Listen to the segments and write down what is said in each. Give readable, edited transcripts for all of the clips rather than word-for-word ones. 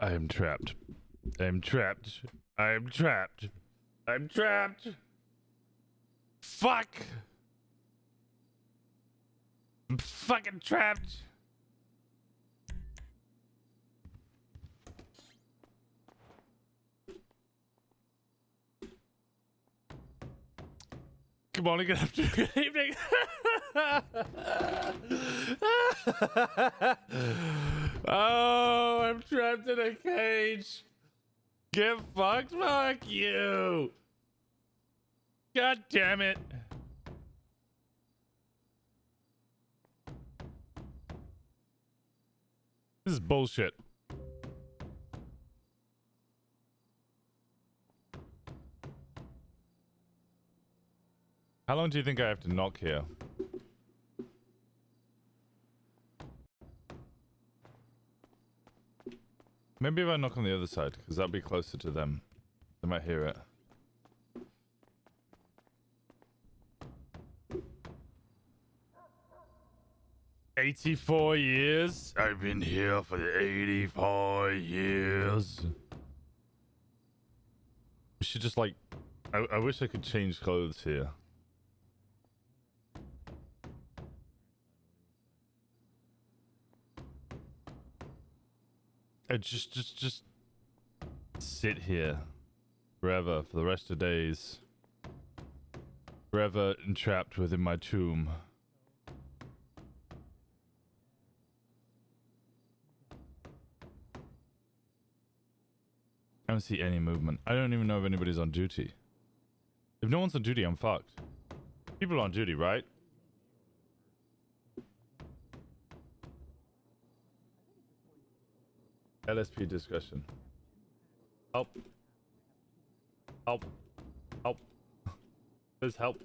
I am trapped. I am trapped. I am trapped. I'm trapped. Fuck. I'm fucking trapped. Good morning, good afternoon, good evening. Oh, I'm trapped in a cage. Get fucked, fuck you. God damn it. This is bullshit. How long do you think I have to knock here? Maybe if I knock on the other side, because that'll be closer to them. They might hear it. "84 years? I've been here for 84 years. We should just like... I wish I could change clothes here. I just sit here forever for the rest of days. Forever entrapped within my tomb. I don't see any movement. I don't even know if anybody's on duty. If no one's on duty, I'm fucked. People are on duty, right? LSP discussion. Help. Help. Help. Please help.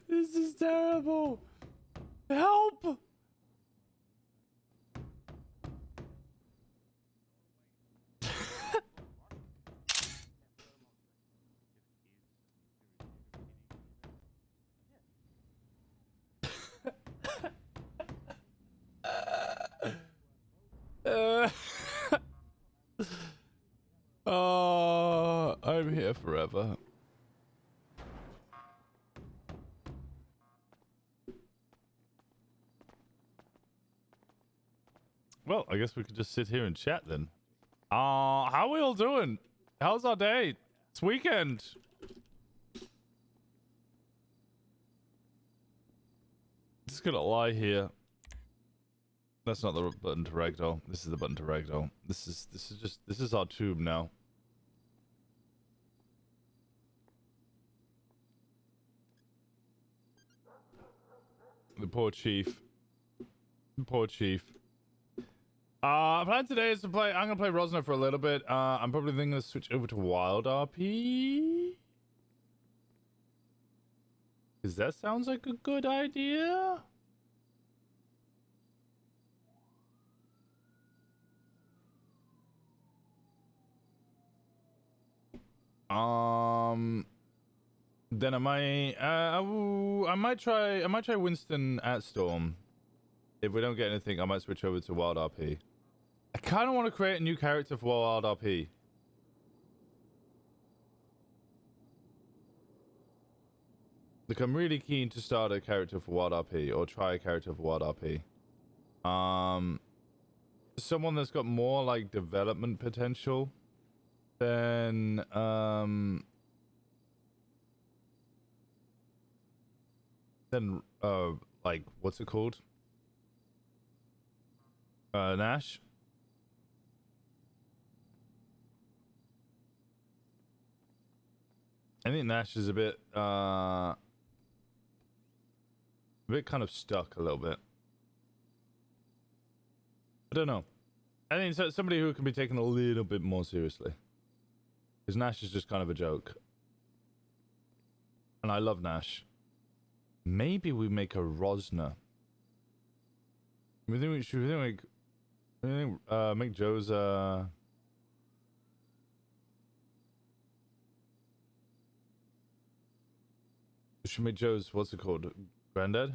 This is terrible. Help. Oh, I'm here forever. Well, I guess we could just sit here and chat then. How are we all doing? How's our day? It's weekend. Just gonna lie here. That's not the button to ragdoll. This is the button to ragdoll. This is our tube now. The poor chief. The poor chief. Plan today is to play. I'm gonna play Rosner for a little bit. I'm probably thinking to switch over to Wild RP. Cause that sounds like a good idea. Then I might try Winston at Storm. If we don't get anything, I might switch over to Wild RP. I kind of want to create a new character for Wild RP. Like, I'm really keen to start a character for Wild RP, or try a character for Wild RP. Someone that's got more like development potential than like, what's it called? Nash. I think Nash is a bit kind of stuck a little bit. I don't know. I think it's somebody who can be taken a little bit more seriously. Because Nash is just kind of a joke. And I love Nash. Maybe we make a Rosner. We think we should make Joe's should make Joe's, what's it called? Granddad?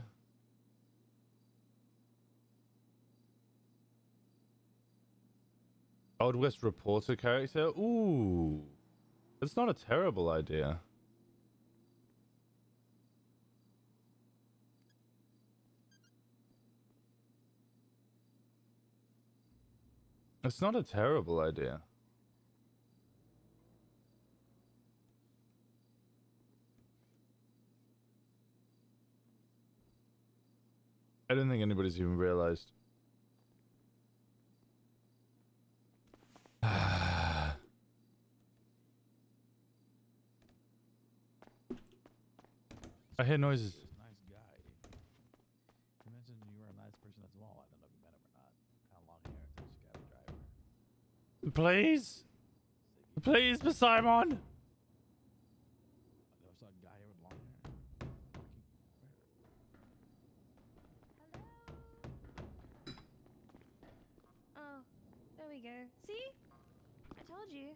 Old West reporter character? Ooh. That's not a terrible idea. It's not a terrible idea. I don't think anybody's even realized. I hear noises. Nice guy. You mentioned you were a nice person as well. I don't know if you met him or not. Kind of long hair, taxi cab driver. Please? Please, Miss Simon? I never saw a guy here with long hair. Hello? Oh, there we go. See? I told you.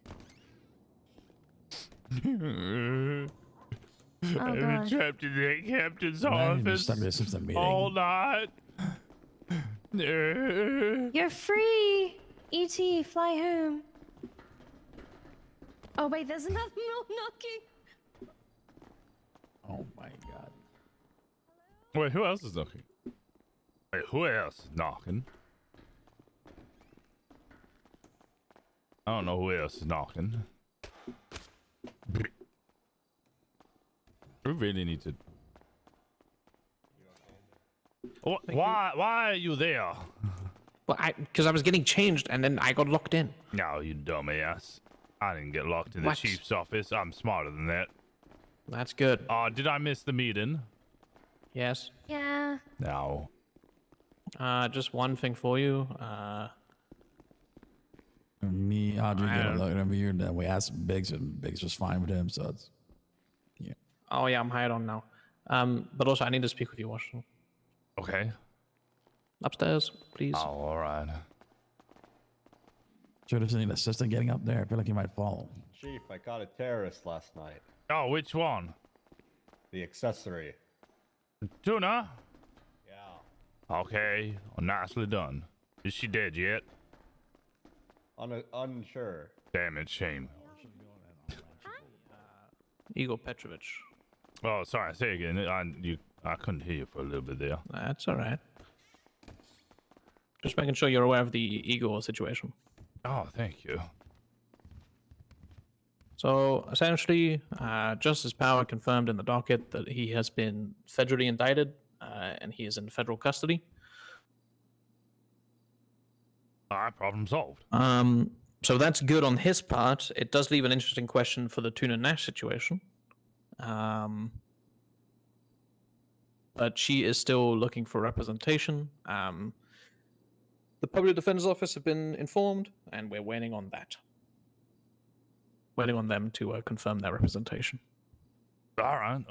Oh, I've been trapped in the captain's office all night. You're free! E.T., fly home. Oh, wait, there's another knocking. Oh my god. Wait, who else is knocking? Wait, who else is knocking? I don't know who else is knocking. We really need to. Why are you there? Well, because I was getting changed and then I got locked in. No, you dumbass. I didn't get locked in the What? chief's office. I'm smarter than that. That's good. Did I miss the meeting? Yes. Yeah. No. Just one thing for you. Me, Audrey, get looking over here. Then we asked Biggs, and Biggs was fine with him. So it's Oh yeah, I'm hired on now. But also I need to speak with you, Washington. Okay. Upstairs, please. Oh, all right. sure there's an assistant getting up there. I feel like he might fall. Chief, I caught a terrorist last night. Oh, which one? The accessory. Tuna? Yeah. Okay. Well, nicely done. Is she dead yet? Unsure. Damn it, shame. Igor Petrovich. Oh, sorry. Say again. I couldn't hear you for a little bit there. That's all right. Just making sure you're aware of the Igor situation. Oh, thank you. So essentially, Justice Power confirmed in the docket that he has been federally indicted and he is in federal custody. All right, problem solved. So that's good on his part. It does leave an interesting question for the Tuna Nash situation. But she is still looking for representation. The Public Defender's Office have been informed, and we're waiting on that. Waiting on them to confirm their representation. All right.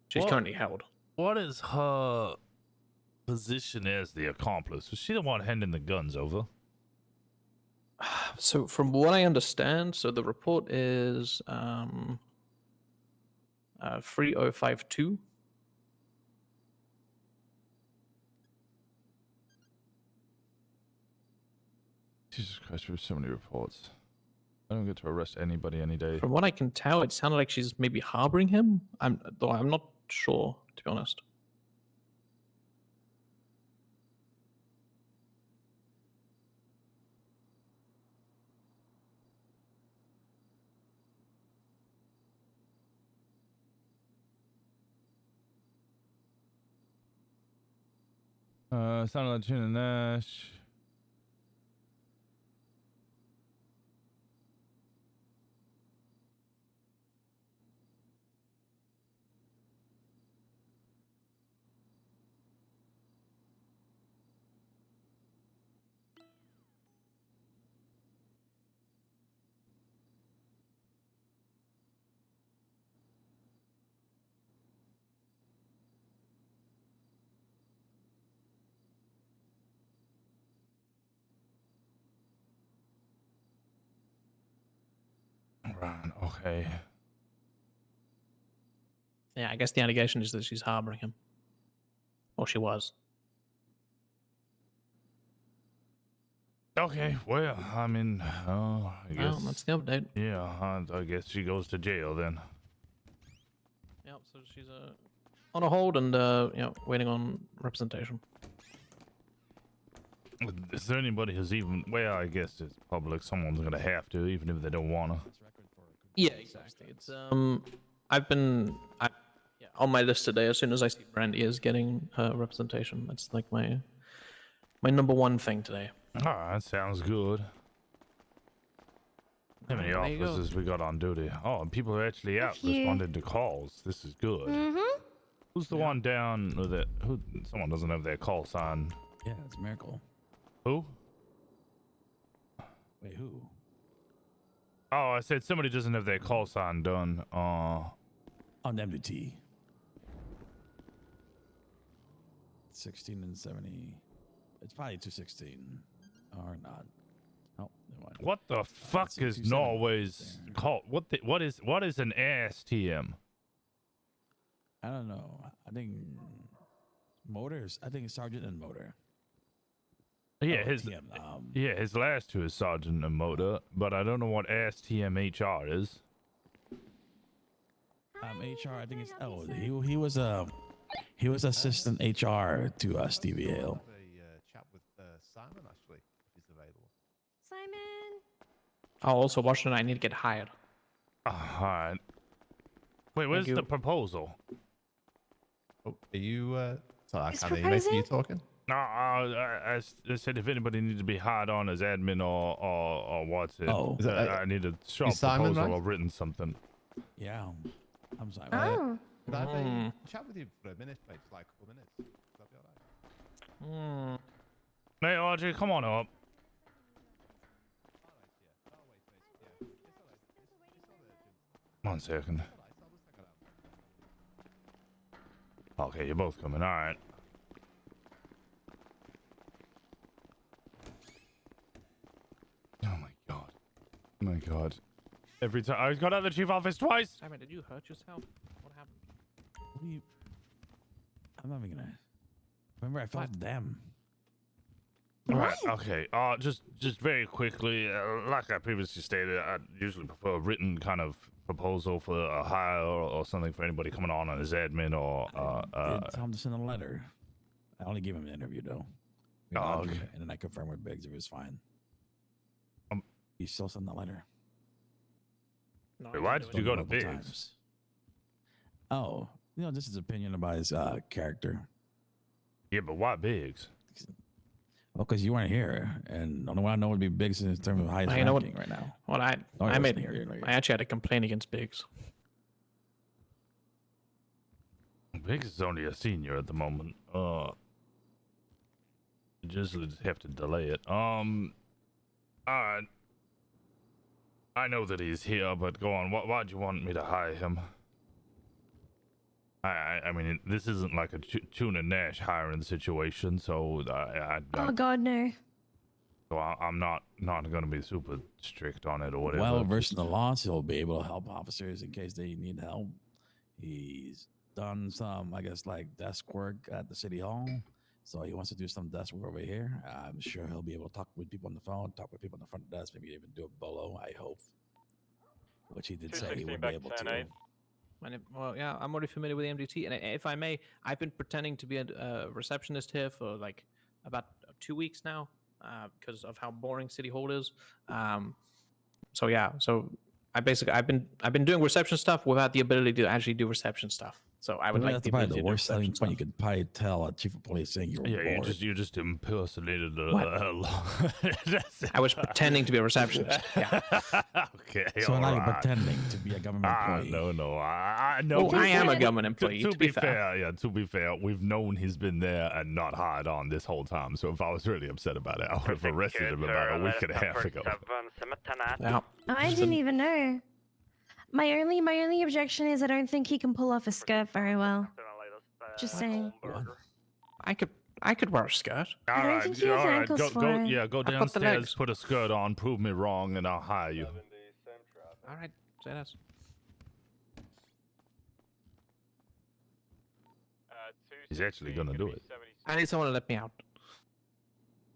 She's What? currently held. What is her position as the accomplice? Was she the one handing the guns over? So from what I understand, so the report is 3052. Jesus Christ, we have so many reports. I don't get to arrest anybody any day. From what I can tell, it sounded like she's maybe harboring him. Though I'm not sure, to be honest. Sounded like Tuna Nash. Right, okay. Yeah, I guess the allegation is that she's harboring him. Or she was. Okay, well, I mean, I guess. Well, that's the update. Yeah, I guess she goes to jail then. Yep, so she's on a hold and waiting on representation. Is there anybody who's even? Well, I guess it's public. Someone's gonna have to, even if they don't wanna. Yeah, exactly. It's on my list today. As soon as I see Brandy is getting her representation, that's like my number one thing today. All right, sounds good. How many There you go. officers we got on duty? Oh, and people are actually out you. responding to calls. This is good. Mm-hmm. Who's the one down with it? Who? Someone doesn't have their call sign. Yeah, it's a miracle. Who? Wait, who? Oh, I said somebody doesn't have their call sign done. On MDT. 16 and 70. It's probably 216 or not. Oh, never mind. What the fuck see is 270 Norway's there. call? What is an ASTM? I don't know. I think motors. I think sergeant and motor. Yeah, Oh, his TM, his last two is sergeant and motor, but I don't know what ASTM HR is. HR. I think it's he was assistant HR to Stevie Hale. A chat with Simon actually, if he's available. Simon. Oh, also, Washington, I need to get hired. All right. Wait, where's you. the proposal? Oh, are you? Sorry, I He's can't hear you, mate. Are you proposing? talking? No, I said if anybody needs to be hired on as admin or what's it. Oh. Is that- I need a short is Simon proposal right? or written something. Yeah. I'm sorry. Oh. Could I have a Mm. chat with you for a minute, mate? Just like a couple minutes. Would that be alright? Hey, Audrey, come on up. Alright, yeah. Oh, wait, yeah. It's alright. It's not urgent. 1 second. It's alright, I'll just check it out. Okay, you're both coming. All right. Oh my god. Oh my god. Every time I got out of the chief office twice. Simon, did you hurt yourself? What happened? What do you? I'm not even gonna. Remember, I fell off the dam. All right. Okay. Just very quickly, like I previously stated, I usually prefer a written kind of proposal for a hire or something for anybody coming on as admin or Tell him to send a letter. I only gave him an interview though. With Oh, Audrey, okay. And then I confirmed with Biggs if it was fine. Um, He still sent the letter. No, Wait, I why didn't did do you it. go to Multiple Biggs? times. Oh, this is his opinion about his character. Yeah, but why Biggs? Well, because you weren't here, and the only one I know would be Biggs in terms of highest You know what? ranking right now. Well, I wasn't made here, you're I actually had a complaint against Biggs. Biggs is only a senior at the moment. Just have to delay it. I know that he's here, but go on. Why'd you want me to hire him? I mean, this isn't like a Tuna Nash hiring situation, so Oh God, no. I'm not going to be super strict on it or whatever. Well versed in the laws, he'll be able to help officers in case they need help. He's done some, I guess, like desk work at the city hall. So he wants to do some desk work over here. I'm sure he'll be able to talk with people on the phone, talk with people on the front desk, maybe even do a bolo, I hope. Which he did say he would be able to. Well, yeah, I'm already familiar with the MDT, and if I may, I've been pretending to be a receptionist here for like about 2 weeks now, because of how boring City Hall is. So yeah, so I've been doing reception stuff without the ability to actually do reception stuff. So I would Well, like that's the probably ability the to do worst selling reception point. You stuff. could probably tell a chief of police saying you're Yeah, bored. you just impersonated I was pretending to be a receptionist. Yeah. Okay. So now you're alright. pretending to be a government employee. No. I know. Oh, I am a government employee. To be fair, to be fair, we've known he's been there and not hired on this whole time. So if I was really upset about it, I would have arrested him about a week and a half ago. Yeah. I didn't even know. My only objection is I don't think he can pull off a skirt very well. Just saying. I could wear a skirt. I don't think he has ankles go, for go, it. yeah, go I've got the downstairs, legs. put a skirt on, prove me wrong, and I'll hire you. All right, say that. He's actually gonna do it. I need someone to let me out.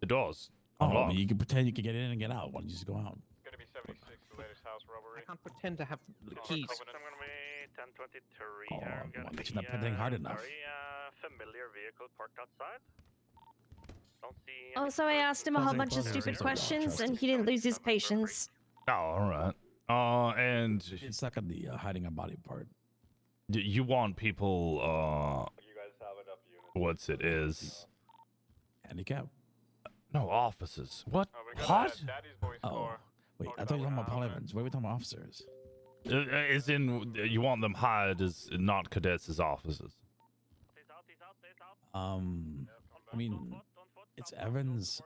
The doors Oh, unlocked. you can pretend you can get in and get out. Why don't you just go out? Gonna be 76, the latest house robbery. I can't pretend to have the keys. I'm gonna be 1023 Oh, here. I'm well, gonna but be, you're not pretending hard enough. very familiar vehicle parked outside. Don't see. Oh, so I asked him a whole bunch of Closer, stupid closer. questions, Trust and it. he didn't lose his patience. Oh, all right. And It's stuck on the hiding a body part. you want people, You guys have enough units. what's it is? Handicap. No, officers. What? We got What? a Daddy's Boy Oh, score. wait. Talking I thought you were talking about about Paul what Evans. What are we talking about officers? As in, you want them hired as not cadets as officers. He's out. I mean, it's Evans,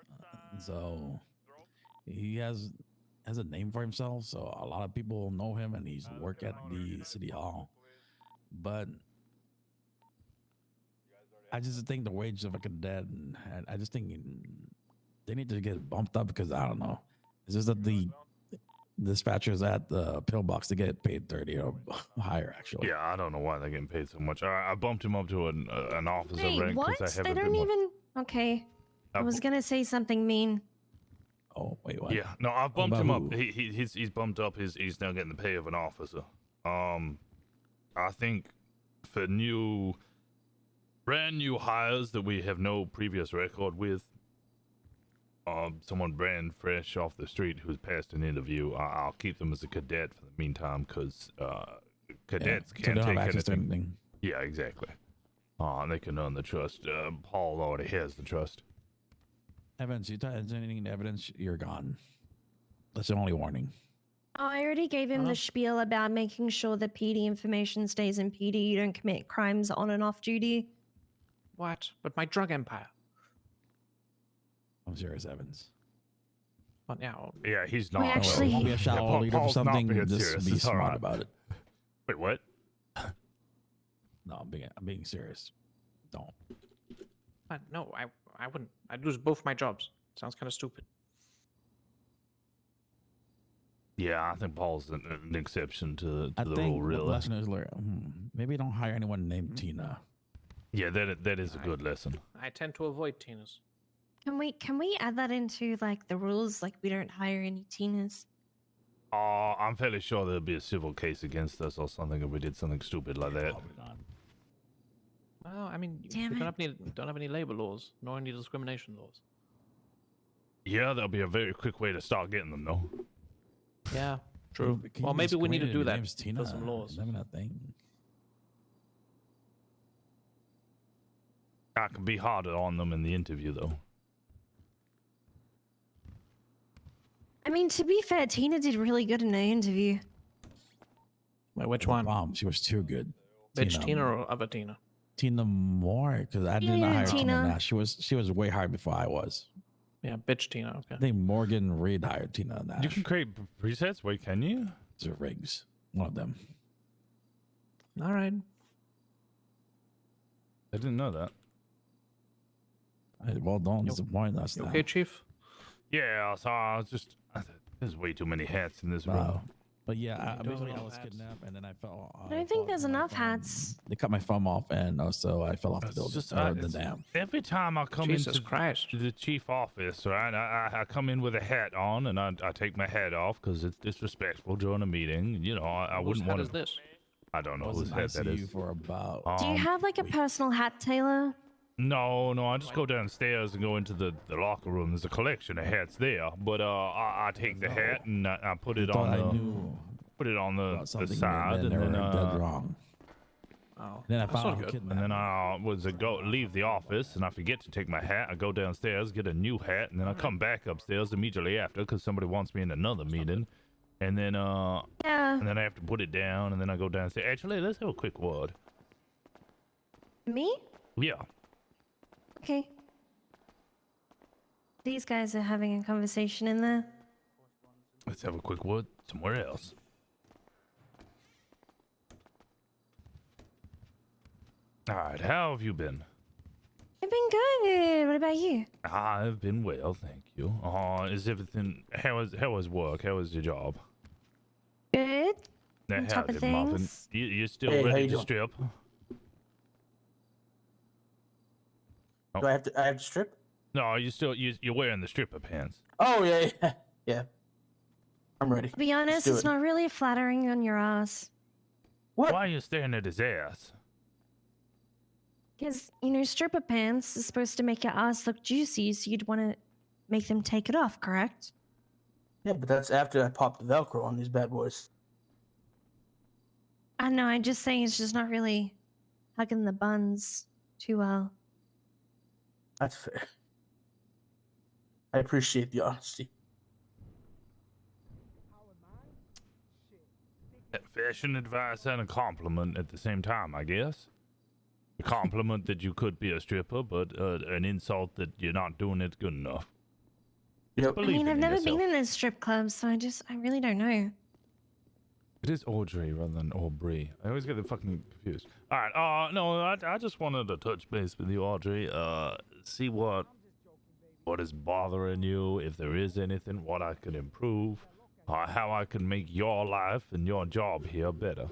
so he has a name for himself. So a lot of people know him, and he's work at the city hall. But I just think the wage of a cadet, and I just think they need to get bumped up because I don't know. It's just that the dispatchers at the pillbox, they get paid 30 or higher actually. Yeah, I don't know why they're getting paid so much. I bumped him up to an officer Wait, rank what? because I They haven't don't been. even. Okay. I was gonna say something mean. Oh wait, what? Yeah, no, I've bumped about him up. who? He's bumped up. He's now getting the pay of an officer. I think for brand new hires that we have no previous record with, someone brand fresh off the street who's passed an interview, I'll keep them as a cadet for the meantime because cadets so they can't don't take have access to anything. anything. Yeah, exactly. And they can earn the trust. Paul already has the trust. Evans, you touch anything evidence, you're gone. That's the only warning. Oh, I already gave him the spiel about making sure the PD information stays in PD. You don't commit crimes on and off duty. What? But my drug empire. I'm serious, Evans. But now, Yeah, he's We not. actually- Won't be a shallow Paul- leader for Paul's not something. being Just serious. be It's all smart right. about it. Wait, what? No, I'm being serious. Don't. but no, I wouldn't. I'd lose both my jobs. Sounds kind of stupid. Yeah, I think Paul's an exception to I the think rule, what really. lesson is maybe don't hire anyone named Tina. Yeah, that is a good lesson. I tend to avoid Tinas. Can we add that into like the rules? Like we don't hire any Tinas. I'm fairly sure there'll be a civil case against us or something if we did something stupid like that. Probably not. Well, I mean, Damn we it. don't have any labor laws, nor any discrimination laws. Yeah, that'll be a very quick way to start getting them, though. Yeah, true. Can Well, you maybe we need to discriminate if do your that name's Tina? for some laws. Is that a thing? I can be harder on them in the interview, though. I mean, to be fair, Tina did really good in the interview. Wait, which The one? problem, she was too good. Bitch Tina or other Tina? Tina Moore, because I did Yeah, not hire Tina. Tina. Now. She was way higher before I was. Yeah, bitch Tina. I Okay. think Morgan Reed hired Tina Nash. You can create presets? Wait, can you? These are Riggs, one of them. All right. I didn't know that. Well, don't You- disappoint us You now. okay, Chief? Yeah, so I was just... There's way too many hats in this room. Wow. But yeah, You don't basically have I was hats. kidnapped and then I fell. I don't think there's enough hats. They cut my thumb off and also I fell off the It's building. just, or the it's- dam. Every time I come Jesus into Christ. the chief office, right, I come in with a hat on and I take my hat off because it's disrespectful during a meeting. You know, I Whose wouldn't hat want is this? I don't know whose Wasn't hat that ICU is. for about. Do you have like a wait. personal hat, Taylor? No, I just go downstairs and go into the locker room. There's a collection of hats there, but I take the hat and I put it thought I on knew the about something side, and and they then were dead wrong. Oh, Then I that's found not out good. kidnapped. and then I leave the office and I forget to take my hat. I go downstairs, get a new hat, and then I come back upstairs immediately after because somebody wants me in another meeting, and then Yeah. I have to put it down, and then I go downstairs. Actually, let's have a quick word. Me? Yeah. Okay. These guys are having a conversation in there. Let's have a quick word somewhere else. All right, how have you been? I've been good. What about you? I've been well, thank you. Is everything? How is work? How is your job? Good. Now, On top how's of it, Marvin? things. You still Hey, how ready you to doing? strip? Oh. Do I have to? I have to strip? No, you're wearing the stripper pants. Oh yeah, yeah, yeah. I'm ready. To be honest, do it's it. not really flattering on your ass. What? Why are you staring at his ass? Because, you know, stripper pants is supposed to make your ass look juicy, so you'd want to make them take it off, correct? Yeah, but that's after I pop the Velcro on these bad boys. I know, I'm just saying it's just not really hugging the buns too well. That's fair. I appreciate the honesty. Fashion advice and a compliment at the same time, I guess. A compliment that you could be a stripper, but an insult that you're not doing it good enough. Yep. I Believe mean, it I've in never yourself. been in a strip club, so I really don't know. It is Audrey rather than Aubrey. I always get them fucking confused. All right. No, I just wanted to touch base with you, Audrey. See what is bothering you, if there is anything, what I can improve, how I can make your life and your job here better.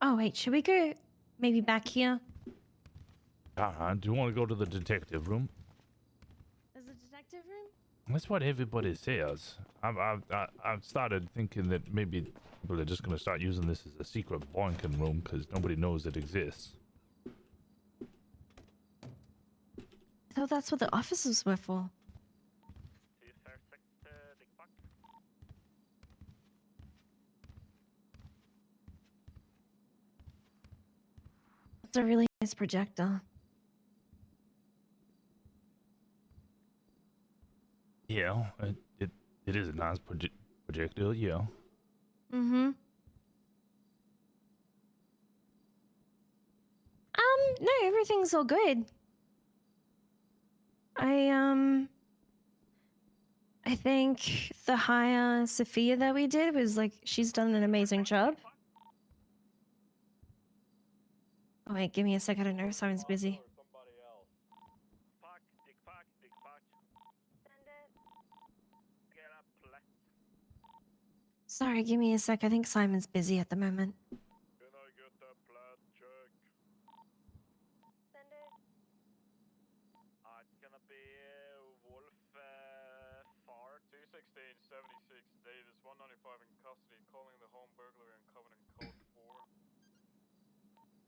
Oh, wait, should we go maybe back here? All right. Do you want to go to the detective room? Is the detective room? That's what everybody says. I've started thinking that maybe people are just going to start using this as a secret boinking room because nobody knows it exists. I thought that's what the officers were for. It's a really nice projector. Yeah, it is a nice projector, yeah. Mm-hmm. No, everything's all good. I think the hire Sophia that we did was like, she's done an amazing job. Oh wait, give me a sec, I don't know, someone's busy. Sorry, give me a sec, I think Simon's busy at the moment. Can I get that plat check? Send it. It's gonna be Wolf Far 21676 Davis 195 in custody, calling the home burglary and Covenant Code 4.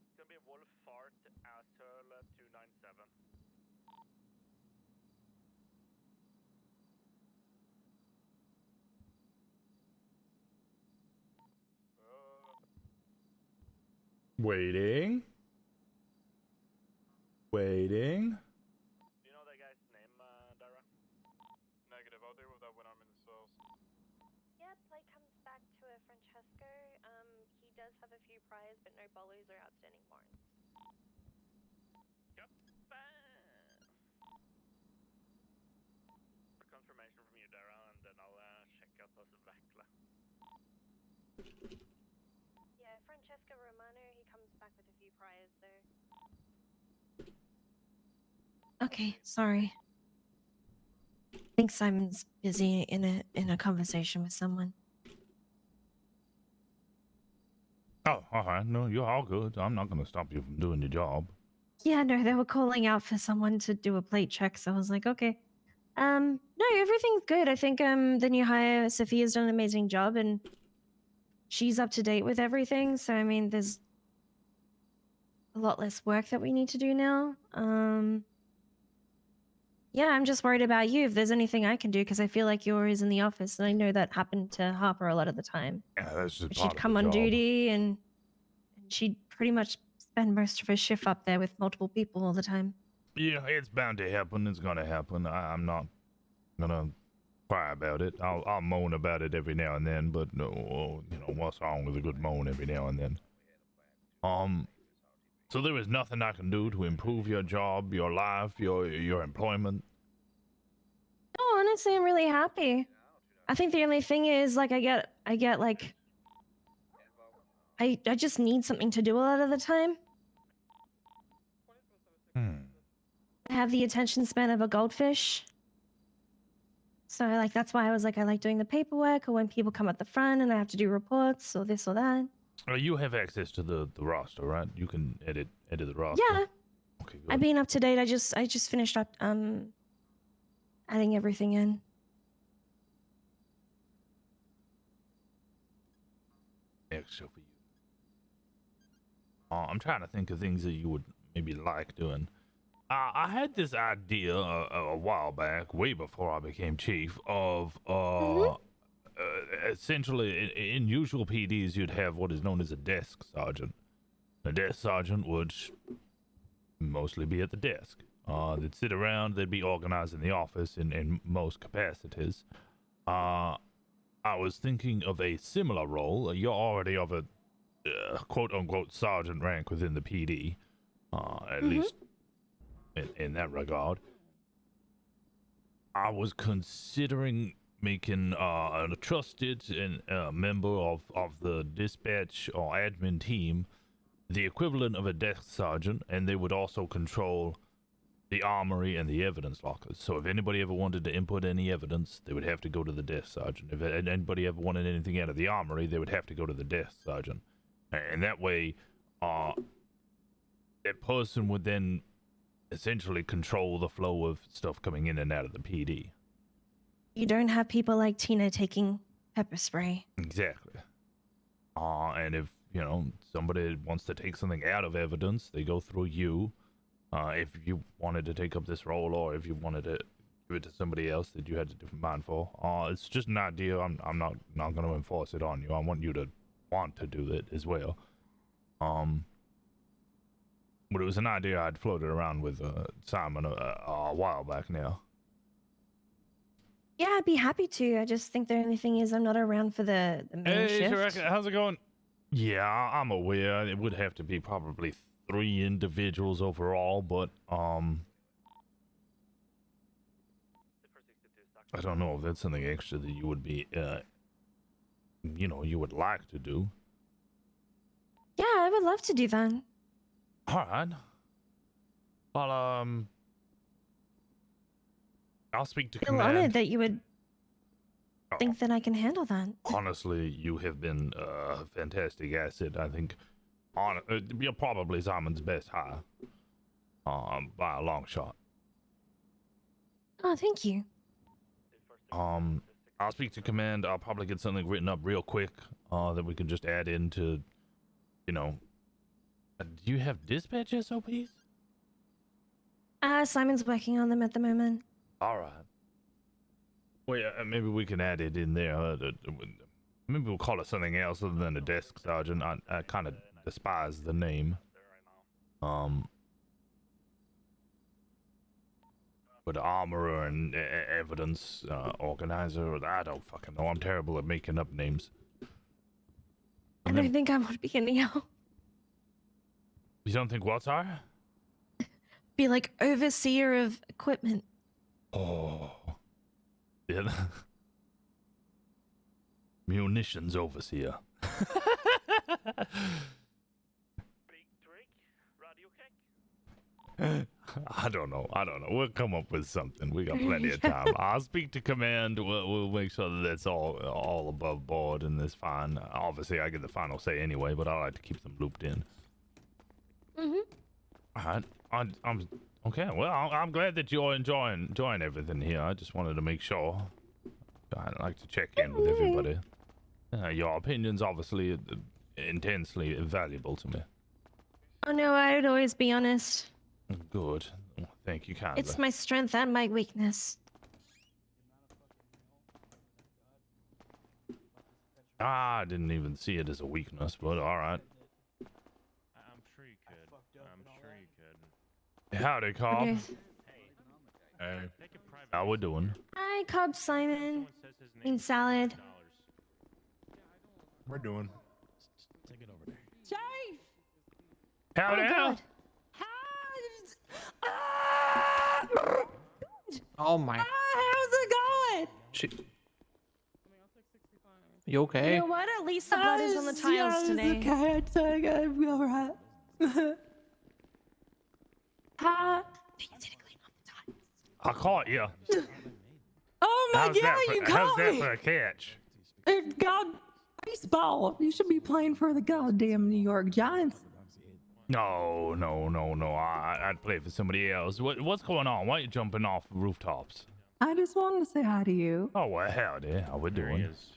It's gonna be Wolf Fart Asshole 297. Waiting. Waiting. Do you know that guy's name, Dara? Negative. I'll deal with that when I'm in the cells. Yep, plate comes back to Francesco. He does have a few priors, but no bolos or outstanding warrants. Yep. For confirmation from you, Dara, and then I'll check out those Vakla. Yeah, Francesco Romano, he comes back with a few priors, though. Okay, sorry. I think Simon's busy in a conversation with someone. Oh, all right. No, you're all good. I'm not going to stop you from doing your job. Yeah, no, they were calling out for someone to do a plate check, so I was like, okay. No, everything's good. I think the new hire Sophia's done an amazing job and she's up to date with everything. So I mean, there's a lot less work that we need to do now. Yeah, I'm just worried about you if there's anything I can do because I feel like you're always in the office and I know that happened to Harper a lot of the time. Yeah, that's just part She'd of come the on job. duty and she'd pretty much spend most of her shift up there with multiple people all the time. Yeah, it's bound to happen. It's going to happen. I'm not going to cry about it. I'll moan about it every now and then, but no, you know, what's wrong with a good moan every now and then? So there is nothing I can do to improve your job, your life, your employment? Oh, honestly, I'm really happy. I think the only thing is, like, I get like, I just need something to do a lot of the time. I have the attention span of a goldfish. So, like, that's why I was like, I like doing the paperwork, or when people come at the front and I have to do reports, or this or that. You have access to the roster, right? You can edit the roster. Yeah. Okay, good. I've been up to date. I just finished up adding everything in. Extra for you. I'm trying to think of things that you would maybe like doing. I had this idea a while back, way before I became chief, of essentially in usual PDs you'd have what is known as a desk sergeant. A desk sergeant would mostly be at the desk. They'd sit around, they'd be organized in the office in most capacities. I was thinking of a similar role. You're already of a quote-unquote sergeant rank within the PD, at least in that regard. I was considering making a trusted and member of the dispatch or admin team the equivalent of a desk sergeant, and they would also control the armory and the evidence lockers. So if anybody ever wanted to input any evidence, they would have to go to the desk sergeant. If anybody ever wanted anything out of the armory, they would have to go to the desk sergeant. And that way, that person would then essentially control the flow of stuff coming in and out of the PD. You don't have people like Tina taking pepper spray. Exactly. And if, you know, somebody wants to take something out of evidence, they go through you. If you wanted to take up this role, or if you wanted to give it to somebody else that you had a different mind for. It's just an idea. I'm not going to enforce it on you. I want you to want to do it as well. But it was an idea I'd floated around with Simon a while back now. Yeah, I'd be happy to. I just think the only thing is I'm not around for the main Hey, shift. Shrek, how's it going? Yeah, I'm aware. It would have to be probably 3 individuals overall, but I don't know if that's something extra that you would be, you know, you would like to do. Yeah, I would love to do that. All right. Well, I'll speak to I feel command. honored that you would think that I can handle that. Honestly, you have been a fantastic asset. I think you're probably Simon's best hire, by a long shot. Oh, thank you. I'll speak to command. I'll probably get something written up real quick that we can just add into, you know. Do you have dispatch SOPs? Simon's working on them at the moment. All right. Well, yeah, maybe we can add it in there. Maybe we'll call it something else other than a desk sergeant. I kind of despise the name. But armorer and evidence organizer, I don't fucking know. I'm terrible at making up names. I don't think I would be any help. You don't think what, sorry? Be like overseer of equipment. Oh. Yeah. Munitions overseer. I don't know. We'll come up with something. We got plenty of time. I'll speak to command. We'll make sure that that's all above board and that's fine. Obviously, I get the final say anyway, but I like to keep them looped in. All right. I'm okay. Well, I'm glad that you're enjoying everything here. I just wanted to make sure. I like to check in with everybody. Your opinion's obviously intensely valuable to me. Oh no, I would always be honest. Good. Thank you kindly. It's my strength and my weakness. I didn't even see it as a weakness, but all right. I'm sure you could. I'm sure you could. Howdy, Cobb. Okay. Hey. How we doing? Hi, Cobb Simon. Bean salad. We're doing. Take it over there. Chief! Howdy. God. Oh my. How's it going? You okay? You know what? At least the blood is on the tiles today. Okay, it's okay. I'm all right. Hi. I caught you. Oh my God, you How's caught that me. for a catch? God, baseball. You should be playing for the goddamn New York Giants. No. I'd play for somebody else. What's going on? Why are you jumping off rooftops? I just wanted to say hi to you. Oh, well, howdy. How we There he doing? is.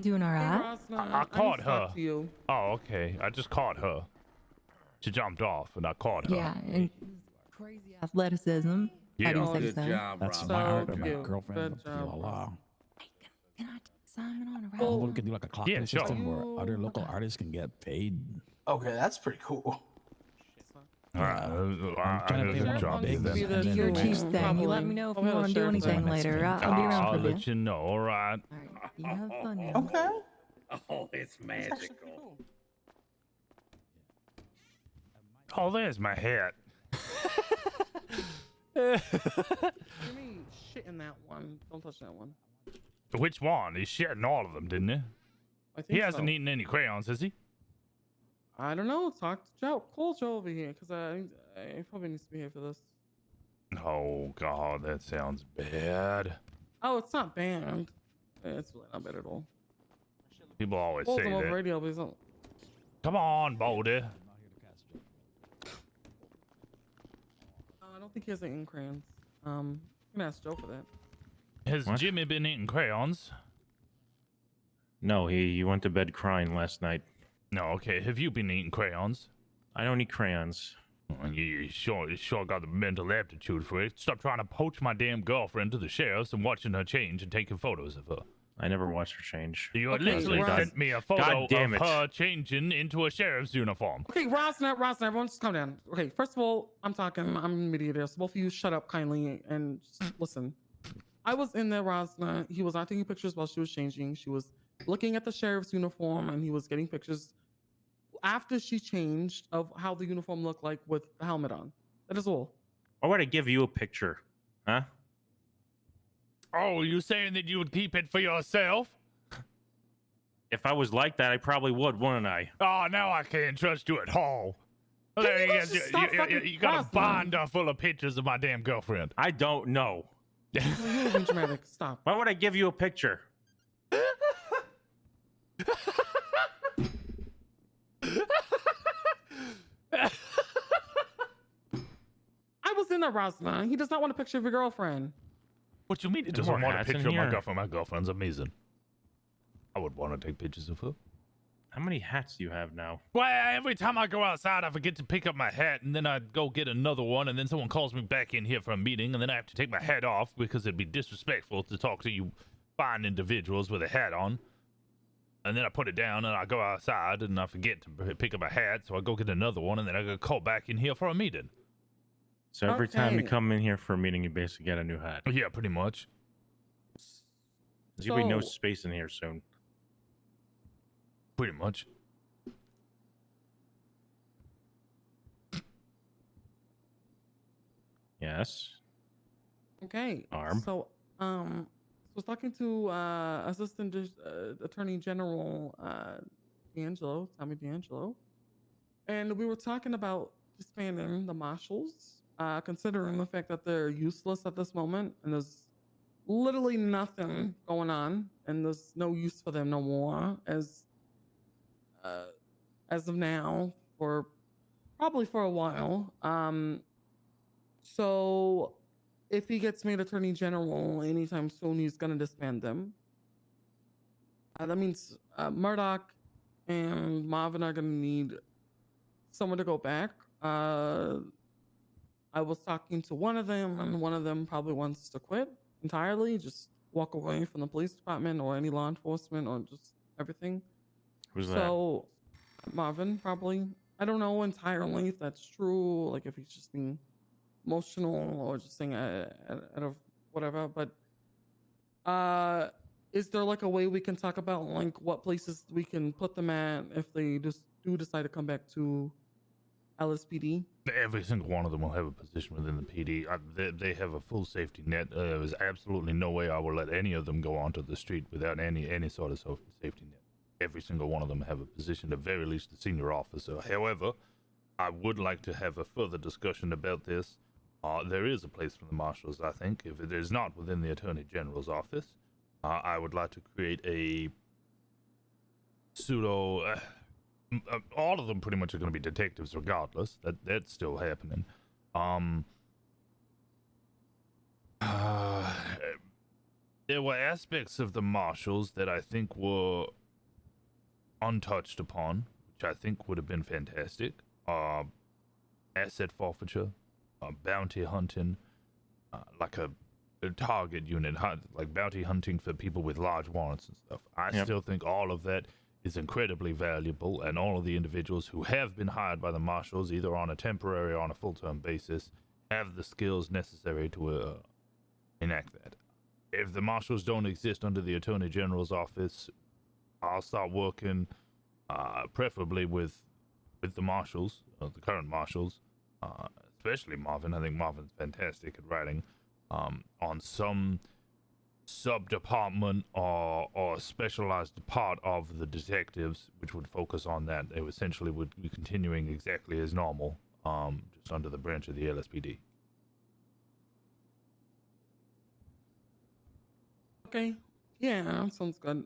Doing all right? I caught her. Oh, okay. I just caught her. She jumped off, and I caught her. Yeah, and crazy athleticism. How do you Yeah. say Good so? job, That's Rob. my So heart or my cute. girlfriend. Good job, Voila. Hey, can I take Simon on a ride? Oh, we can do like a clocking Yeah, sure. system where other local Okay. artists can get paid. Okay, that's pretty cool. I'm trying to think Sure, of I'll a big just be then. the and Your then chief's next- thing. You let me know if you want to do anything later. I'll be around I'll for you. let you know, all right? All right. You have fun now. Okay. Oh, it's That's actually magical. pretty cool. Oh, there's my hat. Give me shit in that one. Don't touch that one. Which one? He's shitting all of them, didn't he? I think He hasn't so. eaten any crayons, has he? I don't know. Talk to Joe. Call Joe over here, because I probably needs to be here for this. Oh, God, that sounds bad. Oh, it's not bad. It's really not bad at all. People always Called say him over that. radio, but he's not. Come on, Baldy. I don't think he has any crayons. I'm gonna ask Joe for that. Has What? Jimmy been eating crayons? No, he went to bed crying last night. No, okay. Have you been eating crayons? I don't eat crayons. Oh, you sure got the mental aptitude for it. Stop trying to poach my damn girlfriend to the sheriff's and watching her change and taking photos of her. I never watched her change. You Okay, literally Ross. sent me a photo God damn of it. her changing into a sheriff's uniform. Okay, Rosner, everyone just calm down. Okay, first of all, I'm a mediator, so both of you shut up kindly and just listen. I was in there, Rosner. He was not taking pictures while she was changing. She was looking at the sheriff's uniform and he was getting pictures after she changed of how the uniform looked like with the helmet on. That is all. Why would I give you a picture? Huh? Oh, you saying that you would keep it for yourself? If I was like that, I probably would, wouldn't I? Oh, now I can't trust you at all. Can you guys just stop fucking you got a Rosner? binder full of pictures of my damn girlfriend. I don't know. You're being dramatic. Stop. Why would I give you a picture? I was in there, Rosner. He does not want a picture of your girlfriend. What you mean it There's doesn't more want a hats in picture of my here. girlfriend? My girlfriend's amazing. I would want to take pictures of her. How many hats do you have now? Well, every time I go outside, I forget to pick up my hat, and then I go get another one, and then someone calls me back in here for a meeting, and then I have to take my hat off because it'd be disrespectful to talk to you fine individuals with a hat on. And then I put it down, and I go outside, and I forget to pick up my hat, so I go get another one, and then I go call back in here for a meeting. So every time you Okay. come in here for a meeting, you basically get a new hat. Yeah, pretty much. There's gonna be no So- space in here soon. Pretty much. Yes. Okay. Arm. So, was talking to Assistant Attorney General Tommy D'Angelo, and we were talking about disbanding the marshals, considering the fact that they're useless at this moment, and there's literally nothing going on, and there's no use for them no more as of now, for probably for a while. So if he gets made Attorney General anytime soon, he's gonna disband them. That means Murdoch and Marvin are gonna need someone to go back. I was talking to one of them, and one of them probably wants to quit entirely, just walk away from the police department or any law enforcement or just everything. Who's that? So Marvin probably. I don't know entirely if that's true, like if he's just being emotional or just saying out of whatever. But is there like a way we can talk about like what places we can put them at if they just do decide to come back to LSPD? Every single one of them will have a position within the PD. They have a full safety net. There is absolutely no way I will let any of them go onto the street without any sort of safety net. Every single one of them have a position, at very least a senior officer. However, I would like to have a further discussion about this. There is a place for the marshals, I think. If it is not within the Attorney General's office, I would like to create a pseudo all of them pretty much are going to be detectives regardless. That's still happening. There were aspects of the marshals that I think were untouched upon, which I think would have been fantastic. Asset forfeiture, bounty hunting, like a target unit, like bounty hunting for people with large warrants and stuff. I still think all of that is incredibly valuable, and all of the individuals who have been hired by the marshals, either on a temporary or on a full-term basis, have the skills necessary to enact that. If the marshals don't exist under the Attorney General's office, I'll start working, preferably with the marshals, the current marshals, especially Marvin. I think Marvin's fantastic at writing, on some sub-department or specialized part of the detectives, which would focus on that. They essentially would be continuing exactly as normal, just under the branch of the LSPD. Okay. Yeah, sounds good.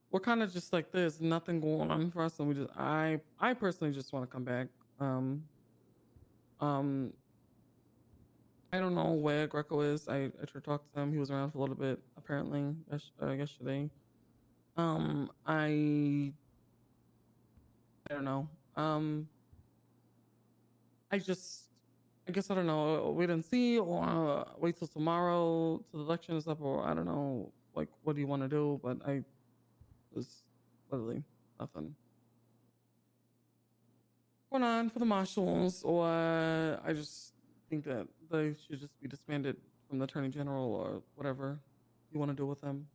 We're kind of just like there's nothing going on for us, and I personally just want to come back. I don't know where Greco is. I tried to talk to him. He was around for a little bit, apparently, yesterday. I don't know. I guess I don't know. Wait and see, or wait till tomorrow till the election is up, or I don't know. Like, what do you want to do? But there's literally nothing going on for the marshals, or I just think that they should just be disbanded from the Attorney General or whatever you want to do with them.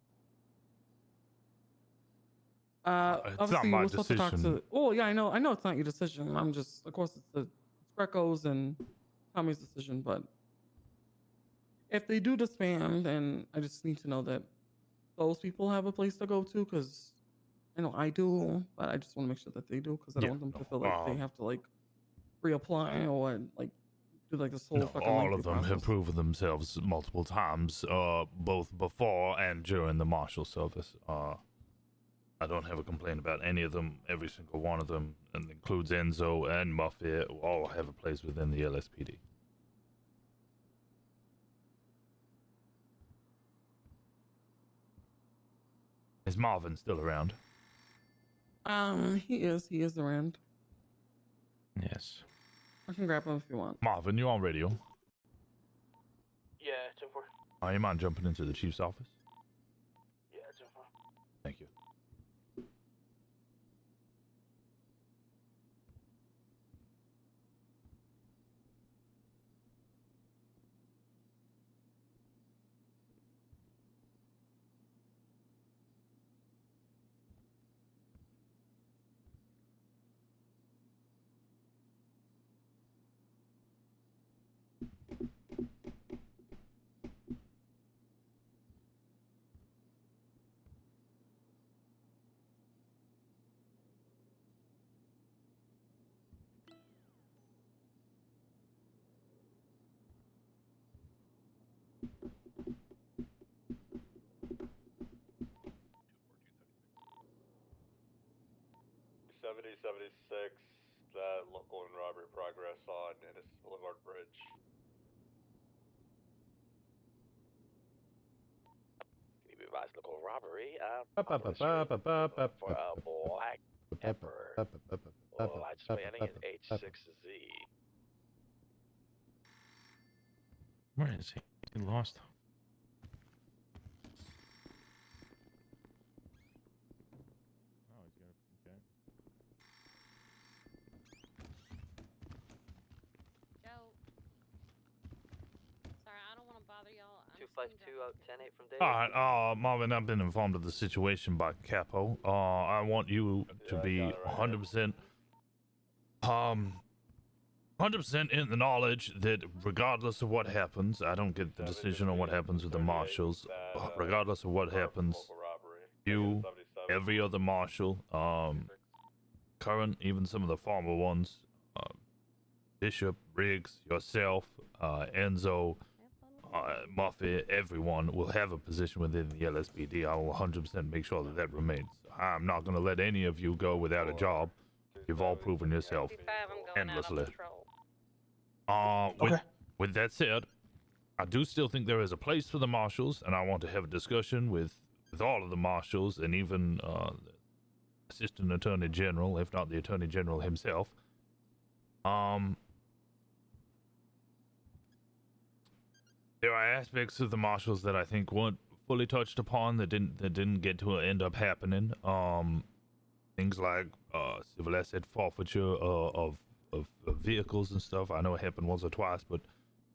It's Obviously, not my we're supposed to talk decision. to. Oh yeah, I know it's not your decision. I'm just, of course, it's Greco's and Tommy's decision. But if they do disband, then I just need to know that those people have a place to go to, because I know I do, but I just want to make sure that they do, because I don't want them to feel like they have to like reapply or like do like this whole fucking all lengthy of them process. have proven themselves multiple times, both before and during the marshal service. I don't have a complaint about any of them. Every single one of them, and includes Enzo and Muffet, all have a place within the LSPD. Is Marvin still around? He is around. Yes. I can grab him if you want. Marvin, you on radio? Yeah, 10-4. You mind jumping into the chief's office? Yeah, 10-4. Thank you. That local and robbery progress on Ennis Boulevard Bridge. Can you be advised local robbery? Ba-ba-ba-ba-ba-ba-ba. For Black Pepper. Lights spanning in H6Z. Where is he? He lost. Oh, he's gonna. Okay. Joe. Sorry, I don't want to bother y'all. 252-10-8 from Dave. All right, Marvin, I've been informed of the situation by Capo. I want you to be 100%, 100% in the knowledge that regardless of what happens, I don't get the decision on what happens with the marshals. Regardless of what happens, you, every other marshal, current, even some of the former ones, Bishop, Riggs, yourself, Enzo, Muffet, everyone will have a position within the LSPD. I will 100% make sure that that remains. I'm not going to let any of you go without a job. You've all proven yourself endlessly. With that said, I do still think there is a place for the marshals, and I want to have a discussion with all of the marshals and even the Assistant Attorney General, if not the Attorney General himself. There are aspects of the marshals that I think weren't fully touched upon that didn't get to end up happening. Things like civil asset forfeiture of vehicles and stuff. I know it happened once or twice, but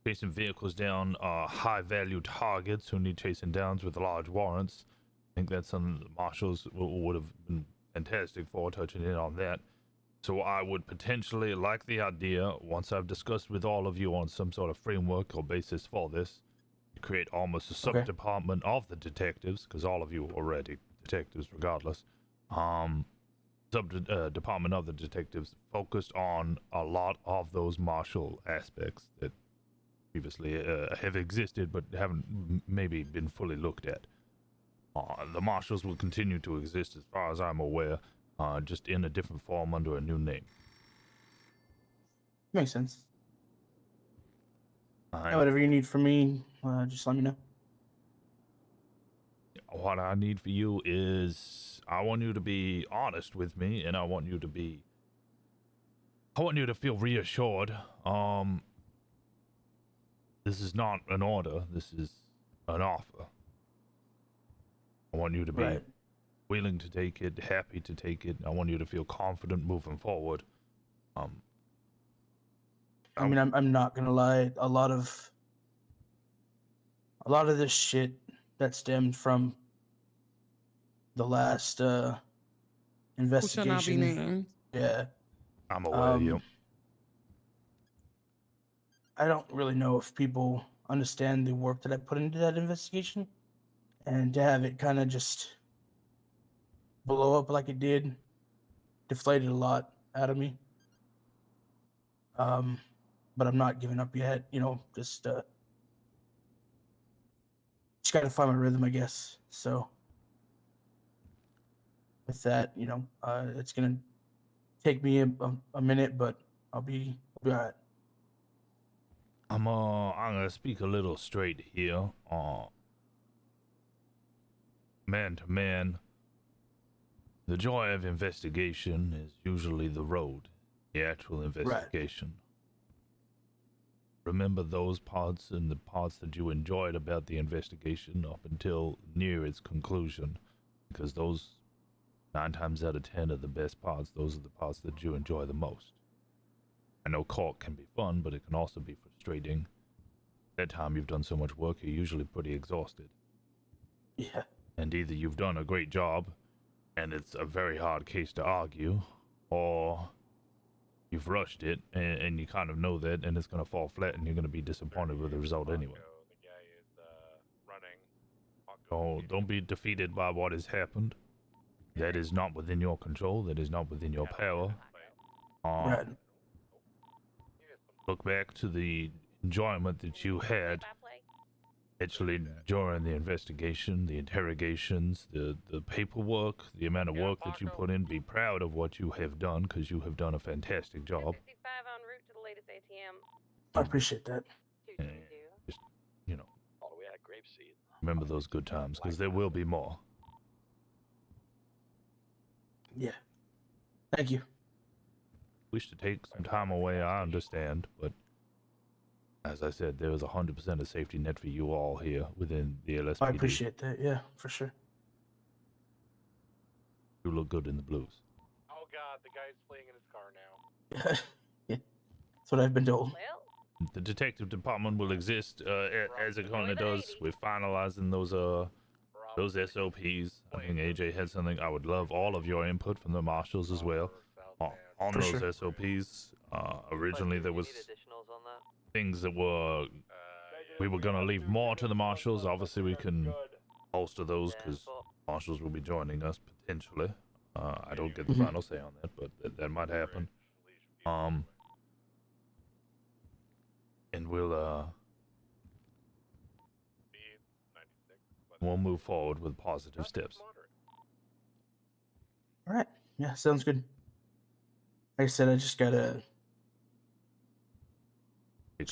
chasing vehicles down high value targets who need chasing downs with large warrants. I think that's something the marshals would have been fantastic for, touching in on that. So I would potentially like the idea, once I've discussed with all of you on some sort of framework or basis for this, to create almost a sub-department of the detectives, because all of you are already detectives regardless. Sub-department of the detectives focused on a lot of those martial aspects that previously have existed but haven't maybe been fully looked at. The marshals will continue to exist as far as I'm aware, just in a different form under a new name. Makes sense. Whatever you need from me, just let me know. What I need for you is, I want you to be honest with me, and I want you to feel reassured. This is not an order. This is an offer. I want you to be willing to take it, happy to take it. I want you to feel confident moving forward. I mean, I'm not gonna lie. A lot of this shit that stemmed from the last investigation. Who shall not be named. Yeah, I'm aware of you. I don't really know if people understand the work that I put into that investigation, and to have it kind of just blow up like it did, deflated a lot out of me. But I'm not giving up yet. You know, just gotta find my rhythm, I guess. So with that, you know, it's gonna take me a minute, but I'll be all right. I'm gonna speak a little straight here. Man to man, the joy of investigation is usually the road, the actual investigation. Remember those parts and the parts that you enjoyed about the investigation up until near its conclusion, because those 9 times out of 10 are the best parts. Those are the parts that you enjoy the most. I know court can be fun, but it can also be frustrating. That time you've done so much work, you're usually pretty exhausted. Yeah. And either you've done a great job, and it's a very hard case to argue, or you've rushed it, and you kind of know that, and it's going to fall flat, and you're going to be disappointed with the result anyway. So don't be defeated by what has happened. That is not within your control. That is not within your power. Look back to the enjoyment that you had actually during the investigation, the interrogations, the paperwork, the amount of work that you put in. Be proud of what you have done, because you have done a fantastic job. 65 en route to the latest ATM. I appreciate that. Just, you know, remember those good times, because there will be more. Yeah. Thank you. Wish to take some time away, I understand, but as I said, there is 100% of safety net for you all here within the LSPD. I appreciate that. Yeah, for sure. You look good in the blues. Oh God, the guy's fleeing in his car now. Yeah. That's what I've been told. The detective department will exist as it currently does. We're finalizing those SOPs. I think AJ had something. I would love all of your input from the marshals as well on For those sure. SOPs. Originally, there was things that we were gonna leave more to the marshals. Obviously, we can bolster those because marshals will be joining us potentially. I don't get the final say on that, but that might happen. And we'll move forward with positive steps. All right. Yeah, sounds good. Like I said, I just gotta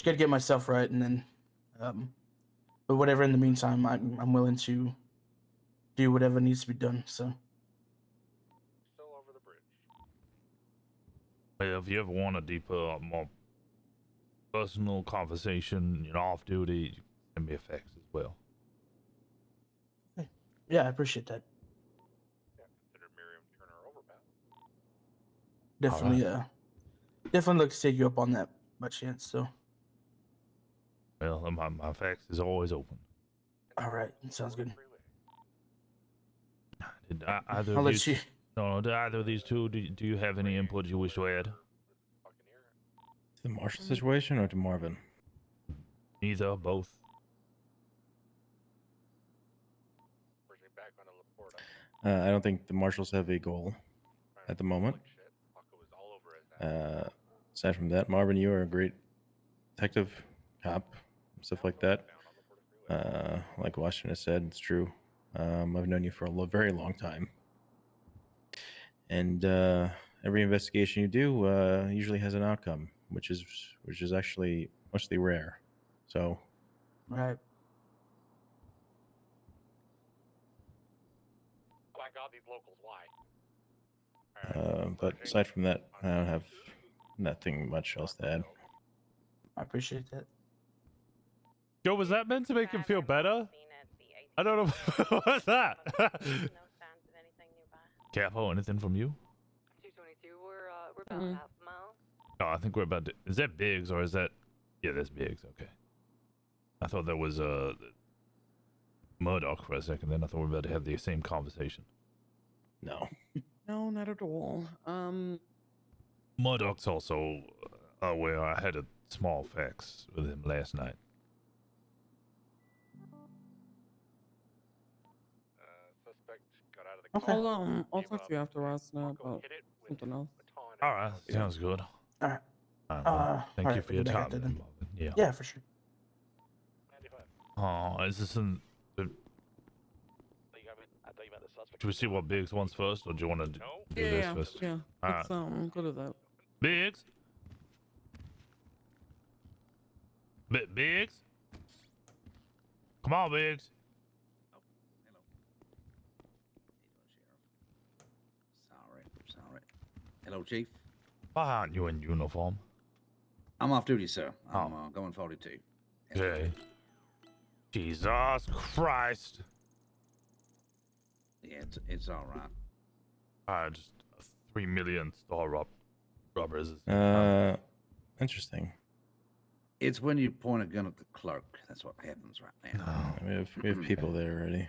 get myself right, and then, but whatever in the meantime, I'm willing to do whatever needs to be done. So. Still over the bridge. Well, if you ever want a deeper, more personal conversation, you know, off duty, you can send me a fax as well. Yeah, I appreciate that. Yeah, consider Miriam Turner overpass. Definitely, definitely look to take you up on that by chance. So. Well, my fax is always open. All right, sounds good. Did either I'll of let you. No, did either of these two, do you have any input you wish to add? The Marshall situation or to Marvin? Neither, both. I don't think the Marshals have a goal at the moment. Aside from that, Marvin, you are a great detective, cop, stuff like that. Like Washington has said, it's true. I've known you for a very long time. And every investigation you do usually has an outcome, which is actually mostly rare. So, Right. My God, these locals, why? but aside from that, I don't have nothing much else to add. I appreciate that. Joe, was that meant to make him feel better? I don't know. What's that? Capo, anything from you? 222. We're about half a mile. Oh, I think we're about to. Is that Biggs or is that? Yeah, that's Biggs. Okay. I thought that was Murdoch for a second. Then I thought we were about to have the same conversation. No. No, not at all. Murdoch's also aware I had a small fax with him last night. Suspect got out of the car. I'll talk to you after Rosner about something else. All right, sounds good. All right. Well, thank you right, for your we can back time, out then. Marvin. Yeah. Yeah, for sure. Oh, is this in? Should we see what Biggs wants first, or do you want to do this first? Yeah. All Let's go to that. Biggs? Biggs? Come on, Biggs. Sorry. Hello, Chief. Why aren't you in uniform? I'm off duty, sir. I'm going 42. Okay. Jesus Christ. Yeah, it's all right. Just 3 million star robbers. Interesting. It's when you point a gun at the clerk. That's what happens right now. We have people there already.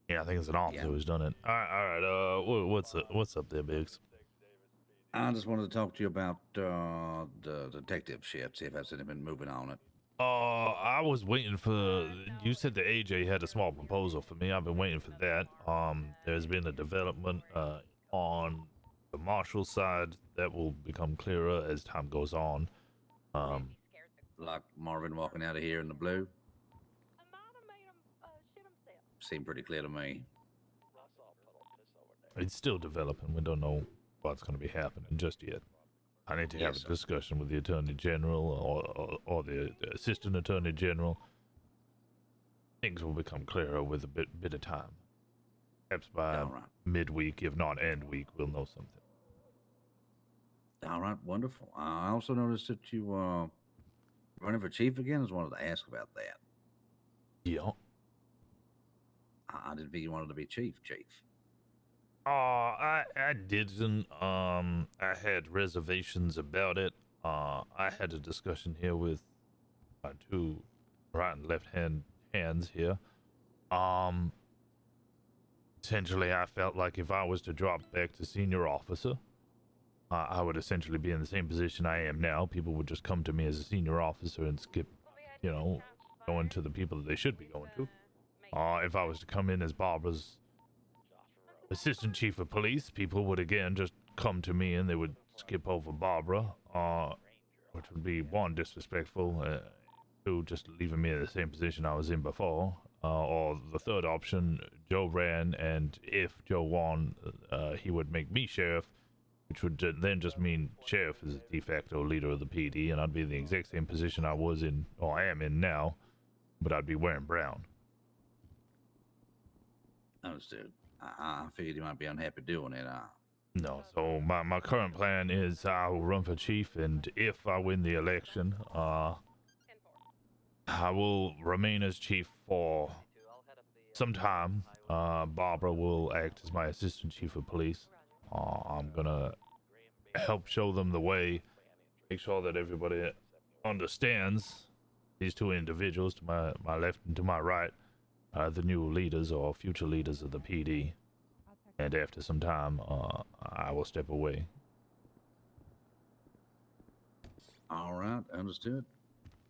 Yeah, I think it's an officer who's done it. All right. What's up there, Biggs? I just wanted to talk to you about the detective shit. See if that's anything moving on it. I was waiting for. You said the AJ had a small proposal for me. I've been waiting for that. There's been a development on the Marshall side that will become clearer as time goes on. Like Marvin walking out of here in the blue. Seemed pretty clear to me. It's still developing. We don't know what's going to be happening just yet. I need to have a discussion with the Attorney General or the Assistant Attorney General. Things will become clearer with a bit of time. Perhaps by midweek, if not end week, we'll know something. All right, wonderful. I also noticed that you running for chief again. I just wanted to ask about that. Yeah. I didn't think you wanted to be chief. I didn't. I had reservations about it. I had a discussion here with my two right and left hands here. Essentially, I felt like if I was to drop back to senior officer, I would essentially be in the same position I am now. People would just come to me as a senior officer and skip, going to the people that they should be going to. If I was to come in as Barbara's assistant chief of police, people would again just come to me and they would skip over Barbara, which would be one, disrespectful, two, just leaving me in the same position I was in before. or the third option, Joe ran, and if Joe won, he would make me sheriff, which would then just mean sheriff is the de facto leader of the PD, and I'd be in the exact same position I was in, or I am in now, but I'd be wearing brown. Understood. I figured you might be unhappy doing it. No, so my current plan is I will run for chief, and if I win the election, I will remain as chief for some time. Barbara will act as my assistant chief of police. I'm gonna help show them the way, make sure that everybody understands these two individuals to my left and to my right, the new leaders or future leaders of the PD. And after some time, I will step away. All right, understood.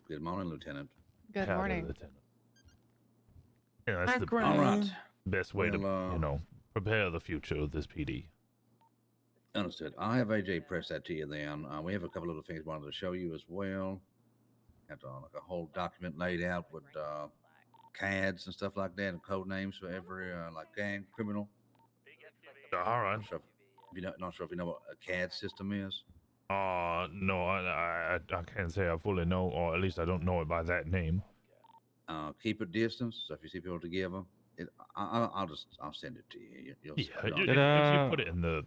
Good morning, Lieutenant. Good Howdy, morning. Lieutenant. Yeah, that's the All right. best way to, Well, prepare the future of this PD. Understood. I'll have AJ press that to you then. We have a couple other things I wanted to show you as well. Got like a whole document laid out with CADs and stuff like that, and code names for every like gang criminal. All right. Not sure if you know what a CAD system is. No, I can't say I fully know, or at least I don't know it by that name. Keep a distance. So if you see people together, I'll send it to you. You'll see Yeah, it. if you put it in the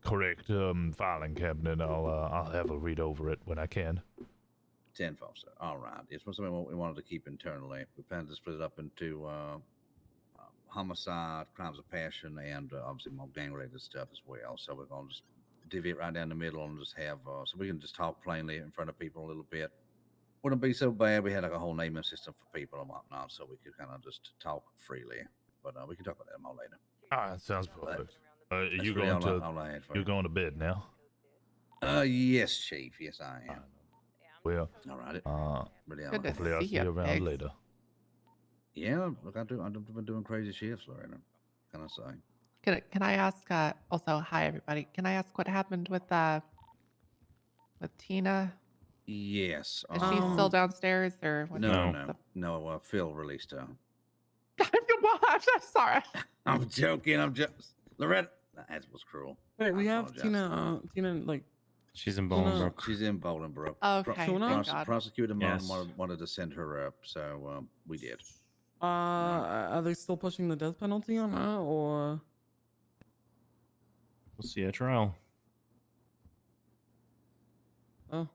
correct filing cabinet, I'll have a read over it when I can. Tenfold, sir. All right. It's something we wanted to keep internally. We plan to split it up into homicide, crimes of passion, and obviously more gang-related stuff as well. So we're going to just divvy it right down the middle and just have so we can just talk plainly in front of people a little bit. Wouldn't be so bad. We had like a whole naming system for people and whatnot, so we could kind of just talk freely. But we can talk about that more later. That sounds perfect. You really going to bed now? Yes, Chief. Yes, I am. Well, all right. Good to hopefully I'll see you around Pigs. later. Yeah, look, I've been doing crazy shifts, Lorena. Can I say? Can I ask? Also, hi everybody. Can I ask what happened with Tina? Yes. Is she still downstairs or what? No. Phil released her. I'm so sorry. I'm joking. Loretta, that was cruel. Wait, we have Tina. Tina, like she's in Bolingbrook. She's in Bolingbrook. Okay. Thank God. Prosecutor Yes. Martin wanted to send her up, so we did. Are they still pushing the death penalty on her, or? We'll see at trial. Oh,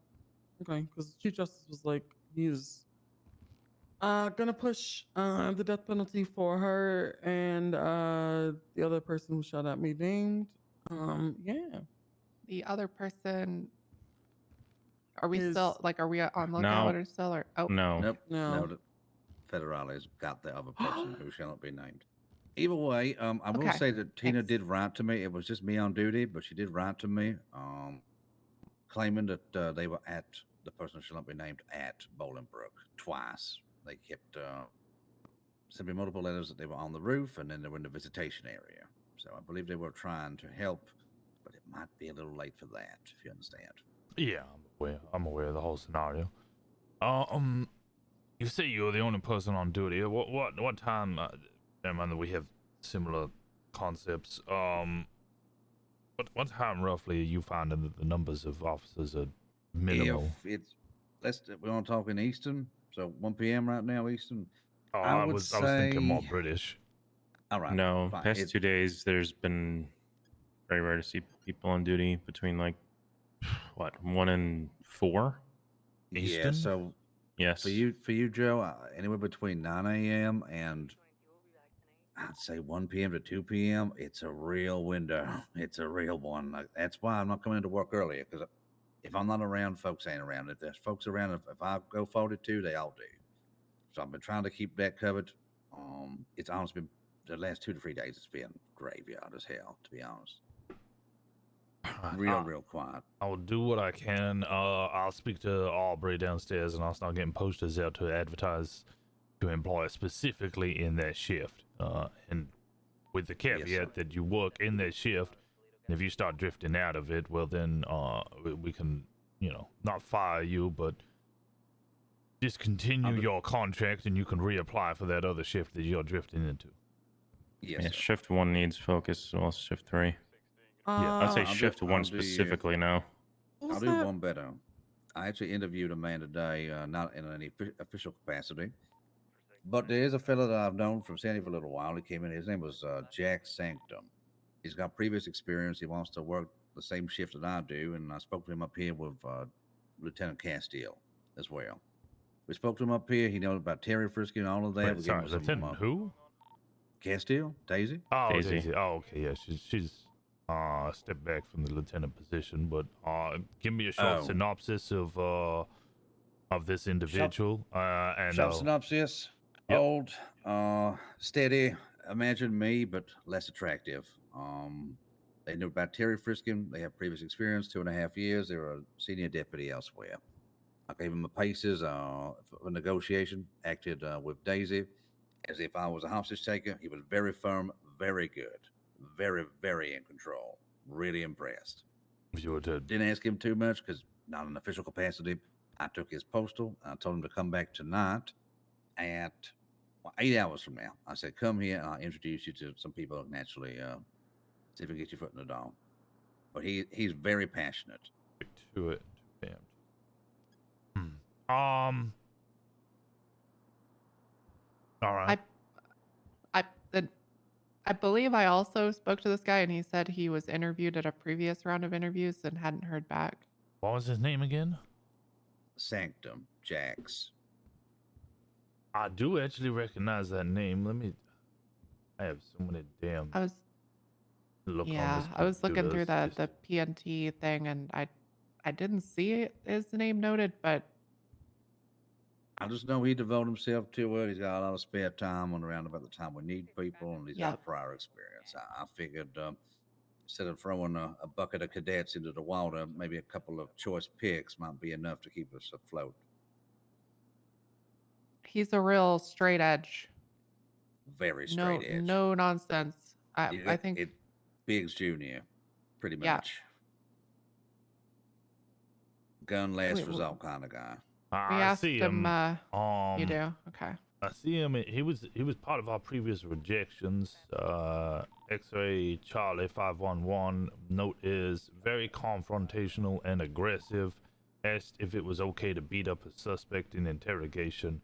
okay. Because Chief Justice was like, he's gonna push the death penalty for her and the other person who shot at me named. Yeah. The other person. Are we Is- still like? Are we on lookout or still? Or No. Nope. No. The federales got the other person who shall not be named. Either way, I will Okay. say that Tina did write to me. It was just me on duty, but she did write to me, claiming that they were at the person who shall not be named at Bolingbrook twice. They kept sending me multiple letters that they were on the roof and then they were in the visitation area. So I believe they were trying to help, but it might be a little late for that, if you understand. Yeah, I'm aware of the whole scenario. You say you're the only person on duty. What time? Never mind that we have similar concepts. What time roughly are you finding that the numbers of officers are minimal? If we want to talk in Eastern, so 1 p.m. right now, Eastern. Oh, I was thinking more British. All right. No, fine. past 2 days, there's been very rare to see people on duty between 1 and 4 Eastern. Yeah, so yes, for you, Joe, anywhere between 9 a.m. and I'd say 1 p.m. to 2 p.m. It's a real window. It's a real one. That's why I'm not coming into work earlier, because if I'm not around, folks ain't around. If there's folks around, if I go 42, they all do. So I've been trying to keep that covered. It's honestly been the last 2 to 3 days. It's been graveyard as hell, to be honest. Real quiet. I'll do what I can. I'll speak to Aubrey downstairs and I'll start getting posters out to advertise to employ specifically in that shift. And with the caveat that you work in that shift, and if you start drifting out of it, well then we can, not fire you, but discontinue your contract and you can reapply for that other shift that you're drifting into. Yes, Yeah, sir. shift 1 needs focus, so I'll shift 3. Yeah. I'd say I'll do- shift 1 I'll do- specifically now. I'll do one better. I actually interviewed a man today, not in any official capacity, but there is a fellow that I've known from Sandy for a little while. He came in. His name was Jack Sanctum. He's got previous experience. He wants to work the same shift that I do, and I spoke to him up here with Lieutenant Castile as well. We spoke to him up here. He knows about Terry Frisky and all of that. Wait, We gave sorry, him some, Lieutenant who? Castile, Daisy. Oh, Daisy. Daisy. Oh, okay, yeah. She's stepped back from the lieutenant position, but give me a short synopsis of this individual. Short synopsis. Yep. Old, steady. Imagine me, but less attractive. They knew about Terry Friskin. They have previous experience, 2.5 years. They were a senior deputy elsewhere. I gave him the paces for negotiation. Acted with Daisy as if I was a hostage taker. He was very firm, very good, very, very in control. Really impressed. If you were to Didn't ask him too much because not in official capacity. I took his postal. I told him to come back tonight at 8 hours from now. I said, come here and I'll introduce you to some people and naturally see if we can get your foot in the door. But he's very passionate. to it. All right. I believe I also spoke to this guy, and he said he was interviewed at a previous round of interviews and hadn't heard back. What was his name again? Sanctum Jax. I do actually recognize that name. I have so many damn. I was looking through the PNT thing, and I didn't see his name noted, but I just know he devoted himself to it. He's got a lot of spare time on around about the time we need people, and he's got prior experience. I figured instead of throwing a bucket of cadets into the water, maybe a couple of choice picks might be enough to keep us afloat. he's a real straight edge. Very straight edge. No nonsense. I think Biggs Jr. pretty much. Yeah. Gun last result kind of guy. We asked him. You do? Okay. I see him. He was part of our previous rejections. X-ray Charlie 511. Note is very confrontational and aggressive. Asked if it was okay to beat up a suspect in interrogation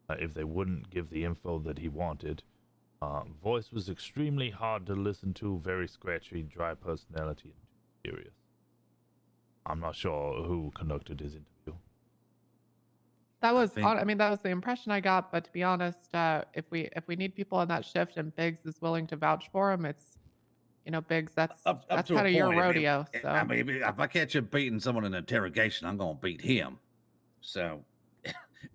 if they wouldn't give the info that he wanted. Voice was extremely hard to listen to. Very scratchy, dry personality, and serious. I'm not sure who conducted his interview. That was, that was the impression I got. But to be honest, if we need people on that shift and Biggs is willing to vouch for him, it's, Biggs, that's kind of your rodeo. So I mean, if I catch him beating someone in an interrogation, I'm gonna beat him. So,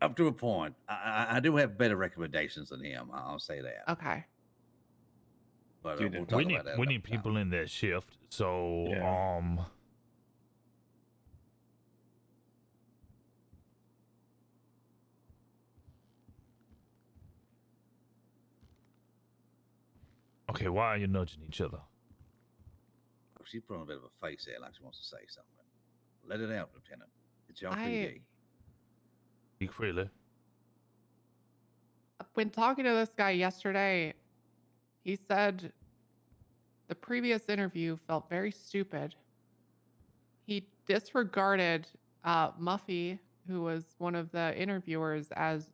up to a point, I do have better recommendations than him. I'll say that. Okay. But Dude, we'll talk about that. we need people in that shift. So okay, why are you nudging each other? She's putting a bit of a face there, like she wants to say something. Let it out, Lieutenant. It's your PD. Speak freely. When talking to this guy yesterday, he said the previous interview felt very stupid. He disregarded Muffy, who was one of the interviewers, as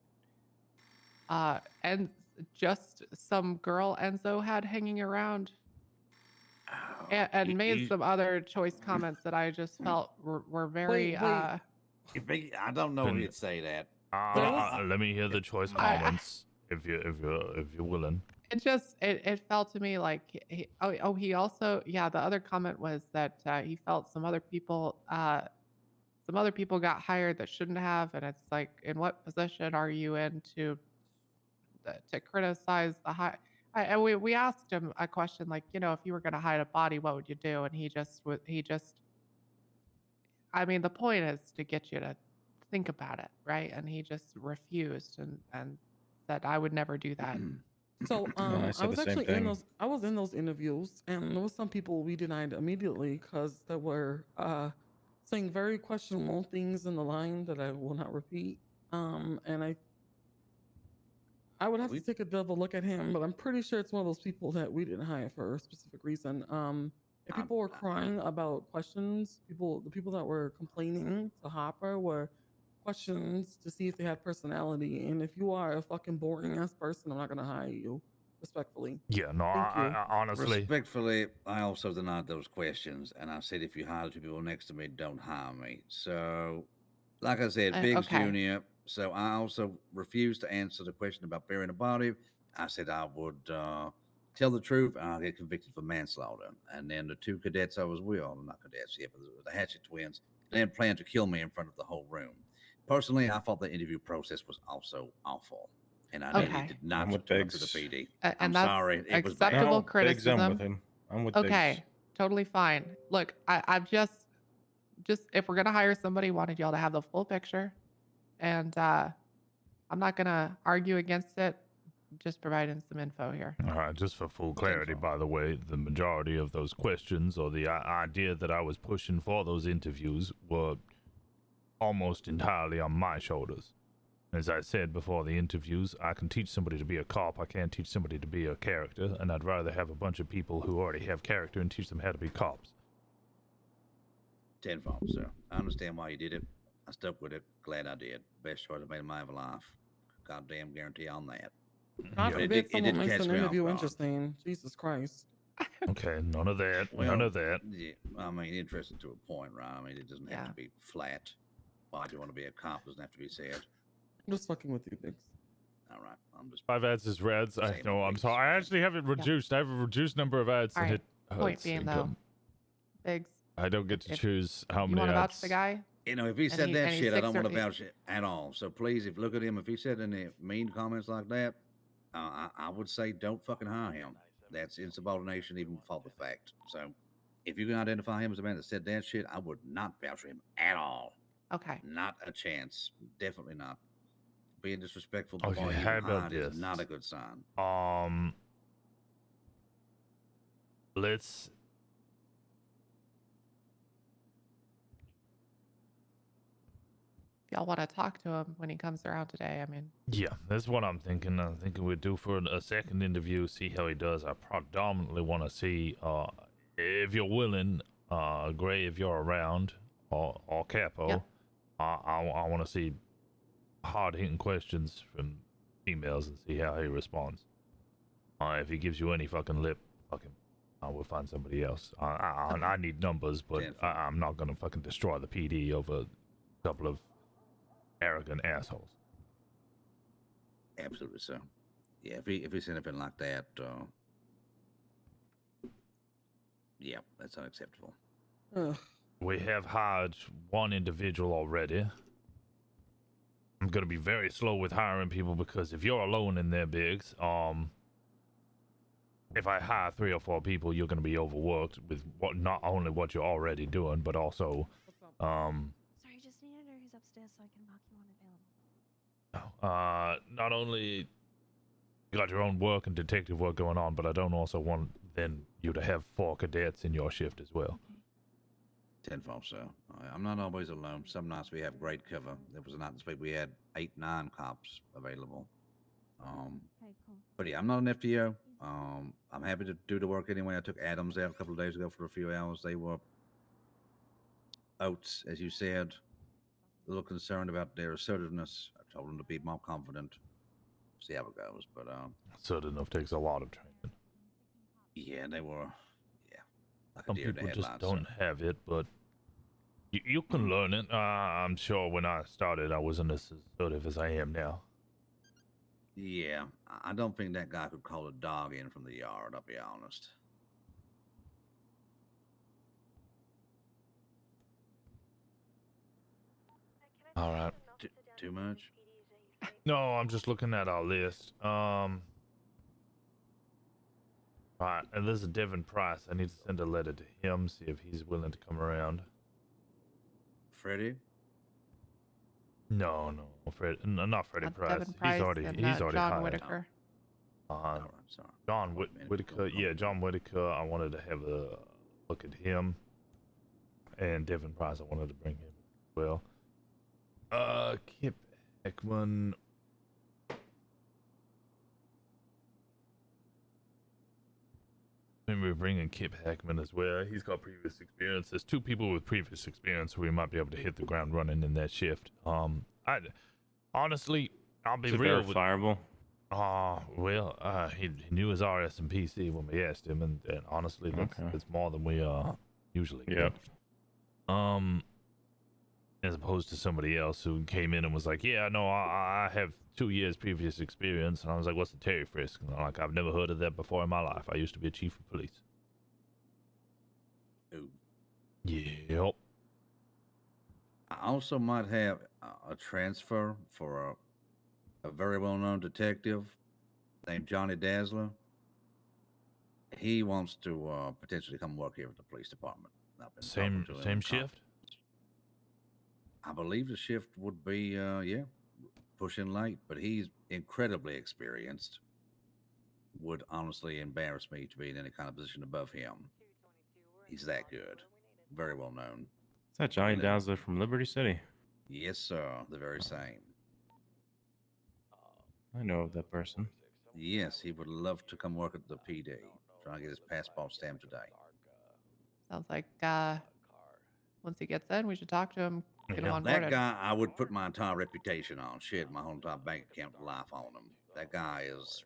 and just some girl Enzo had hanging around, and made some other choice comments that I just felt were very. I don't know if he'd say that. Let me hear the choice comments if you're willing. It felt to me like he also the other comment was that he felt some other people got hired that shouldn't have, and it's like, in what position are you in to criticize the high? And we asked him a question like, if you were going to hide a body, what would you do? And he just I mean, the point is to get you to think about it, right? And he just refused and said, I would never do that. So I I was actually in those interviews, and there was some people we denied immediately because they were saying very questionable things in the line that I will not repeat. And I would have to take a double look at him, but I'm pretty sure it's one of those people that we didn't hire for a specific reason. If people were crying about questions, the people that were complaining to Hopper were questions to see if they had personality. And if you are a fucking boring ass person, I'm not gonna hire you. Respectfully. Yeah, no, Thank you. I honestly. Respectfully, I also denied those questions, and I said if you hire two people next to me, don't hire me. So, like I said, Biggs okay. Jr. So I also refused to answer the question about burying a body. I said I would tell the truth, and I'll get convicted for manslaughter. And then the two cadets I was with, not cadets, yeah, but the Hatchet twins, they had planned to kill me in front of the whole room. Personally, I thought the interview process was also awful. And I Okay. did not I'm with turn up Biggs. to the PD. And I'm that's sorry. It was bad. acceptable No, Biggs, I'm criticism. with him. I'm with Okay, Biggs. totally fine. Look, I've just if we're gonna hire somebody, wanted y'all to have the full picture, and I'm not gonna argue against it. Just providing some info here. All right, just for full clarity, by the way, the majority of those questions or the idea that I was pushing for those interviews were almost entirely on my shoulders. As I said before the interviews, I can teach somebody to be a cop. I can't teach somebody to be a character, and I'd rather have a bunch of people who already have character and teach them how to be cops. Tenfold, sir. I understand why you did it. I stuck with it. Glad I did. Best choice I made in my life. Goddamn guarantee on that. God But forbid someone makes catch an me off interview guard. interesting. Jesus Christ. Okay, none of that. Well, none of that. Yeah, I mean, interesting to a point, right? I mean, it doesn't have to be flat. Why do you want to be a cop? Doesn't have to be said. I'm just fucking with you, Biggs. All right, I'm just. 5 ads is reds. I Same know. I'm sorry. I actually have it reduced. I have a reduced number of ads, All and right. it Point hurts being though, income. Biggs. I don't get to if choose how you many want to vouch ads. the guy? You know, if he and said that and he's shit, I don't want to 630 vouch it at all. So please, if look at him, if he said any mean comments like that, I would say don't fucking hire him. That's insubordination, even before the fact. So if you can identify him as a man that said that shit, I would not vouch for him at all. Okay. Not a chance. Definitely not. Being disrespectful Okay, before you how even about hired this? is not a good sign. Let's. If y'all want to talk to him when he comes around today, I mean. Yeah, that's what I'm thinking. I'm thinking we'd do for a second interview, see how he does. I predominantly want to see, if you're willing, Gray, if you're around, or Capo. Yep. I want to see hard-hitting questions from females and see how he responds. If he gives you any fucking lip, fuck him. We'll find somebody else. I need numbers, but I'm not gonna fucking destroy the PD over a couple of arrogant assholes. Absolutely, sir. Yeah, if he's anything like that, yeah, that's unacceptable. We have hired one individual already. I'm gonna be very slow with hiring people because if you're alone in there, Biggs, if I hire 3 or 4 people, you're gonna be overworked with not only what you're already doing, but also, Sorry, just need to know who's upstairs so I can mark you unavailable. not only you got your own work and detective work going on, but I don't also want then you to have 4 cadets in your shift as well. Tenfold, sir. I'm not always alone. Some nights we have great cover. There was a night this week we had 8, 9 cops available. Okay, cool. But yeah, I'm not an FTO. I'm happy to do the work anyway. I took Adams out a couple of days ago for a few hours. They were Oates, as you said, a little concerned about their assertiveness. I told them to be more confident. See how it goes. But Assertiveness takes a lot of training. yeah, they were like Some a deer in the people just headlights. don't have it, but you can learn it. I'm sure when I started, I wasn't as assertive as I am now. Yeah, I don't think that guy could call a dog in from the yard, I'll be honest. All right. Too much? No, I'm just looking at our list. Right, and there's a Devin Price. I need to send a letter to him, see if he's willing to come around. Freddie? No, Fred, not Freddie Price. Devin Price He's already and, hired. John Whitaker. John Whitaker. Yeah, John Whitaker. I wanted to have a look at him, and Devin Price. I wanted to bring him as well. Kip Heckman. Maybe we're bringing Kip Heckman as well. He's got previous experience. There's 2 people with previous experience, so we might be able to hit the ground running in that shift. I honestly, I'll be Is it real. verifiable? He knew his RS and PC when we asked him, and honestly, that's more than we usually get. As opposed to somebody else who came in and was like, yeah, no, I have 2 years previous experience. And I was like, what's the Terry Frisk? And I'm like, I've never heard of that before in my life. I used to be a chief of police. Ooh. Yep. I also might have a transfer for a very well-known detective named Johnny Dazzler. He wants to potentially come work here at the police department. I've been talking to him Same shift? I believe the shift would be, pushing late, but he's incredibly experienced. Would honestly embarrass me to be in any kind of position above him. He's that good. Very well known. Is that Johnny Dazzler from Liberty City? Yes, sir. The very same. I know of that person. Yes, he would love to come work at the PD. Trying to get his passport stamped today. Sounds like once he gets in, we should talk to him. Get him on board. That guy, I would put my entire reputation on. Shit, my whole entire bank account life on him. That guy is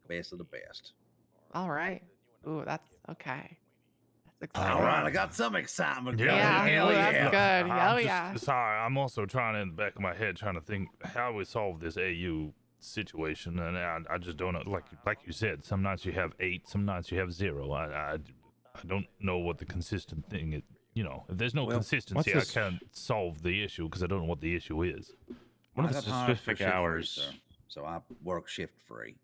best of the best. All right. Ooh, that's okay. That's exciting. All right, I got some excitement. Yeah, Hell that's yeah. good. Hell yeah. Sorry, I'm also trying in the back of my head trying to think how we solve this AU situation, and I just don't know. Like you said, some nights you have 8, some nights you have 0. I don't know what the consistent thing is. You know, if there's no consistency, I can't solve the issue because I don't know what the issue is. What are the specific hours? So I work shift free.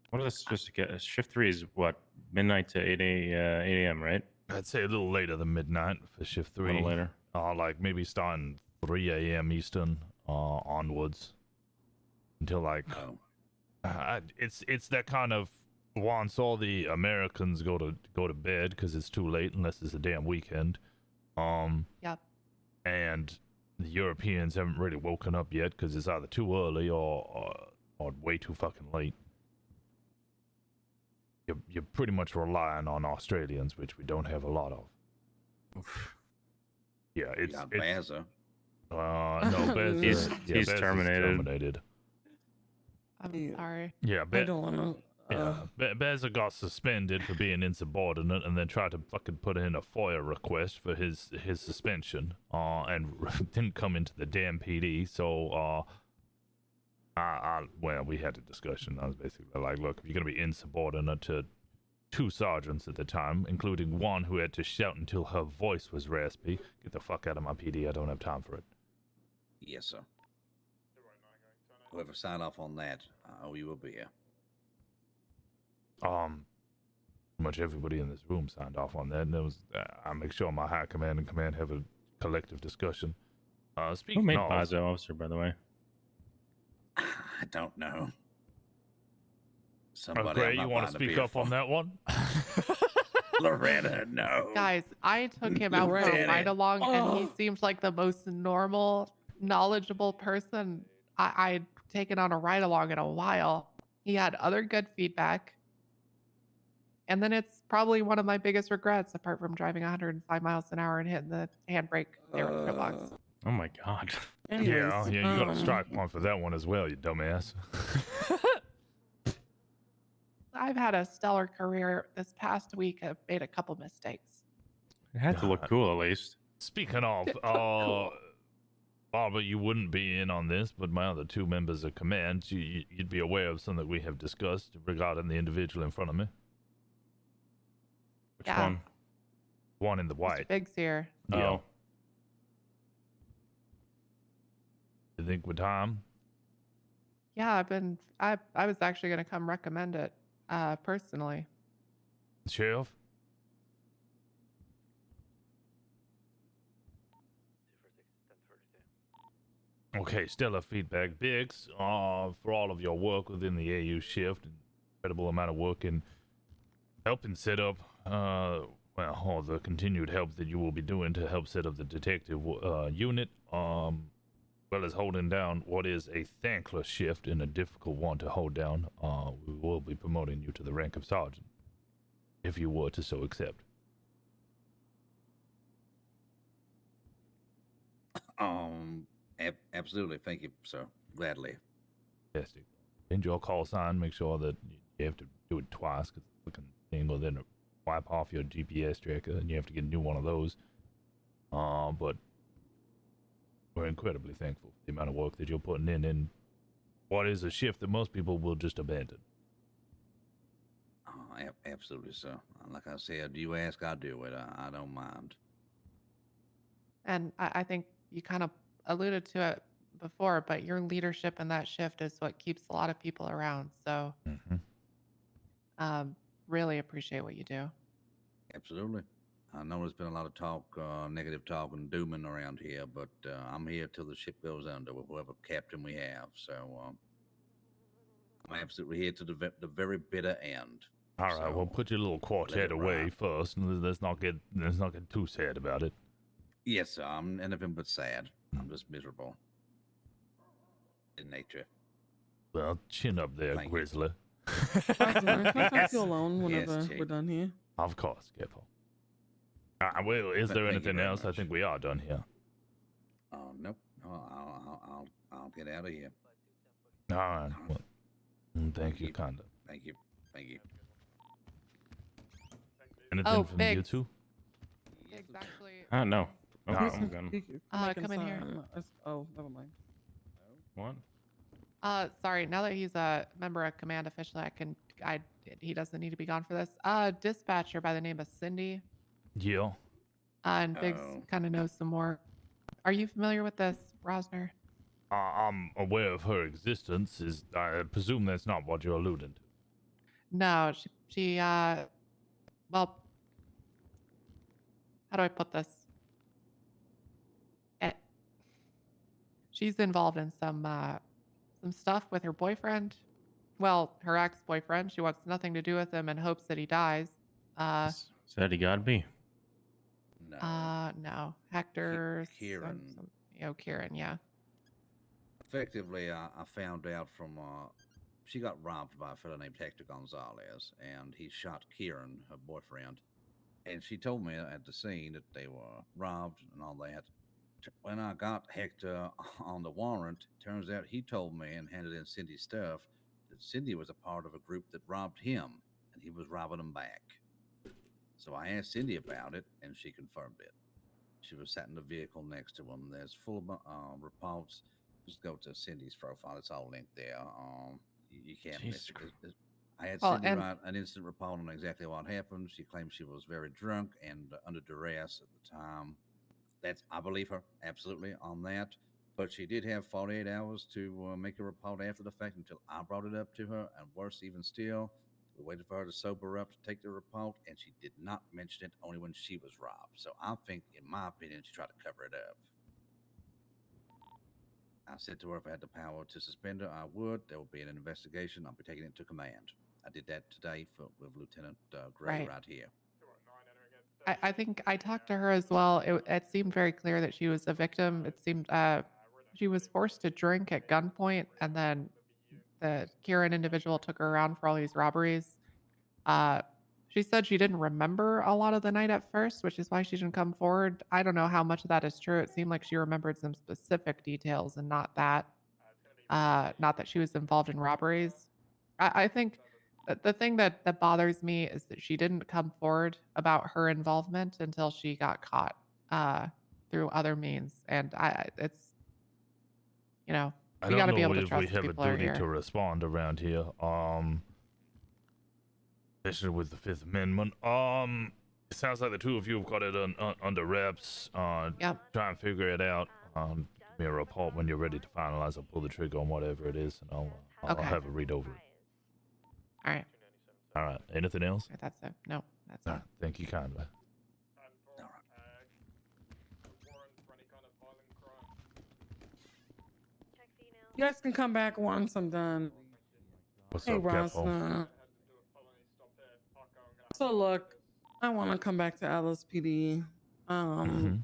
What are the specific shift 3 is what, midnight to 8 a.m., right? I'd say a little later than midnight for shift 3. A little later. Like maybe starting 3 a.m. Eastern onwards until like it's that kind of once all the Americans go to bed because it's too late unless it's a damn weekend. Yep. And the Europeans haven't really woken up yet because it's either too early or way too fucking late. You're pretty much relying on Australians, which we don't have a lot of. Yeah, it's Baza. No, Baza, he's Baza's terminated. I'm sorry. Yeah, I don't want to. Baza got suspended for being insubordinate, and then tried to fucking put in a FOIA request for his suspension, and didn't come into the damn PD. So, well, we had a discussion. I was basically like, look, if you're gonna be insubordinate to 2 sergeants at the time, including one who had to shout until her voice was raspy, get the fuck out of my PD. I don't have time for it. Yes, sir. Whoever signed off on that, I owe you a beer. Pretty much everybody in this room signed off on that, and it was I make sure my high command and command have a collective discussion. Speaking Who made of, Baza officer, by the way? I don't know. Somebody. Gray, you want to speak up on that one? Loretta, no. Guys, I took him out for a ride along, and he seemed like the most normal, knowledgeable person I'd taken on a ride along in a while. He had other good feedback. And then it's probably one of my biggest regrets, apart from driving 105 miles an hour and hitting the handbrake box. Oh my god. Yeah, you got a strike one for that one as well, you dumbass. I've had a stellar career. This past week, I've made a couple mistakes. It had to look cool, at least. Speaking of, Barbara, you wouldn't be in on this, but my other 2 members of command, you'd be aware of something we have discussed regarding the individual in front of me. Which one? One in the white. Big's here. Yeah. You think with time? Yeah, I was actually going to come recommend it personally. Sheriff? Okay, stellar feedback. Biggs, for all of your work within the AU shift, incredible amount of work in helping set up, well, all the continued help that you will be doing to help set up the detective unit, well as holding down what is a thankless shift and a difficult one to hold down. We will be promoting you to the rank of sergeant, if you were to so accept. Absolutely. Thank you, sir. Gladly. Fantastic. Send your call sign. Make sure that you have to do it twice because the fucking thing will then wipe off your GPS tracker, and you have to get a new one of those. But we're incredibly thankful for the amount of work that you're putting in what is a shift that most people will just abandon. Absolutely, sir. Like I said, you ask, I do it. I don't mind. And I think you kind of alluded to it before, but your leadership in that shift is what keeps a lot of people around. So really appreciate what you do. Absolutely. I know there's been a lot of talk, negative talk and dooming around here, but I'm here till the ship goes under with whoever captain we have. So I'm absolutely here to the very bitter end. All right, well, put your little quartet away first, and let's not get too sad about it. Yes, sir. I'm anything but sad. I'm just miserable. In nature. Well, chin up there, Grizzly. Rosner, can I talk to you alone whenever Chief. we're done here? Of course, Skipper. Well, is there anything else? I think we are done here. Nope. No, I'll get out of here. All right. Well, thank you, Conda. Thank you. Thank you. Anything from you two? Exactly. No. No. I'm gone. Come in here. Oh, never mind. What? Sorry. Now that he's a member of command officially, he doesn't need to be gone for this. Dispatcher by the name of Cindy. Yeah. And Biggs kind of knows some more. Are you familiar with this, Rosner? I'm aware of her existence. I presume that's not what you're alluding to. No, she well, how do I put this? She's involved in some stuff with her boyfriend. Well, her ex-boyfriend. She wants nothing to do with him and hopes that he dies. Said he gotta be. No. Hector. Kieran. Kieran, yeah. Effectively, I found out from she got robbed by a fellow named Hector Gonzalez, and he shot Kieran, her boyfriend. And she told me at the scene that they were robbed and all that. When I got Hector on the warrant, turns out he told me and handed in Cindy's stuff that Cindy was a part of a group that robbed him, and he was robbing them back. So I asked Cindy about it, and she confirmed it. She was sat in the vehicle next to him. There's full reports. Just go to Cindy's profile. It's all linked there. You can't miss it. I had Cindy write an instant report on exactly what happened. She claimed she was very drunk and under duress at the time. I believe her absolutely on that. But she did have 48 hours to make a report after the fact until I brought it up to her. And worse even still, we waited for her to sober up to take the report, and she did not mention it only when she was robbed. So I think, in my opinion, she tried to cover it up. I said to her if I had the power to suspend her, I would. There will be an investigation. I'll be taking it to command. I did that today with Lieutenant Gray right here. I think I talked to her as well. It seemed very clear that she was a victim. It seemed she was forced to drink at gunpoint, and then the Kieran individual took her around for all these robberies. She said she didn't remember a lot of the night at first, which is why she didn't come forward. I don't know how much of that is true. It seemed like she remembered some specific details and not that she was involved in robberies. I think the thing that bothers me is that she didn't come forward about her involvement until she got caught through other means. And it's, we got to be able to trust if we have people a duty here. to respond around here. Especially with the Fifth Amendment. It sounds like the two of you have got it under wraps. Yep. Try and figure it out. Give me a report when you're ready to finalize. I'll pull the trigger on whatever it is, and I'll have a read over it. All right. All right. Anything else? That's it. No, that's All it. right. Thank you kindly. You guys can come back once I'm done. What's hey, up, Capo? Rosner. So look, I want to come back to LSPD.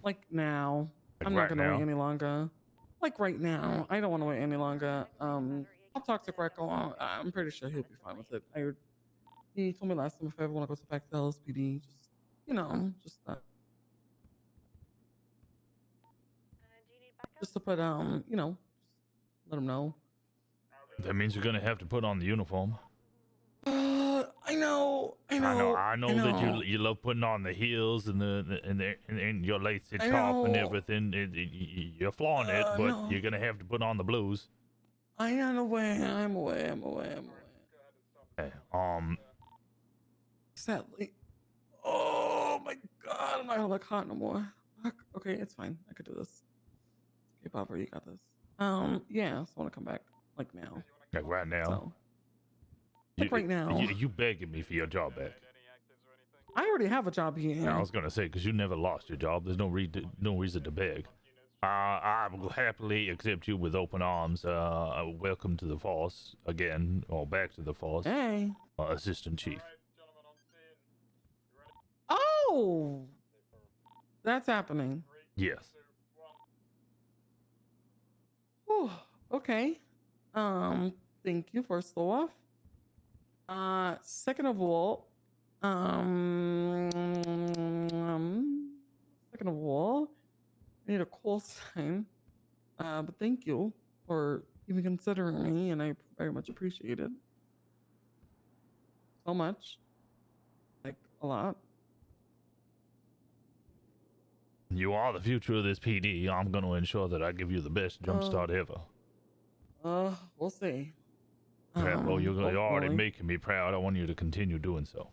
Like now. Like I'm right not gonna wait now? any longer. Like right now. I don't want to wait any longer. I'll talk to Greco. I'm pretty sure he'll be fine with it. He told me last time if I ever want to go back to LSPD, just just to put let him know. That means you're gonna have to put on the uniform. I know that you love putting on the heels and and your lacy top and everything. You're flaunting it, but no. you're gonna have to put on the blues. I'm away. Okay, Sadly. Oh my god, I'm not gonna look hot no more. Fuck. Okay, it's fine. I could do this. Okay, Barbara, you got this. Yeah, so I wanna come back like now. like right now. So, like right now. You begging me for your job back. I already have a job here. Yeah, I was gonna say because you never lost your job. There's no reason to beg. I will happily accept you with open arms. Welcome to the force again, or back to the force. Hey. Assistant Chief. Oh, that's happening. Yes. Whew, okay. Thank you first off. Second of all, I need a call sign. But thank you for even considering me, and I very much appreciate it. So much. Like a lot. You are the future of this PD. I'm going to ensure that I give you the best jump start ever. We'll see. Well, you're already hopefully. making me proud. I want you to continue doing so.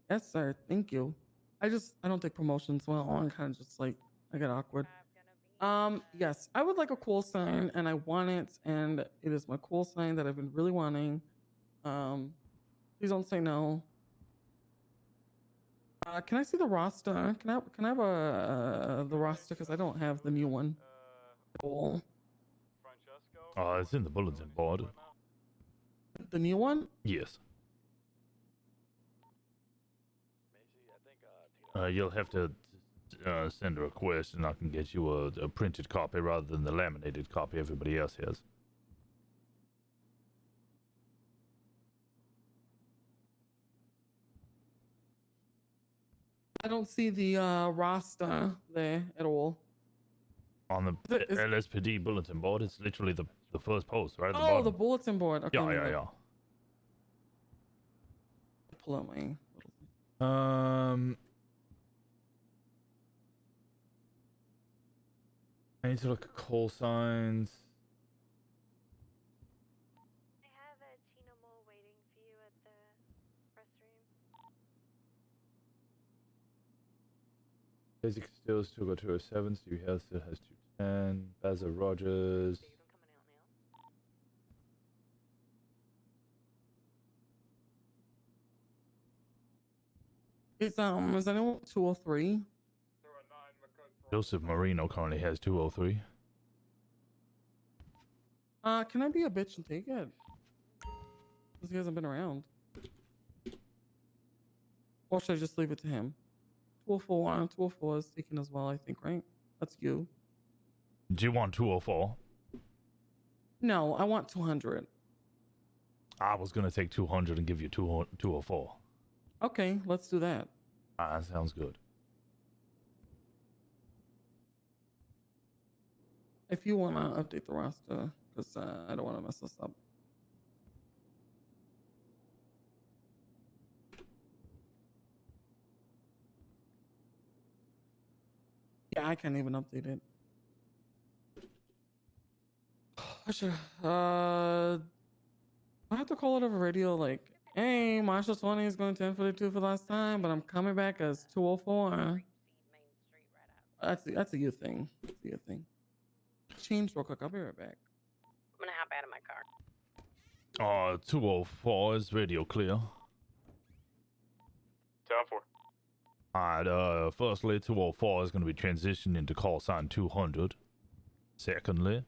Yes, sir. Thank you. I don't take promotions well. I'm kind of just like, I get awkward. Yes, I would like a call sign, and I want it, and it is my call sign that I've been really wanting. Please don't say no. Can I see the roster? Can I have the roster, because I don't have the new one. Cool. It's in the bulletin board. The new one? Yes. You'll have to send a request, and I can get you a printed copy rather than the laminated copy everybody else has. I don't see the roster there at all. On the LSPD bulletin board, it's literally the first post, right at the Oh, bottom. the bulletin board. Okay. Yeah. Pull out my I need to look at call signs. I have a Tina Mole waiting for you at the restroom. Basic still got 207, Stu Hill still has 210, Baza Rogers. Is anyone 203? Joseph Marino currently has 203. Can I be a bitch and take it? Because he hasn't been around. Or should I just leave it to him? 204. 204 is taken as well, I think, right? That's you. Do you want 204? No, I want 200. I was going to take 200 and give you 204. Okay, let's do that. That sounds good. If you want to update the roster, because I don't want to mess this up. Yeah, I can't even update it. I should I have to call it over radio like, hey, Marshall 20 is going 1042 for the last time, but I'm coming back as 204. That's a you thing. That's a you thing. Change real quick. I'll be right back. I'm gonna hop out of my car. 204 is radio clear. 10-4. Alright, firstly, 204 is going to be transitioned into call sign 200. Secondly,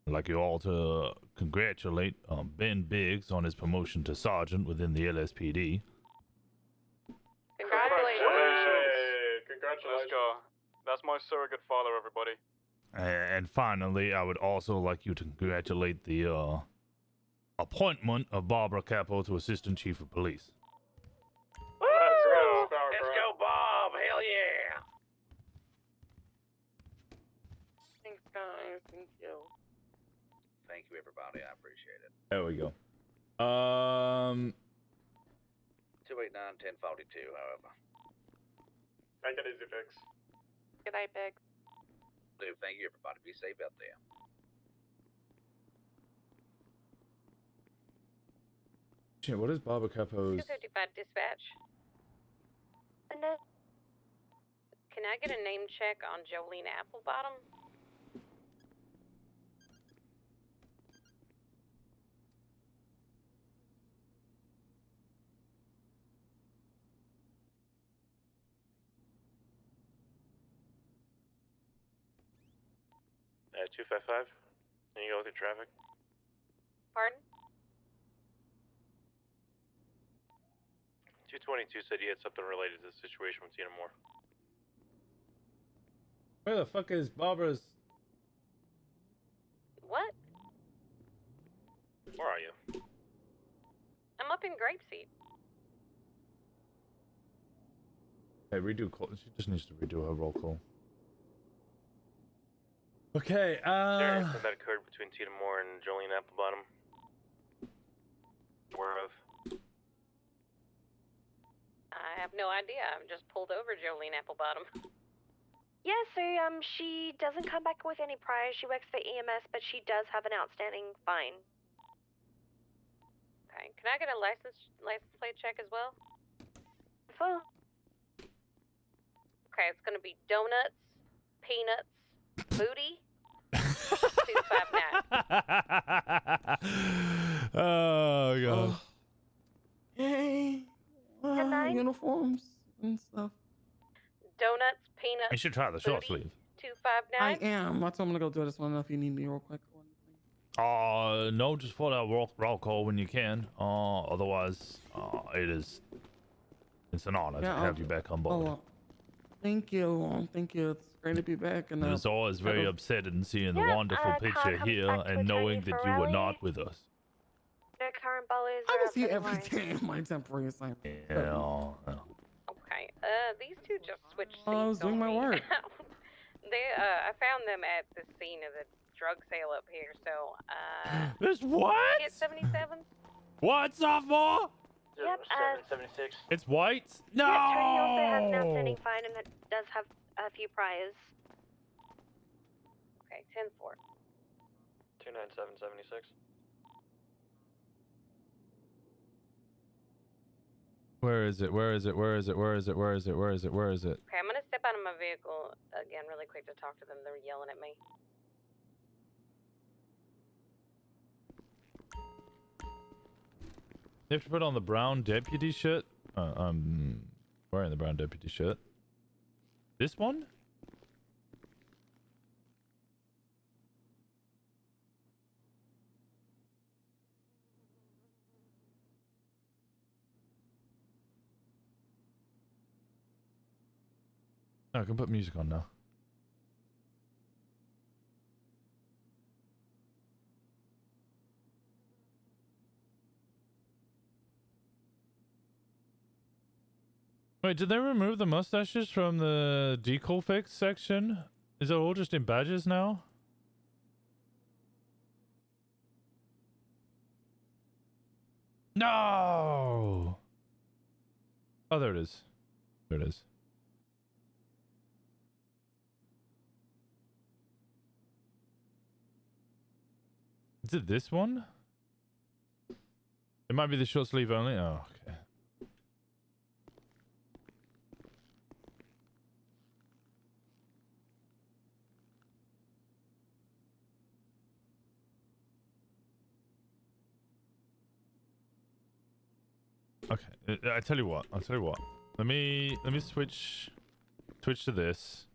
I'd like you all to congratulate Ben Biggs on his promotion to sergeant within the LSPD. Congratulations. Let's go. That's my surrogate father, everybody. And finally, I would also like you to congratulate the appointment of Barbara Capo to Assistant Chief of Police. Let's go. Let's go, Bob. Hell yeah. Thanks, guys. Thank you. Thank you, everybody. I appreciate it. There we go. 289-1042, however. Make it easy, fix. Good night, Big. Dude, thank you, everybody. Be safe out there. Shit, what is Barbara Capo's? 255 dispatch. Can I get a name check on Jolene Applebottom? At 255. Can you go through traffic? Pardon? 222 said he had something related to the situation with Tina Moore. Where the fuck is Barbara's? What? Where are you? I'm up in Grapeseed. Hey, redo call. She just needs to redo her roll call. Okay, There, that occurred between Tina Moore and Jolene Applebottom. Aware of? I have no idea. I've just pulled over Jolene Applebottom. Yeah, so she doesn't come back with any priors. She works for EMS, but she does have an outstanding fine. Okay. Can I get a license plate check as well? Full. Okay, it's gonna be donuts, peanuts, booty, 259. Oh god. Yay. Uniforms and stuff. Donuts, peanuts. You should try the short sleeve. 259. I am. That's what I'm gonna go do. This one if you need me real quick. No, just for that roll call when you can. Otherwise, it's an honor to have you back on board. Thank you. Thank you. It's great to be back. And It was always very upsetting seeing the wonderful picture Carl comes here back to and knowing attorney that for you were rally. not with us. No current ballers. I was here every day in my temporary assignment. Yeah. Okay. These two just switched seats. I was doing my work. I found them at the scene of the drug sale up here. So, This what? Get 77. What, sophomore? Yep. 776. It's white? No! The attorney also has an outstanding fine and that does have a few priors. Okay, 10-4. 29776. Where is it? Where is it? Where is it? Where is it? Where is it? Where is it? Where is it? Okay, I'm gonna step out of my vehicle again really quick to talk to them. They're yelling at me. You have to put on the brown deputy shirt. I'm wearing the brown deputy shirt. This one? No, I can put music on now. Wait, did they remove the mustaches from the decal fix section? Is it all just in badges now? No! Oh, there it is. There it is. Is it this one? It might be the short sleeve only. Oh, okay. Okay, I tell you what. I'll tell you what. Let me switch to this,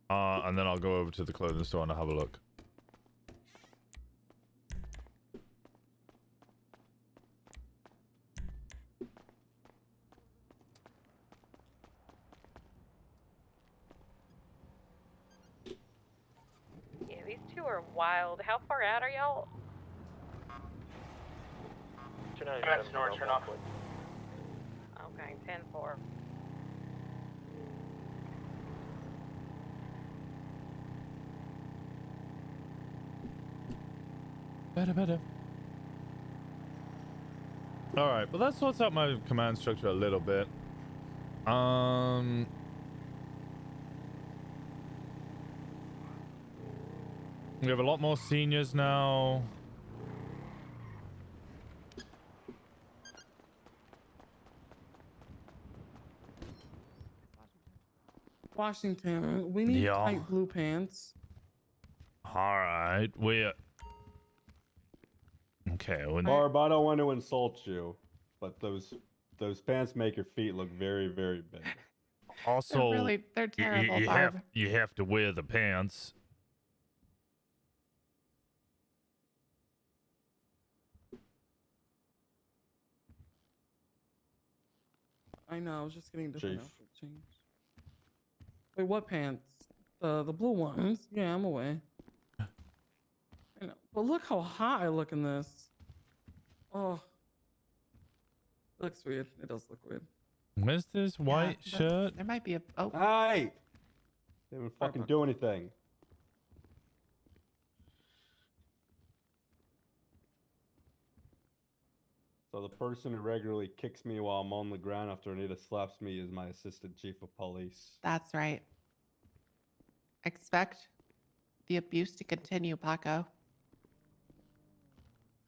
and then I'll go over to the clothing store and I'll have a look. are wild. How far out are y'all? That's north, turn off. Okay, 10-4. Better. All right, well that sorts out my command structure a little bit. We have a lot more seniors now. Washington, we need Yeah. tight blue pants. All right, okay. Barb, I don't want to insult you, but those pants make your feet look very, very big. Also, they're terrible, Barb. you have to wear the pants. I know, I was just getting different Chief. outfit change. Wait, what pants? The blue ones? Yeah, I'm away. I know. But look how hot I look in this. Oh. It looks weird. It does look weird. Where's this white shirt? There might be a. Oh. Hey! They didn't fucking do anything. So the person who regularly kicks me while I'm on the ground after Anita slaps me is my assistant chief of police. That's right. Expect the abuse to continue, Paco.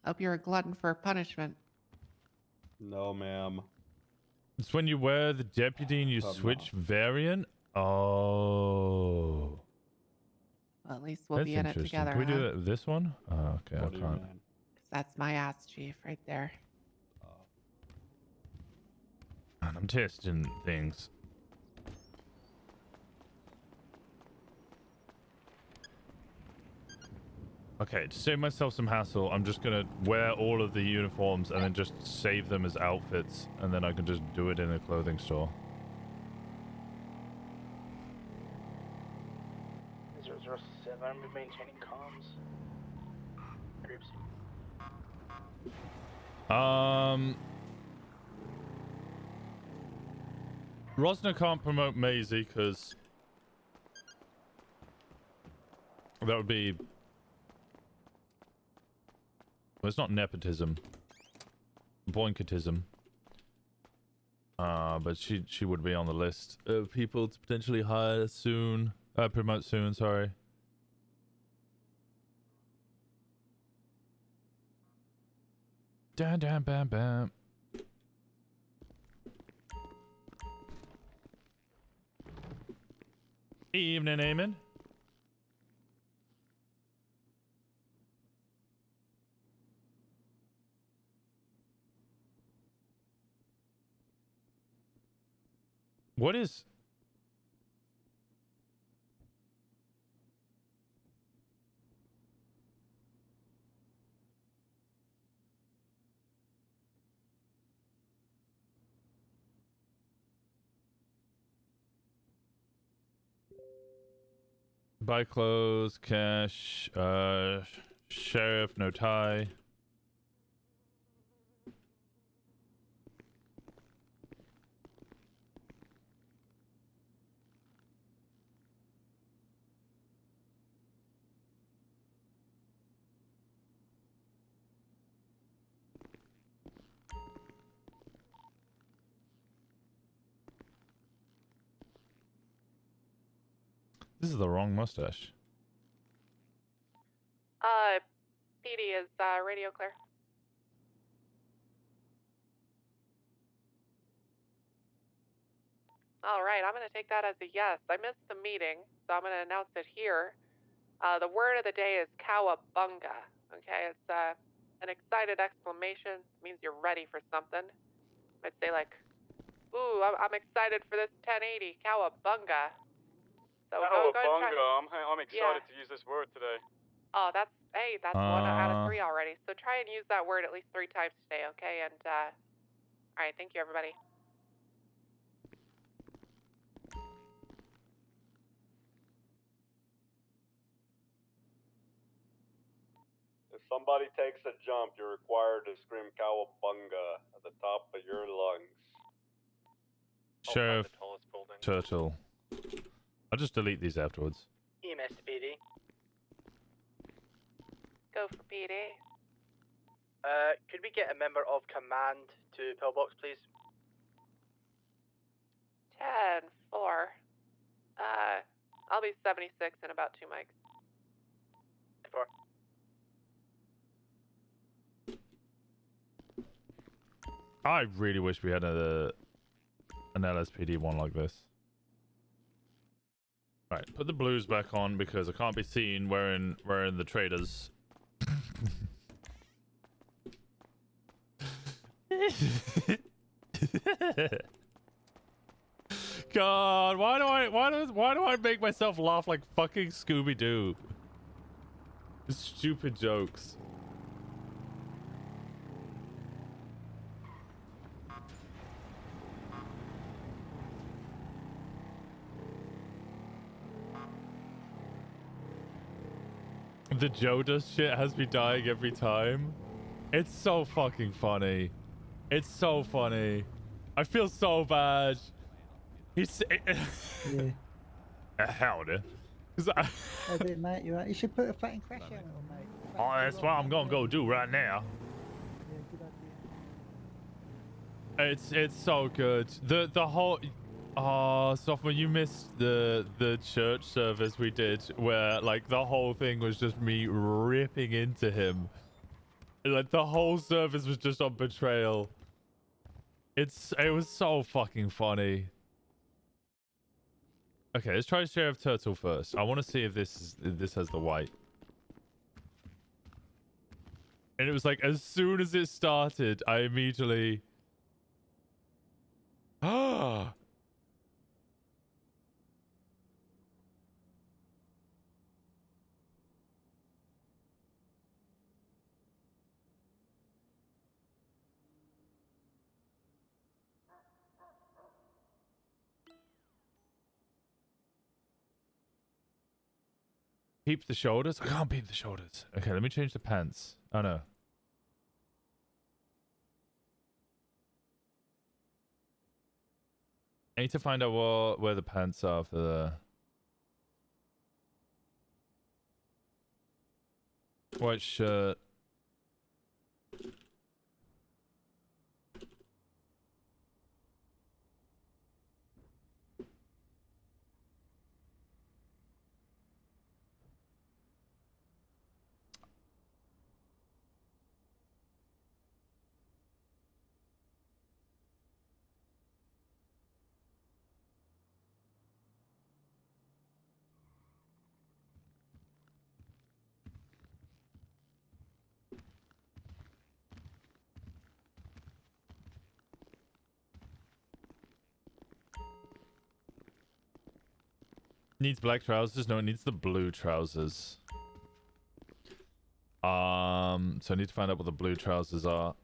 Hope you're a glutton for punishment. No, ma'am. It's when you wear the deputy and you switch variant. Oh. Well, at least we'll That's be in it interesting. together, Can we huh? do that, this one? Oh, okay, I can't. 'Cause that's my ass, Chief, right there. Man, I'm testing things. Okay, to save myself some hassle, I'm just gonna wear all of the uniforms and then just save them as outfits, and then I can just do it in a clothing store. 007, I'm maintaining comms. Groups. Rosner can't promote Maisie because that would be... Well, it's not nepotism. Boinketism. But she would be on the list of people to potentially hire soon. Promote soon, sorry. Dan dan bam bam. Evening, Eamon. What is... Buy clothes, cash, sheriff, no tie. This is the wrong mustache. PD, is radio clear? All right, I'm going to take that as a yes. I missed the meeting, so I'm going to announce it here. The word of the day is cowabunga. Okay, it's an excited exclamation. It means you're ready for something. I'd say like, ooh, I'm excited for this 1080, cowabunga. So go and try. I'm excited to use this word today. Oh, that's 1 out of 3 already. So try and use that word at least 3 times today, okay? And all right, thank you, everybody. somebody takes a jump, you're required to scream cowabunga at the top of your lungs. Sheriff Turtle. I'll just delete these afterwards. EMS to PD. Go for PD. Could we get a member of command to pillbox, please? 10-4. I'll be 76 in about 2 mics. 4. I really wish we had an LSPD one like this. Alright, put the blues back on because I can't be seen wearing the traders. God, why do I make myself laugh like fucking Scooby-Doo? Stupid jokes. The Joe does shit has me dying every time. It's so fucking funny. It's so funny. I feel so bad. He's Yeah. howdy. I did, mate. You right? You should put a fucking crash helmet on, mate. Oh, that's what I'm gonna go do right now. Yeah, good idea. It's so good. The whole Sophomore, you missed the church service we did where like the whole thing was just me ripping into him. Like the whole service was just on betrayal. It was so fucking funny. Okay, let's try Sheriff Turtle first. I want to see if this has the white. And it was like as soon as it started, I immediately Peep the shoulders? I can't peep the shoulders. Okay, let me change the pants. Oh no. I need to find out where the pants are for the white shirt. Needs black trousers? No, it needs the blue trousers. So I need to find out what the blue trousers are.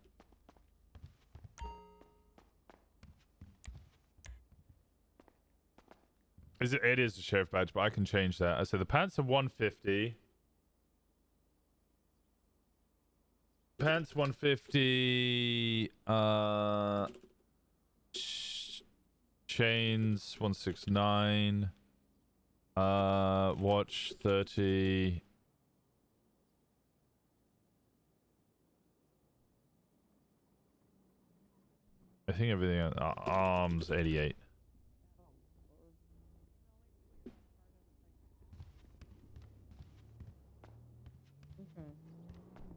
It is a sheriff badge, but I can change that. So the pants are 150. Pants 150. Chains 169. Watch 30. I think everything arms 88.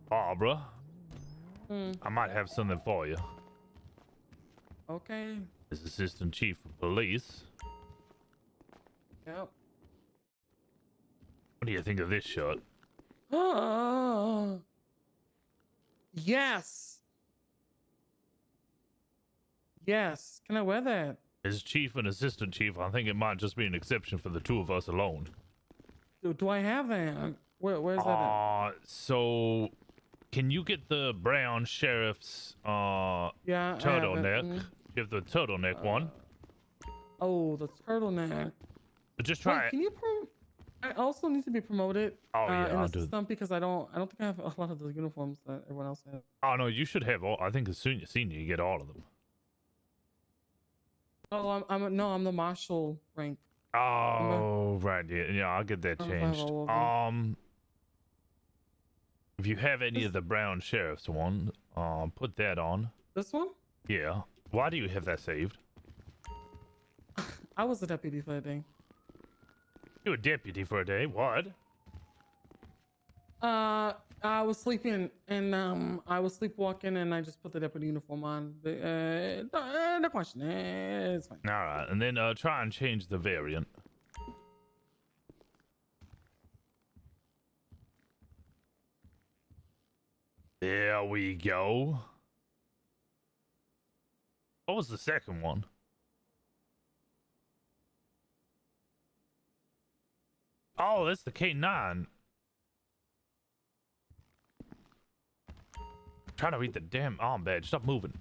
Barbara, I might have something for you. Okay. As Assistant Chief of Police. Yep. What do you think of this shirt? Yes. Yes. Can I wear that? As Chief and Assistant Chief, I think it might just be an exception for the two of us alone. Do I have that? Where's that at? So can you get the brown sheriff's Yeah, turtleneck? Give the turtleneck one. Oh, the turtleneck. Just try Wait, it. Can you I also need to be promoted Oh, yeah, in I'll the do it. system because I don't think I have a lot of the uniforms that everyone else has. Oh, no, you should have all. I think as soon as you're senior, you get all of them. Oh, I'm the marshal rank. Oh, right. Yeah, I'll get that I don't know if I have changed. all of them. If you have any of the brown sheriff's one, put that on. This one? Yeah. Why do you have that saved? I was a deputy for a day. You were a deputy for a day. What? I was sleeping and I was sleepwalking and I just put the deputy uniform on. No question. It's fine. All right, and then try and change the variant. There we go. What was the second one? Oh, that's the K9. Trying to read the damn arm badge. Stop moving.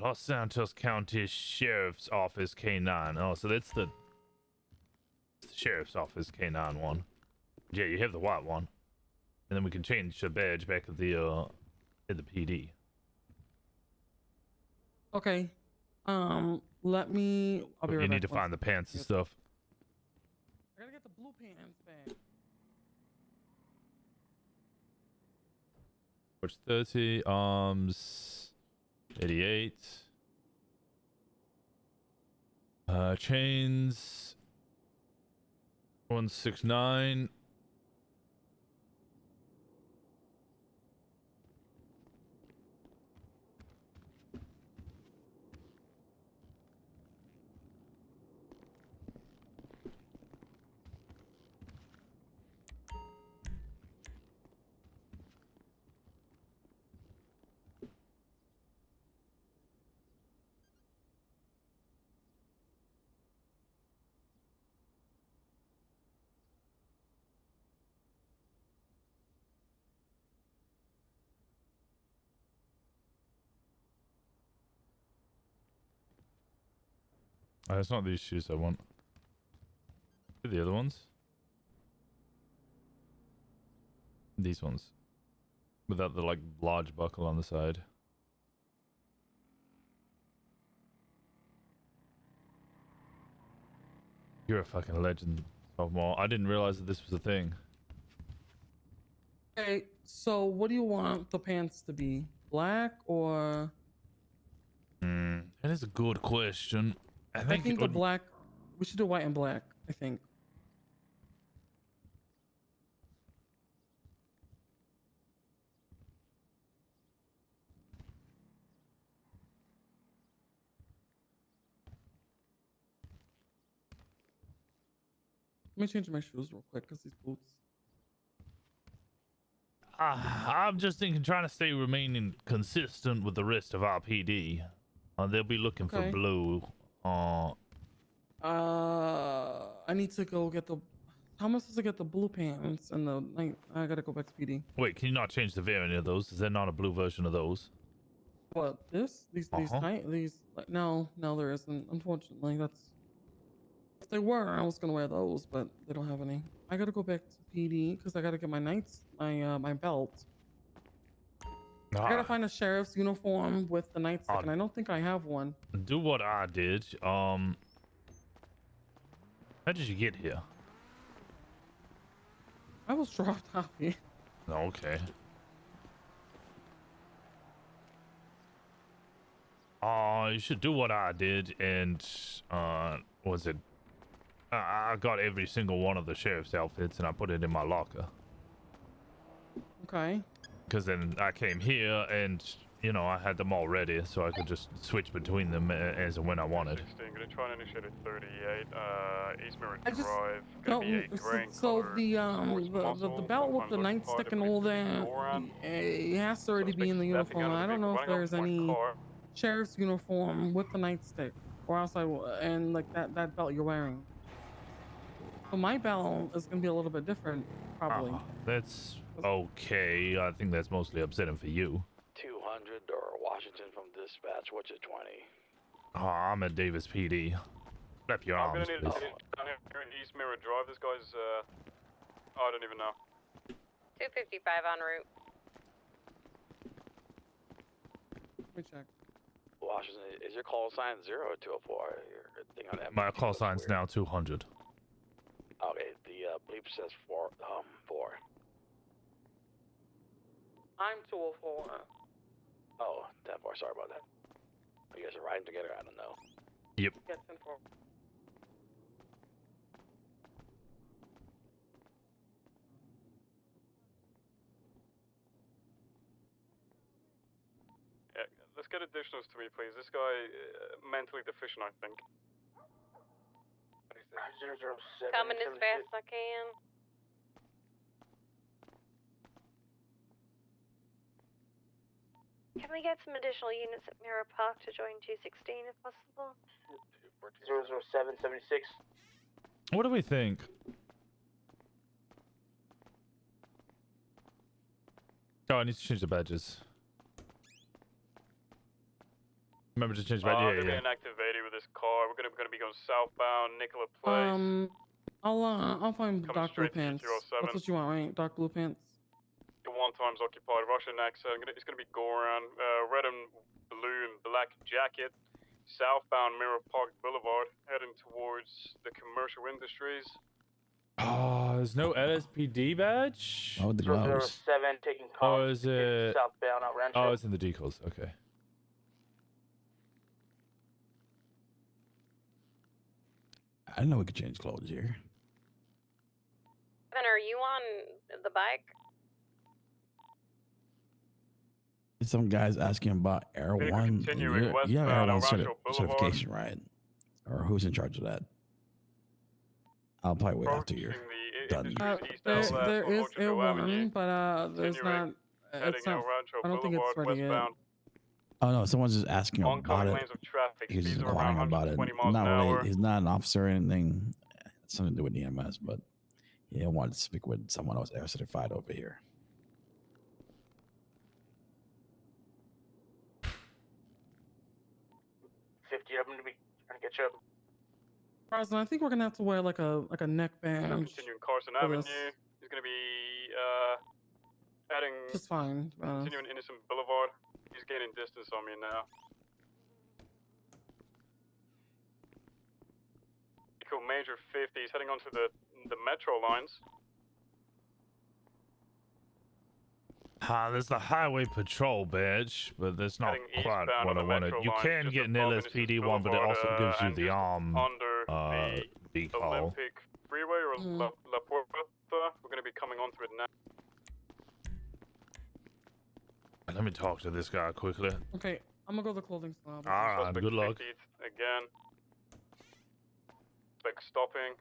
Los Santos County Sheriff's Office K9. Oh, so that's the Sheriff's Office K9 one. Yeah, you have the white one. And then we can change the badge back at the PD. Okay. Let me. I'll be right You back. need to find the pants and stuff. I gotta get the blue pants back. Torch 30, arms 88. Chains 169. It's not these shoes I want. The other ones. These ones. Without the like large buckle on the side. You're a fucking legend, sophomore. I didn't realize that this was a thing. Okay, so what do you want the pants to be? Black or? That is a good question. I think the black. We should do white and black. I think. Let me change my shoes real quick because these boots. I'm just thinking, trying to stay remaining consistent with the rest of our PD. They'll be looking for Okay. blue. I need to go get the. How am I supposed to get the blue pants and the? I gotta go back to PD. Wait, can you not change the variant of those? Is there not a blue version of those? What this? These no, there isn't. Unfortunately, that's. If they were, I was gonna wear those, but they don't have any. I gotta go back to PD because I gotta get my my belt. I gotta find a sheriff's uniform with the nightstick, and I don't think I have one. Do what I did. How did you get here? I was dropped off here. Okay. You should do what I did, and was it? I got every single one of the sheriff's outfits, and I put it in my locker. Okay. Because then I came here, and I had them all ready, so I could just switch between them as and when I wanted. 16, gonna try and initiate at 38, East Mirror I just Drive, gonna be a green so color, the belt with the nightstick and all that, it has to already be in the uniform. I don't know if there's any sheriff's uniform with the nightstick, or else and like that belt you're wearing. So my belt is gonna be a little bit different, probably. That's okay. I think that's mostly upsetting for you. 200 or Washington from dispatch. What's your 20? I'm at Davis PD. Clap your I'm arms, gonna need please. to down here in East Mirror Drive. This guy's, I don't even know. 255 en route. Let me check. Washington, is your call sign 0 or 204? Your thing on My MPG call looks sign's weird. now 200. Okay, the bleep says 4. I'm 204. Oh, 10-4. Sorry about that. You guys are riding together. I don't know. Yep. Yeah, 10-4. Yeah, let's get additionals to me, please. This guy, mentally deficient, I think. 007. Coming as fast as I can. Can we get some additional units at Mirror Park to join 216 if possible? 00776. What do we think? Oh, I need to change the badges. Remember to change the badge? I'm Yeah, gonna be yeah. an active 80 with this car. We're gonna be going southbound, Nicola Place. I'll find Coming Dark Blue straight to Pants. 207. That's what you want, right? Dark Blue Pants. The one time's occupied. Russian accent. It's gonna be Goran. Red and blue and black jacket. Southbound Mirror Park Boulevard, heading towards the commercial industries. Oh, there's no LSPD badge? Oh, the gloves. 007 taking Or comms is it... southbound out Rancho. Oh, it's in the decals. Okay. I didn't know we could change clothes here. Then are you on the bike? Some guys asking about Air Vehicle One. continuing You have Air westbound One Rancho Boulevard. certification, right? Or who's in charge of that? I'll probably wait after you're done. There is Air One, but there's not. It's not. I don't think it's ready yet. Oh no, someone's just asking about Oncoming it. lanes of traffic. He's just Speeds are around inquiring about it. 120 miles Not an really. hour. He's not an officer or anything. It's something to do with EMS, but he wanted to speak with someone else air certified over here. I'm gonna be trying to get you up. Carson, I think we're gonna have to wear like a neckband. Continuing Carson for Avenue. this. He's gonna be heading. Just fine. Continuing Innocent Boulevard. He's gaining distance on me now. Cool, major 50. He's heading onto the metro lines. There's the highway patrol badge, but that's not Heading quite eastbound what on I the wanted. metro You line, can just get an above LSPD Innocent one, but it also Boulevard, gives you and the just arm under the decal. Olympic Freeway or La Puerta. We're going to be coming onto it now. Let me talk to this guy quickly. Okay, I'm gonna go to the clothing store. All right, good luck. Again. Like stopping.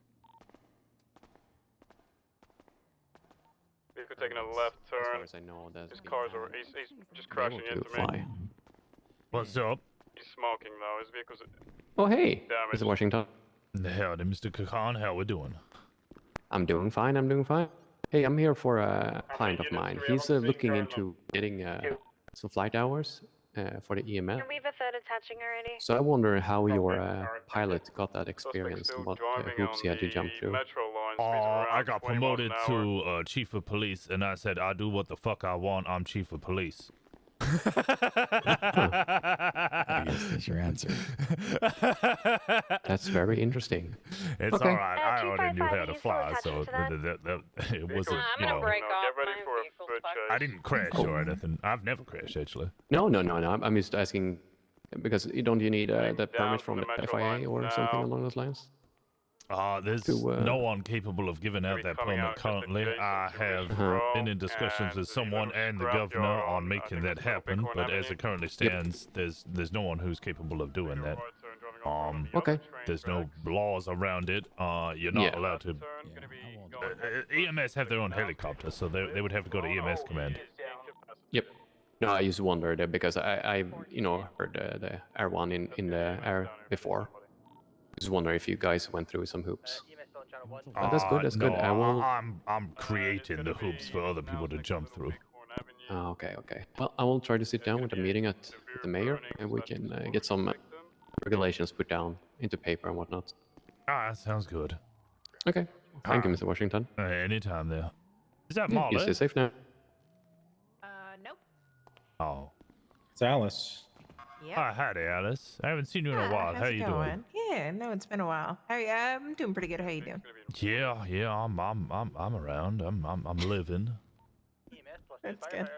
Vehicle taking a left turn. As far as I know, His cars are. He's just crashing into me. What's up? He's smoking though. His vehicle's. Oh, hey, damaged. Mr. Washington. Howdy, Mr. Kakan. How we doing? I'm doing fine. I'm doing fine. Hey, I'm here for a client of mine. He's looking into getting some flight hours for the EMS. And we've a third attaching already. So I wonder how your pilot got that experience and what hoops he had to jump through. I got promoted to chief of police, and I said, I do what the fuck I want. I'm chief of police. I guess that's your answer. That's very interesting. It's Okay. all right. I already knew how to fly, so it wasn't, you know. I didn't crash or anything. I've never crashed, actually. No. I'm just asking because don't you need the permit from the FIA or something along those lines? There's no one capable of giving out that permit currently. I have been in discussions with someone and the governor on making that happen, but as it currently stands, there's no one who's capable of doing that. Okay. There's no laws around it. You're not allowed to. EMS have their own helicopter, so they would have to go to EMS command. Yep. No, I just wondered because I heard the Air One in the air before. Just wonder if you guys went through some hoops. That's good. That's good. No, I'm creating the hoops for other people to jump through. Okay. Well, I will try to sit down with a meeting at the mayor, and we can get some regulations put down into paper and whatnot. Ah, that sounds good. Okay. Thank you, Mr. Washington. Anytime there. Is that Yeah, Marley? you stay safe now. Nope. Oh. It's Alice. Yep. Hi, howdy, Alice. I haven't seen you in a while. How's How it you going? doing? Yeah, no, it's been a while. I'm doing pretty good. How you doing? Yeah, I'm around. I'm living. That's good.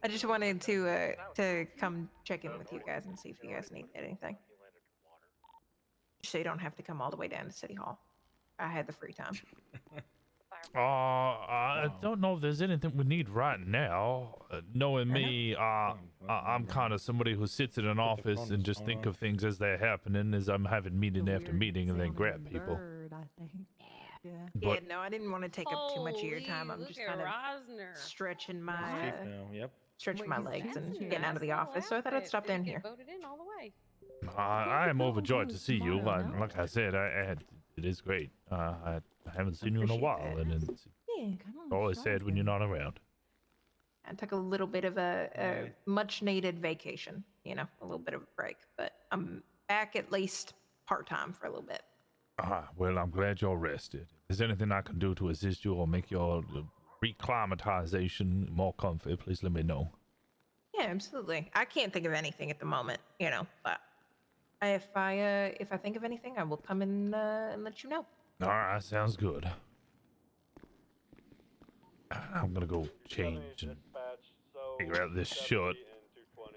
I just wanted to come check in with you guys and see if you guys need anything. So you don't have to come all the way down to City Hall. I had the free time. I don't know if there's anything we need right now. Knowing me, I'm kind of somebody who sits in an office and just think of things as they're happening, as I'm having meeting after meeting, and then grab people. Yeah, But no, I didn't want to take up too much of your time. I'm just kind of Rosner. stretching my Chief now. Yep. stretching my legs and getting out of the office. So I thought I'd stop down here. Voted in all the way. I am overjoyed to see you. Like I said, it is great. I haven't seen you in a while, and it's always sad when you're not around. I took a little bit of a much needed vacation, a little bit of a break, but I'm back at least part-time for a little bit. Well, I'm glad you're rested. If there's anything I can do to assist you or make your reclimatization more comfy, please let me know. Yeah, absolutely. I can't think of anything at the moment, but if I think of anything, I will come and let you know. All right, sounds good. I'm gonna go change and figure out this shirt.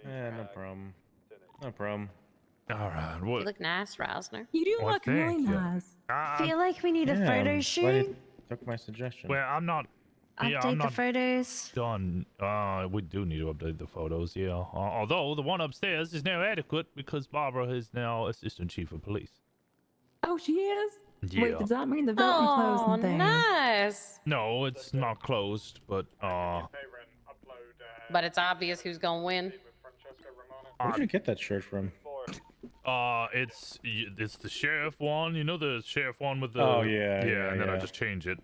Yeah, no problem. No problem. All right. You look nice, Rosner. You do Well, look really thank you. nice. I feel like we need a photo Glad shoot. you took my suggestion. Well, I'm not. Yeah, Update I'm the not photos. done. We do need to update the photos, yeah. Although the one upstairs is now adequate because Barbara is now assistant chief of police. Oh, she is? Yeah. Wait, does that mean the voting closed and things? Nice. No, it's not closed, but But it's obvious who's gonna win. Where'd you get that shirt from? it's the sheriff one. You know the sheriff one with the. Oh, yeah, and then I yeah. just change it.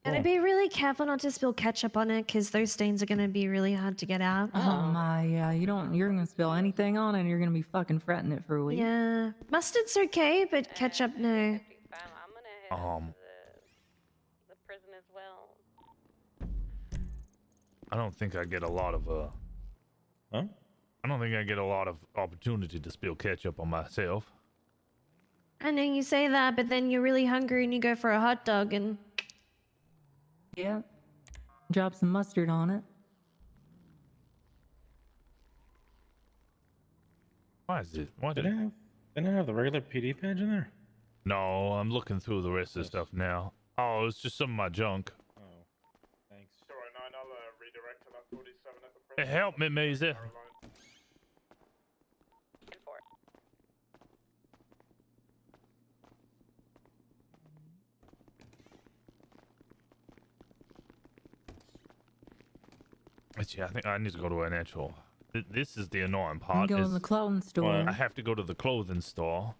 And I'd be really careful not to spill ketchup on it because those stains are going to be really hard to get out. Oh my, yeah, you're gonna spill anything on it and you're gonna be fucking fretting it for a week. Yeah, mustard's okay, but ketchup, no. The prison as well. I don't think I get a lot of Huh? I don't think I get a lot of opportunity to spill ketchup on myself. I know you say that, but then you're really hungry and you go for a hot dog and... Yeah. Drop some mustard on it. Why is it? Why did Didn't I have the regular PD badge in there? No, I'm looking through the rest of the stuff now. Oh, it's just some of my junk. Oh, thanks. Help me, Maisie. Actually, I think I need to go to an actual. This is the annoying I'm part. going is to the clothing store. I have to go to the clothing store,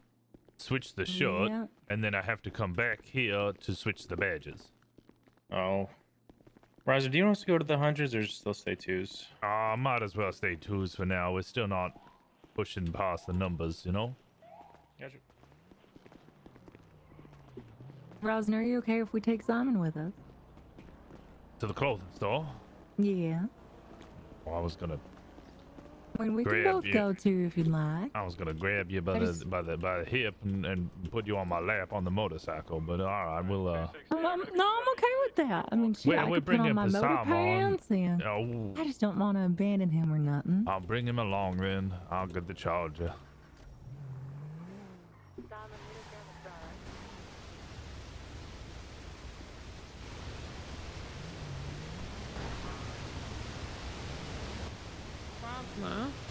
switch the shirt, Yeah. and then I have to come back here to switch the badges. Oh. Riser, do you want us to go to the hundreds or still stay twos? Might as well stay twos for now. We're still not pushing past the numbers, you know? Gotcha. Rosner, are you okay if we take Simon with us? To the clothing store? Yeah. Well, I was gonna. I mean, we can Grab both you. go too if you'd like. I was gonna grab you by the hip and put you on my lap on the motorcycle, but all right, we'll No, I'm okay with that. I mean, shit, We're I could put bringing on my motor Passam on. pants and Oh, I just don't want to abandon him or nothing. I'll bring him along then. I'll get the charger.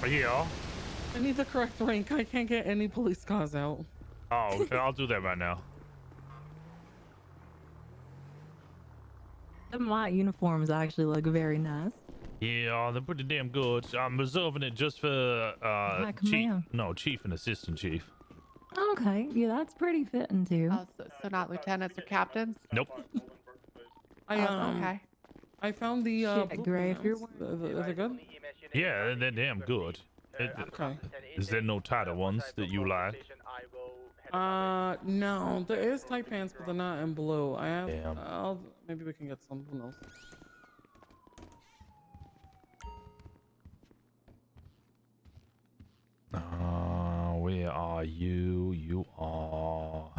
Yeah. I need the correct rank. I can't get any police cars out. Oh, I'll do that right now. Them white uniforms actually look very nice. Yeah, they're pretty damn good. I'm reserving it just for High chief. command. No, chief and assistant chief. Okay, yeah, that's pretty fitting too. Oh, so not lieutenants or captains? Nope. I I found the Shit, Gray, if you're Is it good? Yeah, they're damn good. Is there no tighter ones that you like? No, there is tight pants, but they're not in blue. I have. Damn. Maybe we can get some. Who knows? Where are you? You are.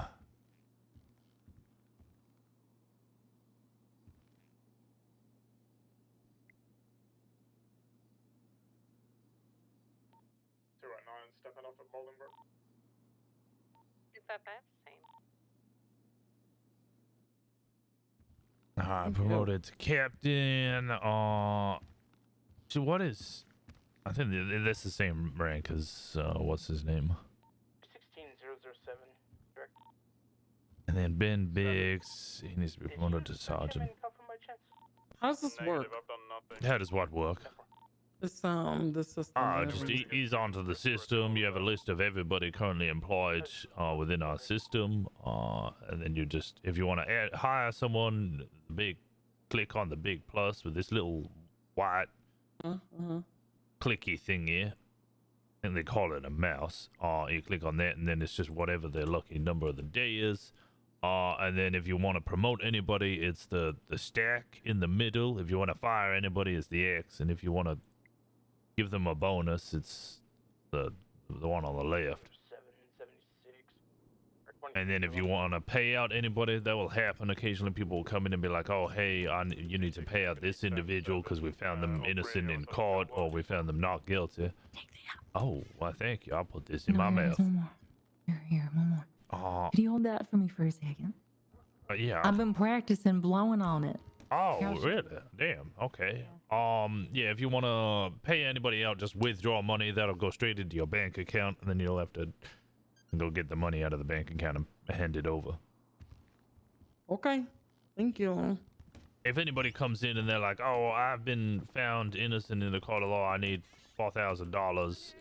Stepping up at Bolingbroke. 255, same. Promoted to captain. So what is? I think that's the same rank as what's his name? 16007. Correct. And then Ben Biggs, he needs to be promoted to sergeant. How does this work? How does what work? This system. Just whatever you- ease onto the system. You have a list of everybody currently employed within our system, and then you just, if you want to hire someone, click on the big plus with this little white clicky thing here, and they call it a mouse. You click on that, and then it's just whatever their lucky number of the day is. And then if you want to promote anybody, it's the stack in the middle. If you want to fire anybody, it's the X, and if you want to give them a bonus, it's the one on the left. And then if you want to pay out anybody, that will happen. Occasionally people will come in and be like, oh, hey, you need to pay out this individual because we found them innocent in court, or we found them not guilty. Oh, well, thank you. I'll put this in my there's mouth. one more. Here, one more. Could you hold that for me for a second? Yeah. I've been practicing blowing on it. Oh, really? Damn. Okay. Yeah, if you want to pay anybody out, just withdraw money. That'll go straight into your bank account, and then you'll have to go get the money out of the bank account and hand it over. Okay. Thank you. If anybody comes in and they're like, oh, I've been found innocent in the court of law, I need $4,000,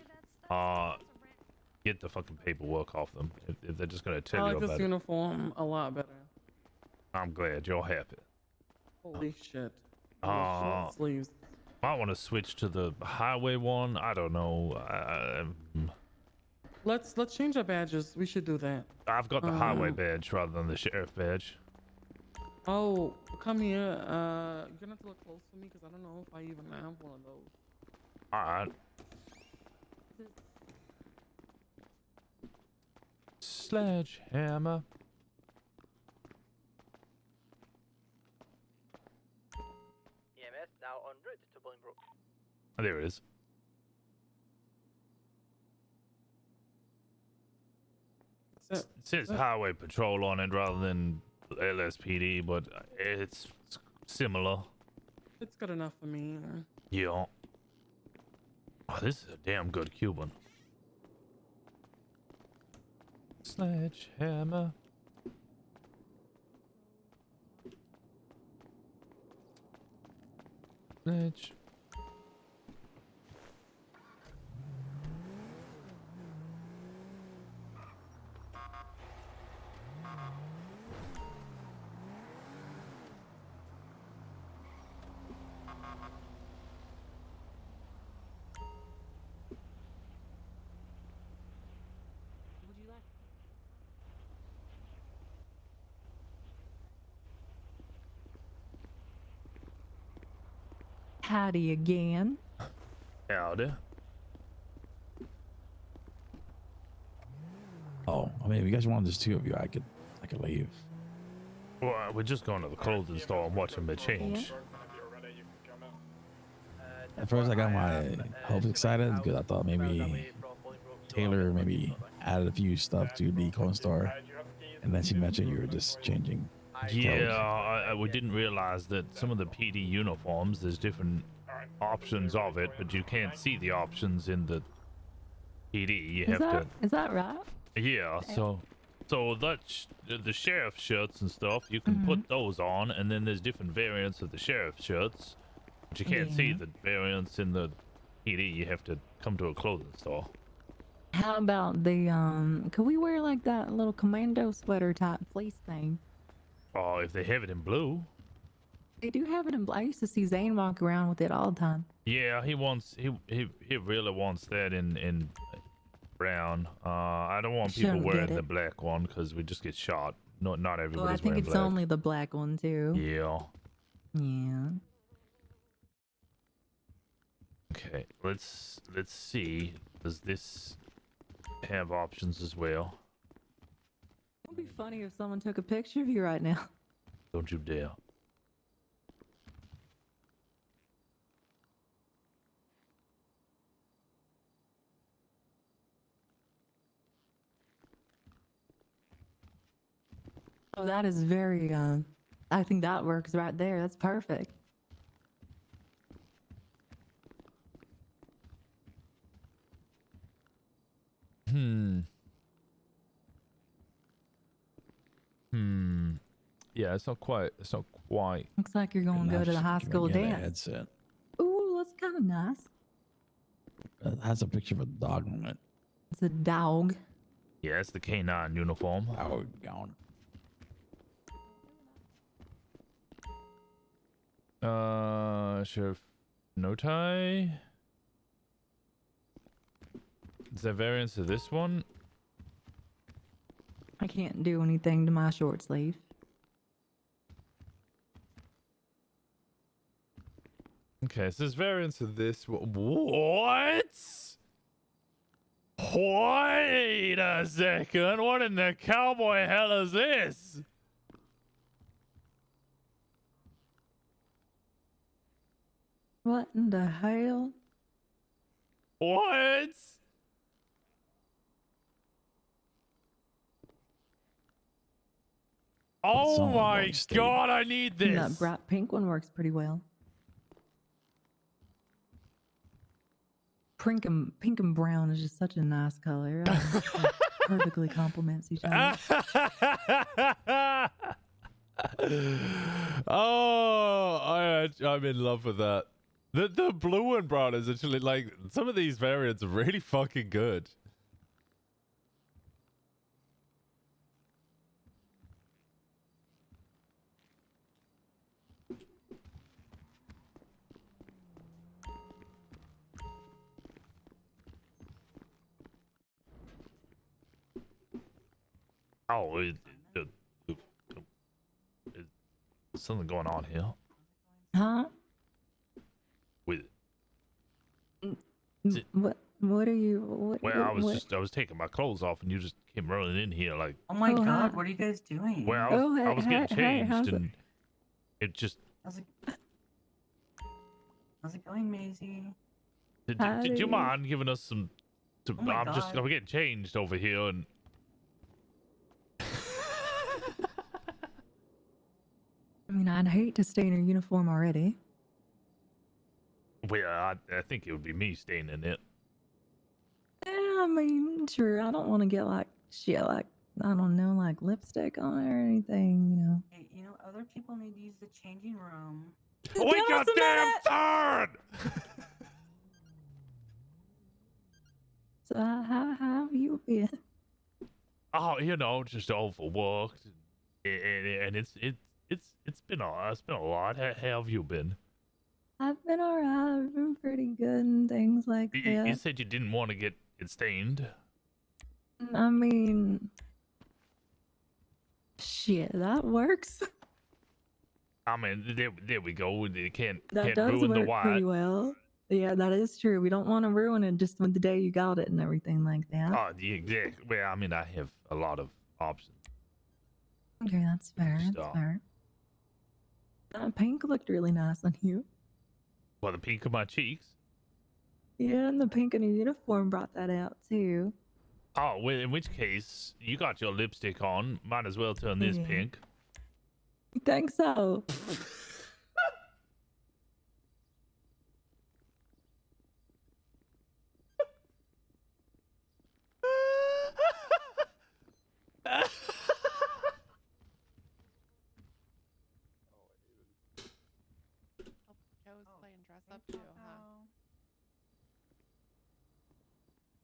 get the fucking paperwork off them. If they're just going to tell I you like about this it. uniform a lot better. I'm glad you're happy. Holy shit. Short sleeves. Might want to switch to the highway one. I don't know. Let's change our badges. We should do that. I've got the highway badge rather than the sheriff badge. Oh, come here. You're gonna have to look close for me because I don't know if I even have one of those. All right. Sledgehammer. EMS now en route to Bolingbroke. There it is. It says highway patrol on it rather than LSPD, but it's similar. It's good enough for me. Yeah. Oh, this is a damn good Cuban. Sledgehammer. Sledge. Howdy again. Howdy. Oh, I mean, if you guys want just two of you, I could leave. Well, we're just going to the clothing store and watching the change. At first, I got my hopes excited because I thought maybe Taylor maybe added a few stuff to the clothing store, and then she mentioned you were just changing. Yeah, we didn't realize that some of the PD uniforms, there's different options of it, but you can't see the options in the PD. You have Is that right? Yeah, so the sheriff shirts and stuff, you can put those on, and then there's different variants of the sheriff shirts, but you can't see the variants in the PD. You have to come to a clothing store. How about the could we wear like that little commando sweater type fleece thing? Oh, if they have it in blue. They do have it in black. I used to see Zane walk around with it all the time. Yeah, he really wants that in brown. I don't want I people shouldn't wearing get the it. black one because we just get shot. Not Oh, I everybody's think wearing it's black. only the black one too. Yeah. Yeah. Okay, let's see. Does this have options as well? It would be funny if someone took a picture of you right now. Don't you dare. Oh, that is very. I think that works right there. That's perfect. Yeah, it's not quite. It's not quite. Looks like you're going to go to the high school Get a dance. headset. Ooh, that's kind of nice. It has a picture of a dog on it. It's a dog. Yeah, it's the K9 uniform. Oh, gone. Sheriff Notai. Is there variance to this one? I can't do anything to my short sleeve. Okay, so there's variance to this. What? Wait a second. What in the cowboy hell is this? What in the hell? What? Oh my god, I need And this. that bright pink one works pretty well. Pink and brown is just such a nice color. It perfectly complements each other. Oh, I'm in love with that. The blue and brown is actually like some of these variants are really fucking good. Oh, there's something going on here. Huh? With What are you? What, well, I what? was taking my clothes off and you just came rolling in here like. Oh my Oh, god, hi. what are you guys doing? Well, I was getting changed and it just. How's it going, Maisie? Did you mind giving us some? Oh my I'm getting changed over here and. I mean, I'd hate to stay in a uniform already. Well, I think it would be me staying in it. Yeah, I mean, sure. I don't want to get like shit, like I don't know, like lipstick on it or anything, you know. Hey, you know, other people need to use the changing room. Wait your damn turn! So how have you been? Oh, just overworked, and it's been a lot. How have you been? I've been alright. I've been pretty good and things like You that. said you didn't want to get it stained. I mean, shit, that works. I mean, there we go. It can't That does ruin the work white. pretty well. Yeah, that is true. We don't want to ruin it just with the day you got it and everything like that. Oh, yeah, exactly. Well, I mean, I have a lot of options. Okay, that's fair. That's Stop. fair. That pink looked really nice on you. Well, the pink of my cheeks. Yeah, and the pink in your uniform brought that out too. Oh, well, in which case, you got your lipstick on. Might as well turn this Yeah. pink. You think so? Joe's playing dress up too, huh?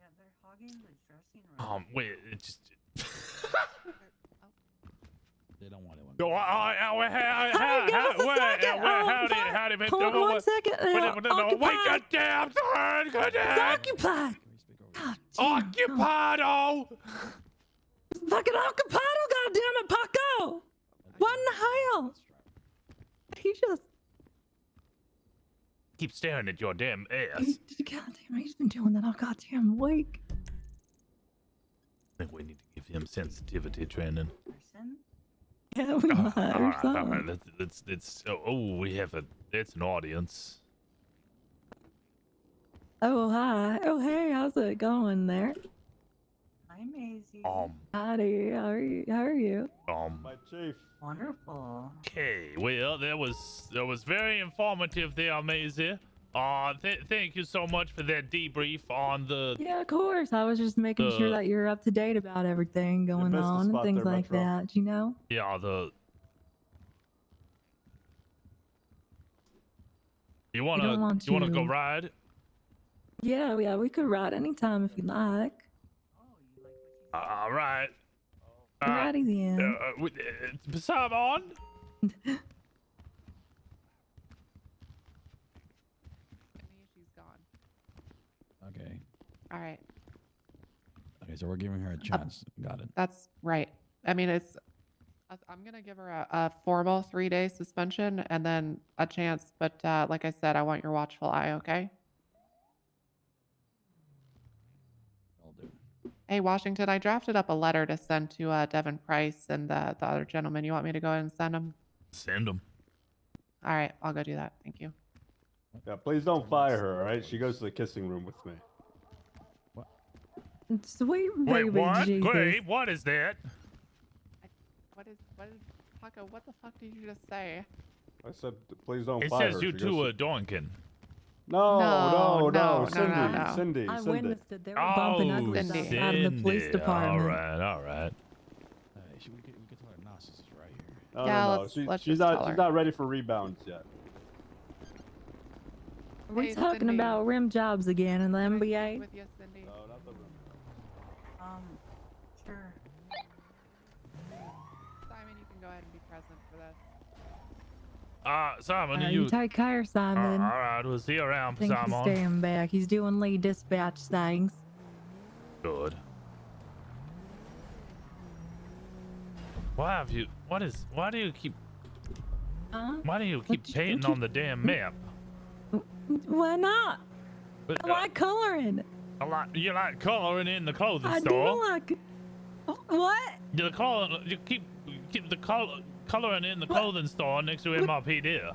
Yeah, they're hogging the dressing room. Wait, it just. They don't want it. No, Give us a second. How did Hold on 1 second. Wait your damn turn, goodness! It's occupied. God damn. Occupado! Fucking Occupado, goddammit, Paco! What in the hell? He just. Keep staring at your damn ass. Goddamn, he's been doing that all goddamn week. I think we need to give him sensitivity training. Yeah, we might. All Or right, all something. right. Let's. Oh, we have it's an audience. Oh, hi. Oh, hey, how's it going there? Hi, Maisie. Howdy, how are you? How are you? My chief. Wonderful. Okay, well, that was very informative there, Maisie. Thank you so much for that debrief on the. Yeah, of course. I was just making sure that you're up to date about everything going missed a on and spot things there, like Metro. that, you know? Yeah, You don't wanna want you wanna go to- ride? Yeah, we could ride anytime if you like. All right. Alrighty then. Sam on. She's gone. Okay. All right. Okay, so we're giving her a chance. Got it. That's right. I mean, I'm gonna give her a formal 3-day suspension and then a chance. But like I said, I want your watchful eye. Okay. Hey, Washington, I drafted up a letter to send to Devin Price and the other gentleman. You want me to go ahead and send them? Send them. All right, I'll go do that. Thank you. Yeah, please don't fire her, all right? She goes to the kissing room with me. Sweet Wait, baby what? Jesus. Wait, what is that? What is Paco? What the fuck did you just say? I said, please don't It fire her. says you She two goes are doinking. No, Cindy. I Cindy. witnessed it. They were bumping uglies outside of the police department. All right. We can tell her Gnosis is right here. No, Yeah, no, let's she's just tell her. not ready for rebounds yet. Are we Hey, talking Cindy. about rim jobs again in the NBA? With you, Cindy. No, not the room. Sure. Simon, you can go ahead and be present for this. Simon, You take care, Simon. all right, we'll see you around, I think he's Simon. staying back. He's doing lead dispatch things. Good. Why do you keep painting on the damn map? Why not? I like coloring. You like coloring in the clothing I store. do like. What? You keep the coloring in the clothing store next to MRPD.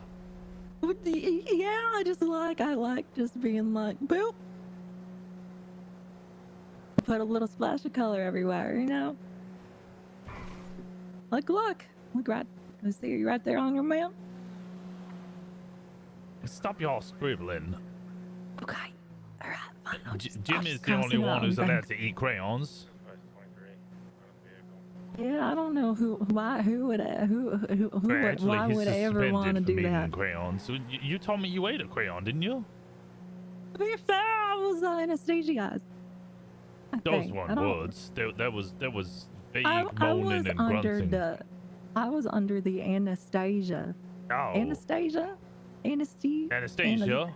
Yeah, I like just being like, boop. Put a little splash of color everywhere, you know? Look right. I see you right there on your map. Stop y'all scribbling. Okay. All right. Fine. Jim is the only one who's allowed to eat crayons. Yeah, I don't know who why would I ever want to do that? Crayons. So you told me you ate a crayon, didn't you? To be fair, I was anesthesiaized. Those weren't words. That was vague I moaning was and under grunting. I was under the Anastasia. Oh. Anastasia? Anastasia?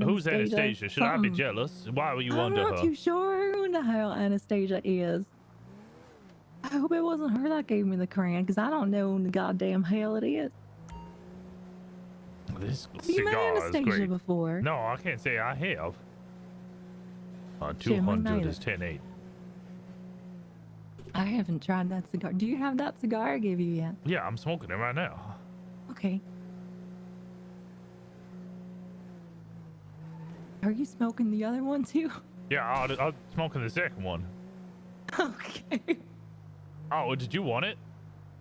Who's Anastasia? Should I be jealous? Why were you under I'm her? not too sure who the hell Anastasia is. I hope it wasn't her that gave me the crayon, because I don't know who the goddamn hell it is. This Have you met cigar is Anastasia great. before? No, I can't say I have. Jim, I 200 made is it. 10.8. I haven't tried that cigar. Do you have that cigar I gave you yet? Yeah, I'm smoking it right now. Okay. Are you smoking the other one too? Yeah, I'm smoking the second one. Okay. Oh, did you want it?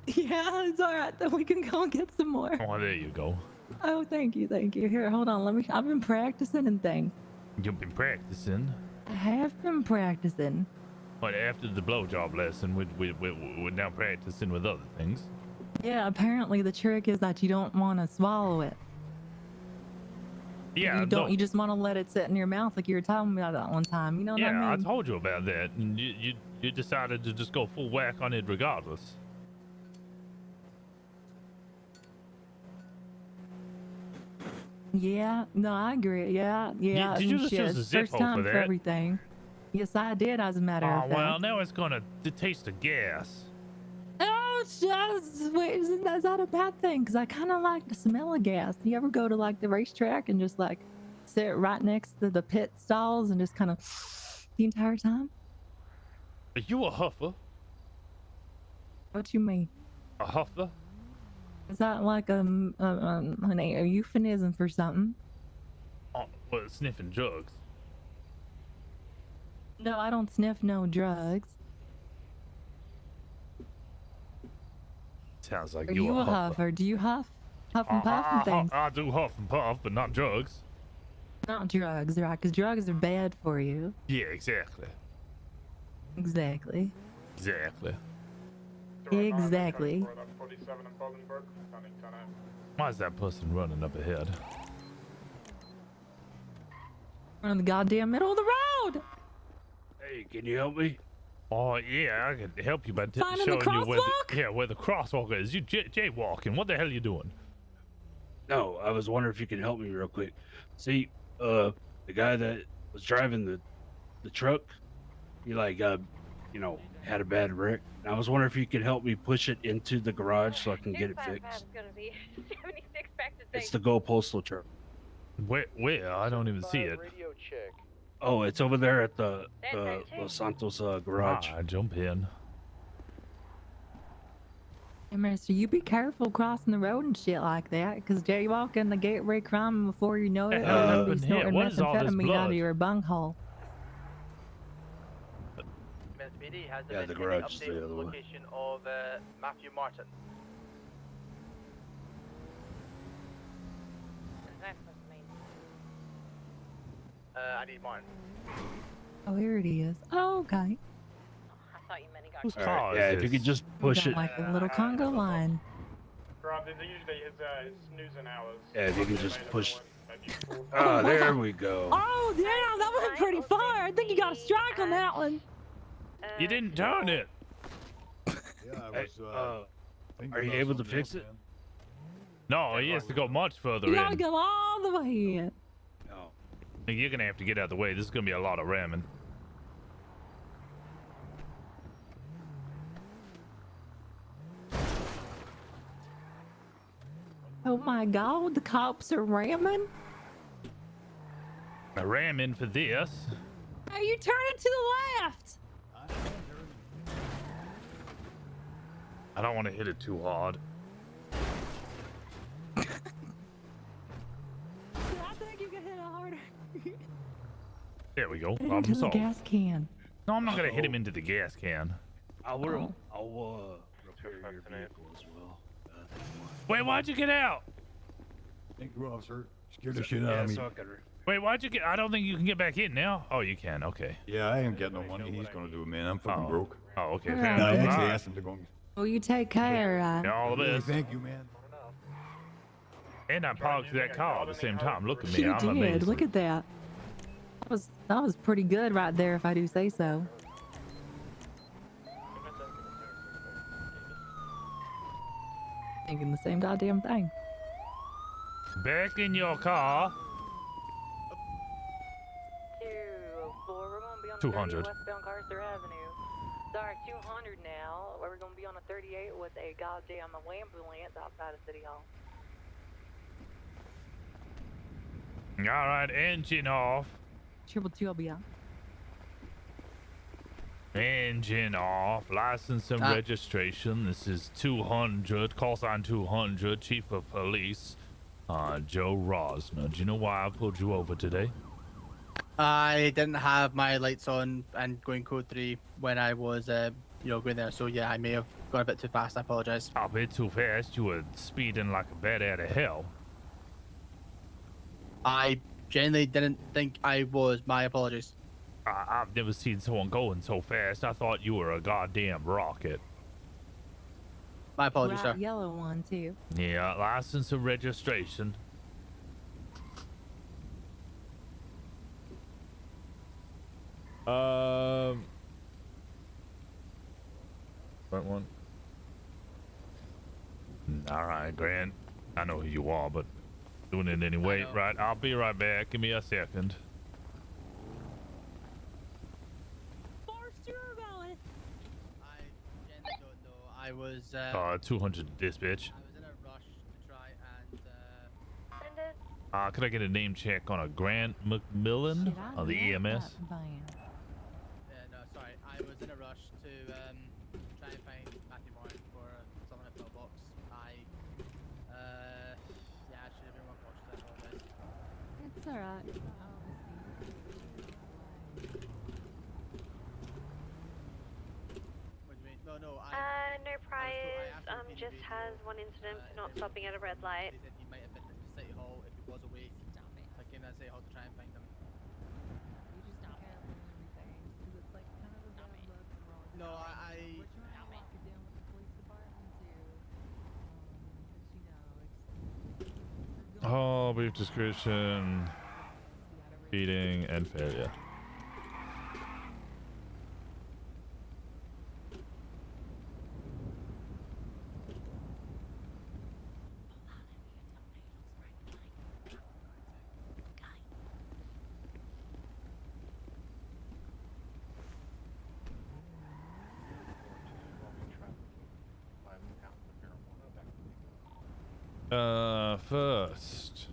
Yeah, it's all right. Then we can go and get some more. Oh, there you go. Oh, thank you. Here, hold on. I've been practicing and things. You've been practicing. I have been practicing. But after the blowjob lesson, we're now practicing with other things. Yeah, apparently the trick is that you don't want to swallow it. Yeah, You don't. You just want to let it sit in your mouth like you were talking about that one time. You know what yeah, I I mean? told you about that, and you decided to just go full whack on it regardless. Yeah. No, I agree. Yeah. Did you just use a First Zippo time for for that? everything. Yes, I did, as a matter of Oh, fact. well, now it's gonna taste of gas. Oh, it's just, wait, is that a bad thing? Because I kind of like the smell of gas. You ever go to like the racetrack and just like sit right next to the pit stalls and just kind of the entire time? Are you a huffer? What you mean? A huffer? Is that like an euphemism for something? Oh, well, sniffing drugs. No, I don't sniff no drugs. Sounds like Are you you a a huffer. huffer? Do you huff and puff and things? I do huff and puff, but not drugs. Not drugs, right? Because drugs are bad for you. Yeah, exactly. Exactly. Exactly. Exactly. Why is that person running up ahead? We're in the goddamn middle of the road. Hey, can you help me? Oh yeah, I can help you by Finding showing the you crosswalk? where the crosswalk is. You jaywalking. What the hell are you doing? No, I was wondering if you can help me real quick. See, the guy that was driving the truck, he like had a bad wreck. And I was wondering if you could help me push it into the garage so I can get it fixed. It's the Go Postal truck. Where? I don't even see it. Oh, it's over there at the Los Santos garage. Ah, jump in. Hey, mister, you be careful crossing the road and shit like that, because jaywalking the gateway crime, before you know it, you're gonna be snorting what is all this methamphetamine out of blood? your bunghole. SPD has Yeah, the investigated garage is update the on the other way. location of Matthew Martin. I need mine. Oh, here it is. Oh, okay. I thought you meant he got Whose All car right, yeah, is if you this? could just We push got it. like a little Congo line. Rob, these are usually his snoozing hours. Yeah, if you can just push. Ah, there we go. Oh, damn, that went pretty far. I think you got a strike on that one. You didn't turn it. Hey, are you able to fix it? No, he has to go much further You gotta in. go all the way in. No. You're gonna have to get out of the way. This is gonna be a lot of ramming. Oh my god, the cops are ramming. A ramming for this. Are you turning to the left? I don't want to hit it too hard. I think you can hit it harder. There we go. Hit Problem into the solved. gas can. No, I'm not gonna hit him into the gas can. I'll repair your vehicle as well. Wait, why'd you get out? Thank you, officer. Scared the shit out of me. Wait, why'd you get? I don't think you can get back in now. Oh, you can. Okay. Yeah, I ain't got no money. He's gonna do it, man. I'm fucking broke. Oh, okay. All Fair right. No, I enough. actually All right. asked him to go. Well, you take care. Yeah, all the Really, best. thank you, man. And I parked that car at the same time. Look at me. You I'm did. amazed. Look at that. That was pretty good right there, if I do say so. Thinking the same goddamn thing. Back in your car. 204, we're gonna be on 200. 30 westbound Carcer Avenue. Sorry, 200 now. We're gonna be on a 38 with a goddamn ambulance outside of City Hall. All right, engine off. 222 will be out. Engine off. License and registration. This is 200. Call sign 200. Chief of Police, Joe Rosner. Do you know why I pulled you over today? I didn't have my lights on and going code 3 when I was, going there. So yeah, I may have gone a bit too fast. I apologize. A bit too fast. You were speeding like a bat out of hell. I genuinely didn't think I was. My apologies. I've never seen someone going so fast. I thought you were a goddamn rocket. My apologies, Bright sir. yellow one, too. Yeah, license and registration. Right one. All right, Grant. I know who you are, but doing it anyway. Right, I'll be right back. Give me a second. I was 200 dispatch. I was in a rush to try and Could I get a name check on a Grant McMillan on the EMS? yeah, no, sorry. I was in a rush to try and find Matthew Martin for someone at Pillbox. Yeah, I should have been more cautious. I apologize. It's alright. What do you mean? No, no, No priors. Just has one incident for not stopping at a red light. He said he might have been to City Hall if he was awake. So I came down to City Hall to try and find him. No, Oh, brief description, beating, and failure. First.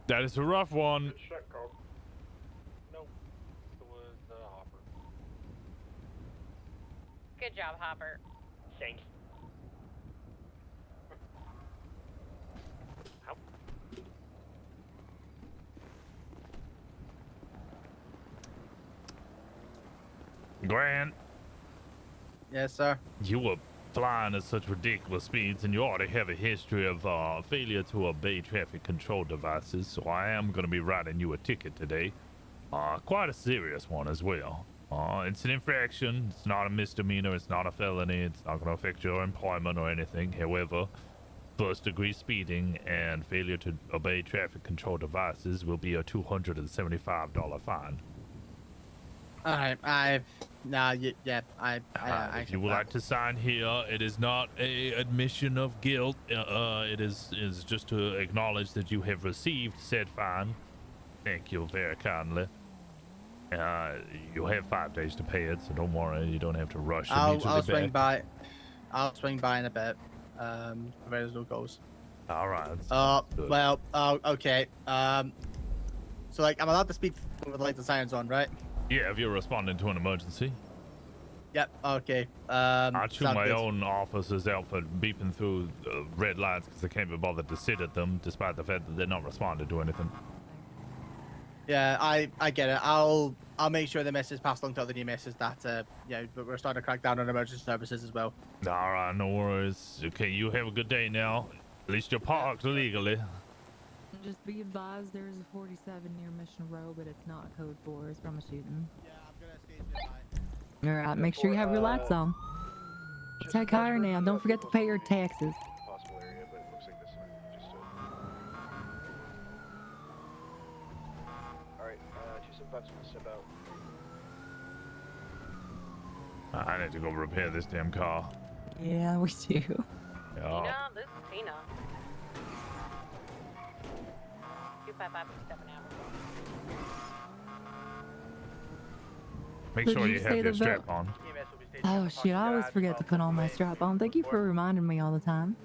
That is a rough one. Nope. It was Hopper. Good job, Hopper. Thanks. Grant. Yes, sir. You were flying at such ridiculous speeds, and you already have a history of failure to obey traffic control devices, so I am going to be writing you a ticket today. Quite a serious one as well. It's an infraction. It's not a misdemeanor. It's not a felony. It's not going to affect your employment or anything. However, first-degree speeding and failure to obey traffic control devices will be a $275 fine. Alright, If you would like to sign here, it is not a admission of guilt. It is just to acknowledge that you have received said fine. Thank you very kindly. You have 5 days to pay it, so don't worry. You don't have to rush immediately I'll swing back. I'll swing by in a bit. Where no goes. All right. Okay. So like, I'm allowed to speak with like the sirens on, right? Yeah, if you're responding to an emergency. Yep. Okay. I chew my own officers out for beeping through red lights because they can't be bothered to sit at them, despite the fact that they're not responding to anything. Yeah, I get it. I'll make sure the message passed along to other new messages that but we're starting to crack down on emergency services as well. All right, no worries. Okay, you have a good day now. At least you're parked legally. Just be advised there is a 47 near Mission Row, but it's not code 4. It's from a shooting. Yeah, I'm gonna stage it. Alright, make sure you have your lights on. Take higher now. Don't forget to pay your taxes. Possible area, but it looks like this one just Alright, 275's gonna step out. I need to go repair this damn car. Yeah, we do. Yeah. Tina, this is Tina. 255 is stepping out. Make Did sure you you say have your the strap on. Oh shit, I always forget to put on my strap on. Thank you for reminding me all the time.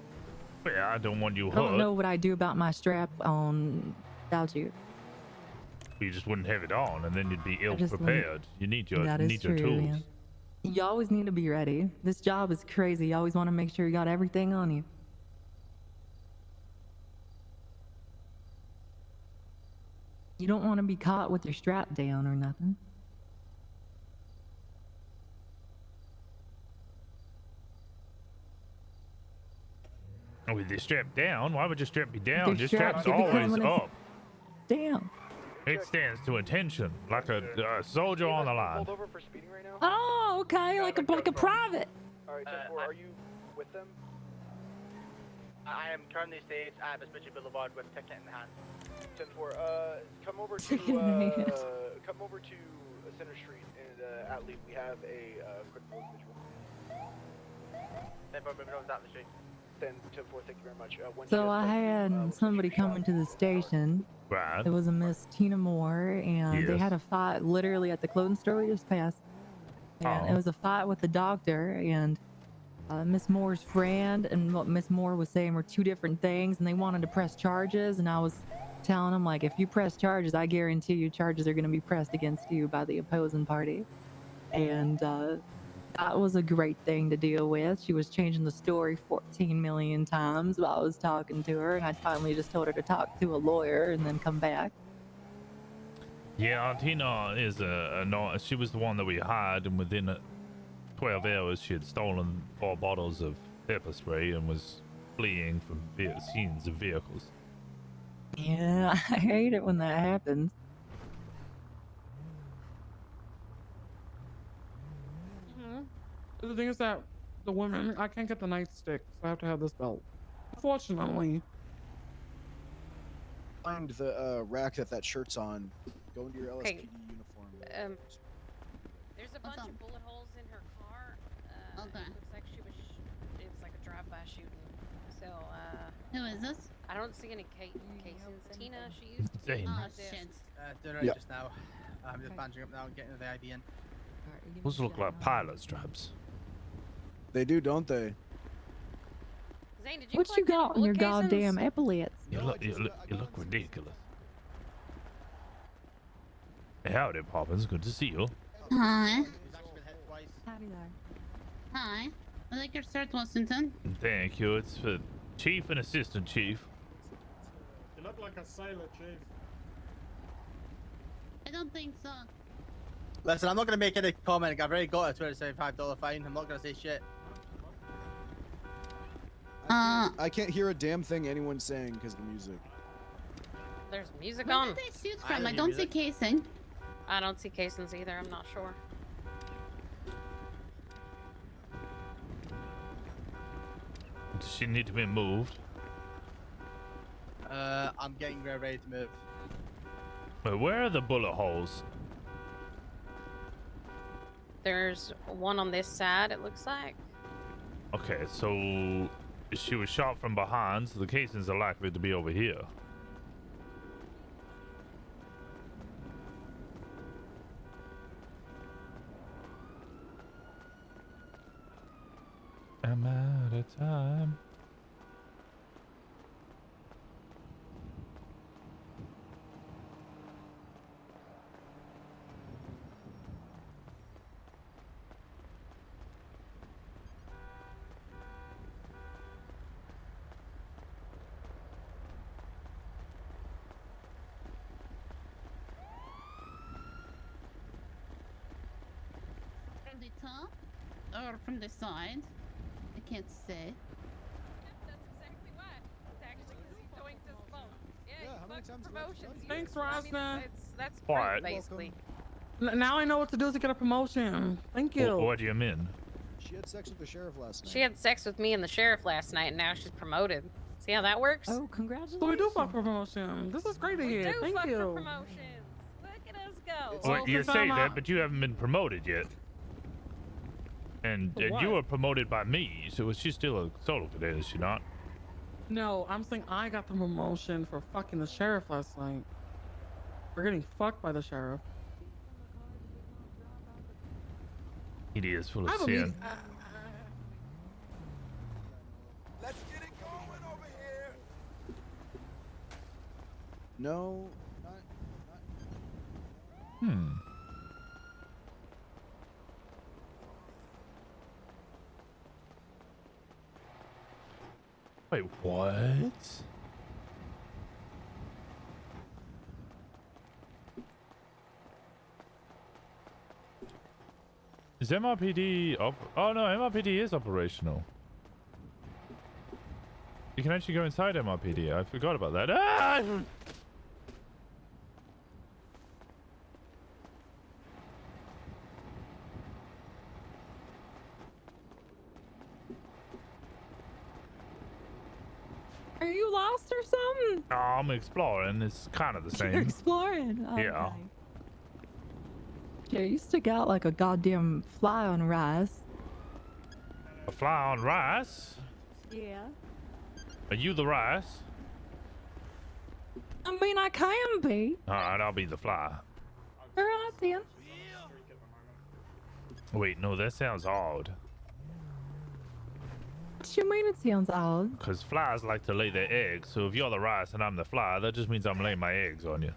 Yeah, I don't want you I don't hurt. know what I do about my strap on without you. You just wouldn't have it on, and then you'd be ill just prepared. You need your That is need your true, tools. man. You always need to be ready. This job is crazy. You always want to make sure you got everything on you. You don't want to be caught with your strap down or nothing. With your strap down? Why would your strap be down? Your Your strap- strap's because always when it's up. down. It stands to attention, like a soldier on the line. Over for speeding right now? Oh, okay, like a private. Alright, 10-4, are you with them? I am currently staged at Vespucci Boulevard with ticket in hand. 10-4, come over to Ticket in hand. come over to Center Street and at Lee. We have a quick road visual. 10-4, moving over down the street. Then 10-4, thank you very much. So I had somebody come into the station. Right. It was a Miss Tina Moore, and they Yes. had a fight literally at the clothing store we just passed. and it was a fight with the doctor, and Miss Moore's friend and what Miss Moore was saying were two different things, and they wanted to press charges, and I was telling them, like, if you press charges, I guarantee you charges are going to be pressed against you by the opposing party. And that was a great thing to deal with. She was changing the story 14 million times while I was talking to her, and I finally just told her to talk to a lawyer and then come back. Yeah, Tina is she was the one that we hired, and within 12 hours she had stolen 4 bottles of pepper spray and was fleeing from scenes of vehicles. Yeah, I hate it when that happens. The thing is that the women, I can't get the nightstick, so I have to have this belt. Unfortunately. Find the rack that shirt's on. Go into your LSPD uniform. There's a bunch of bullet holes in her car. Okay. It looks like she was. It's like a drive-by shooting. So, who is this? I don't see any casings. Tina, she used to be. Zane. Oh shit. Doing right Yeah. just now. I'm just bandaging up now and getting the IV in. Those look like pilot straps. They do, don't they? Zane, did you What you collect any got on your bullet casings? goddamn epaulets? You look ridiculous. Hey, howdy, Poppins. Good to see you. Hi. Howdy there. Hi. I like your shirt, Washington. Thank you. It's for Chief and Assistant Chief. You look like a sailor, Chief. I don't think so. Listen, I'm not going to make any comment. I've already got a $275 fine. I'm not going to say shit. I can't hear a damn thing anyone's saying because of the music. There's music Where on. did they shoot from? I don't see casing. I don't see casings either. I'm not sure. Does she need to be moved? I'm getting ready to move. But where are the bullet holes? There's one on this side, it looks like. Okay, so she was shot from behind, so the casings are likely to be over here. I'm out of time. From the top or from the side? I can't say. That's exactly why. It's actually going to smoke. Yeah, how many times promotions. Thanks, I mean, Rosner. that's What? great, basically. Now I know what to do to get a promotion. Thank you. What do you mean? She had sex with the sheriff last night. She had sex with me and the sheriff last night, and now she's promoted. See how that works? Oh, congratulations. So we do fuck for promotion. This is great to We hear. do Thank fuck you. for promotions. Look at us go. Well, you say that, but you haven't been promoted yet. And For you what? were promoted by me, so she's still a solo cadet, is she not? No, I'm saying I got the promotion for fucking the sheriff last night. We're getting fucked by the sheriff. He is full I of have a sin. meeting. Let's get it going over here. No, not. Hmm. Wait, what? Is MRPD up? Oh no, MRPD is operational. You can actually go inside MRPD. I forgot about that. Ah! Are you lost or something? No, I'm exploring. It's kind of the You're same. exploring. Yeah. Okay. Yeah, you stick out like a goddamn fly on rice. A fly on rice? Yeah. Are you the rice? I mean, I can be. Alright, I'll be the fly. All right then. Wait, no, that sounds odd. What you mean it sounds odd? Because flies like to lay their eggs, so if you're the rice and I'm the fly, that just means I'm laying my eggs on you.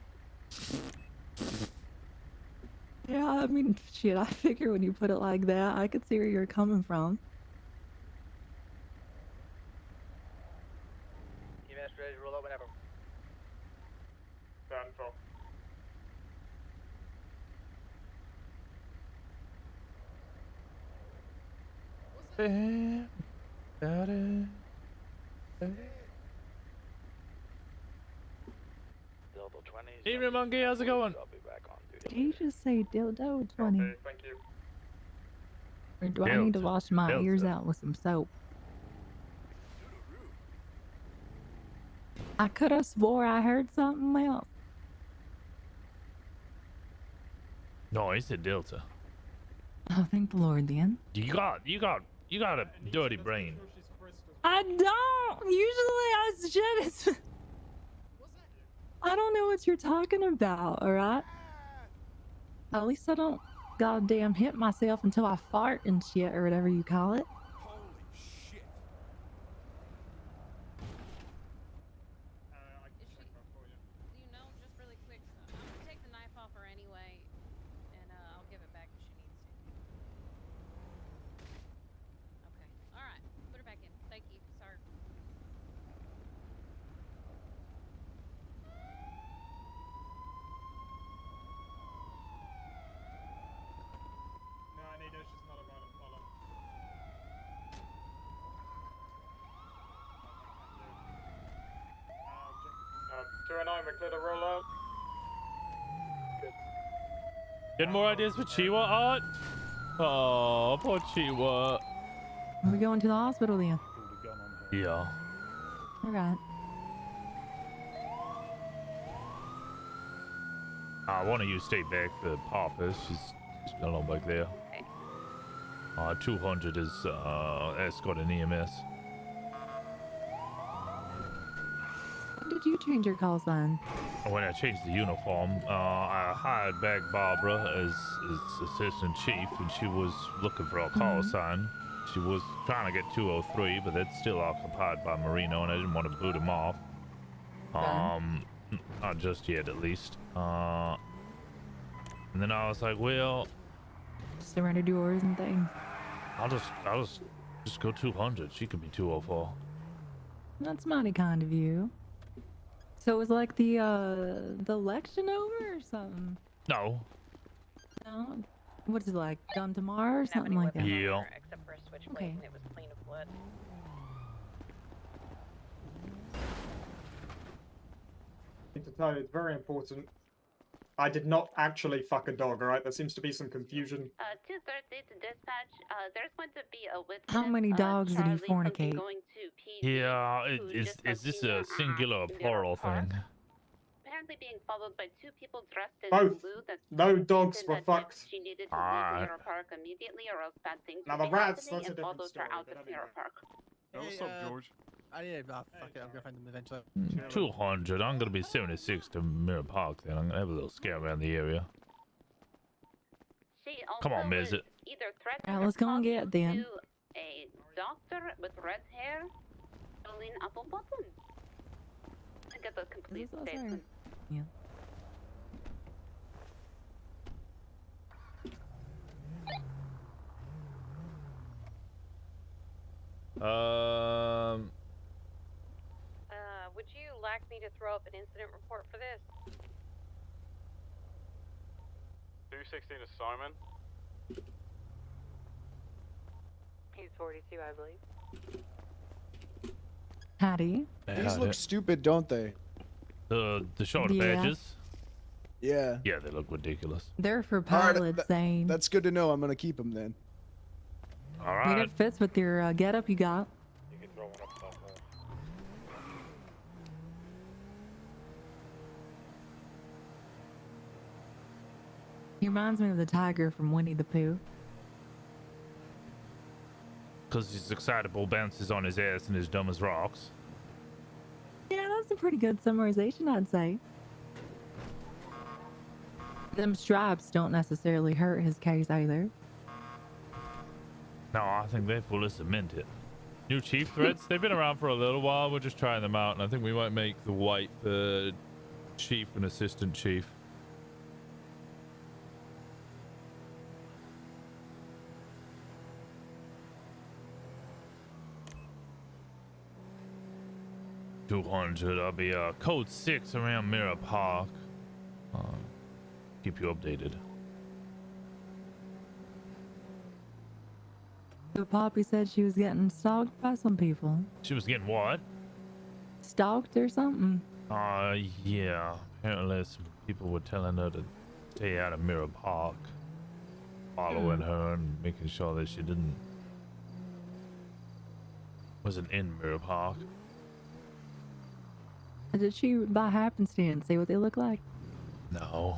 Yeah, I mean, shit, I figure when you put it like that, I could see where you're coming from. EMS ready to roll out whenever. Stand for. Evening, monkey, how's it going? Did he just say dildo 20? Okay, thank you. Or do I need to Delta. wash my ears Delta. out with some soap? I could have swore I heard something else. No, he said Delta. Oh, thank the Lord, then. You got a dirty brain. I don't! Usually I just... I don't know what you're talking about, alright? At least I don't goddamn hit myself until I fart and shit, or whatever you call it. You know, just really quick, I'm gonna take the knife off her anyway, and I'll give it back if she needs to. Okay, alright, put her back in. Thank you, sir. No, Anita, she's not a violent follow. 209, we're clear to roll out. Get more ideas for Chiwa art? Oh, poor Chiwa. Are we going to the hospital then? Yeah. Alright. I want you to stay back for Papa. She's alone back there. 200 is escort and EMS. When did you change your call sign? When I changed the uniform, I hired back Barbara as assistant chief, and she was looking for a call sign. She was trying to get 203, but that's still occupied by Marino, and I didn't want to boot him off. Not just yet, at least. And then I was like, well, Just around your doors and things. I'll just go 200. She could be 204. That's mighty kind of you. So it was like the election over or something? No. No? What is it like? Done tomorrow or something like that? Yeah. Except for a switchblade, Okay. and it was clean of blood. I need to tell you, it's very important. I did not actually fuck a dog, alright? There seems to be some confusion. 230 to dispatch. There's going to be a witness. How many dogs did he fornicate? Yeah, is this a singular or plural thing? Apparently being followed by two people dressed in Both. blue that No dogs said were that fucked. she needed to Alright. leave Mirror Park immediately or else bad things Now would the be rats, happening, that's a and different followed story, her out but of anyway. Mirror Park. What's up, George? I need fuck it, I'm gonna find them eventually. 200. I'm gonna be 76 to Mirror Park. Then I'm gonna have a little scare around the area. She Come on, also miss was it. either threatening Alright, or let's go and get it talking then. to a doctor with red hair, Jolene Applebottom. I get the complete Is this us or- statement. Yeah. Would you like me to throw up an incident report for this? 216 is Simon. He's 42, I believe. Howdy. These look stupid, don't they? The shoulder Yeah. badges. Yeah. Yeah, they look ridiculous. They're for Alright, pilots, Zane. That's good to know. I'm gonna keep them then. All I mean, right. it fits with your getup you got. You can throw one up top there. He reminds me of the tiger from Winnie the Pooh. Because he's excitable, bounces on his ass, and is dumb as rocks. Yeah, that's a pretty good summarization, I'd say. Them stripes don't necessarily hurt his case either. No, I think they fully cemented. New chief threats? They've been around for a little while. We're just trying them out, and I think we might make the white the chief and assistant chief. $200. I'll be code 6 around Mirror Park. Keep you updated. So Poppy said she was getting stalked by some people. She was getting what? Stalked or something. Yeah. Apparently some people were telling her to stay out of Mirror Park. Following her and making sure that she wasn't in Mirror Park. Did she, by happenstance, see what they look like? No.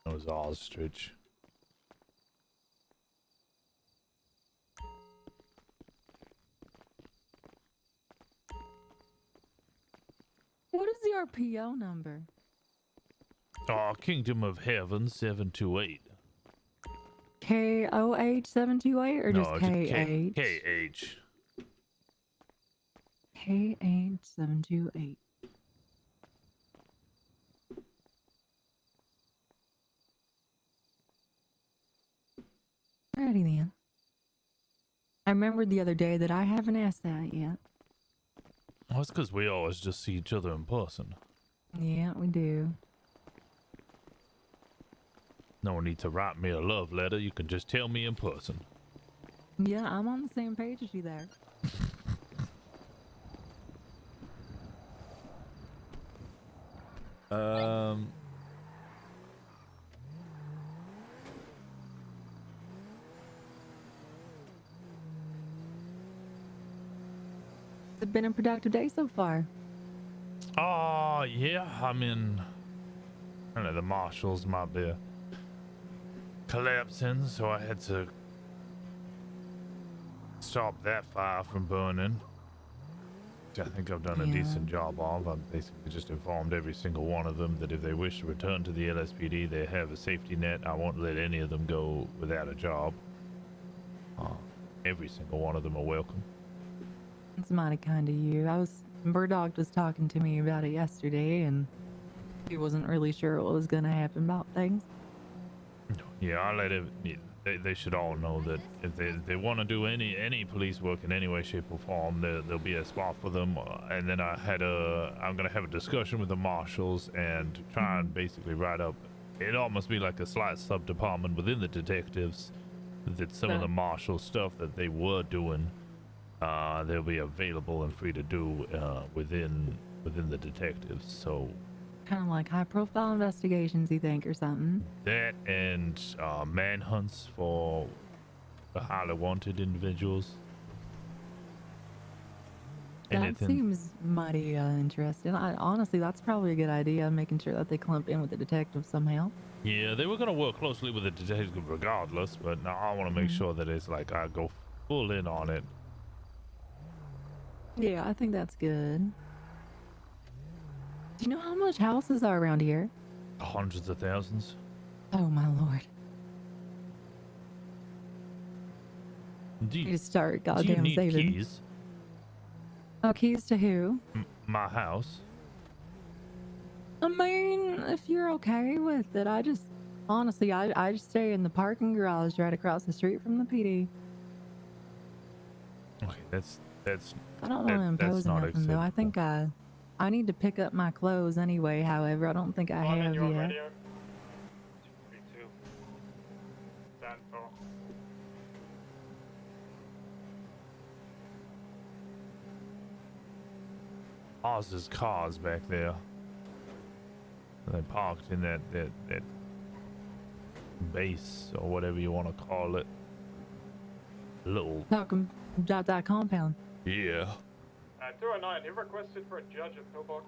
That was ostrich. What is your PO number? Kingdom of Heaven 728. KOH728 or just KH? KH. KH728. Alrighty then. I remembered the other day that I haven't asked that yet. Well, it's because we always just see each other in person. Yeah, we do. No need to write me a love letter. You can just tell me in person. Yeah, I'm on the same page as you there. It's been a productive day so far. Yeah. I mean, I don't know, the marshals might be collapsing, so I had to stop that fire from burning. Which I think I've done a decent job of. I've basically just informed every single one of them that if they wish to return to the LSPD, they have a safety net. I won't let any of them go without a job. Every single one of them are welcome. It's mighty kind of you. Murdoch was talking to me about it yesterday, and he wasn't really sure what was gonna happen about things. Yeah, I let it. They should all know that if they want to do any police work in any way, shape, or form, there'll be a spot for them. And then I'm gonna have a discussion with the marshals and try and basically write up. It almost be like a slight sub department within the detectives. That some of the marshal stuff that they were doing, they'll be available and free to do within the detectives. So Kind of like high-profile investigations, you think, or something? that and manhunts for the highly wanted individuals. That seems mighty interesting. Honestly, that's probably a good idea, making sure that they clump in with the detective somehow. Yeah, they were gonna work closely with the detective regardless, but now I want to make sure that it's like I go full in on it. Yeah, I think that's good. Do you know how much houses are around here? Hundreds of thousands. Oh my lord. Do you start do you goddamn need saving. keys? Oh, keys to who? My house. I mean, if you're okay with it, honestly, I just stay in the parking garage right across the street from the PD. Okay, that's I don't want to impose not nothing though. I think I need to pick up my clothes anyway. However, I don't think I have you're on yet. radio. 242. Stand for. Oz's cars back there. They parked in that base or whatever you want to call it. Little. Talking about that compound. Yeah. 209, you requested for a judge at Pillbox.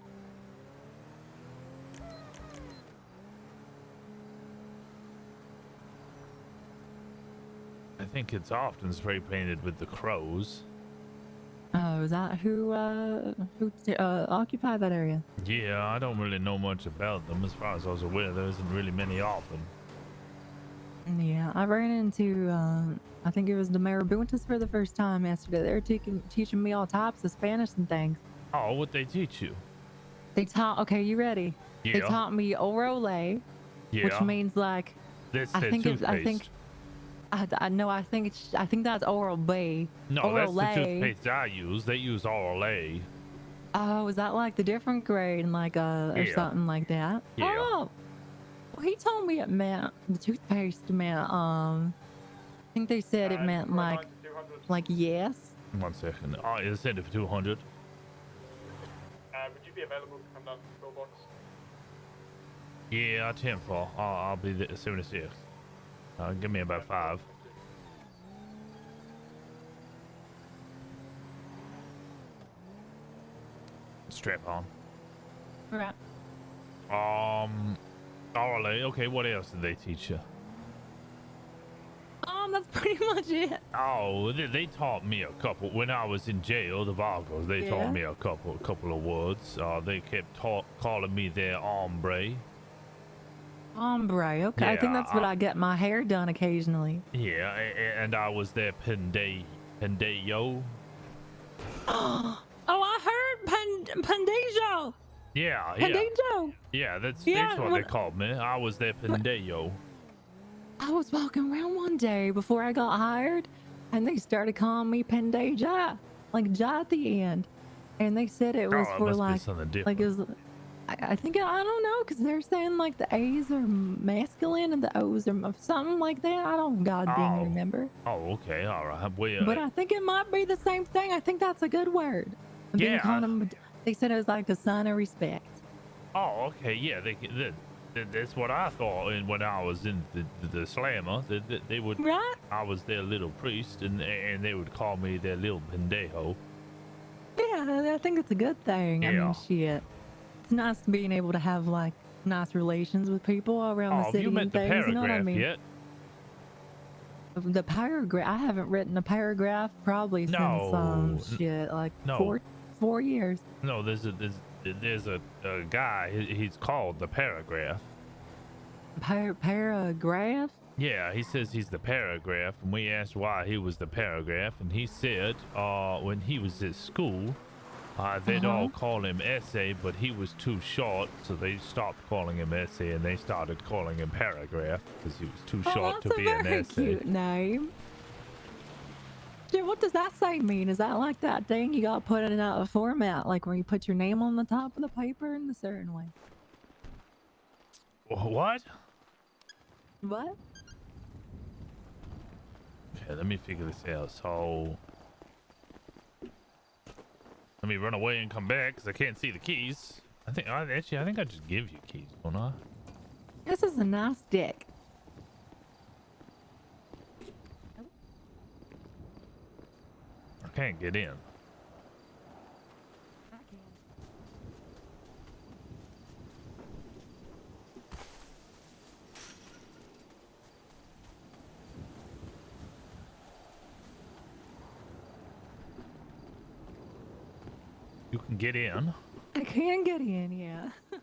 I think it's often spray painted with the crows. Oh, is that who occupied that area? Yeah, I don't really know much about them. As far as I was aware, there isn't really many of them. Yeah, I ran into, I think it was the Marabuntas for the first time yesterday. They were teaching me all types of Spanish and things. Oh, what they teach you? They taught, okay, you ready? They Yeah. taught me orole, which Yeah. means like, That's I their think toothpaste. I know, I think that's Oral B. No, that's the Orale. toothpaste I use. They use Orale. Oh, is that like the different grade and like or Yeah. something like that? Yeah. Oh, well, he told me it meant the toothpaste meant I think they said it meant like yes. 1 second. Oh, it's sent it for 200. Would you be available to come down to the toolbox? Yeah, 10 for. I'll be there 76. Give me about 5. Strap on. Right. Orale. Okay, what else did they teach you? That's pretty much it. Oh, they taught me a couple when I was in jail. The Vagos, they Yeah. taught me a couple of words. They kept calling me their hombre. Ombre. Okay, I think Yeah, that's what I get my hair done occasionally. Yeah, and I was their pendejo. Oh, I heard pendejo. Yeah, Pendejo. yeah, that's Yeah, what they when- called me. I was their pendejo. I was walking around one day before I got hired, and they started calling me pendeja, like ja at the end, and they said it was Oh, it for must be like something like it was. I think I don't know because they're saying like the A's are masculine and the O's are something like that. I don't goddamn remember. Oh, okay, all right. Well, But I think it might be the same thing. I think that's a good word. Being Yeah. called them- they said it was like a sign of respect. oh, okay, yeah. That's what I thought. And when I was in the slammer, they would. Right. I was their little priest, and they would call me their little pendejo. Yeah, I think it's a good thing. I Yeah. mean, shit. It's nice being able to have like nice relations with people around the Oh, city you met and the things. You know what I paragraph mean? yet? The paragraph. I haven't written a paragraph probably No, since shit like no. 4 years. No, there's a guy. He's called the paragraph. Paragraph. Yeah, he says he's the paragraph, and we asked why he was the paragraph, and he said, when he was at school, they'd all call him essay, but he was too short, so they stopped calling him essay, and they started calling him paragraph because he was too short to That's be a an very essay. cute name. Dude, what does that say mean? Is that like that thing you got put in a format, like where you put your name on the top of the paper in a certain way? What? What? Okay, let me figure this out. So, let me run away and come back because I can't see the keys. I think I just give you keys, don't I? This is a nice dick. I can't get in. You can get in. I can get in, yeah. Do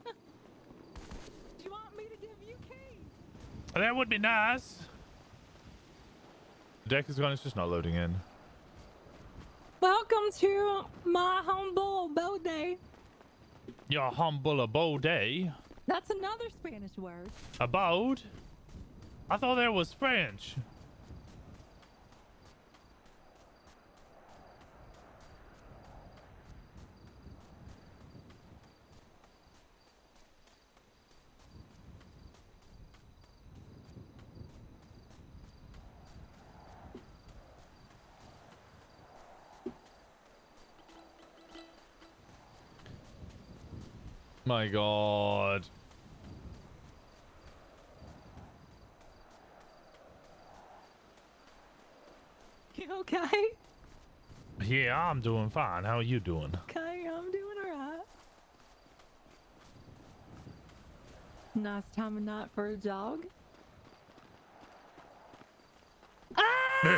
you want me to give you keys? That would be nice. The deck is gone. It's just not loading in. Welcome to my humble abode. Your humble abode. That's another Spanish word. Abode? I thought that was French. My God. You okay? Yeah, I'm doing fine. How are you doing? Okay, I'm doing alright. Nice time of night for a jog. Ah!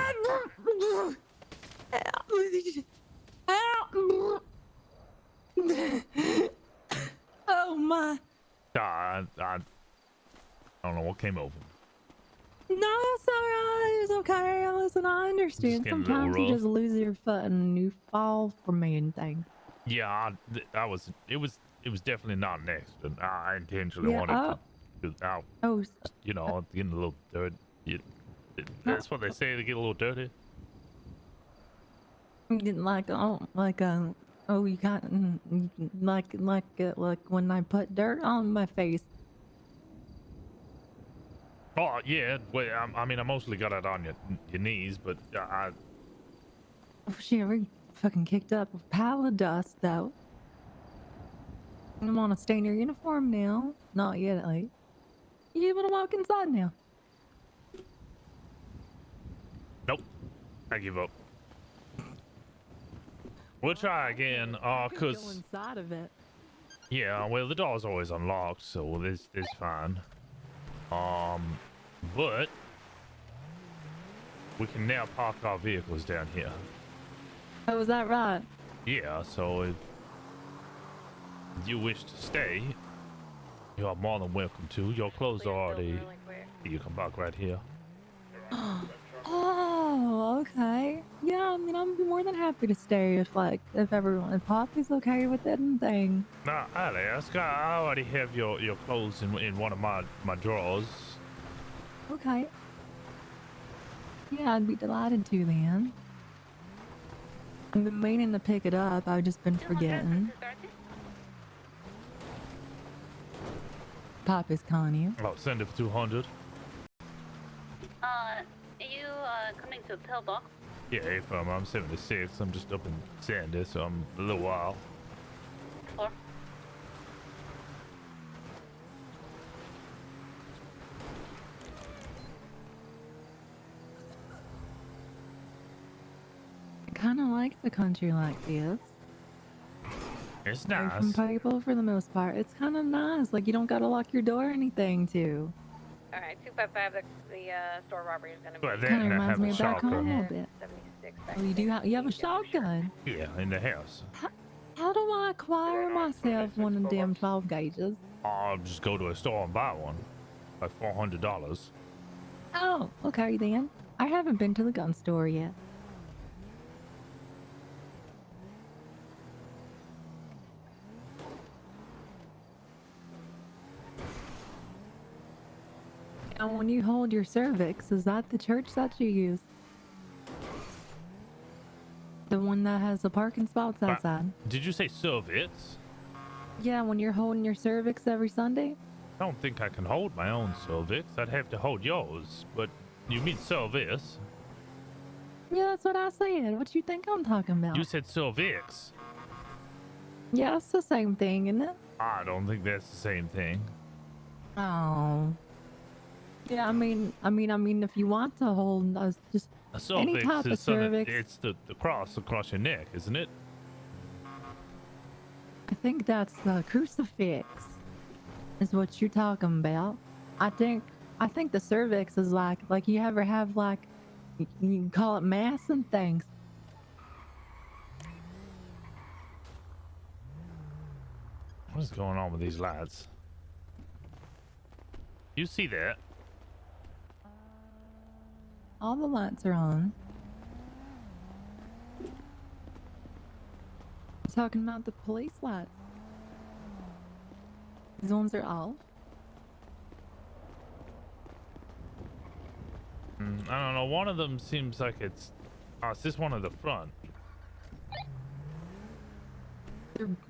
Oh my. I don't know what came over him. No, it's alright. It's okay. Listen, I understand. getting a little Sometimes you rough. just lose your foot and you fall from me and things. Yeah, it was definitely not an accident. I intentionally Yeah, wanted to out. Oh, You know, getting a little dirty. That's what they say. They get a little dirty. like oh, you got like when I put dirt on my face. Oh yeah. Well, I mean, I mostly got it on your knees, but I Oh shit, we fucking kicked up a pile of dust though. You want to stay in your uniform now? Not yet, at least. You able to walk inside now? nope. I give up. We'll try again. Go Cause inside of it. yeah, well, the door's always unlocked, so this fine. But we can now park our vehicles down here. Oh, is that right? Yeah, so if you wish to stay, you are more than welcome to. Your clothes are already. You can park right here. Oh, okay. Yeah, I mean, I'm more than happy to stay if if Poppy's okay with it and thing. Nah, I'll ask. I already have your clothes in one of my drawers. Okay. Yeah, I'd be delighted to then. I've been meaning to pick it up. I've just been forgetting. Poppy's calling you. Oh, send it for 200. Are you coming to Pillbox? Yeah, if I'm 76, I'm just up in Sandy, so I'm a little while. Or I kind of like the country like this. It's Away nice. from people for the most part. It's kind of nice. Like you don't gotta lock your door or anything too. All right, 255. The store robbery is going to be. Well, that Kind of and I reminds have me a of back home a shotgun. little bit. 76. Oh, you have a shotgun. Yeah, in the house. How do I acquire myself one of them 12 gauges? I'll just go to a store and buy one. Like $400. Oh, okay then. I haven't been to the gun store yet. And when you hold your cervix, is that the church that you use? The one that has the parking spots outside? Did you say cervix? Yeah, when you're holding your cervix every Sunday? I don't think I can hold my own cervix. I'd have to hold yours. But you mean cervix? Yeah, that's what I said. What you think I'm talking about? You said cervix. Yeah, it's the same thing, isn't it? I don't think that's the same thing. Oh. Yeah, I mean, if you want to hold just A any cervix type of is something. cervix, It's the cross across your neck, isn't it? I think that's the crucifix. Is what you're talking about. I think the cervix is like you ever have you can call it mass and things. What is going on with these lights? You see that? All the lights are on. I'm talking about the police lights. These ones are off. I don't know. One of them seems like it's. Oh, it's this one at the front.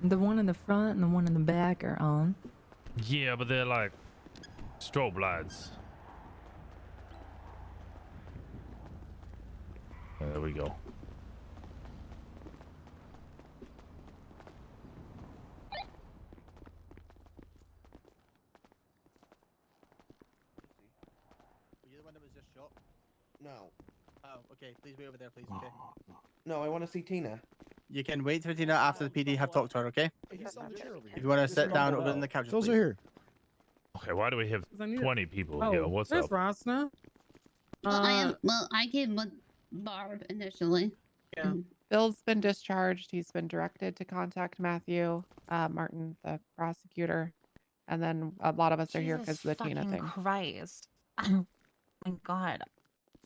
The one in the front and the one in the back are on. Yeah, but they're like strobe lights. There we go. Were you the one that was just shot? No. Oh, okay. Please wait over there, please. Okay. No, I want to see Tina. You can wait for Tina after the PD have talked to her, okay? He's on the chair over here. If you want to sit down over in the couch, Those please. are here. Okay, why do we have 20 people here? What's there's up? Rosner. Well, I came with Barb initially. Yeah. Bill's been discharged. He's been directed to contact Matthew Martin, the prosecutor, and then a lot of us are here because of the Tina fucking thing. Christ. Oh my God.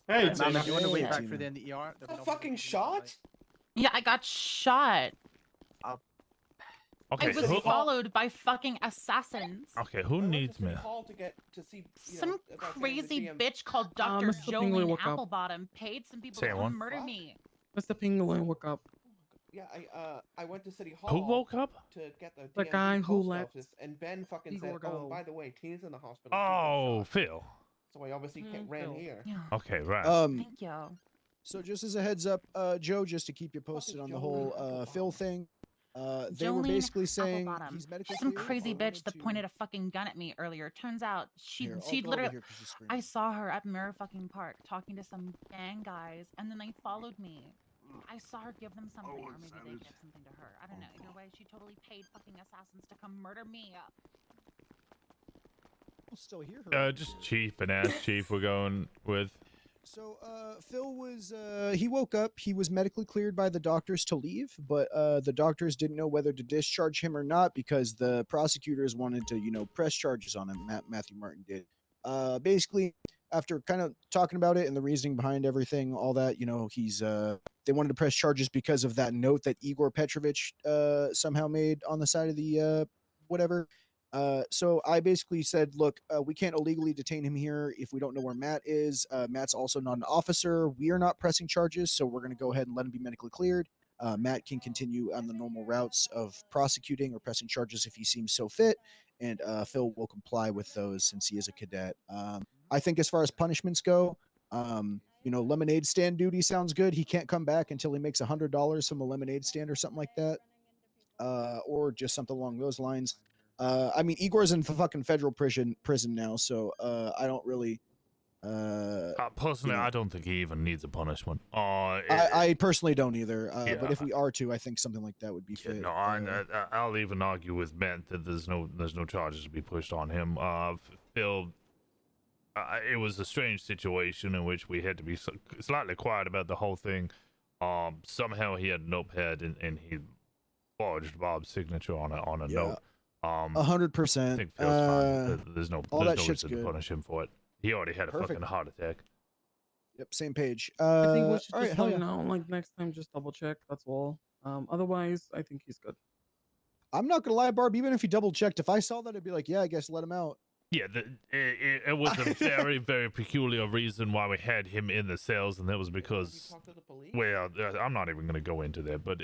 Hey, Mama, Tina. do you want to wait Hey, back Tina. for the end of the ER? A fucking shot? Yeah, I got shot. Okay, I was who, followed by fucking assassins. okay, who needs me? Hall to get to see Some crazy bitch called Dr. Mr. Pingley Jolene woke up. Applebottom paid some people Say to what? come murder me. Mr. Pingley woke up. Yeah, I went to City Hall. Who woke up? To get the The DMV guy who post let office, and Ben fucking Igor said, "Oh, go. by the way, Tina's in the hospital." She got Oh, shot." Phil. So I obviously ran Phil. here. Okay, right. Thank you. So just as a heads up, Joe, just to keep you posted on the whole Phil thing, they were Jolene basically saying Applebottom. he's medically Some cleared. crazy They bitch wanted that to- pointed a fucking gun at me earlier. Turns out Here, I'll she go over literally here 'cause she's screaming. I saw her at Mirror fucking Park talking to some gang guys, and then they followed me. I saw her give them something, or maybe they gave something to her. I don't know. Either way, she totally paid fucking assassins to come murder me. I'll still hear her. Just Chief and Ass Chief we're going with. So Phil was he woke up. He was medically cleared by the doctors to leave, but the doctors didn't know whether to discharge him or not because the prosecutors wanted to, press charges on him. Matthew Martin did. Basically, after kind of talking about it and the reasoning behind everything, all that, he's they wanted to press charges because of that note that Igor Petrovich somehow made on the side of the whatever. So I basically said, look, we can't illegally detain him here if we don't know where Matt is. Matt's also not an officer. We are not pressing charges, so we're going to go ahead and let him be medically cleared. Matt can continue on the normal routes of prosecuting or pressing charges if he seems so fit, and Phil will comply with those since he is a cadet. I think as far as punishments go, lemonade stand duty sounds good. He can't come back until he makes $100 from a lemonade stand or something like that, or just something along those lines. I mean, Igor's in fucking federal prison now, so I don't really. Personally, I don't think he even needs a punishment. I personally don't either. Yeah. But if we are to, I think something like that would be fit. No, I'll even argue with Matt that there's no charges to be pushed on him. Phil, it was a strange situation in which we had to be slightly quiet about the whole thing. Somehow he had a notepad and he forged Bob's signature on a note. 100%. I think Phil's fine. There's no shit's reason good. to punish him for it. He already had a Perfect. fucking heart attack. Yep, same page. I think we should all just right, hell let him yeah. know. Like next time, just double check. That's all. Otherwise, I think he's good. I'm not gonna lie, Barb. Even if he double checked, if I saw that, I'd be like, yeah, I guess let him out. Yeah, it was a very, very peculiar reason why we had him in the cells, and that was because, well, I'm not even going to go into that, but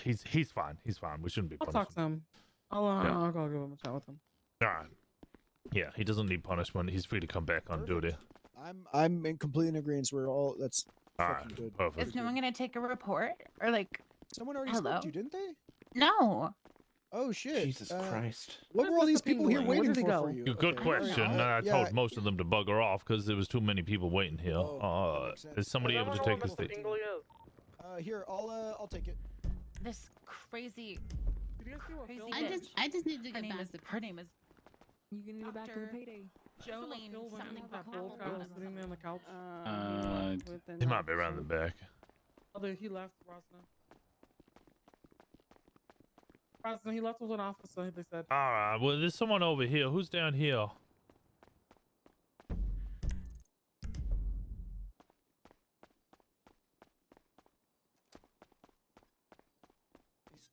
he's fine. He's fine. We shouldn't be I'll punishing. talk to him. I'll go give him a chat with him. All right. Yeah, he doesn't need punishment. He's free to come back on duty. I'm in complete agreement. We're all that's All fucking right, good. perfect. Is no one gonna take a report or like? Someone already hello? spoke to you, didn't they? No. Oh shit! Jesus Christ! What were all these people here Where waiting did he for go? you? Good Okay, question. alright, I told most of them to bugger off because there was too many people waiting here. Is somebody able to take this thing? Here, I'll take it. This crazy. Crazy I just need to get back to her name is. You can go back to the Dr. payday. Jolene something That poor guy was sitting there on the couch. He might be around the back. He left, Rosner. Rosner, he left with an officer, they said. All right. Well, there's someone over here. Who's down here?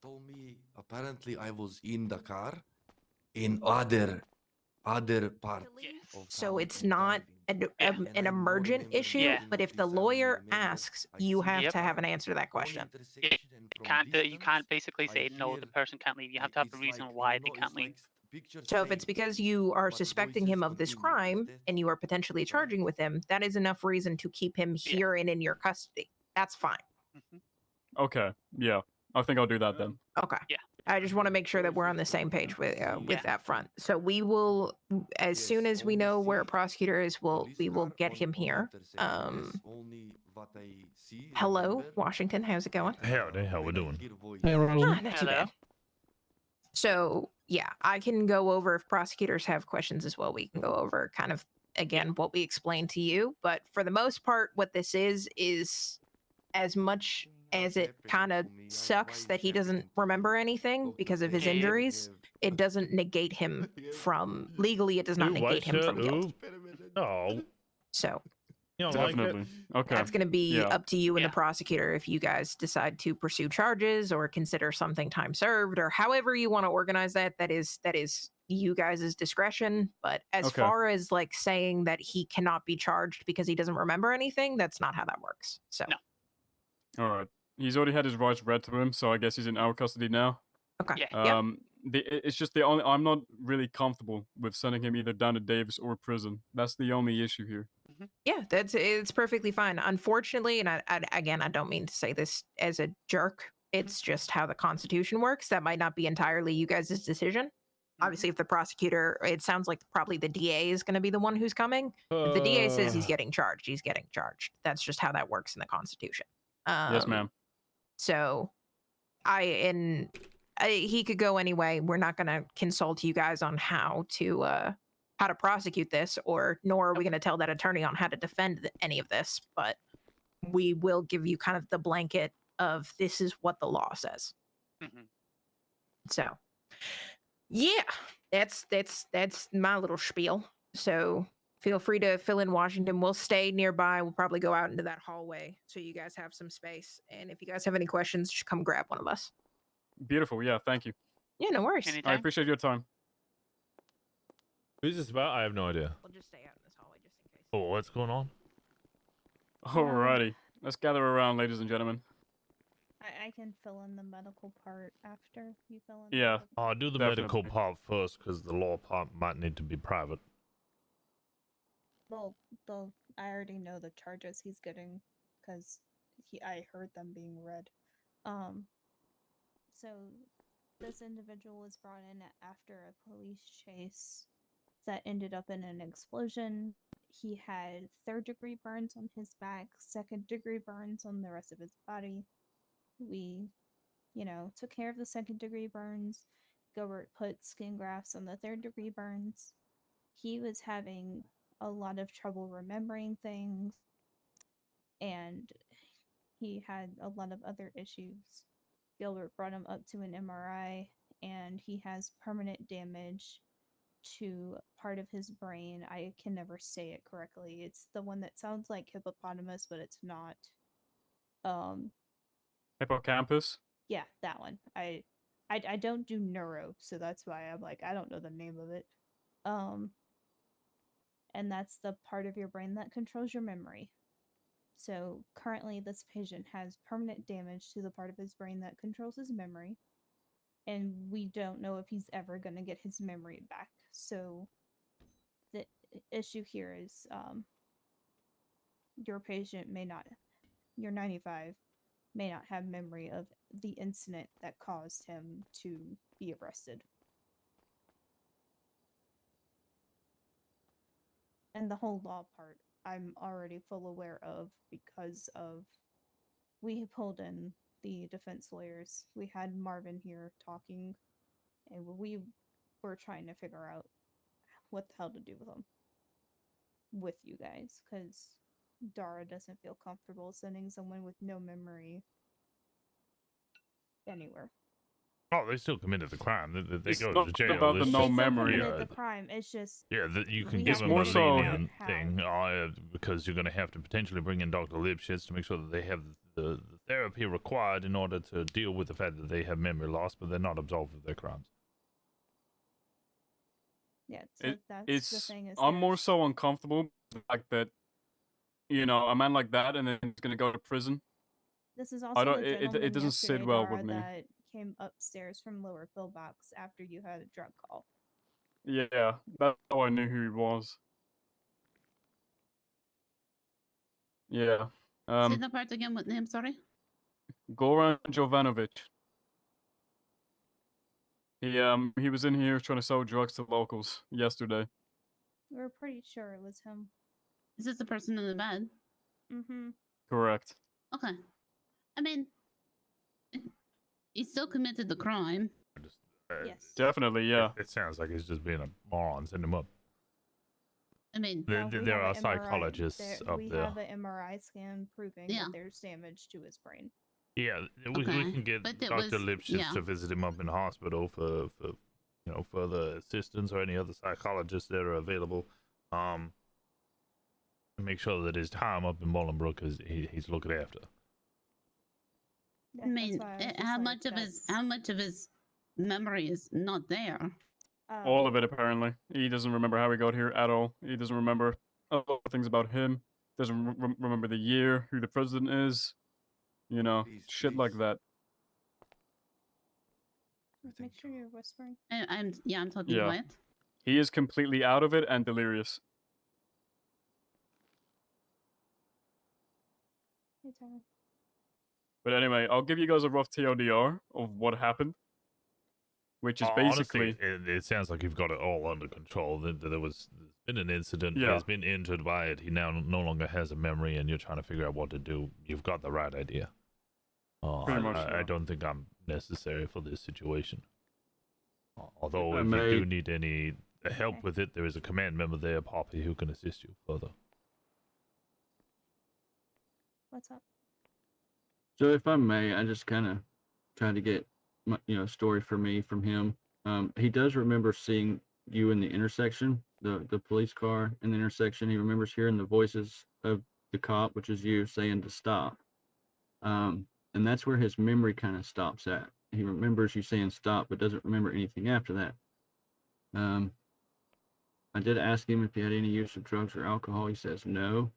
Told me apparently I was in the car in other part of So it's not an emergent issue, but if the lawyer asks, you have to have an answer to that question. You can't basically say no, the person can't leave. You have to have a reason why they can't leave. So if it's because you are suspecting him of this crime and you are potentially charging with him, that is enough reason to keep him here and in your custody. That's fine. Okay. Yeah. I think I'll do that then. Okay. Yeah. I just want to make sure that we're on the same page with that front. So we will, as soon as we know where a prosecutor is, we will get him here. Hello, Washington. How's it going? Howdy, how we doing? Not too bad. So yeah, I can go over if prosecutors have questions as well. We can go over kind of again what we explained to you. But for the most part, what this is as much as it kind of sucks that he doesn't remember anything because of his injuries, it doesn't negate him from legally. It does not Ooh, negate white him shirt. from guilt. Ooh. Oh. So You don't like it? Definitely. Okay. that's going to be Yeah. up to you and the prosecutor if you guys decide to pursue charges or consider something time served or however you want to organize that. That is you guys' discretion. But as Okay. far as like saying that he cannot be charged because he doesn't remember anything, that's not how that works. So All right. He's already had his rights read to him, so I guess he's in our custody now. Okay. It's just the only. I'm not really comfortable with sending him either down to Davis or prison. That's the only issue here. Yeah, it's perfectly fine. Unfortunately, and I don't mean to say this as a jerk. It's just how the Constitution works. That might not be entirely you guys' decision. Obviously, if the prosecutor, it sounds like probably the DA is going to be the one who's coming. If the DA says he's getting charged, he's getting charged. That's just how that works in the Constitution. Yes, ma'am. So, he could go anyway. We're not going to consult you guys on how to prosecute this, nor are we going to tell that attorney on how to defend any of this. But we will give you kind of the blanket of this is what the law says. So, yeah, that's my little spiel. So feel free to fill in Washington. We'll stay nearby. We'll probably go out into that hallway so you guys have some space. And if you guys have any questions, just come grab one of us. Beautiful. Yeah. Thank you. Yeah, no worries. I appreciate your time. Who's this about? I have no idea. We'll just stay out in this hallway just in case. Oh, what's going on? Alrighty. Let's gather around, ladies and gentlemen. I can fill in the medical part after you fill in. Yeah. I'll do the medical part first because the law part might need to be private. Well, I already know the charges he's getting because I heard them being read. So this individual was brought in after a police chase that ended up in an explosion. He had 3rd-degree burns on his back, 2nd-degree burns on the rest of his body. We, took care of the 2nd-degree burns. Gilbert put skin grafts on the 3rd-degree burns. He was having a lot of trouble remembering things, and he had a lot of other issues. Gilbert brought him up to an MRI, and he has permanent damage to part of his brain. I can never say it correctly. It's the one that sounds like hippopotamus, but it's not. Hippocampus. Yeah, that one. I don't do neuro, so that's why I'm like, I don't know the name of it. And that's the part of your brain that controls your memory. So currently this patient has permanent damage to the part of his brain that controls his memory. And we don't know if he's ever going to get his memory back. So the issue here is your patient your 95 may not have memory of the incident that caused him to be arrested. And the whole law part, I'm already full aware of because we pulled in the defense lawyers. We had Marvin here talking, and we were trying to figure out what the hell to do with him. With you guys, because Dara doesn't feel comfortable sending someone with no memory anywhere. Oh, they still committed the crime. They It's go not to jail. about the It's no just- memory. The crime, it's just you can we give have them to a figure out lenient how. thing because you're going to have to potentially bring in Dr. Lipschitz to make sure that they have the therapy required in order to deal with the fact that they have memory loss, but they're not absolved of their crimes. Yeah, so that's the thing. Is I'm more so uncomfortable with the fact that, a man like that and then he's going to go to prison. This is also the gentleman it doesn't sit yesterday, well Dara, with me. that came upstairs from lower pillbox after you had a drug call. Yeah, that's how I knew who he was. Yeah. Say the part again with name, sorry? Goran Jovanovic. He was in here trying to sell drugs to locals yesterday. We were pretty sure it was him. Is this the person in the bed? Mm-hmm. Correct. Okay. I mean, he still committed the crime. Yes. Definitely, yeah. It sounds like he's just being a moron. Send him up. I mean, There, we there have are a MRI psychologists up we there. have an MRI scan proving Yeah. that there's damage to his brain. Yeah, we Okay, can get but it Dr. was- Lipschitz yeah. to visit him up in the hospital for further assistance or any other psychologists that are available. And make sure that his time up in Bolingbrook is he's looking after. I mean, how much of his memory is not there? All of it, apparently. He doesn't remember how he got here at all. He doesn't remember a lot of things about him. Doesn't remember the year, who the president is. You know, shit like that. Make sure you're whispering. I'm talking Yeah. quiet. He is completely out of it and delirious. Hey, Tyler. But anyway, I'll give you guys a rough TLDR of what happened. Which is basically... Honestly, it sounds like you've got it all under control. There's been an incident. Yeah. He has been injured by it. He now no longer has a memory, and you're trying to figure out what to do. You've got the right idea. Pretty much, I yeah. don't think I'm necessary for this situation. Although, If I if may- you do need any help with it, there is a command member there, Poppy, who can assist you further. What's up? So if I may, I just kind of try to get my, story for me from him. He does remember seeing you in the intersection, the police car in the intersection. He remembers hearing the voices of the cop, which is you, saying to stop. And that's where his memory kind of stops at. He remembers you saying stop, but doesn't remember anything after that. I did ask him if he had any use of drugs or alcohol. He says no.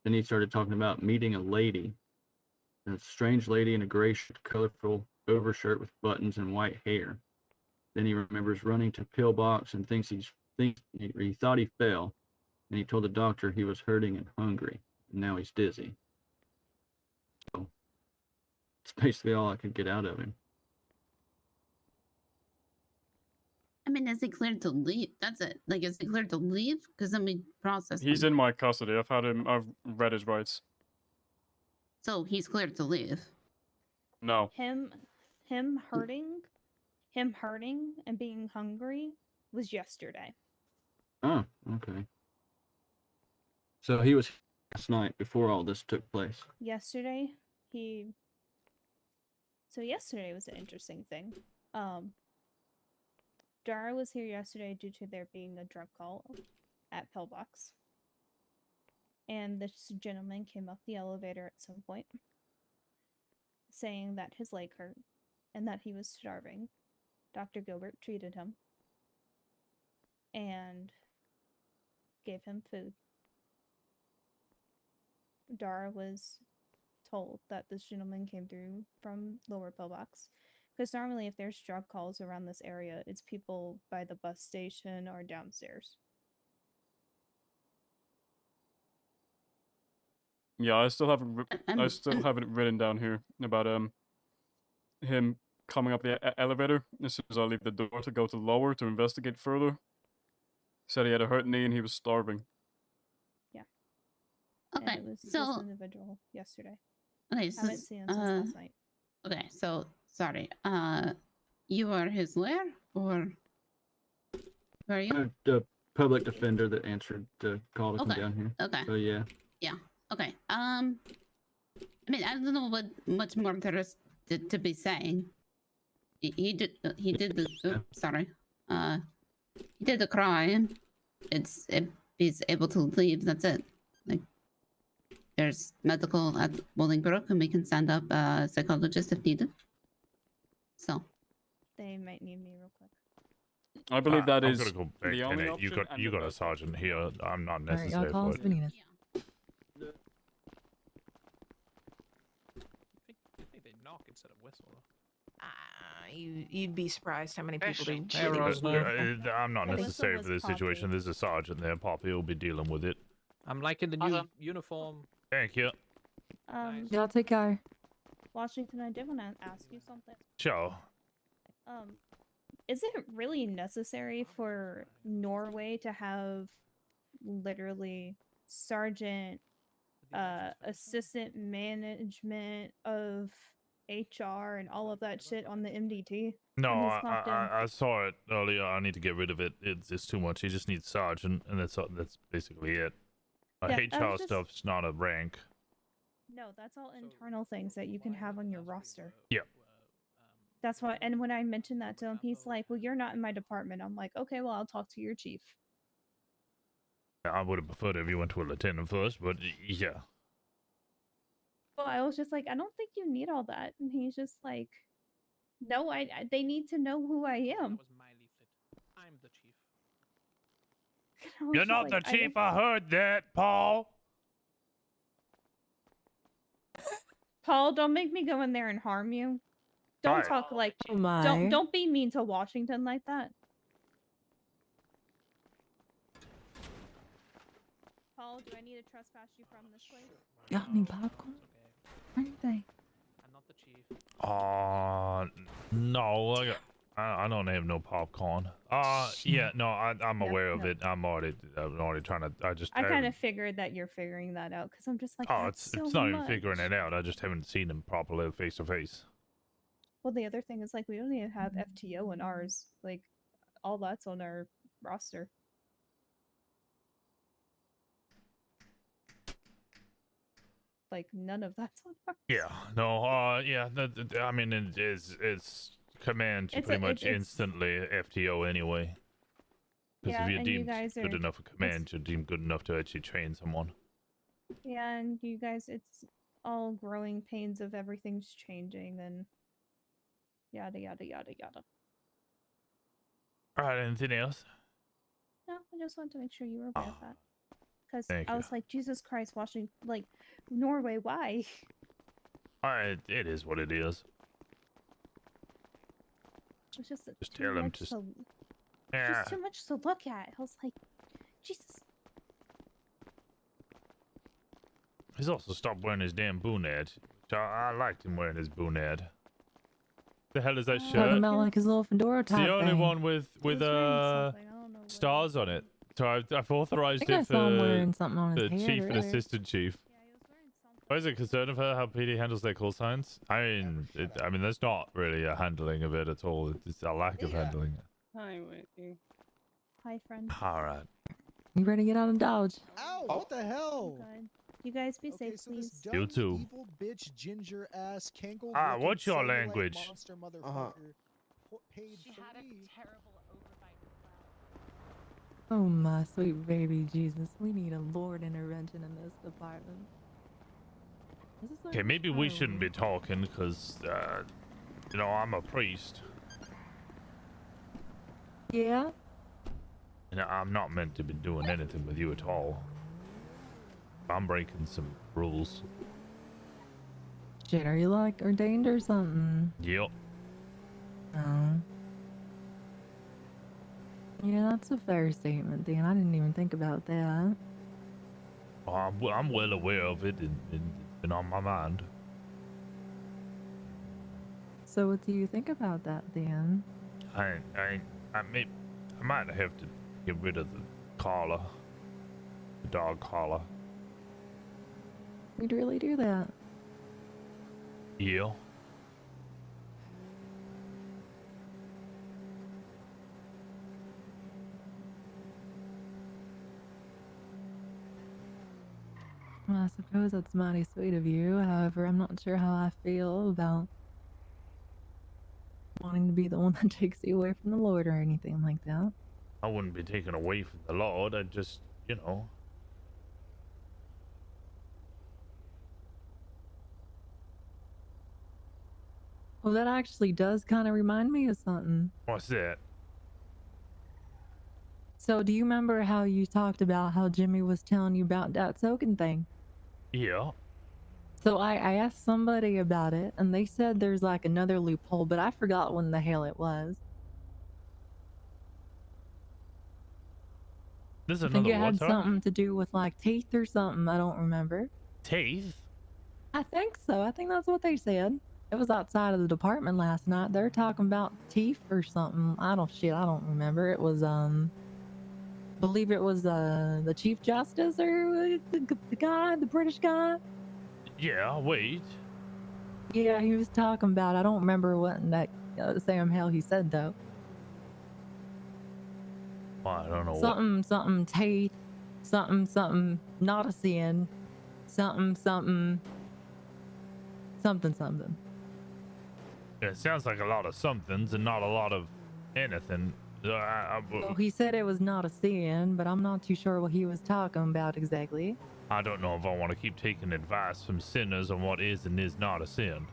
Then he started talking about meeting a lady. A strange lady in a gray, colorful overshirt with buttons and white hair. Then he remembers running to pillbox and thinks he thought he fell, and he told the doctor he was hurting and hungry, and now he's dizzy. So it's basically all I could get out of him. I mean, is he cleared to leave? That's it. Like, is he cleared to leave? Because then we process He's him. in my custody. I've read his rights. So he's cleared to leave. No. Him hurting and being hungry was yesterday. Oh, okay. So he was last night before all this took place. Yesterday yesterday was an interesting thing. Dara was here yesterday due to there being a drug call at Pillbox. And this gentleman came up the elevator at some point saying that his leg hurt and that he was starving. Dr. Gilbert treated him and gave him food. Dara was told that this gentleman came through from Lower Pillbox. Because normally if there's drug calls around this area, it's people by the bus station or downstairs. Yeah, I still have it written down here about him coming up the elevator as soon as I leave the door to go to lower to investigate further. Said he had a hurt knee and he was starving. Yeah. Okay, And it was so- this individual yesterday. Okay, so Haven't seen him since last night. Okay, so sorry. You are his lawyer, or who are you? The public defender that answered the call to come Okay, down here. okay. So yeah. Yeah. Okay. I mean, I don't know what much more there is to be saying. He did the he did the crime. He's able to leave. That's it. Like, there's medical at Bolingbrook, and we can send up a psychologist if needed. So. They might need me real quick. I believe that I'm is gonna go back. the only You option. got you got a sergeant here. I'm not All right, necessary y'all call for us it. Venus. I think they knock instead of whistle. You'd be surprised how many people do. Hey, Rosner. I'm not The whistle necessary was for this Poppy. situation. There's a sergeant there. Poppy will be dealing with it. I'm liking the new uniform. Thank you. Y'all take care. Washington, I did want to ask you something. Sure. Is it really necessary for Norway to have literally sergeant, assistant management of HR and all of that shit on the MDT. No, when he's clocked in. I saw it earlier. I need to get rid of it. It's too much. He just needs sergeant, and that's basically it. Yeah, I HR was just- stuff's not a rank. No, that's all internal things that you can have on your roster. Yeah. That's why. And when I mentioned that to him, he's like, "Well, you're not in my department." I'm like, "Okay, well, I'll talk to your chief." I would have preferred if you went to a lieutenant first, but yeah. Well, I was just like, "I don't think you need all that," and he's just like, "No, they need to know who I am." That was my leaflet. I'm the chief. I was You're just not like, the chief. I heard that, Paul. Paul, don't make me go in there and harm you. Don't Alright. talk like Oh my. don't be mean to Washington like that. Paul, do I need to trespass you from this place? Y'all need popcorn or anything? I'm not the chief. No, I don't have no popcorn. Yeah, no, I'm Yeah, aware of no. it. I'm already trying to. I kind of figured that you're figuring that out because I'm just like, Oh, that's it's so not even much. figuring it out. I just haven't seen him properly face to face. Well, the other thing is like we don't even have FTO in ours. Like, all that's on our roster. Like none of that's on ours. Yeah, no, yeah. I mean, it's command It's pretty a- much it's- instantly FTO anyway. Because Yeah, if you're and you deemed guys good are- enough for command, you're deemed good enough to actually train someone. Yeah, and you guys, it's all growing pains of everything's changing and yada yada yada yada. All right, anything else? No, I just wanted to make sure you were aware of that. Because Thank I you. was like, Jesus Christ, Washington, like, Norway, why? All right, it is what it is. It was just, Just too tell him, much just- to, Yeah. just too much to look at. I was like, Jesus. He's also stopped wearing his damn boonad. I liked him wearing his boonad. The hell is that Talking shirt? about like his little fedora It's type the only thing. one with stars on it. So I've authorized think I it saw him for wearing something on his the head chief and earlier. assistant chief. Why is it concerned of her how PD handles their call signs? I mean, that's not really a handling of it at all. It's a lack of handling it. Hi, Whitney. Hi, friend. All right. You ready to get out of Dodge? Ow! What the hell? Good. You guys be safe, please. You too. Evil bitch, ginger ass, cankle. Ah, what's your language? Monster motherfucker. Paid She had a terrible overbite as well. Oh my sweet baby Jesus, we need a Lord intervention in this department. This is Okay, like maybe we shouldn't horrible. be talking because, I'm a priest. Yeah? And I'm not meant to be doing anything with you at all. I'm breaking some rules. Shit, are you like ordained or something? Yep. Oh. Yeah, that's a fair statement, Dan. I didn't even think about that. I'm well aware of it, and it's been on my mind. So what do you think about that, Dan? I might have to get rid of the collar, the dog collar. We'd really do that. Yeah. Well, I suppose that's mighty sweet of you. However, I'm not sure how I feel about wanting to be the one that takes you away from the Lord or anything like that. I wouldn't be taken away from the Lord. I'd just, Well, that actually does kind of remind me of something. What's that? So, do you remember how you talked about how Jimmy was telling you about that soaking thing? Yeah. So I asked somebody about it, and they said there's like another loophole, but I forgot when the hell it was. There's I think another it had what? something to do with like teeth or something. I don't remember. Teeth? I think so. I think that's what they said. It was outside of the department last night. They're talking about teeth or something. I don't remember. It was believe it was the Chief Justice or the guy, the British guy. Yeah, wait. Yeah, he was talking about. I don't remember what in that Sam hell he said though. I don't know what. Something teeth, something not a sin, something. It sounds like a lot of somethings and not a lot of anything. Well, he said it was not a sin, but I'm not too sure what he was talking about exactly. I don't know if I want to keep taking advice from sinners on what is and is not a sin.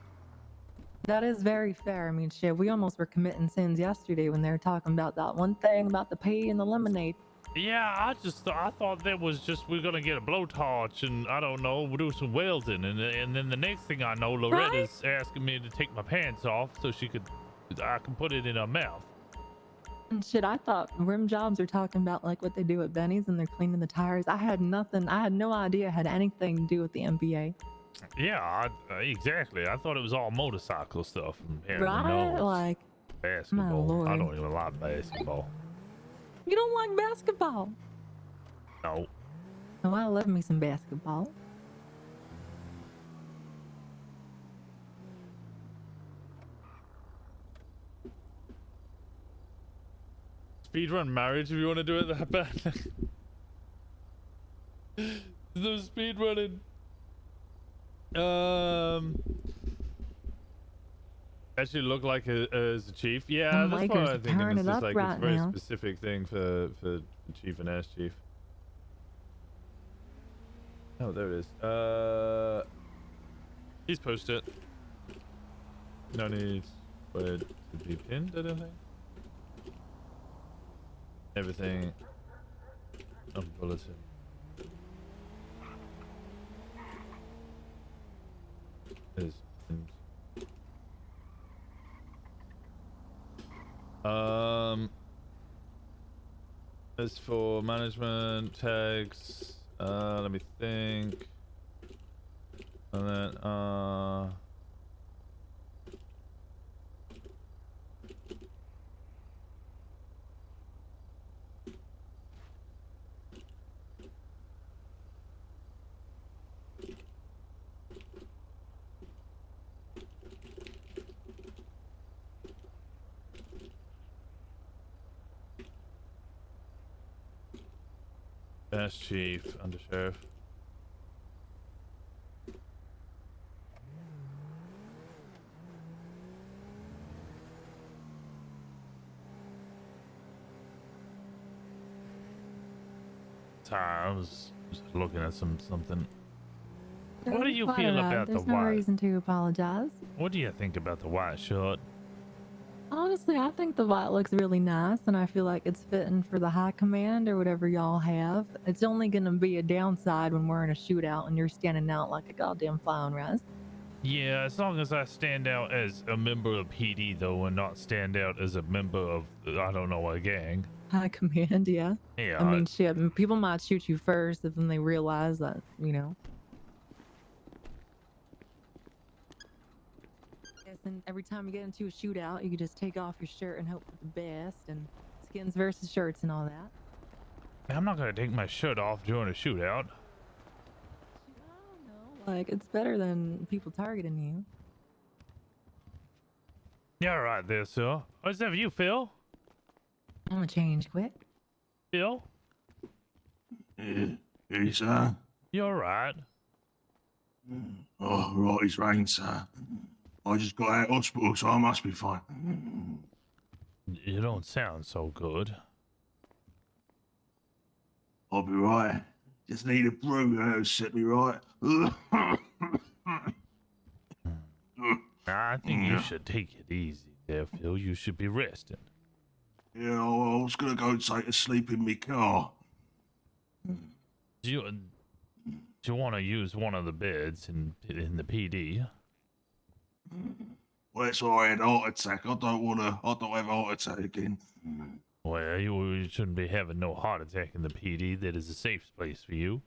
That is very fair. I mean, shit, we almost were committing sins yesterday when they were talking about that one thing about the pea and the lemonade. Yeah, I thought that was just we're gonna get a blowtorch and I don't know, we'll do some welding and then the next thing I know, Loretta's asking me to take my pants off so I can put it in her mouth. And shit, I thought rim jobs are talking about like what they do at Benny's and they're cleaning the tires. I had no idea it had anything to do with the NBA. Yeah, exactly. I thought it was all motorcycle stuff. Right? No, like, basketball. my lord. I don't even like basketball. You don't like basketball? No. Oh, I love me some basketball. Speedrun marriage if you want to do it that bad. No speedrunning. Actually look like as a chief. Yeah, Them that's Lakers what I are think. tearing It's it just up like right it's a very now. specific thing for chief and ass chief. Oh, there it is. Please post it. No need for it to be pinned, I don't think. Everything on bulletin. Is pinned. As for management tags, let me think. And then Ash chief, under sheriff. Sorry, I was just looking at something. What do you Quite feel alright. about the There's no white? reason to apologize. What do you think about the white shirt? Honestly, I think the white looks really nice, and I feel like it's fitting for the high command or whatever y'all have. It's only gonna be a downside when we're in a shootout and you're standing out like a goddamn fly on rice. Yeah, as long as I stand out as a member of PD though, and not stand out as a member of I don't know a gang. High command, yeah. Yeah. I mean, shit. People might shoot you first if then they realize that, you know. Yes, and every time you get into a shootout, you can just take off your shirt and hope for the best, and skins versus shirts and all that. I'm not gonna take my shirt off during a shootout. Like, it's better than people targeting you. Yeah, right there, sir. What's that for you, Phil? I'm gonna change quick. Phil? Hey, sir. You alright? Oh, right, it's rain, sir. I just got out of hospital, so I must be fine. You don't sound so good. I'll be right. Just need a brew that'll set me right. I think you should take it easy there, Phil. You should be resting. Yeah, I was gonna go take a sleep in my car. Do you want to use one of the beds in the PD? Well, that's why I had a heart attack. I don't have a heart attack again. Well, you shouldn't be having no heart attack in the PD. That is a safe place for you,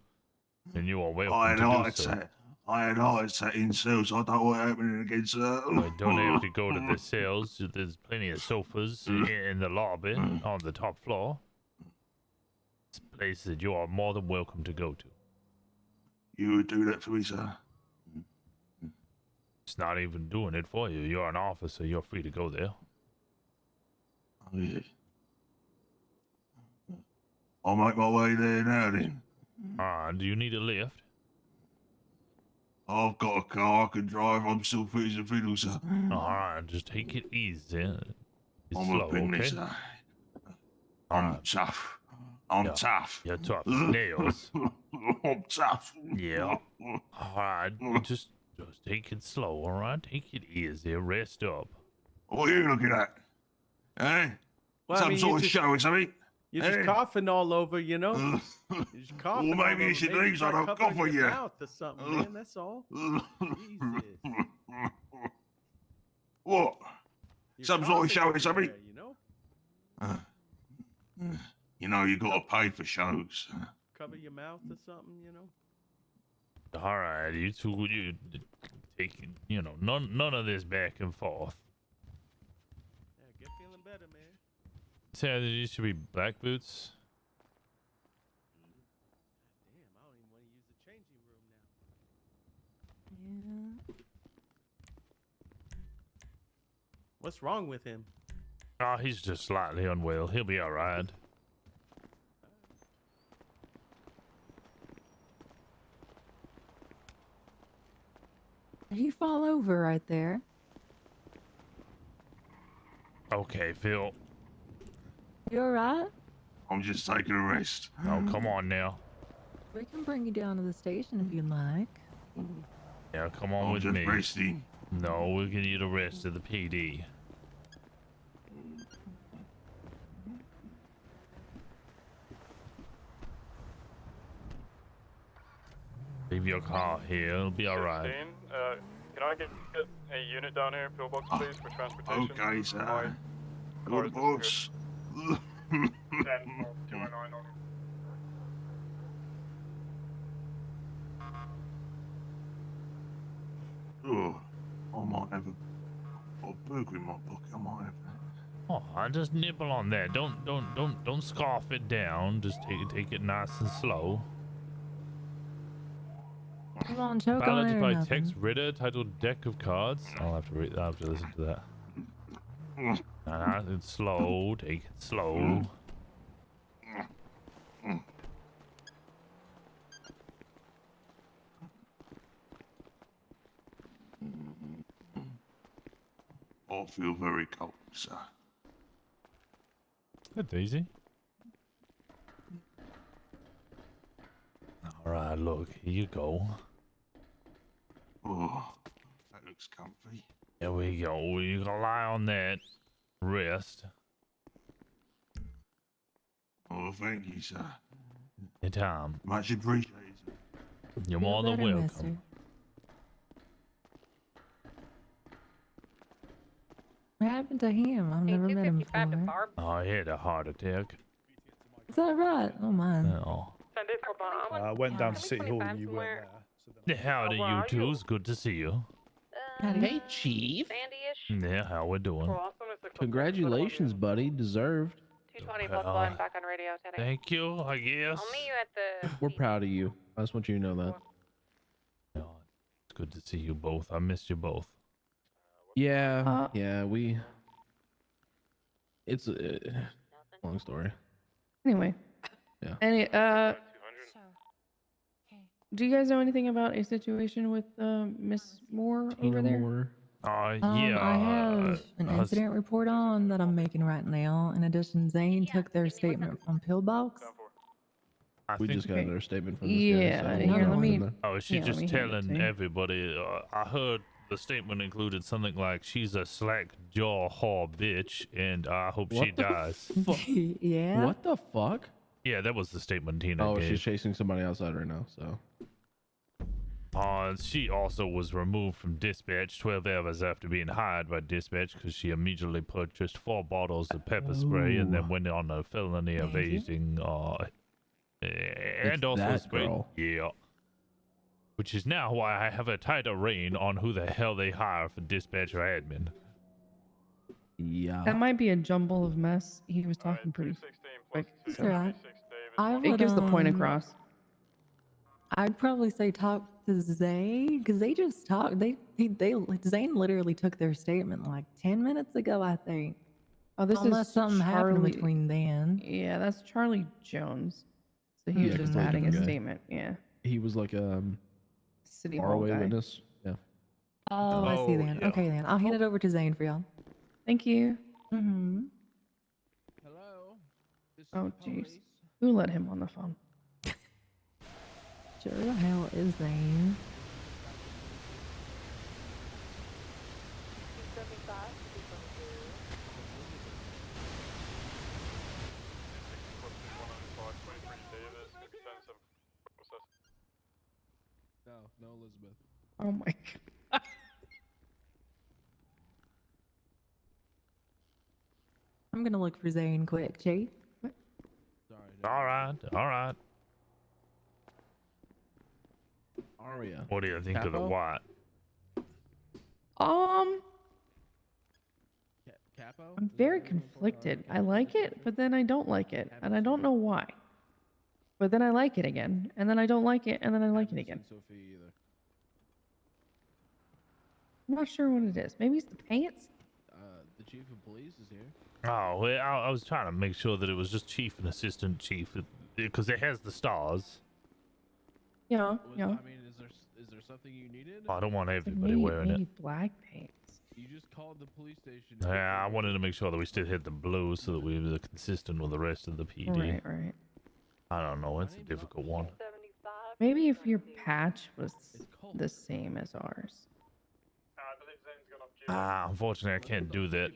and you are welcome I had to a do heart so. attack. I had a heart attack in cells. I don't want it happening again, sir. Well, don't have to go to the cells. There's plenty of sofas in the lobby on the top floor. It's a place that you are more than welcome to go to. You would do that for me, sir? It's not even doing it for you. You're an officer. You're free to go there. Oh, yeah. I'll make my way there now then. Do you need a lift? I've got a car I can drive. I'm still fit as a fiddle, sir. Alright, just take it easy. It's I'm slow, a pin okay? listener. I'm tough. I'm Yeah, tough. You're tough as nails. I'm tough. Yeah. Alright, just take it slow, alright? Take it easy. Rest up. What are you looking at? Eh? Well, I Some mean, sort you of just- show or something? You're just Eh? coughing all over, you know? You're just coughing Well, maybe all you over. should Maybe leave so try I don't covering cough on your you. mouth or something, man. That's all. Jesus. What? You're Some sort of coughing show or something? everywhere, you know? You know, you got to pay for shows. Cover your mouth or something, you know? Alright, you two, you take, you know, none of this back and forth. Yeah, get feeling better, man. Sarah, there used to be black boots. Damn, I don't even want to use the changing room now. Yeah. What's wrong with him? Oh, he's just slightly unwell. He'll be alright. He fall over right there. Okay, Phil. You alright? I'm just taking a rest. Oh, come on now. We can bring you down to the station if you'd like. Yeah, come on I'm with just me. resting. No, we'll get you the rest of the PD. Leave your car here. It'll be alright. Can I get a unit down here, pillbox, please, for transportation? Okay, sir. My Good boss. 10-209 on. Oh, I might have a burger in my pocket. I might have that. Oh, I just nibble on that. Don't scarf it down. Just take it nice and slow. Come on, choke on Ballads it or by nothing. Tex Ritter, titled "Deck of Cards." I'll have to read. I'll have to listen to that. It's slow. Take it slow. I feel very cold, sir. Good, Daisy. All right, look. Here you go. Oh, that looks comfy. There we go. You can lie on that. Rest. Oh, thank you, sir. Anytime. Much appreciated. You're Feel more than better, welcome. mister. What happened to him? I've never met him before. Oh, he had a heart attack. Is that right? Oh, man. Oh. I went down to City Hall and you weren't there. Howdy, you two. It's good to see you. Hey, Chief. Yeah, how we doing? Congratulations, buddy. Deserved. 220 plus line back on radio. 10 Thank you, I guess. I'll meet you at the. We're proud of you. I just want you to know that. It's good to see you both. I missed you both. Yeah, yeah, it's a long story. Anyway. Yeah. Do you guys know anything about a situation with Miss Moore over there? Yeah. I have an incident report on that I'm making right now. In addition, Zane took their statement from Pillbox. We think- just got another statement from this Yeah, guy. here, let me- Oh, is she yeah, let just me hand it telling to you. everybody? I heard the statement included something like she's a slack jaw whore bitch, and I hope she What the dies. Yeah. What the fuck? Yeah, that was the statement Tina Oh, gave. she's chasing somebody outside right now, so. She also was removed from dispatch 12 hours after being hired by dispatch because she immediately purchased 4 bottles of pepper spray and then went on a felony of evading. And also that spray. girl. Yeah. Which is now why I have a tighter rein on who the hell they hire for dispatch or admin. Yeah. That might be a jumble of mess. He was talking pretty quick. It's all right. I It would, gives the point across. I'd probably say talk to Zane because they just talked. Zane literally took their statement like 10 minutes ago, I think. Oh, this Unless is something happened Charlie. between then. Yeah, that's Charlie Jones. So he Yeah, was just completely adding a different guy. statement. Yeah. He was like City far Hall away guy. witness. Yeah. Oh, I see Oh, then. yeah. Okay then. I'll hand it over to Zane for y'all. Thank you. Mm-hmm. Hello. This is Oh, the jeez. police. Who let him on the phone? Sure the hell is Zane. No, Elizabeth. Oh my god. I'm gonna look for Zane quick, Chief. Sorry. All right, all right. Aria. What do you think of the Capo? what? Capo? I'm very conflicted. I like it, but then I don't like it, and I don't know why. But then I like it again, and then I don't like it, and then I like it again. Sophia either. I'm not sure what it is. Maybe it's the pants. The chief of police is here. Oh, well, I was trying to make sure that it was just chief and assistant chief because it has the stars. Yeah, yeah. I mean, is there something you needed? I don't want everybody maybe, wearing maybe it. black pants. You just called the police station. Yeah, I wanted to make sure that we still hit the blue so that we were consistent with the rest of the PD. Right, right. I don't know. It's a difficult one. Maybe if your patch was the same as ours. Unfortunately, I can't do that.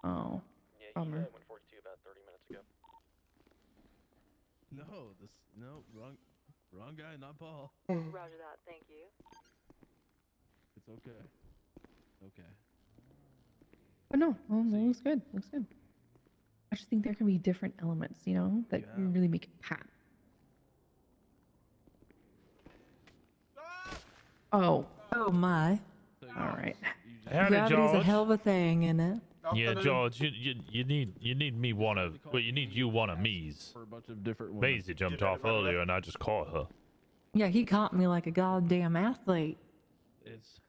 Oh, bummer. No, wrong guy, not Paul. Roger that. Thank you. It's okay. Okay. But no, well, it looks good. Looks good. I just think there can be different elements, you know, that can really make it pop. Oh. Oh my. All right. Howdy, Gravity's a George. hell of a thing, isn't it? Yeah, George, you need me one of, well, you need you one of me's. For a bunch of different women. Maisie jumped off earlier and I just caught her. Yeah, he caught me like a goddamn athlete. It's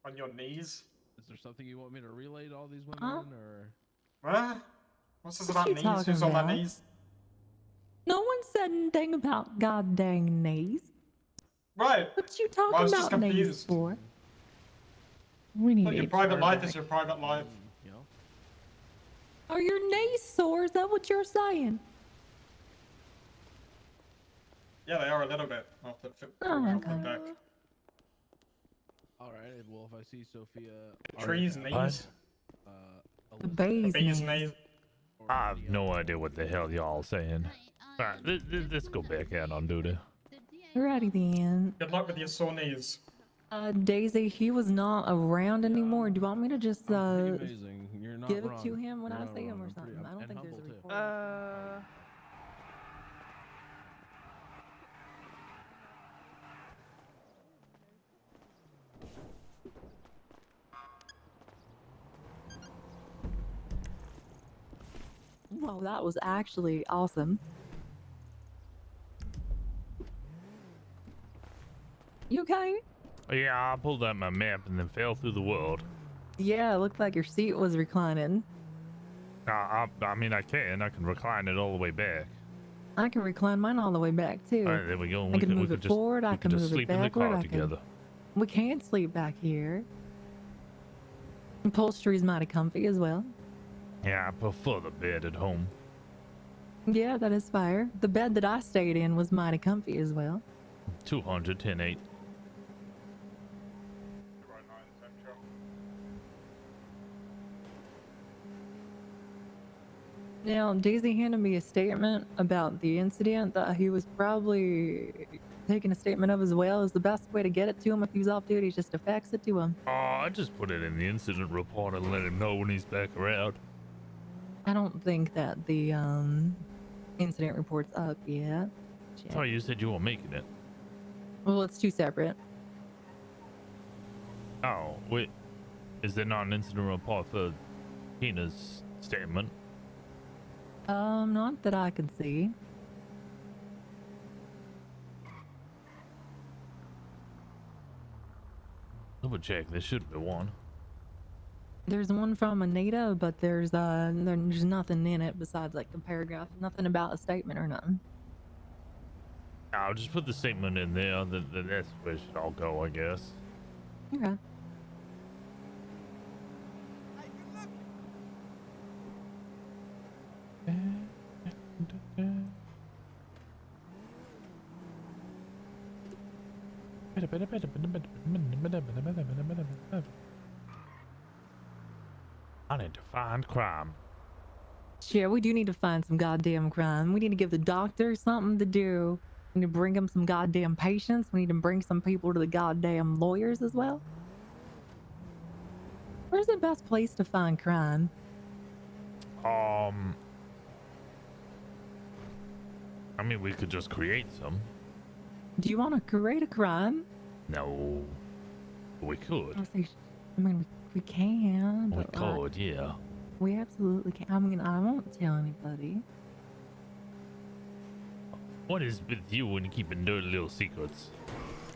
On your knees? Is there something you want me to relay to all these women, Huh? or? What? What's this What about you knees? talking Who's on their about? knees? No one said anything about goddamn knees. Right. What you Well, I talking was just about knees confused. for? We need Look, your HR private life back. is your private life. Are your knees sore? Is that what you're saying? Yeah, they are a little bit. I'll have to fit Oh, help them okay. back. All right. Well, if I see Sophia. Trees, Aria, knees. The bee's Bees, knees. knees. I have no idea what the hell y'all saying. Alright, let's go back out on duty. Alrighty then. Good luck with your sore knees. Daisy, he was not around anymore. Do you want me to just amazing. You're not give wrong. it to him when You're I not see him wrong. or I'm pretty- something? I don't and think there's a humble, too. report. Whoa, that was actually awesome. You okay? Yeah, I pulled out my map and then fell through the world. Yeah, it looked like your seat was reclining. I mean, I can recline it all the way back. I can recline mine all the way back too. All right, there we go. I can move it forward. I we can just move it sleep in the backward. car I together. We can sleep back here. Upholstery's mighty comfy as well. Yeah, I prefer the bed at home. Yeah, that is fair. The bed that I stayed in was mighty comfy as well. 200, 10-8. Now, Daisy handed me a statement about the incident that he was probably taking a statement of as well. Is the best way to get it to him if he's off duty, just to fax it to him. Oh, I just put it in the incident report and let him know when he's back around. I don't think that the incident report's up yet. I thought you said you were making it. Well, it's two separate. Oh, wait. Is there not an incident report for Tina's statement? Not that I could see. Double check. There should be one. There's one from Anita, but there's nothing in it besides like a paragraph. Nothing about a statement or nothing. I'll just put the statement in there. Then that's where it should all go, I guess. Okay. I need to find crime. Yeah, we do need to find some goddamn crime. We need to give the doctor something to do. We need to bring him some goddamn patients. We need to bring some people to the goddamn lawyers as well. Where's the best place to find crime? I mean, we could just create some. Do you want to create a crime? No, we could. I mean, we can. We But like, could, yeah. we absolutely can. I mean, I won't tell anybody. What is with you and keeping dirty little secrets?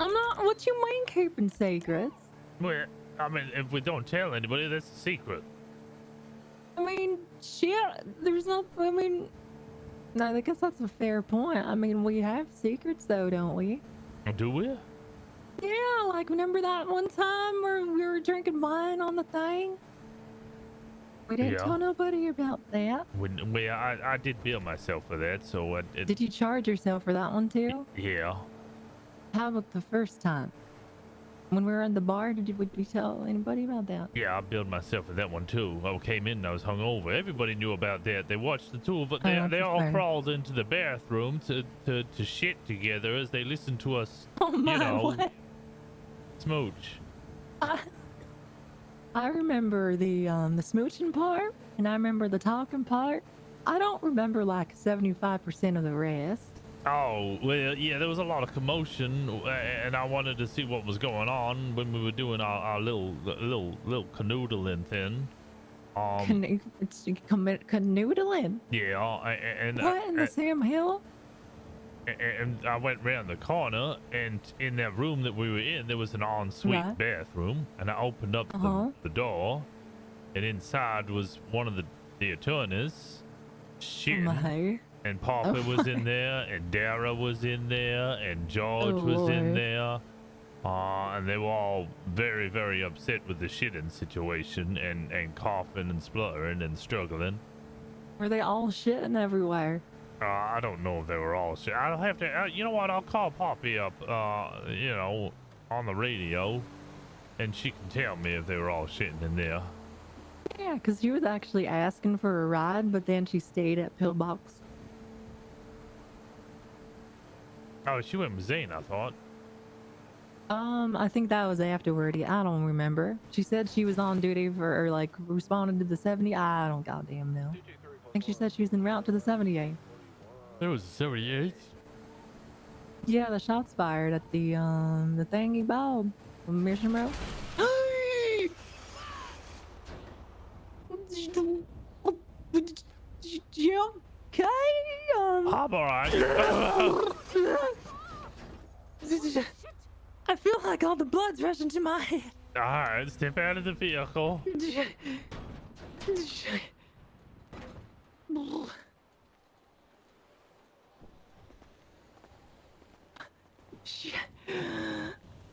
I'm not. What you mean keeping secrets? Well, I mean, if we don't tell anybody, that's a secret. I mean, shit. There's not. I mean, no. I guess that's a fair point. I mean, we have secrets though, don't we? Do we? Yeah, like remember that one time where we were drinking wine on the thing? We didn't Yeah. tell nobody about that. I did bill myself for that, so Did you charge yourself for that one too? Yeah. How about the first time? When we were at the bar, did we tell anybody about that? Yeah, I billed myself for that one too. I came in and I was hungover. Everybody knew about that. They watched the two of us. Oh, They all fair. crawled into the bathroom to shit together as they listened to us. Oh my, you know, what? smooch. I remember the smooching part, and I remember the talking part. I don't remember like 75% of the rest. Oh, well, yeah, there was a lot of commotion, and I wanted to see what was going on when we were doing our little canoodling thing. Canoodling? Yeah, and What in the Sam Hill? and I went round the corner, and in that room that we were in, there was an ensuite Right. bathroom, and I opened up the door, and inside was one of the attorneys shitting. My. And Papa Oh was my. in there, and Dara was in there, and George Oh, was in Lord. there. And they were all very, very upset with the shitting situation, and coughing and spluttering and struggling. Were they all shitting everywhere? I don't know if they were all shit. I'll have to, you know what? I'll call Poppy up, you know, on the radio, and she can tell me if they were all shitting in there. Yeah, because she was actually asking for a ride, but then she stayed at Pillbox. Oh, she went with Zane, I thought. I think that was afterward. I don't remember. She said she was on duty for, or like responded to the 70. I don't goddamn know. I think she said she was en route to the 78. There was a 78. Yeah, the shots fired at the thingy bulb on Mission Road. You okay? I'm alright. I feel like all the blood's rushing to my head. Alright, step out of the vehicle.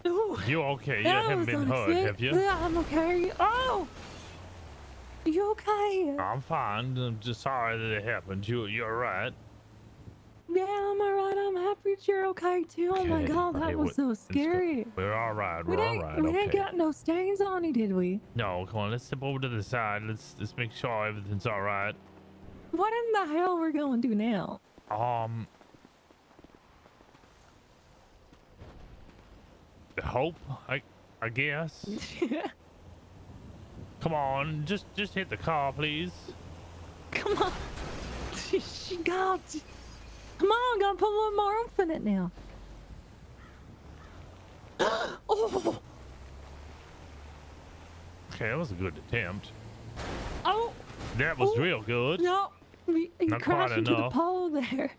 Ooh, You okay? You that haven't was been hurt, have you? Yeah, I'm okay. Oh! You okay? I'm fine. I'm just sorry that it happened. You're right. Yeah, I'm alright. I'm happy that you're okay too. Oh my Okay, god, that okay, was so scary. We're all right. We We're all didn't, right. we Okay. didn't got no stains on you, did we? No, come on. Let's step over to the side. Let's make sure everything's all right. What in the hell we're going to do now? Hope. I guess. Come on, just hit the car, please. Come on. God. Come on, gotta put a little more oomph in it now. Oh. Okay, that was a good attempt. Oh. That was real good. No. You Not quite crashed into the enough. pole there.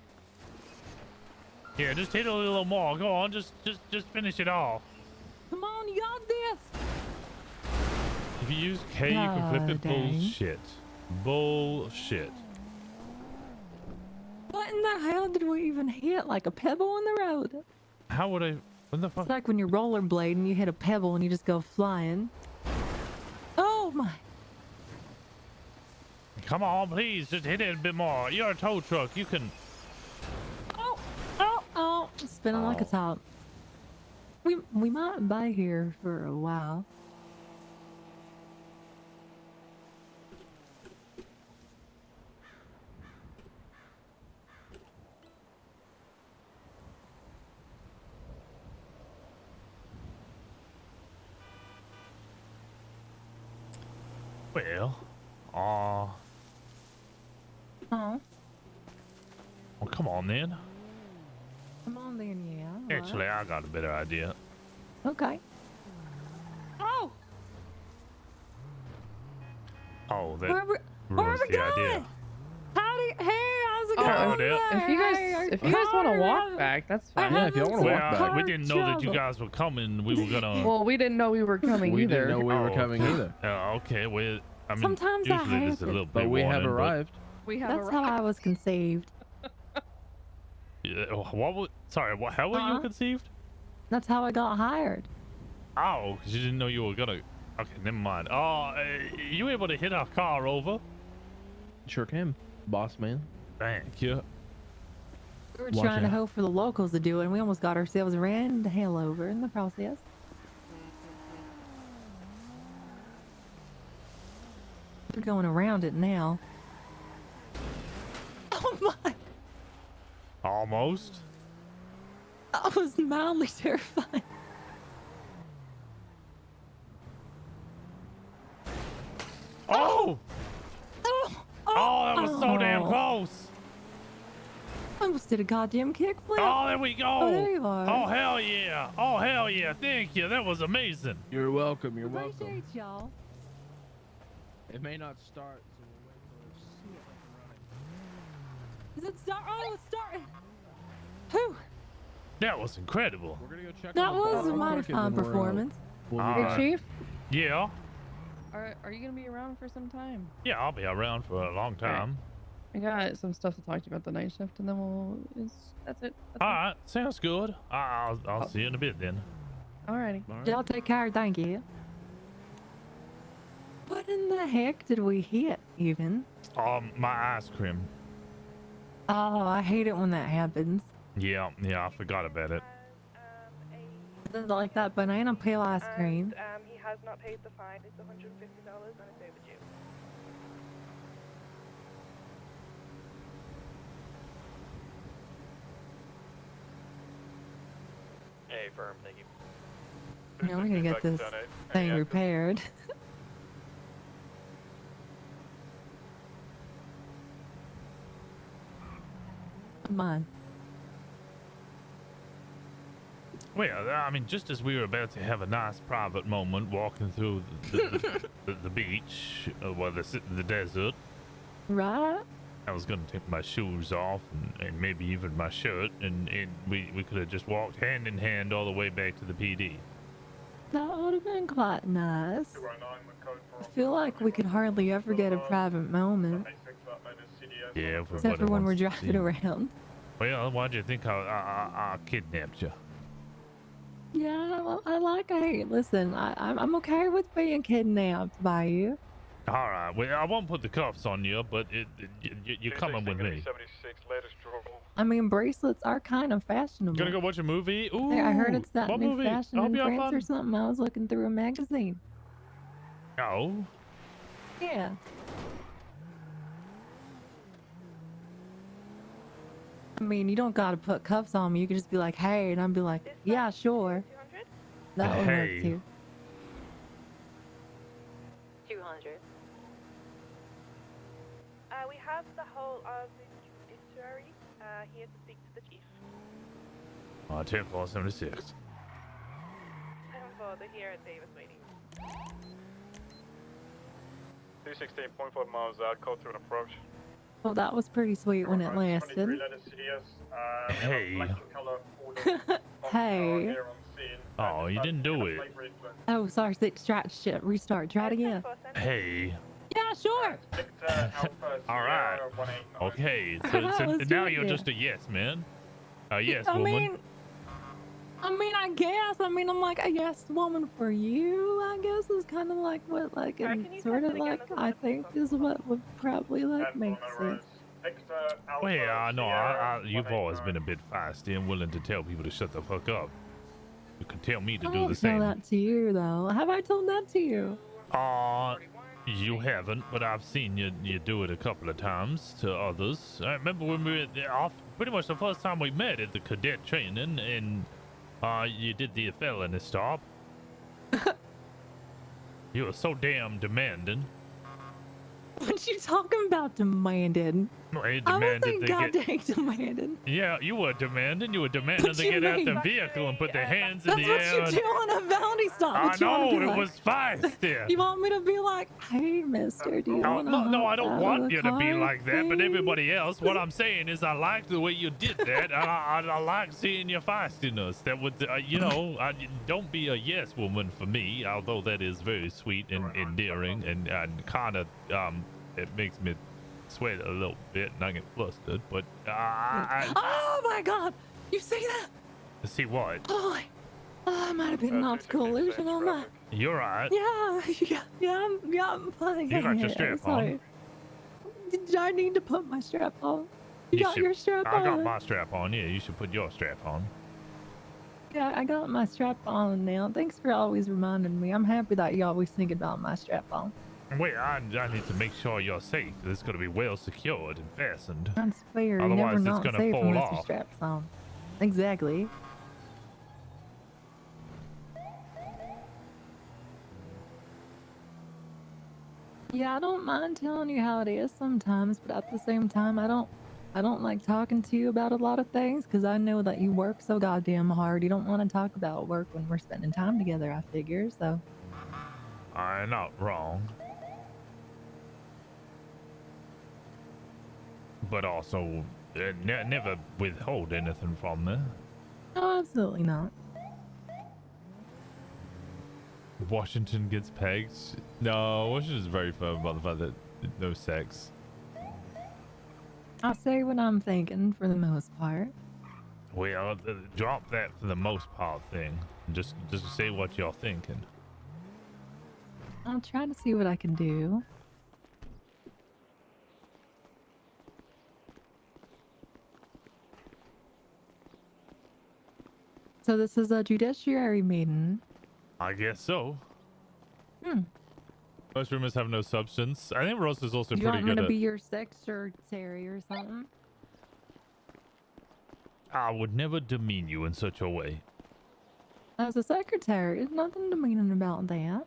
Yeah, just hit it a little more. Go on, just finish it off. Come on, you got this. If you use K, you can flip it. dang. Bullshit. Bullshit. What in the hell did we even hit? Like a pebble in the road? How would I? What the fuck? It's like when you're rollerblading and you hit a pebble and you just go flying. Oh my! Come on, please, just hit it a bit more. You're a tow truck. You can. Oh! Spinning like a top. We might be here for a while. Well, Oh. well, come on then. Come on then, yeah. what? Actually, I got a better idea. Okay. Oh! Oh, that Where are we ruins the going? idea. Howdy, hey, how's it Oh, going? there. If you guys want to walk back, that's fine. Yeah, if y'all want to walk back. We didn't know that you guys were coming. We were gonna. Well, we didn't know we were coming either. Okay, well, I mean, Sometimes that usually this is a little happens. bit warning, We have That's arrived. how I was conceived. Yeah, what? Sorry, what? How were you conceived? That's how I got hired. Oh, because you didn't know you were gonna. Okay, never mind. Oh, you able to hit our car over? Sure can, boss man. Thank you. We were Watch trying to out. hope for the locals to do it, and we almost got ourselves ran the hell over in the process. We're going around it now. Oh my! Almost. I was mildly terrified. Oh! Oh, that was so damn Oh. close. I almost did a goddamn kickflip. Oh, there we go. Oh, there you are. Oh, hell yeah. Oh, hell yeah. Thank you. That was amazing. You're welcome. You're Appreciate y'all. It may not start, so we'll wait till Is it start? Oh, it's starting. Whew. That was incredible. We're gonna go check. That was a mighty fine performance. Hey, Chief, Yeah. are you gonna be around for some time? Yeah, I'll be around for a long time. I got some stuff to talk to you about the night shift, and then that's it. All right. Sounds good. I'll see you in a bit then. Alrighty. Y'all take care. Thank you. What in the heck did we hit, even? My ice cream. Oh, I hate it when that happens. Yeah, I forgot about it. Like that banana peel ice cream. He has not paid the fine. It's $150 and it's overdue. Hey, firm, thank you. Yeah, we're gonna get this thing repaired. Come on. Well, I mean, just as we were about to have a nice private moment walking through the beach, well, the desert, Right? I was gonna take my shoes off and maybe even my shirt, and we could have just walked hand in hand all the way back to the PD. That would have been quite nice. I feel like we could hardly ever get a private moment, Yeah, except for when we're driving around. Well, why'd you think I kidnapped you? Yeah, well, hey, listen, I'm okay with being kidnapped by you. All right, well, I won't put the cuffs on you, but you're coming with me. I mean, bracelets are kind of fashionable. Gonna go watch a movie? Ooh, Hey, I heard it's that what new movie? fashion I'll in be on France or fun. something. I was looking through a magazine. Oh, Yeah. I mean, you don't gotta put cuffs on me. You could just be like, hey, and I'd be like, yeah, sure. That would work Hey. too. 200. We have the whole of the judiciary here to speak to the chief. 10-4-76. 10-4, they're here at Davis waiting. 216.5 miles out, call through an approach. Well, that was pretty sweet when it lasted. Hey. Hey. Oh, you didn't do it. Oh, sorry. Shit. Restart. Try it again. Hey. Yeah, sure. All right. Okay. So Let's do now it you're then. just a yes man. A yes I woman. I guess. I'm like a yes woman for you. I guess is kind of like what, like, Sorry, and can you sort test of it again? like There's a I little think is what would probably like make sense. Well, yeah, no, you've always been a bit feisty and willing to tell people to shut the fuck up. You can tell me to I do the won't tell same. that to you though. Have I told that to you? You haven't, but I've seen you do it a couple of times to others. I remember when we were off, pretty much the first time we met at the cadet training, and you did the felony stop. You were so damn demanding. What you talking about demanding? I I wasn't demanded they get. goddamn demanding. Yeah, you were demanding. You were demanding What to you get out the mean? vehicle and put their hands in That's the what air. you and- do on a felony stop. I What you wanna know be it like? was feisty. You want me to be like, hey, mister, do you want to No, I don't want you to be like that, but everybody else, what I'm saying is I liked the way you did that, and I like seeing your feistiness. That would, don't be a yes woman for me, although that is very sweet and endearing, and kind of, it makes me sweat a little bit, and I get flustered, but Oh my god! You see that? see what? Oh, I might have been an optical illusion on that. You're right. Yeah, I'm fine. You got your strap sorry. Did I need to put my strap on? You got should- your strap on? I got my strap on, yeah, you should put your strap on. Yeah, I got my strap on now. Thanks for always reminding me. I'm happy that you always think about my strap on. Wait, I need to make sure you're safe. It's got to be well secured and fastened. That's fair. Otherwise, you never it's not gonna safe fall unless your off. strap's on. Exactly. Yeah, I don't mind telling you how it is sometimes, but at the same time, I don't like talking to you about a lot of things because I know that you work so goddamn hard. You don't want to talk about work when we're spending time together, I figure, so. I'm not wrong. But also, never withhold anything from me. No, absolutely not. Washington gets pegged. No, Washington's very firm about the fact that no sex. I say what I'm thinking for the most part. Well, drop that for the most part thing. Just say what you're thinking. I'll try to see what I can do. So this is a judiciary meeting. I guess so. Hmm. Most rumors have no substance. I think Ross is also You pretty want me good to at. be your secretary or something? I would never demean you in such a way. As a secretary, there's nothing demeaning about that.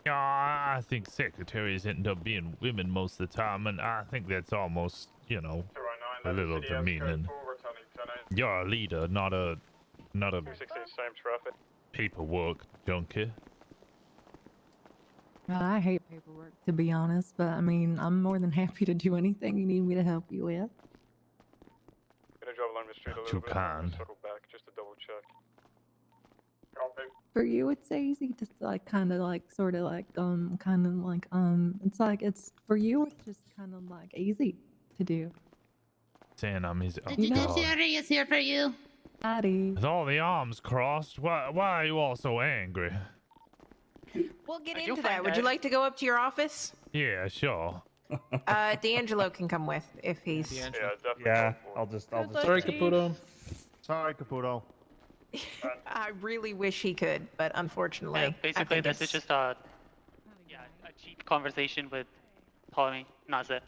Yeah, I think secretaries end up being women most of the time, and I think that's almost, a little demeaning. You're a leader, not a 268, same traffic. paperwork junkie. I hate paperwork, to be honest, but I mean, I'm more than happy to do anything you need me to help you with. Gonna drive along the street a little Too bit. kind. Circle back just to double check. For you, it's easy to like, kind of like, sort of like, it's like, it's for you, it's just kind of like easy to do. Saying I'm his. The judiciary is here for you. Daddy. With all the arms crossed, why are you all so angry? We'll get into that. Would you like to go up to your office? Yeah, sure. D'Angelo can come with if he's. Yeah, definitely. Yeah, I'll just. Sorry, Caputo. Sorry, Caputo. I really wish he could, but unfortunately, I Basically, think this is it's- just a cheap conversation with Tommy. That's it.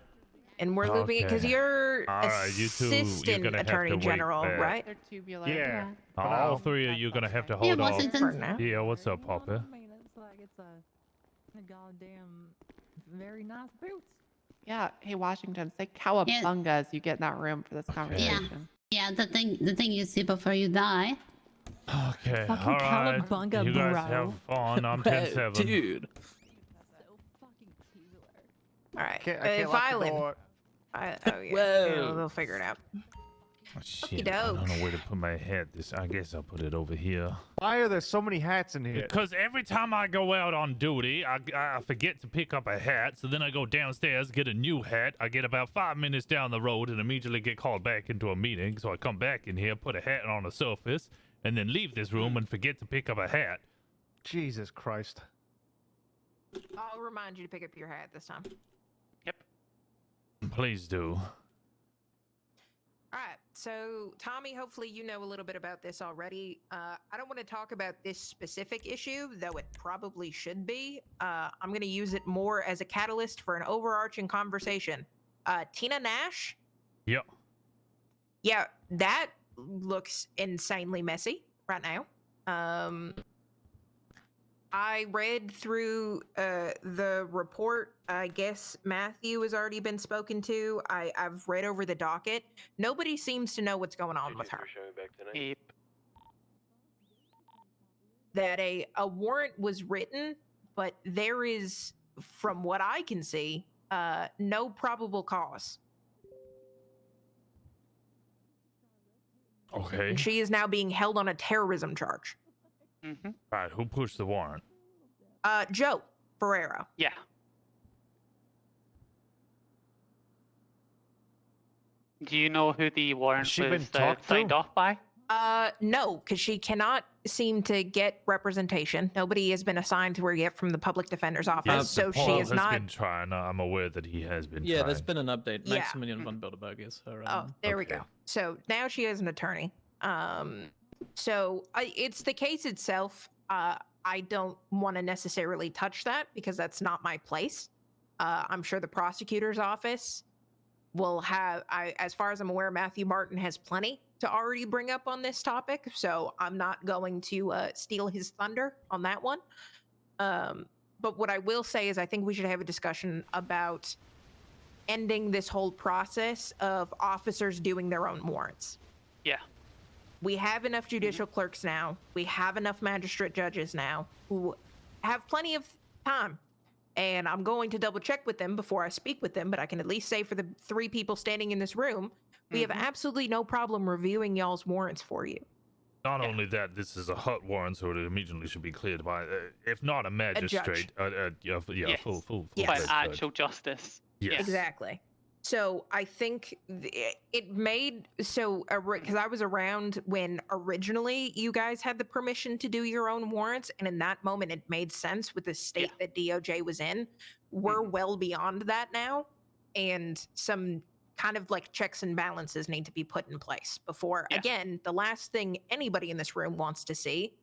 And we're looping it because Okay. you're All right, you two, you're assistant gonna have to attorney wait general, there. right? They're tubular. Yeah. All three of you gonna have to Yeah, hold off. Washington. Yeah, what's up, Papa? I mean, it's like, it's a goddamn very nice boots. Yeah. Hey, Washington, say cowabunga as you get in that room for this conversation. Yeah, the thing you see before you die. Okay, Fucking all right. cowabunga, You guys bro. have fun. I'm Whoa, 10-7. dude. All right. I can't lock the Violin. door. Oh yeah. Whoa. Yeah, they'll figure it out. Oh, shit, I don't know where to put my hat. I guess I'll put it over here. Why are there so many hats in here? Because every time I go out on duty, I forget to pick up a hat. So then I go downstairs, get a new hat. I get about 5 minutes down the road and immediately get called back into a meeting. So I come back in here, put a hat on the surface, and then leave this room and forget to pick up a hat. Jesus Christ. I'll remind you to pick up your hat this time. Please do. All right, so Tommy, hopefully you know a little bit about this already. I don't want to talk about this specific issue, though it probably should be. I'm going to use it more as a catalyst for an overarching conversation. Tina Nash? Yep. Yeah, that looks insanely messy right now. I read through the report. I guess Matthew has already been spoken to. I've read over the docket. Nobody seems to know what's going on with her. Yep. That a warrant was written, but there is, from what I can see, no probable cause. Okay. And she is now being held on a terrorism charge. Mm-hmm. All right, who pushed the warrant? Joe Ferrero. Yeah. Do you know who the warrant she been was talked signed to? off by? No, because she cannot seem to get representation. Nobody has been assigned to her yet from the public defender's office, so she Paul is has not. been trying. I'm aware that he has been Yeah, trying. there's been an update. Yeah. Maximilian von Bilderberg is her. Oh, there we go. So now she has an attorney. So it's the case itself. I don't want to necessarily touch that because that's not my place. I'm sure the prosecutor's office will have, as far as I'm aware, Matthew Martin has plenty to already bring up on this topic. So I'm not going to steal his thunder on that one. But what I will say is I think we should have a discussion about ending this whole process of officers doing their own warrants. Yeah. We have enough judicial clerks now. We have enough magistrate judges now who have plenty of time. And I'm going to double check with them before I speak with them, but I can at least say for the 3 people standing in this room, we have absolutely no problem reviewing y'all's warrants for you. Not only that, this is a hot warrant, so it immediately should be cleared by, if not a magistrate, Yes. full By judge. actual justice. Yes. Exactly. So I think it made because I was around when originally you guys had the permission to do your own warrants, and in that moment it made sense with the state that DOJ was in. We're well beyond that now, and some kind of like checks and balances need to be put in place before, again, the last thing anybody in this room wants to see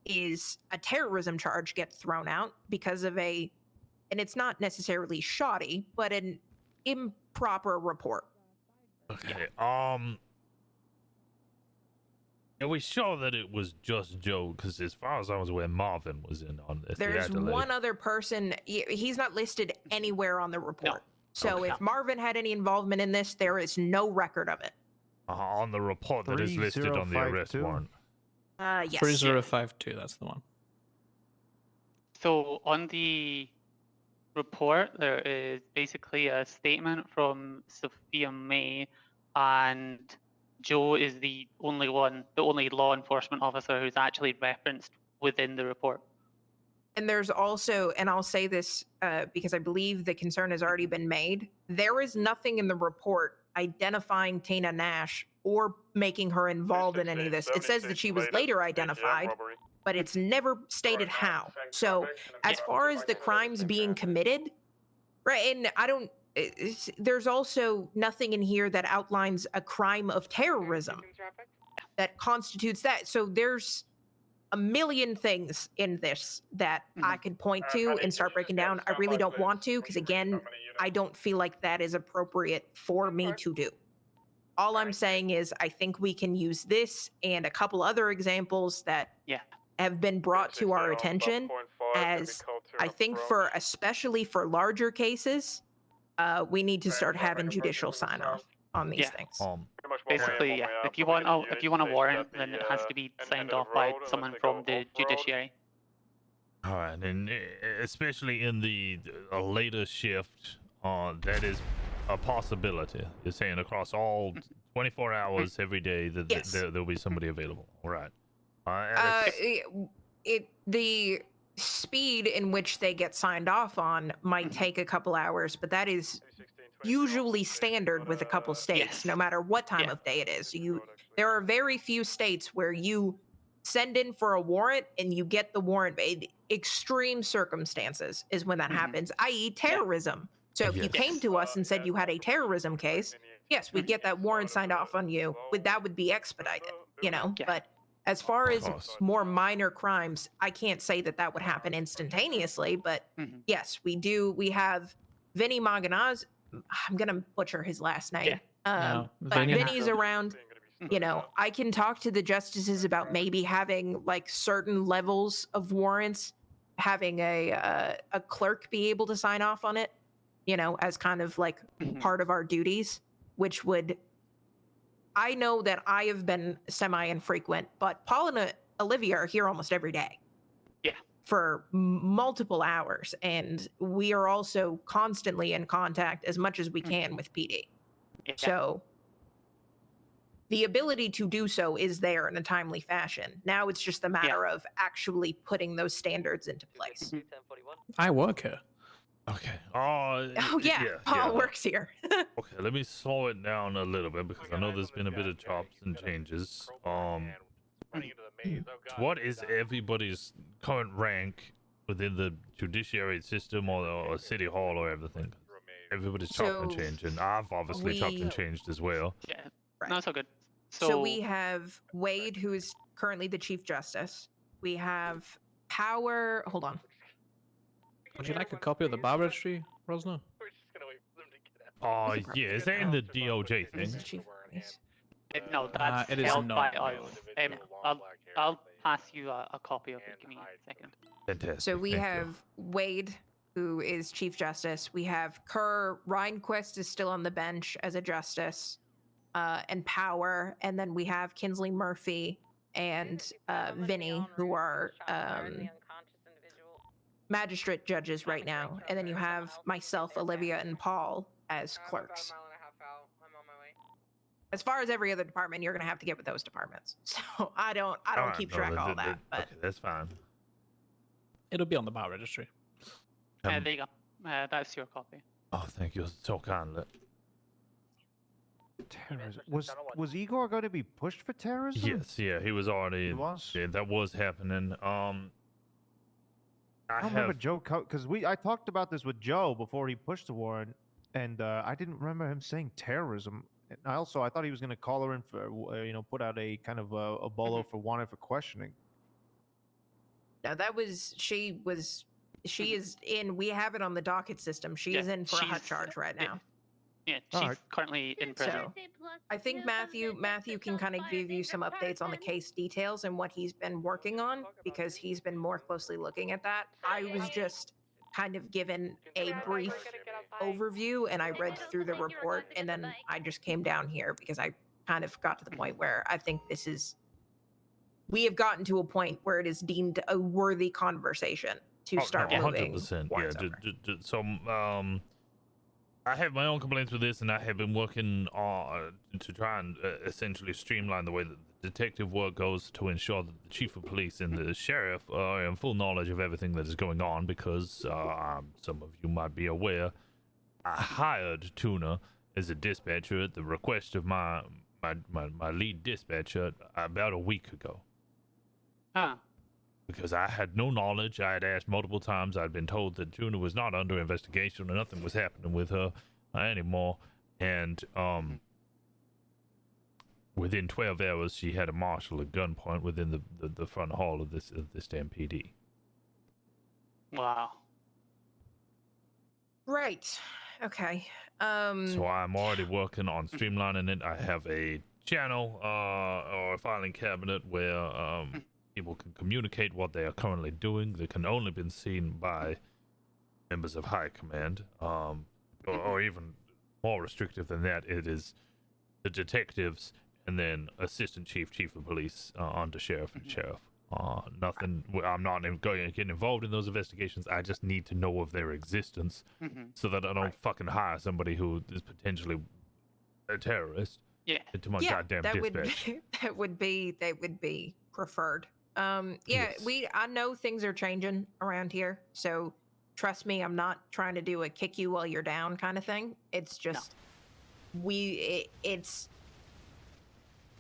is a terrorism charge get thrown out because of and it's not necessarily shoddy, but an improper report. Okay. Are we sure that it was just Joe? Because as far as I was aware, Marvin was in on this. There's one other person. He's not listed anywhere on the report. So if Marvin had any involvement in this, there is no record of it. On the report that is listed on the arrest 3052. warrant. Yes. 3052, that's the one. So on the report, there is basically a statement from Sophia May, and Joe is the only law enforcement officer who's actually referenced within the report. And there's also, and I'll say this because I believe the concern has already been made, there is nothing in the report identifying Tina Nash or making her involved in any of this. It says that she was later identified, but it's never stated how. So as far as the crimes being committed, right, and there's also nothing in here that outlines a crime of terrorism that constitutes that. So there's a million things in this that I could point to and start breaking down. I really don't want to, because again, I don't feel like that is appropriate for me to do. All I'm saying is I think we can use this and a couple other examples that have been brought to our attention as I think especially for larger cases, we need to start having judicial sign off on these things. Basically, if you want a warrant, then it has to be signed off by someone from the judiciary. All right, and especially in a later shift, that is a possibility. You're saying across all 24 hours every day. Yes. There'll be somebody available. All right. The speed in which they get signed off on might take a couple hours, but that is usually standard with a couple states, no matter what time of day it is. There are very few states where you send in for a warrant and you get the warrant. Extreme circumstances is when that happens, i.e., terrorism. So if you came to us and said you had a terrorism case, yes, we get that warrant signed off on you. That would be expedited, But as far as more minor crimes, I can't say that would happen instantaneously. But yes, we do. We have Vinny Maganaz. I'm gonna butcher his last name. But Vinny's around. I can talk to the justices about maybe having like certain levels of warrants, having a clerk be able to sign off on it, as kind of like part of our duties, which would. I know that I have been semi-infrequent, but Paul and Olivia are here almost every day. Yeah. For multiple hours, and we are also constantly in contact as much as we can with PD. Yeah. So the ability to do so is there in a timely fashion. Now it's just a matter of actually putting those standards into place. I work here. Okay. Oh yeah, Paul works here. Okay, let me slow it down a little bit because I know there's been a bit of chops and changes. What is everybody's current rank within the judiciary system or city hall or everything? Everybody's chopped and changed, and I've obviously chopped and changed as well. Yeah, no, it's all good. So we have Wade, who is currently the Chief Justice. We have Power. Hold on. Would you like a copy of the bar registry, Rosner? Yeah, is that in the DOJ thing? No, that's it is held by not. us. I'll pass you a copy of it. Give me a second. Fantastic. So we have Wade, who is Chief Justice. We have Kerr. Rhinequest is still on the bench as a justice, and Power. And then we have Kinsley Murphy and Vinny, who are magistrate judges right now. And then you have myself, Olivia, and Paul as clerks. As far as every other department, you're going to have to get with those departments. So I don't keep track of all that. But okay, that's fine. It'll be on the bar registry. There you go. That's your copy. Oh, thank you so kindly. Terrorism. Was Igor going to be pushed for terrorism? Yes, yeah, he was already. Yeah, that was happening. I remember Joe, because I talked about this with Joe before he pushed the warrant, and I didn't remember him saying terrorism. And I thought he was going to call her in for, put out a kind of a bolo for wanted for questioning. No, she is in. We have it on the docket system. She is in for a hot charge right now. Yeah, she's currently in prison. So I think Matthew can kind of give you some updates on the case details and what he's been working on, because he's been more closely looking at that. I was just kind of given a brief overview, and I read through the report, and then I just came down here because I kind of got to the point where I think we have gotten to a point where it is deemed a worthy conversation to start moving. 100%. Yeah. So I have my own complaints with this, and I have been working to try and essentially streamline the way that the detective work goes to ensure that the chief of police and the sheriff are in full knowledge of everything that is going on, because some of you might be aware, I hired Tuna as a dispatcher at the request of my lead dispatcher about a week ago. Huh. Because I had no knowledge. I had asked multiple times. I'd been told that Tuna was not under investigation and nothing was happening with her anymore. And within 12 hours, she had a marshal at gunpoint within the front hall of this damn PD. Wow. Right. Okay. So I'm already working on streamlining it. I have a channel or a filing cabinet where people can communicate what they are currently doing. That can only be seen by members of high command, or even more restrictive than that. It is the detectives and then assistant chief of police onto sheriff and sheriff. Nothing. I'm not going to get involved in those investigations. I just need to know of their existence so that I don't fucking hire somebody who is potentially a terrorist Yeah. Into my yeah, goddamn that dispatch. would be preferred. Yeah, Yes. I know things are changing around here, so trust me, I'm not trying to do a kick you while you're down kind of thing. It's just it's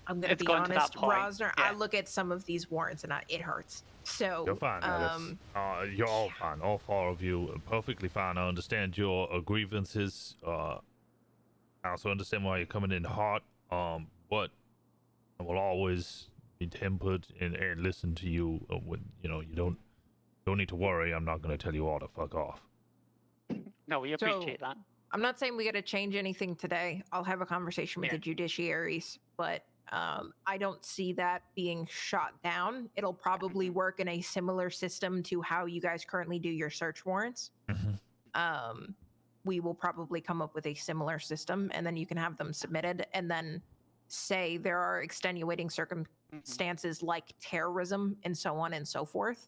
I'm gonna It's be gone to that honest, point, Rosner. I look at some of these warrants and it hurts. So You're fine, Alice. You're all fine. All four of you are perfectly fine. I understand your grievances. I also understand why you're coming in hot. But I will always be tempered and listen to you when you don't need to worry. I'm not going to tell you all to fuck off. No, we appreciate that. I'm not saying we got to change anything today. I'll have a conversation with the judiciaries, but I don't see that being shot down. It'll probably work in a similar system to how you guys currently do your search warrants. We will probably come up with a similar system, and then you can have them submitted, and then say there are extenuating circumstances like terrorism and so on and so forth.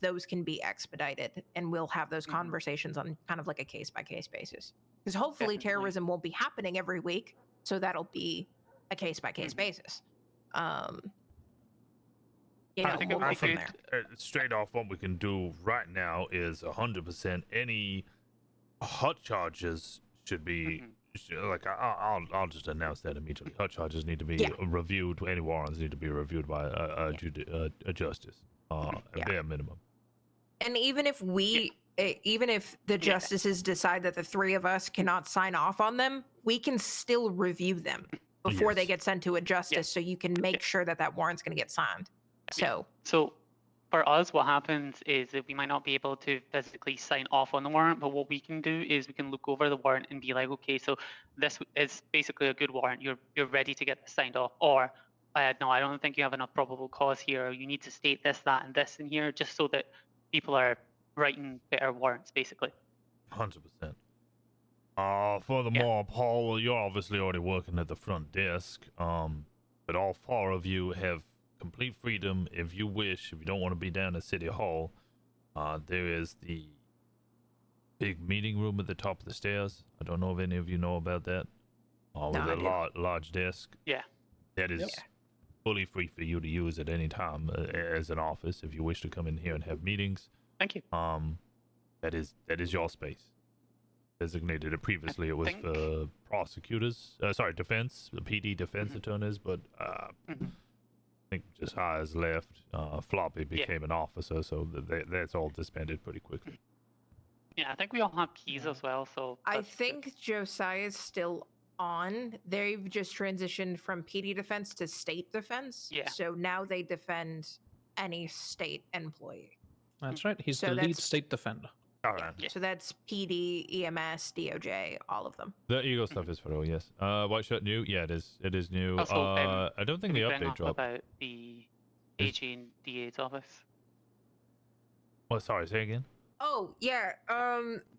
Those can be expedited, and we'll have those conversations on kind of like a case-by-case basis. Because hopefully terrorism won't be happening every week, so that'll be a case-by-case basis. I We'll go from there. Straight off, what we can do right now is 100% any hot charges should be like I'll just announce that immediately. Hot charges need to be reviewed. Any warrants need to be reviewed by a justice, at bare minimum. And even if even if the justices decide that the three of us cannot sign off on them, we can still review them before they get sent to a justice, so you can make sure that that warrant's going to get signed. So for us, what happens is that we might not be able to physically sign off on the warrant, but what we can do is we can look over the warrant and be like, okay, so this is basically a good warrant. You're ready to get this signed off, or no, I don't think you have enough probable cause here. Or you need to state this, that, and this in here, just so that people are writing better warrants, basically. 100%. Furthermore, Paul, you're obviously already working at the front desk. But all four of you have complete freedom. If you wish, if you don't want to be down at City Hall, there is the big meeting room at the top of the stairs. I don't know if any of you know about that. With a large desk. Yeah. That is fully free for you to use at any time as an office if you wish to come in here and have meetings. Thank you. That is your space. Designated. Previously, it was for prosecutors. Defense, the PD defense attorneys, but I think Josiah's left. Floppy became an officer, so that's all disbanded pretty quickly. Yeah, I think we all have keys as well. So I think Josiah's still on. They've just transitioned from PD defense to state defense. Yeah. So now they defend any state employee. That's right. He's the lead state defender. All right. So that's PD, EMS, DOJ, all of them. The Eagle stuff is for all, yes. White shirt new? Yeah, it is. It is new. Also, I don't think the update dropped. About the AG and DA's office. Oh, sorry. Say again. Oh, yeah.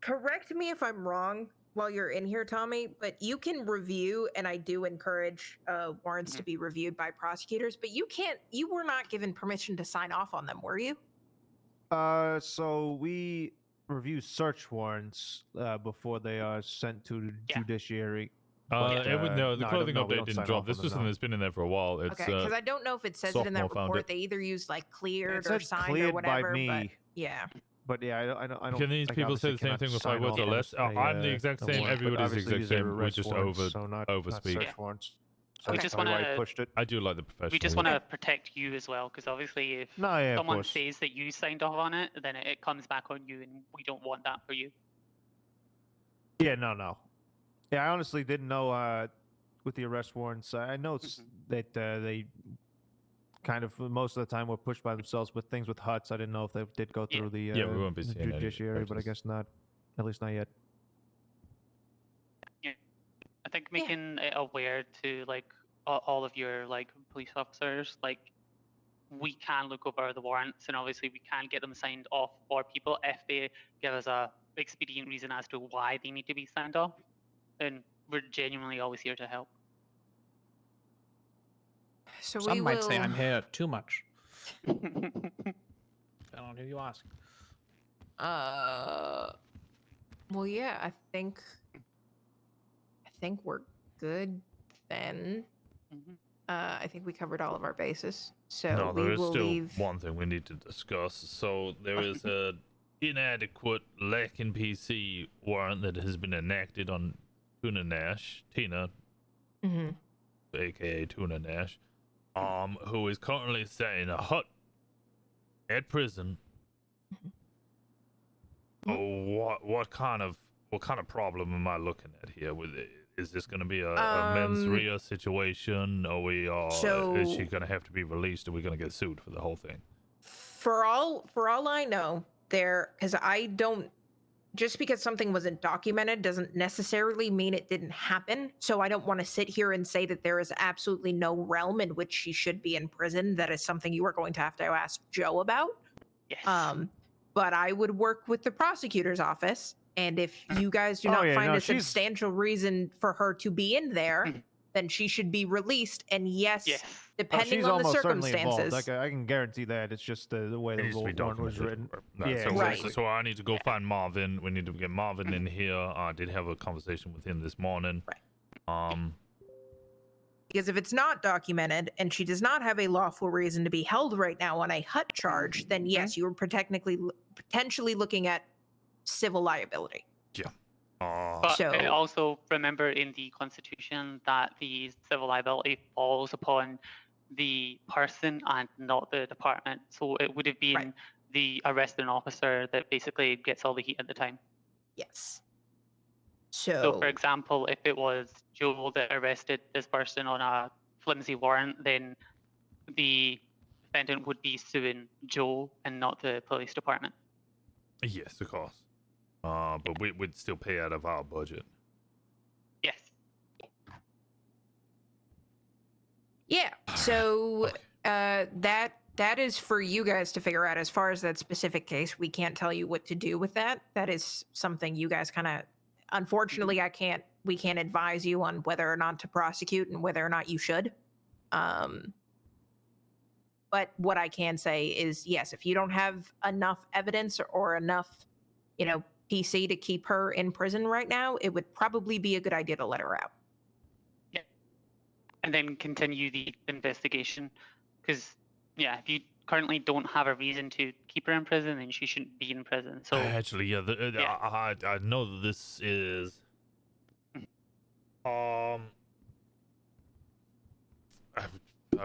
Correct me if I'm wrong while you're in here, Tommy, but you can review, and I do encourage warrants to be reviewed by prosecutors, but you were not given permission to sign off on them, were you? So we review search warrants before they are sent to the judiciary. The clothing update didn't drop. This is something that's been in there for a while. It's, okay, because I don't know if it says it in that report. They either use like cleared or signed cleared or whatever. by me. But yeah. But yeah, I don't. Can these people say the same thing with 5 words or less? I'm the exact same. Everybody's the exact same. We just overspeak. We just want to. I do like the professional. We just want to protect you as well, because obviously, if someone says that you signed off on it, then it comes back on you, and we don't want that for you. Yeah, no. Yeah, I honestly didn't know with the arrest warrants. I know that they kind of most of the time were pushed by themselves, but things with huts, I didn't know if they did go through the we won't be seeing judiciary, but I guess not. At least not yet. Yeah, I think making it aware to like all of your like police officers, like we can look over the warrants, and obviously we can get them signed off for people if they give us a expedient reason as to why they need to be signed off. And we're genuinely always here to help. So some might say I'm here too much. I don't know who you ask. Well, yeah, I think we're good then I think we covered all of our bases. So No, we there is will still leave. one thing we need to discuss. So there is a inadequate lacking PC warrant that has been enacted on Tina, Mhm. aka Tuna Nash, who is currently staying in a hut at prison. Oh, what kind of problem am I looking at here? With it? Is this going to be a mens rea situation? Or is she So- going to have to be released? Or are we going to get sued for the whole thing? For all I know, because I don't, just because something wasn't documented doesn't necessarily mean it didn't happen. So I don't want to sit here and say that there is absolutely no realm in which she should be in prison. That is something you are going to have to ask Joe about. Yes. But I would work with the prosecutor's office, and if you guys do Oh, not yeah, find no, a she's- substantial reason for her to be in there, then she should be released. And yes, Oh, depending she's on the almost certainly involved. circumstances. I can guarantee that. It's just the way It the needs to be warrant was documented. written. Right, Yeah, so, exactly. so I need to go find Marvin. We need to get Marvin in here. I did have a conversation with him this morning. Because if it's not documented and she does not have a lawful reason to be held right now on a hut charge, then yes, you are potentially looking at civil liability. Yeah. But also remember in the Constitution that the civil liability falls upon the person and not the department. So it would have been the arresting officer that basically gets all the heat at the time. Yes. So for example, if it was Joe that arrested this person on a flimsy warrant, then the defendant would be suing Joe and not the police department. Yes, of course. But we'd still pay out of our budget. Yes. Yeah. So that is for you guys to figure out. As far as that specific case, we can't tell you what to do with that. That is something you guys kind of. Unfortunately, we can't advise you on whether or not to prosecute and whether or not you should. But what I can say is, yes, if you don't have enough evidence or enough, PC to keep her in prison right now, it would probably be a good idea to let her out. Yeah. And then continue the investigation. Because, yeah, if you currently don't have a reason to keep her in prison, then she shouldn't be in prison. So Actually, yeah, I know that this is I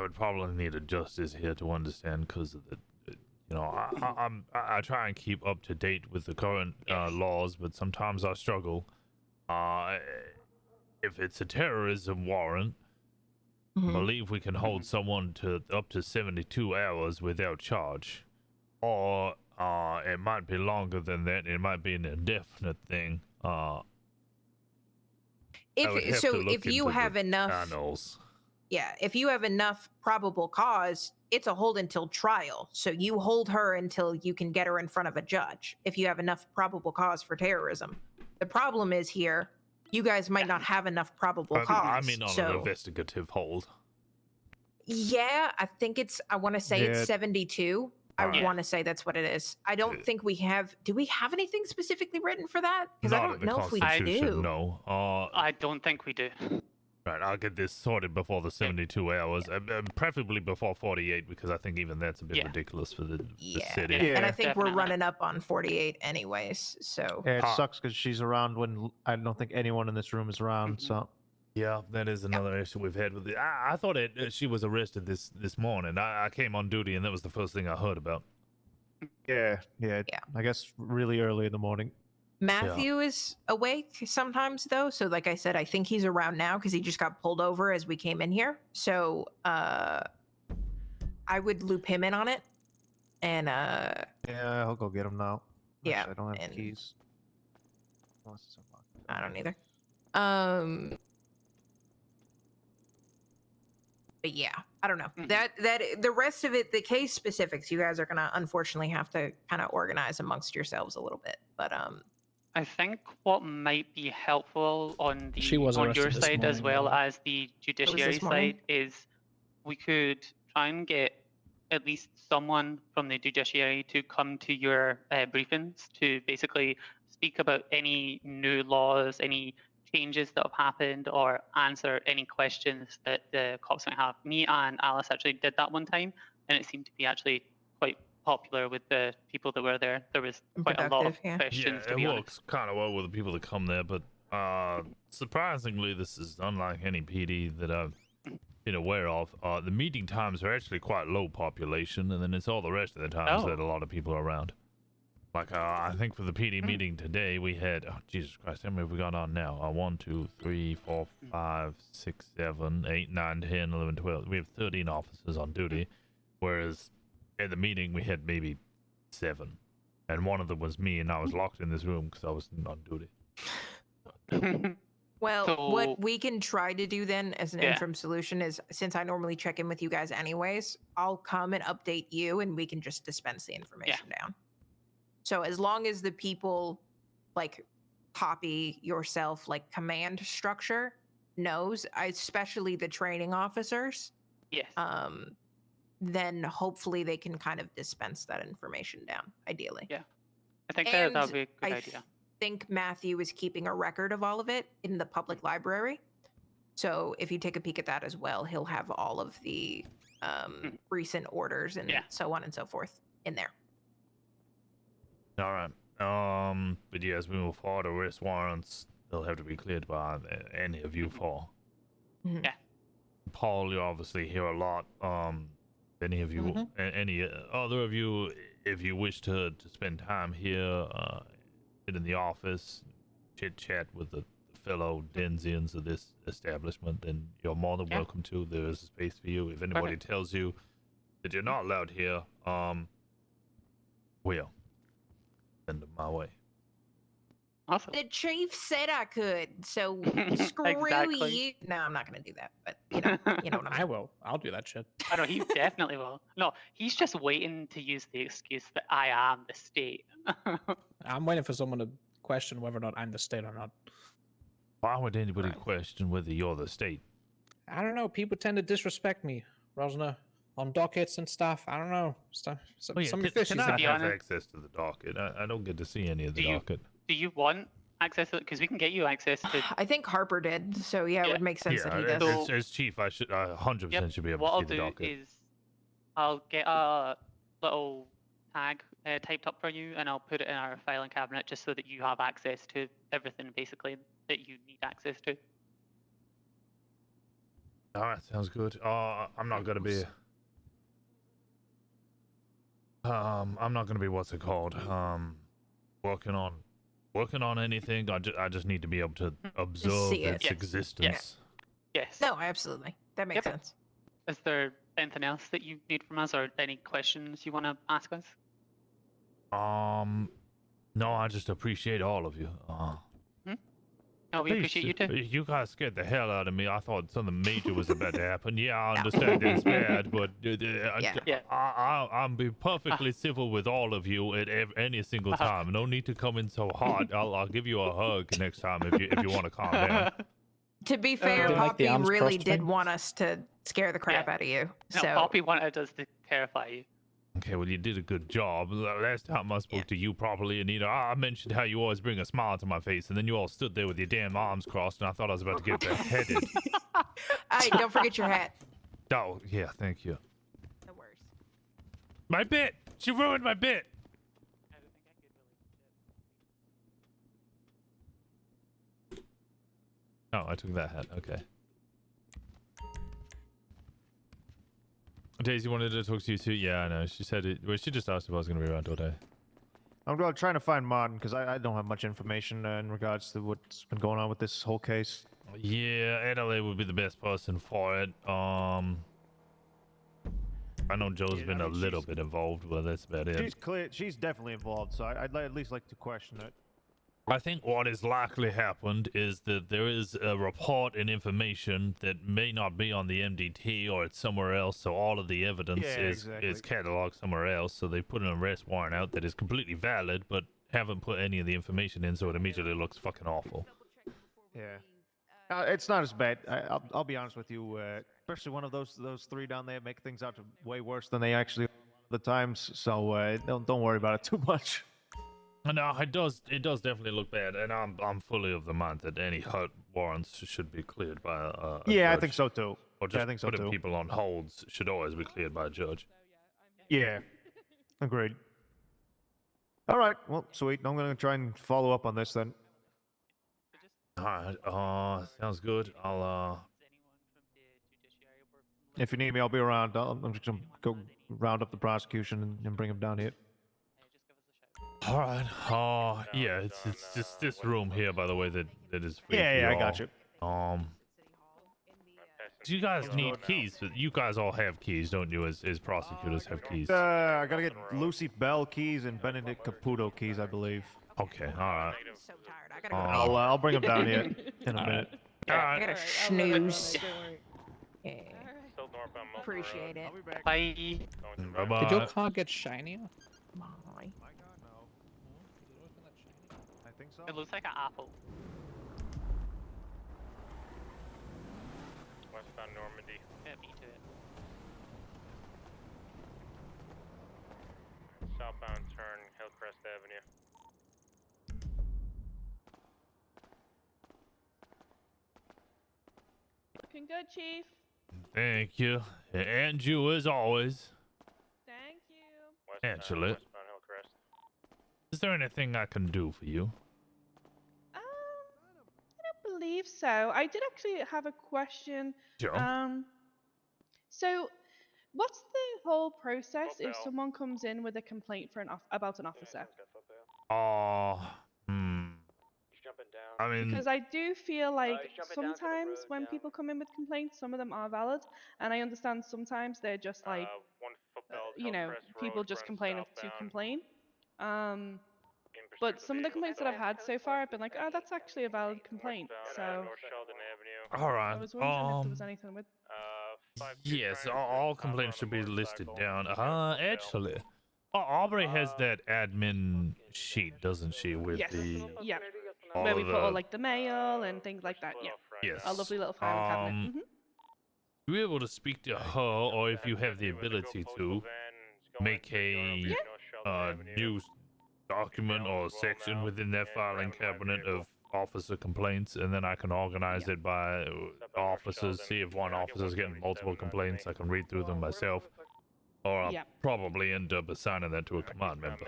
would probably need a justice here to understand, because of the I try and keep up to date with the current laws, but sometimes I struggle. If it's a terrorism warrant, I believe we can hold someone to up to 72 hours without charge, or it might be longer than that. It might be an indefinite thing. If you have enough annals. Yeah, if you have enough probable cause, it's a hold until trial. So you hold her until you can get her in front of a judge if you have enough probable cause for terrorism. The problem is here, you guys might not have enough probable cause. I mean, on an investigative hold. Yeah, I want to say it's 72. I want to say that's what it is. I don't think we have. Do we have anything specifically written for that? Because I don't know if we do. No. I don't think we do. Right, I'll get this sorted before the 72 hours, preferably before 48, because I think even that's a bit ridiculous for the city. Yeah, and I think we're running up on 48 anyways. So Yeah, it sucks because she's around when I don't think anyone in this room is around. So yeah, that is another issue we've had with it. I thought she was arrested this morning. I came on duty, and that was the first thing I heard about. Yeah. I guess really early in the morning. Matthew is awake sometimes though, so like I said, I think he's around now because he just got pulled over as we came in here. So I would loop him in on it, and yeah, I'll go get him now. Yeah, Actually, I don't have the keys. I don't either. But yeah, I don't know. That the rest of it, the case specifics, you guys are gonna unfortunately have to kind of organize amongst yourselves a little bit. But I think what might be helpful on She was your arrested this side as morning, well by the way. as the judiciary this morning? side is we could try and get at least someone from the judiciary to come to your briefings to basically speak about any new laws, any changes that have happened or answer any questions that the cops might have. Me and Alice actually did that one time, and it seemed to be actually quite popular with the people that were there. There was quite a lot of questions, to it be honest. works kind of well with the people that come there, but surprisingly, this is unlike any PD that I've been aware of. The meeting times are actually quite low population, and then it's all the rest of the times that a lot of people are around. Like, I think for the PD meeting today, we had, oh, Jesus Christ, how many have we got on now? 1, 2, 3, 4, 5, 6, 7, 8, 9, 10, 11, 12. We have 13 officers on duty, whereas at the meeting, we had maybe 7. And one of them was me, and I was locked in this room because I was on duty. Well, what we can try to do then as an Yeah. interim solution is, since I normally check in with you guys anyways, I'll come and update you and we can just dispense the information down. So as long as the people like copy yourself, like command structure knows, especially the training officers, yes. Then hopefully they can kind of dispense that information down, ideally. Yeah. I think And that would be a good I idea. think Matthew is keeping a record of all of it in the public library. So if you take a peek at that as well, he'll have all of the recent orders and so on and so forth in there. All right. But yeah, as we move forward, arrest warrants, they'll have to be cleared by any of you four. Yeah. Paul, you obviously hear a lot. Any of you, any other of you, if you wish to spend time here, sit in the office, chit chat with the fellow Denzians of this establishment, then you're more than welcome to. There is a space for you. If anybody tells you that you're not allowed here, we'll send them my way. Awesome. The chief said I could, so screw Exactly. you. No, I'm not going to do that, but you know what I mean. I will. I'll do that shit. I know, he definitely will. No, he's just waiting to use the excuse that I am the state. I'm waiting for someone to question whether or not I'm the state or not. Why would anybody question whether you're the state? I don't know. People tend to disrespect me, Rosner, on dockets and stuff. I don't know. Some fishy Can I stuff. have access to the docket? I don't get to see any of the docket. Do you want access to it? Because we can get you access to. I think Harper did, so yeah, it would make sense that he does. As chief, I should 100% should be able What to see I'll the do docket. is I'll get a little tag typed up for you, and I'll put it in our filing cabinet just so that you have access to everything basically that you need access to. All right, sounds good. I'm not gonna be. I'm not gonna be what's it called? Working on anything. I just need to be able to observe see it. its Yes. existence. Yes. No, absolutely. That makes sense. Is there anything else that you need from us, or any questions you want to ask us? No, I just appreciate all of you. No, we appreciate you too. You guys scared the hell out of me. I thought something major was about to happen. Yeah, I understand that it's bad, but I'll be perfectly civil with all of you at any single time. No need to come in so hard. I'll give you a hug next time if you want to calm down. To be fair, Didn't like the Poppy arms really crossed did thing? want us to scare the crap out of you. No, So Poppy wanted us to terrify you. Okay, well, you did a good job. Last time I spoke to you properly, Anita, I mentioned how you always bring a smile to my face, and then you all stood there with your damn arms crossed, and I thought I was about to get beheaded. hey, don't forget your hat. Oh, yeah, thank you. No worries. My bit! She ruined my bit! Oh, I took that hat. Okay. Daisy wanted to talk to you too. Yeah, I know. She said it. Well, she just asked if I was going to be around all day. I'm trying to find Martin because I don't have much information in regards to what's been going on with this whole case. Yeah, Adelaide would be the best person for it. I know Joe's been a little bit involved, but that's about it. She's clear. She's definitely involved, so I'd at least like to question it. I think what has likely happened is that there is a report and information that may not be on the MDT or it's somewhere else, so all of the evidence is cataloged somewhere else, so they put an arrest warrant out that is completely valid, but haven't put any of the information in, so it immediately looks fucking awful. Yeah. It's not as bad. I'll be honest with you. Especially one of those three down there make things out to way worse than they actually are at the times, so don't worry about it too much. No, it does definitely look bad, and I'm fully of the mind that any hurt warrants should be cleared by a Yeah, I judge. think so too. Or Yeah, just I think so putting too. people on holds should always be cleared by a judge. Yeah, agreed. All right, well, sweet. I'm gonna try and follow up on this then. All right. Sounds good. I'll If you need me, I'll be around. I'm just gonna go round up the prosecution and bring him down here. All right. Yeah, it's just this room here, by the way, that is free for Yeah, I y'all. got you. Do you guys need keys? You guys all have keys, don't you? As prosecutors have keys. I gotta get Lucy Bell keys and Benedict Caputo keys, I believe. Okay, all right. I'm so tired. I gotta go. I'll bring him down here in a minute. All I right. gotta snooze. Yeah. Appreciate it. Bye. Bye-bye. Did your car get shinier? Bye. I think so. It looks like an apple. Westbound Normandy. Yeah, me too. Southbound turn Hillcrest Avenue. Looking good, Chief. Thank you. And you as always. Thank you. Actually, Westbound Hillcrest. is there anything I can do for you? I don't believe so. I did actually have a question. Sure. So, what's the whole process if someone comes in with a complaint for about an officer? I mean, Because I do feel like sometimes when people come in with complaints, some of them are valid, and I understand sometimes they're just like, you know, people just complaining to complain. But some of the complaints that I've had so far, I've been like, oh, that's actually a valid complaint. So all right. I was wondering if there was anything with. Yes, all complaints should be listed down. Actually, Aubrey has that admin sheet, doesn't she? With Yes. the Yeah. all Where we of put all the- like the mail and things like that. Yeah. Yes. A lovely little filing cabinet. You be able to speak to her, or if you have the ability to, make a new document or section within that filing cabinet of officer complaints, and then I can organize it by officers. See if one officer's getting multiple complaints, I can read through them myself, or I'll probably end up assigning that to a command member.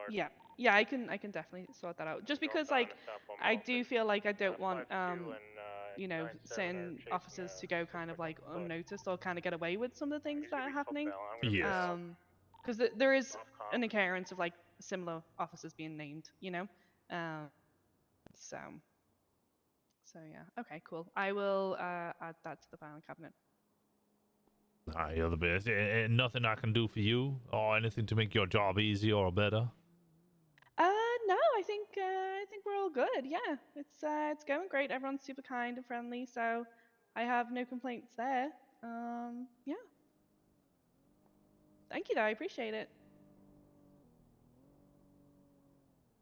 Yeah. Yeah, I can definitely sort that out. Just because like I do feel like I don't want you know, certain officers to go kind of like unnoticed or kind of get away with some of the things that are happening. Yes. Because there is an occurrence of like similar officers being named, you know. So yeah. Okay, cool. I will add that to the filing cabinet. You're the best. And nothing I can do for you, or anything to make your job easier or better? No, I think we're all good. Yeah, it's going great. Everyone's super kind and friendly, so I have no complaints there. Yeah. Thank you, though. I appreciate it.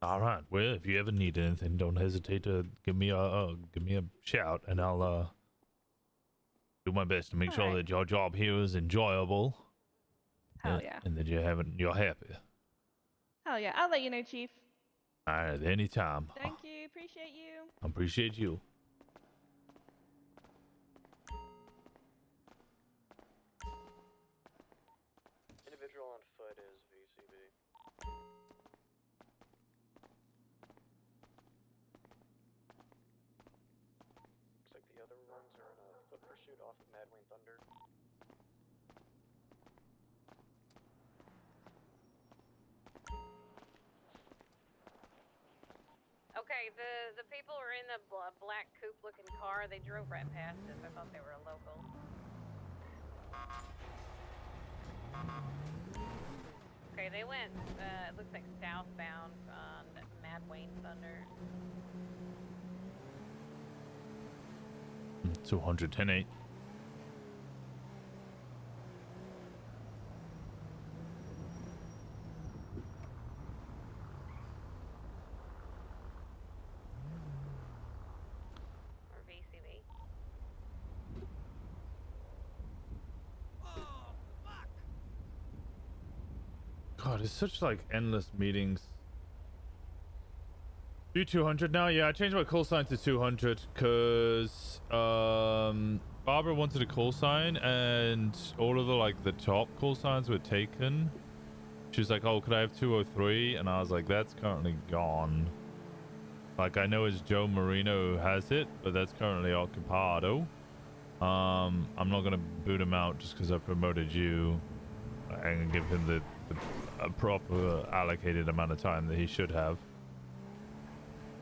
All right. Well, if you ever need anything, don't hesitate to give me a shout, and I'll do my best to make sure that your job here is enjoyable. Hell yeah. And that you're happy. Hell yeah. I'll let you know, Chief. All right. Anytime. Thank you. Appreciate you. I appreciate you. Individual on foot is VCB. Looks like the other ones are in a foot pursuit off of Madwing Thunder. Okay, the people were in the black coupe-looking car. They drove right past us. I thought they were a local. Okay, they went. It looks like southbound on Mad Wayne Thunder. 210-8. Or VCB. God, it's such like endless meetings. You 200 now? Yeah, I changed my call sign to 200 because Barbara wanted a call sign and all of the top call signs were taken. She was like, oh, could I have 203? And I was like, that's currently gone. Like, I know it's Joe Marino who has it, but that's currently occupado. I'm not gonna boot him out just because I promoted you and give him the proper allocated amount of time that he should have.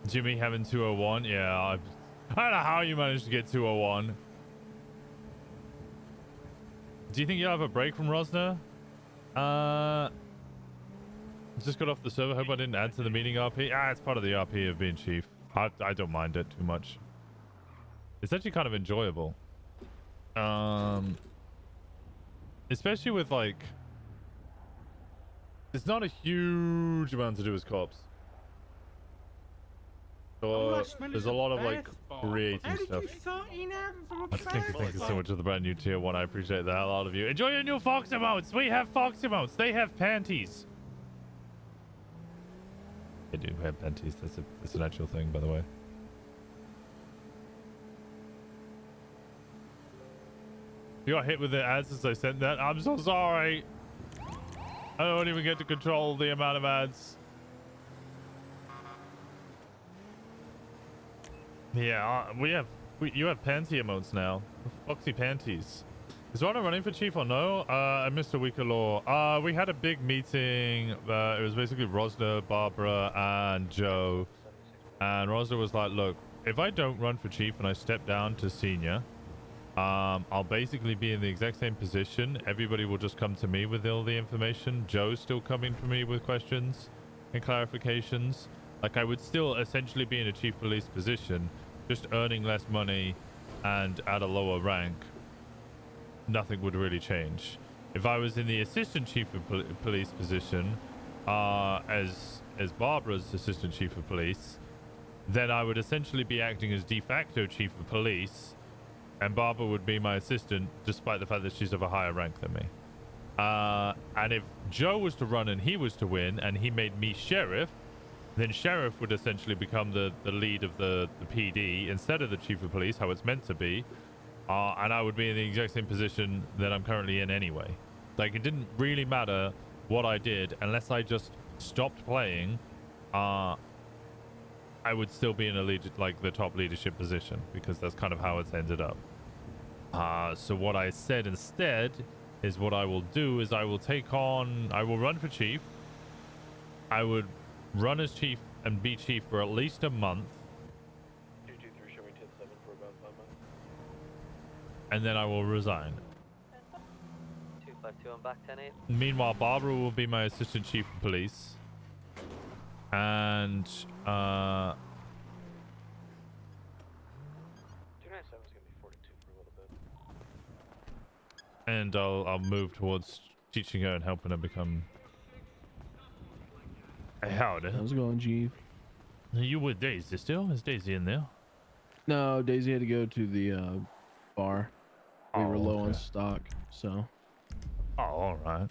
Jimmy having 201? Yeah, I don't know how you managed to get 201. Do you think you'll have a break from Rosner? Just got off the server. Hope I didn't add to the meeting RP. It's part of the RP of being chief. I don't mind it too much. It's actually kind of enjoyable. Especially with it's not a huge amount to do as cops. So there's a lot of creating stuff. Thank you so much for the brand new tier 1. I appreciate that. A lot of you. Enjoy your new Fox emotes. We have Fox emotes. They have panties. They do have panties. That's an actual thing, by the way. You got hit with the ads as I sent that. I'm so sorry. I don't even get to control the amount of ads. Yeah, you have panty emotes now. Foxy panties. Is Rana running for chief or no? I missed a week of law. We had a big meeting. It was basically Rosner, Barbara, and Joe. And Rosner was like, look, if I don't run for chief and I step down to senior, I'll basically be in the exact same position. Everybody will just come to me with all the information. Joe's still coming to me with questions and clarifications. Like, I would still essentially be in a chief police position, just earning less money and at a lower rank. Nothing would really change. If I was in the assistant chief of police position, as Barbara's assistant chief of police, then I would essentially be acting as de facto chief of police, and Barbara would be my assistant, despite the fact that she's of a higher rank than me. And if Joe was to run and he was to win, and he made me sheriff, then sheriff would essentially become the lead of the PD instead of the chief of police, how it's meant to be. And I would be in the exact same position that I'm currently in anyway. Like, it didn't really matter what I did unless I just stopped playing. I would still be in a the top leadership position, because that's kind of how it's ended up. So what I said instead is what I will do is I will run for chief. I would run as chief and be chief for at least a month. 223, show me 10-7 for about 5 months. And then I will resign. 252, I'm back 10-8. Meanwhile, Barbara will be my assistant chief of police. And 297 is going to be 42 for a little bit. and I'll move towards teaching her and helping her become. Hey, howdy. How's it going, Chief? Are you with Daisy still? Is Daisy in there? No, Daisy had to go to the bar. We were low on okay. stock, so. Oh, all right.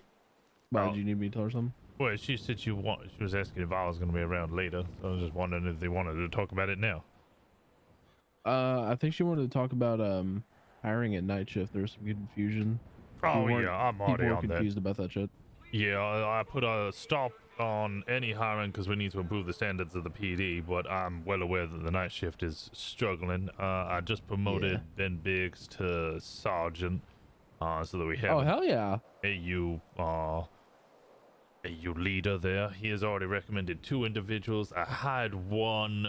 Why did you need me to tell her something? Well, she said she was asking if I was going to be around later. So I was just wondering if they wanted to talk about it now. I think she wanted to talk about hiring at night shift. There was some confusion. Oh yeah, I'm already people were on that. confused about that shit. Yeah, I put a stop on any hiring because we need to improve the standards of the PD, but I'm well aware that the night shift is struggling. I just promoted Ben Biggs to sergeant, so that we have Oh hell yeah! AU leader there. He has already recommended 2 individuals. I hired one.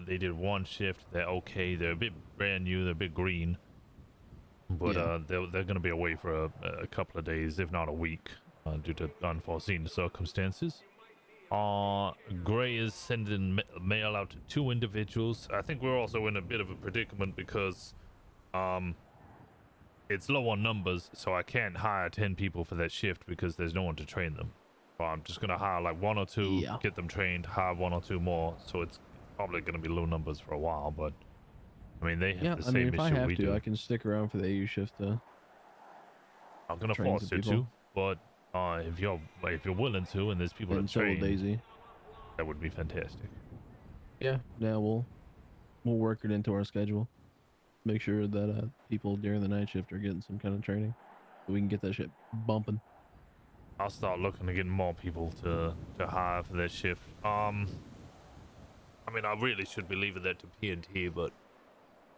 They did 1 shift. They're okay. They're a bit brand new. They're a bit green, but they're going to be away for a couple of days, if not a week. Due to unforeseen circumstances. Gray is sending mail out to 2 individuals. I think we're also in a bit of a predicament because it's low on numbers, so I can't hire 10 people for that shift because there's no one to train them. So I'm just gonna hire like 1 or 2, get them trained, hire 1 or 2 more. So it's probably gonna be low numbers for a while, but I mean they have the same if I issue have we to, do. I can stick around for the AU shift to. I'm gonna train force some you to, people. but if you're willing to, and there's people And to so will train, Daisy. that would be fantastic. Yeah, we'll work it into our schedule. Make sure that people during the night shift are getting some kind of training, so we can get that shit bumping. I'll start looking to get more people to hire for that shift. I mean, I really should be leaving that to P&T, but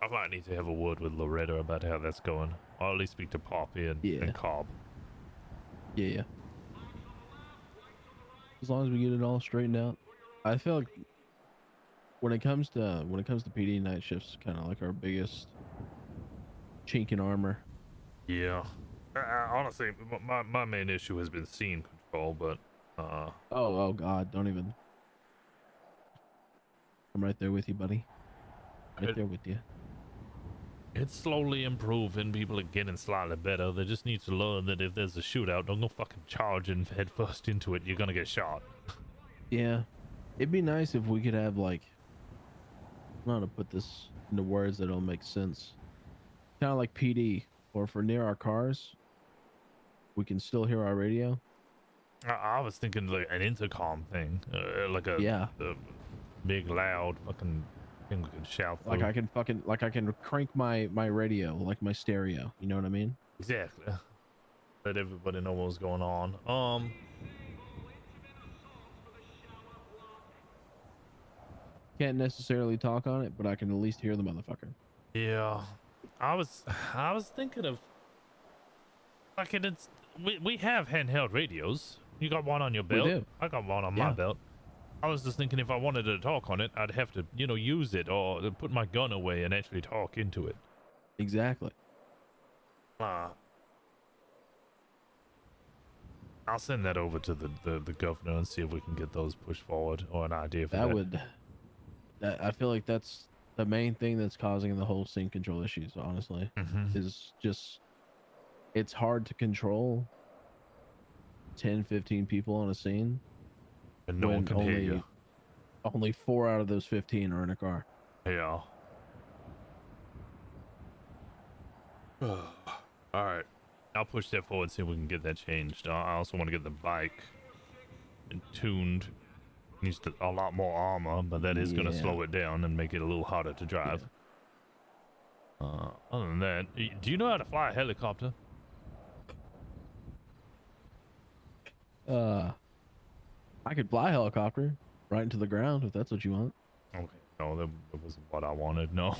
I might need to have a word with Loretta about how that's going. Or at least speak to Poppy and Cobb. Yeah. As long as we get it all straightened out, I feel like when it comes to PD, night shifts kind of like our biggest chink in armor. Yeah. Honestly, my main issue has been scene control, but oh god, don't even. I'm right there with you, buddy. Right there with you. It's slowly improving. People are getting slightly better. They just need to learn that if there's a shootout, don't go fucking charging head first into it. You're gonna get shot. Yeah, it'd be nice if we could have like, I don't know how to put this into words that don't make sense. Kind of like PD, or if we're near our cars, we can still hear our radio. I was thinking like an intercom thing, like a big loud fucking thing we can shout through. Like I can crank my radio, like my stereo. You know what I mean? Exactly. Let everybody know what's going on. Can't necessarily talk on it, but I can at least hear the motherfucker. Yeah, I was thinking of like we have handheld radios. You got one on your belt. We do. I got one on my belt. I was just thinking if I wanted to talk on it, I'd have to, use it or put my gun away and actually talk into it. Exactly. I'll send that over to the governor and see if we can get those pushed forward or an idea for that. I feel like that's the main thing that's causing the whole scene control issues, honestly. Is just, it's hard to control 10, 15 people on a scene. And no one can hear you. Only 4 out of those 15 are in a car. Yeah. All right. I'll push that forward, see if we can get that changed. I also want to get the bike tuned. Needs a lot more armor, but that is going to slow it down and make it a little harder to drive. Other than that, do you know how to fly a helicopter? I could fly a helicopter right into the ground if that's what you want. Okay. No, that wasn't what I wanted. No.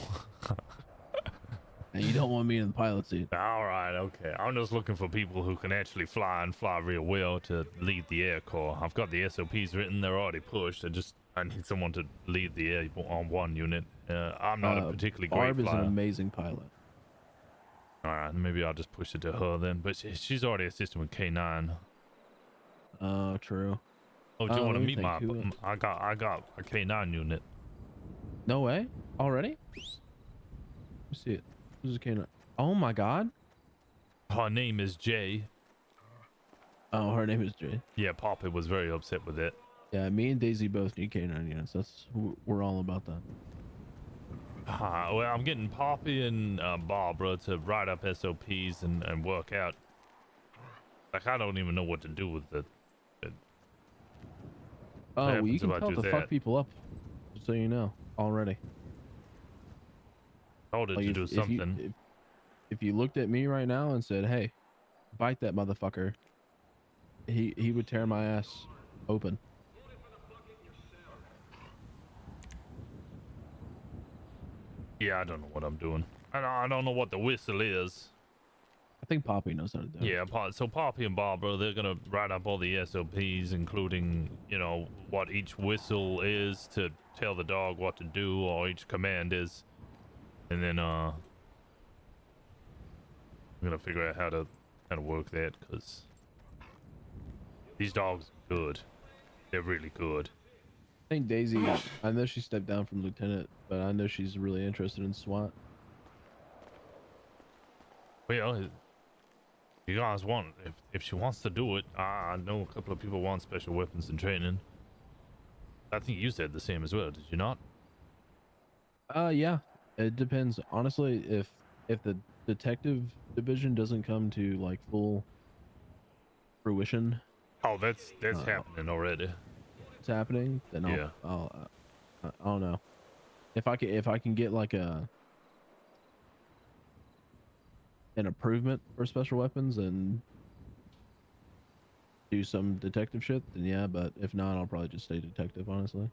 And you don't want me in the pilot seat. All right. Okay. I'm just looking for people who can actually fly and fly real well to lead the Air Corps. I've got the SOPs written. They're already pushed. I need someone to lead the air on one unit. I'm not a particularly great Barb flyer. is an amazing pilot. All right. Maybe I'll just push it to her then. But she's already assisting with K9. Oh, true. Oh, do you want to meet my? I got a K9 unit. No way. Already? Let me see it. Who's a K9? Oh my god. Her name is Jay. Oh, her name is Jay. Yeah, Poppy was very upset with it. Yeah, me and Daisy both need K9 units. We're all about that. Well, I'm getting Poppy and Barbara to write up SOPs and work out. Like, I don't even know what to do with it. Oh, well, you can tell to fuck people up, just so you know, already. Told it to do something. If you looked at me right now and said, hey, bite that motherfucker, he would tear my ass open. Yeah, I don't know what I'm doing. I don't know what the whistle is. I think Poppy knows how to do it. Yeah, so Poppy and Barbara, they're gonna write up all the SOPs, including, what each whistle is to tell the dog what to do, or each command is. And then I'm gonna figure out how to work that, because these dogs are good. They're really good. I think Daisy, I know she stepped down from lieutenant, but I know she's really interested in SWAT. Well, you guys want, if she wants to do it, I know a couple of people want special weapons and training. I think you said the same as well, did you not? Yeah, it depends. Honestly, if the detective division doesn't come to like full fruition. Oh, that's happening already. It's happening, then I don't know. If I can get like an improvement for special weapons and do some detective shit, then yeah. But if not, I'll probably just stay detective. Honestly,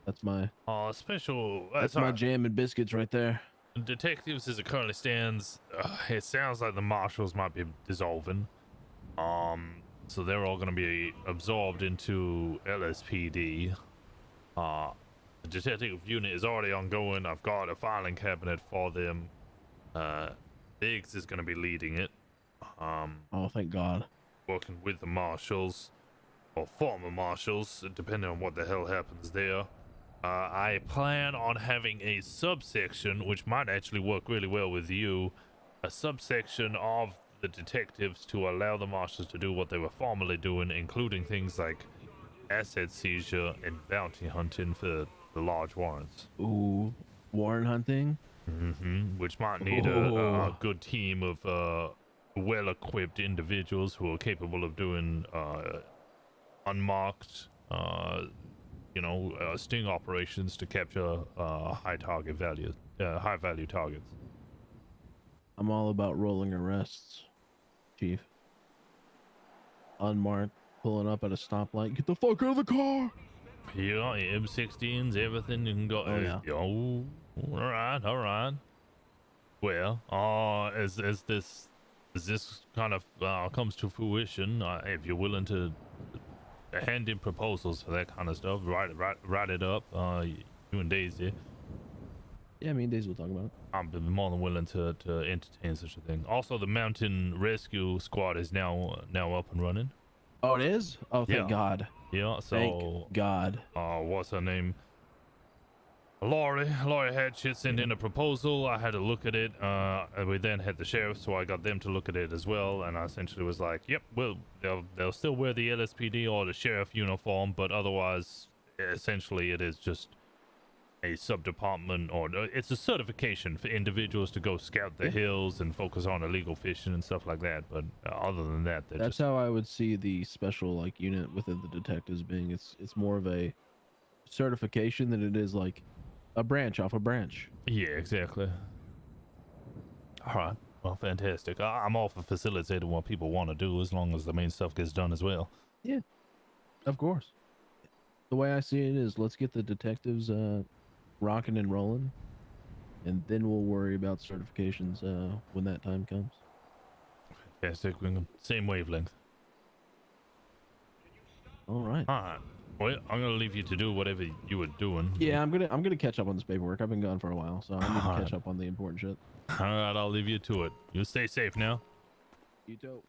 that's my special. that's my jam and biscuits right there. Detectives, as it currently stands, it sounds like the marshals might be dissolving. So they're all going to be absorbed into LSPD. The detective unit is already ongoing. I've got a filing cabinet for them. Biggs is going to be leading it. Oh, thank God. Working with the marshals, or former marshals, depending on what the hell happens there. I plan on having a subsection, which might actually work really well with you, a subsection of the detectives to allow the marshals to do what they were formerly doing, including things like asset seizure and bounty hunting for the large warrants. Ooh, warrant hunting? Which might need a good team of well-equipped individuals who are capable of doing unmarked sting operations to capture high value targets. I'm all about rolling arrests, Chief. Unmarked, pulling up at a stoplight. Get the fuck out of the car! Yeah, M16s, everything you can go. Oh yeah. All right. Well, as this kind of comes to fruition, if you're willing to hand in proposals for that kind of stuff, write it up. You and Daisy. Yeah, me and Daisy will talk about it. I'm more than willing to entertain such a thing. Also, the mountain rescue squad is now up and running. Oh, it is? Oh, thank God. Yeah. So. Thank God. What's her name? Laurie had shit sent in a proposal. I had to look at it. We then had the sheriff, so I got them to look at it as well. And I essentially was like, "Yep, well, they'll still wear the LSPD or the sheriff uniform, but otherwise, essentially, it is just a sub-department, or it's a certification for individuals to go scout the hills and focus on illegal fishing and stuff like that. But other than that, That's how I would see the special unit within the detectives being. It's more of a certification than it is like a branch off a branch. Yeah, exactly. All right. Well, fantastic. I'm all for facilitating what people want to do as long as the main stuff gets done as well. Yeah, of course. The way I see it is, let's get the detectives rocking and rolling, and then we'll worry about certifications when that time comes. Fantastic. Same wavelength. All right. All right. Well, I'm gonna leave you to do whatever you were doing. Yeah, I'm gonna catch up on this paperwork. I've been gone for a while, so I need to catch up on the important shit. All right, I'll leave you to it. You stay safe now. You too.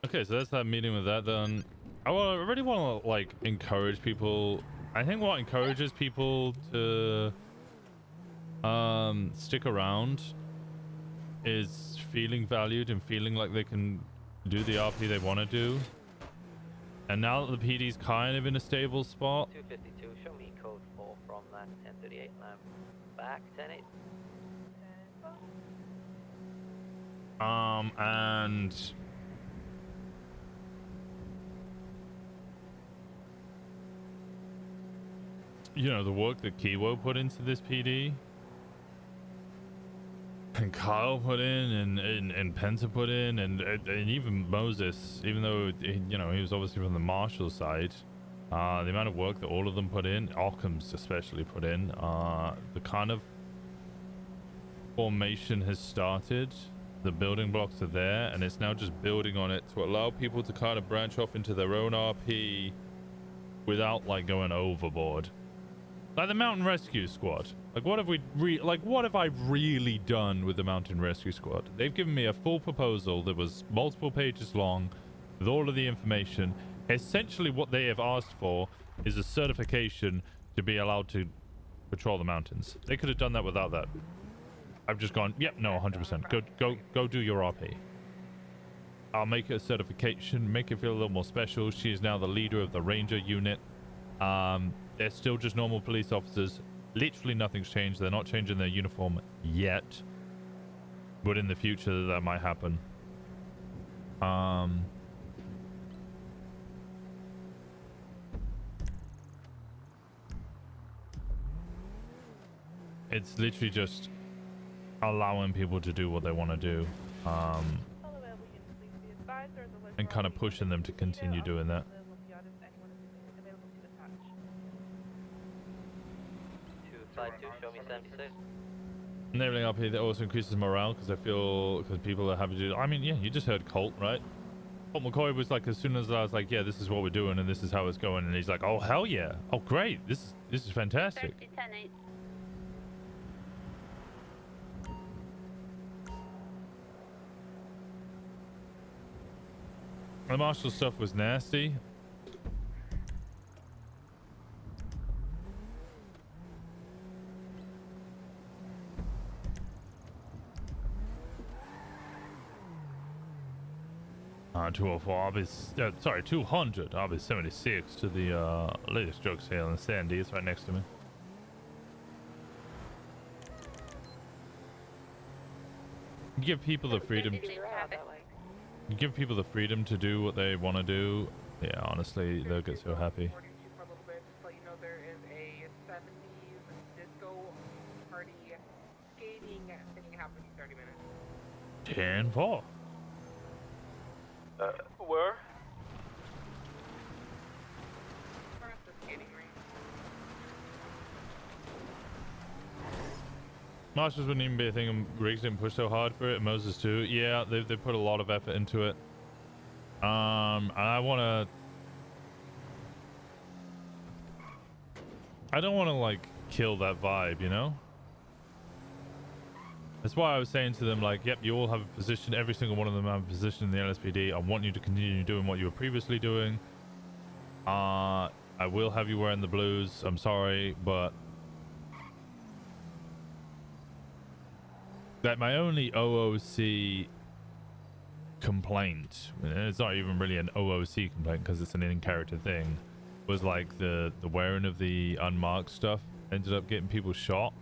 Okay, so that's that meeting with that done. I really want to encourage people. I think what encourages people to stick around is feeling valued and feeling like they can do the RP they want to do. And now that the PD's kind of in a stable spot. 252, show me code 4 from that 1038 now. Back 108. And the work that Kiwo put into this PD and Kyle put in and Penta put in and even Moses, even though he was obviously from the Marshall side, the amount of work that all of them put in, Occam's especially put in, the kind of formation has started. The building blocks are there, and it's now just building on it to allow people to kind of branch off into their own RP without going overboard. Like the Mountain Rescue Squad. What have I really done with the Mountain Rescue Squad? They've given me a full proposal that was multiple pages long with all of the information. Essentially what they have asked for is a certification to be allowed to patrol the mountains. They could have done that without that. I've just gone, yep, no, 100%. Go do your RP. I'll make a certification, make it feel a little more special. She is now the leader of the Ranger unit. They're still just normal police officers. Literally nothing's changed. They're not changing their uniform yet. But in the future, that might happen. it's literally just allowing people to do what they want to do, and kind of pushing them to continue doing that. Show me 76. Enabling RP that also increases morale because people are happy to do. I mean, yeah, you just heard Colt, right? Colt McCoy was like, as soon as I was like, yeah, this is what we're doing and this is how it's going, and he's like, oh hell yeah, oh great, this is fantastic. The Marshall stuff was nasty. Uh, 204, I'll be, sorry, 200, I'll be 76 to the latest drug sale in Sandy. It's right next to me. You give people the freedom. You give people the freedom to do what they want to do. Yeah, honestly, they'll get so happy. Just let you know there is a 70s disco party skating thing happening in 30 minutes. 10-4. Where? We're at the skating rink. Marshals wouldn't even be a thing, and Riggs didn't push so hard for it, and Moses too. Yeah, they put a lot of effort into it. And I don't want to like kill that vibe, you know? That's why I was saying to them, like, yep, you all have a position, every single one of them have a position in the LSPD. I want you to continue doing what you were previously doing. I will have you wearing the blues. I'm sorry, but that my only OOC complaint, and it's not even really an OOC complaint because it's an in-character thing, was like the wearing of the unmarked stuff ended up getting people shot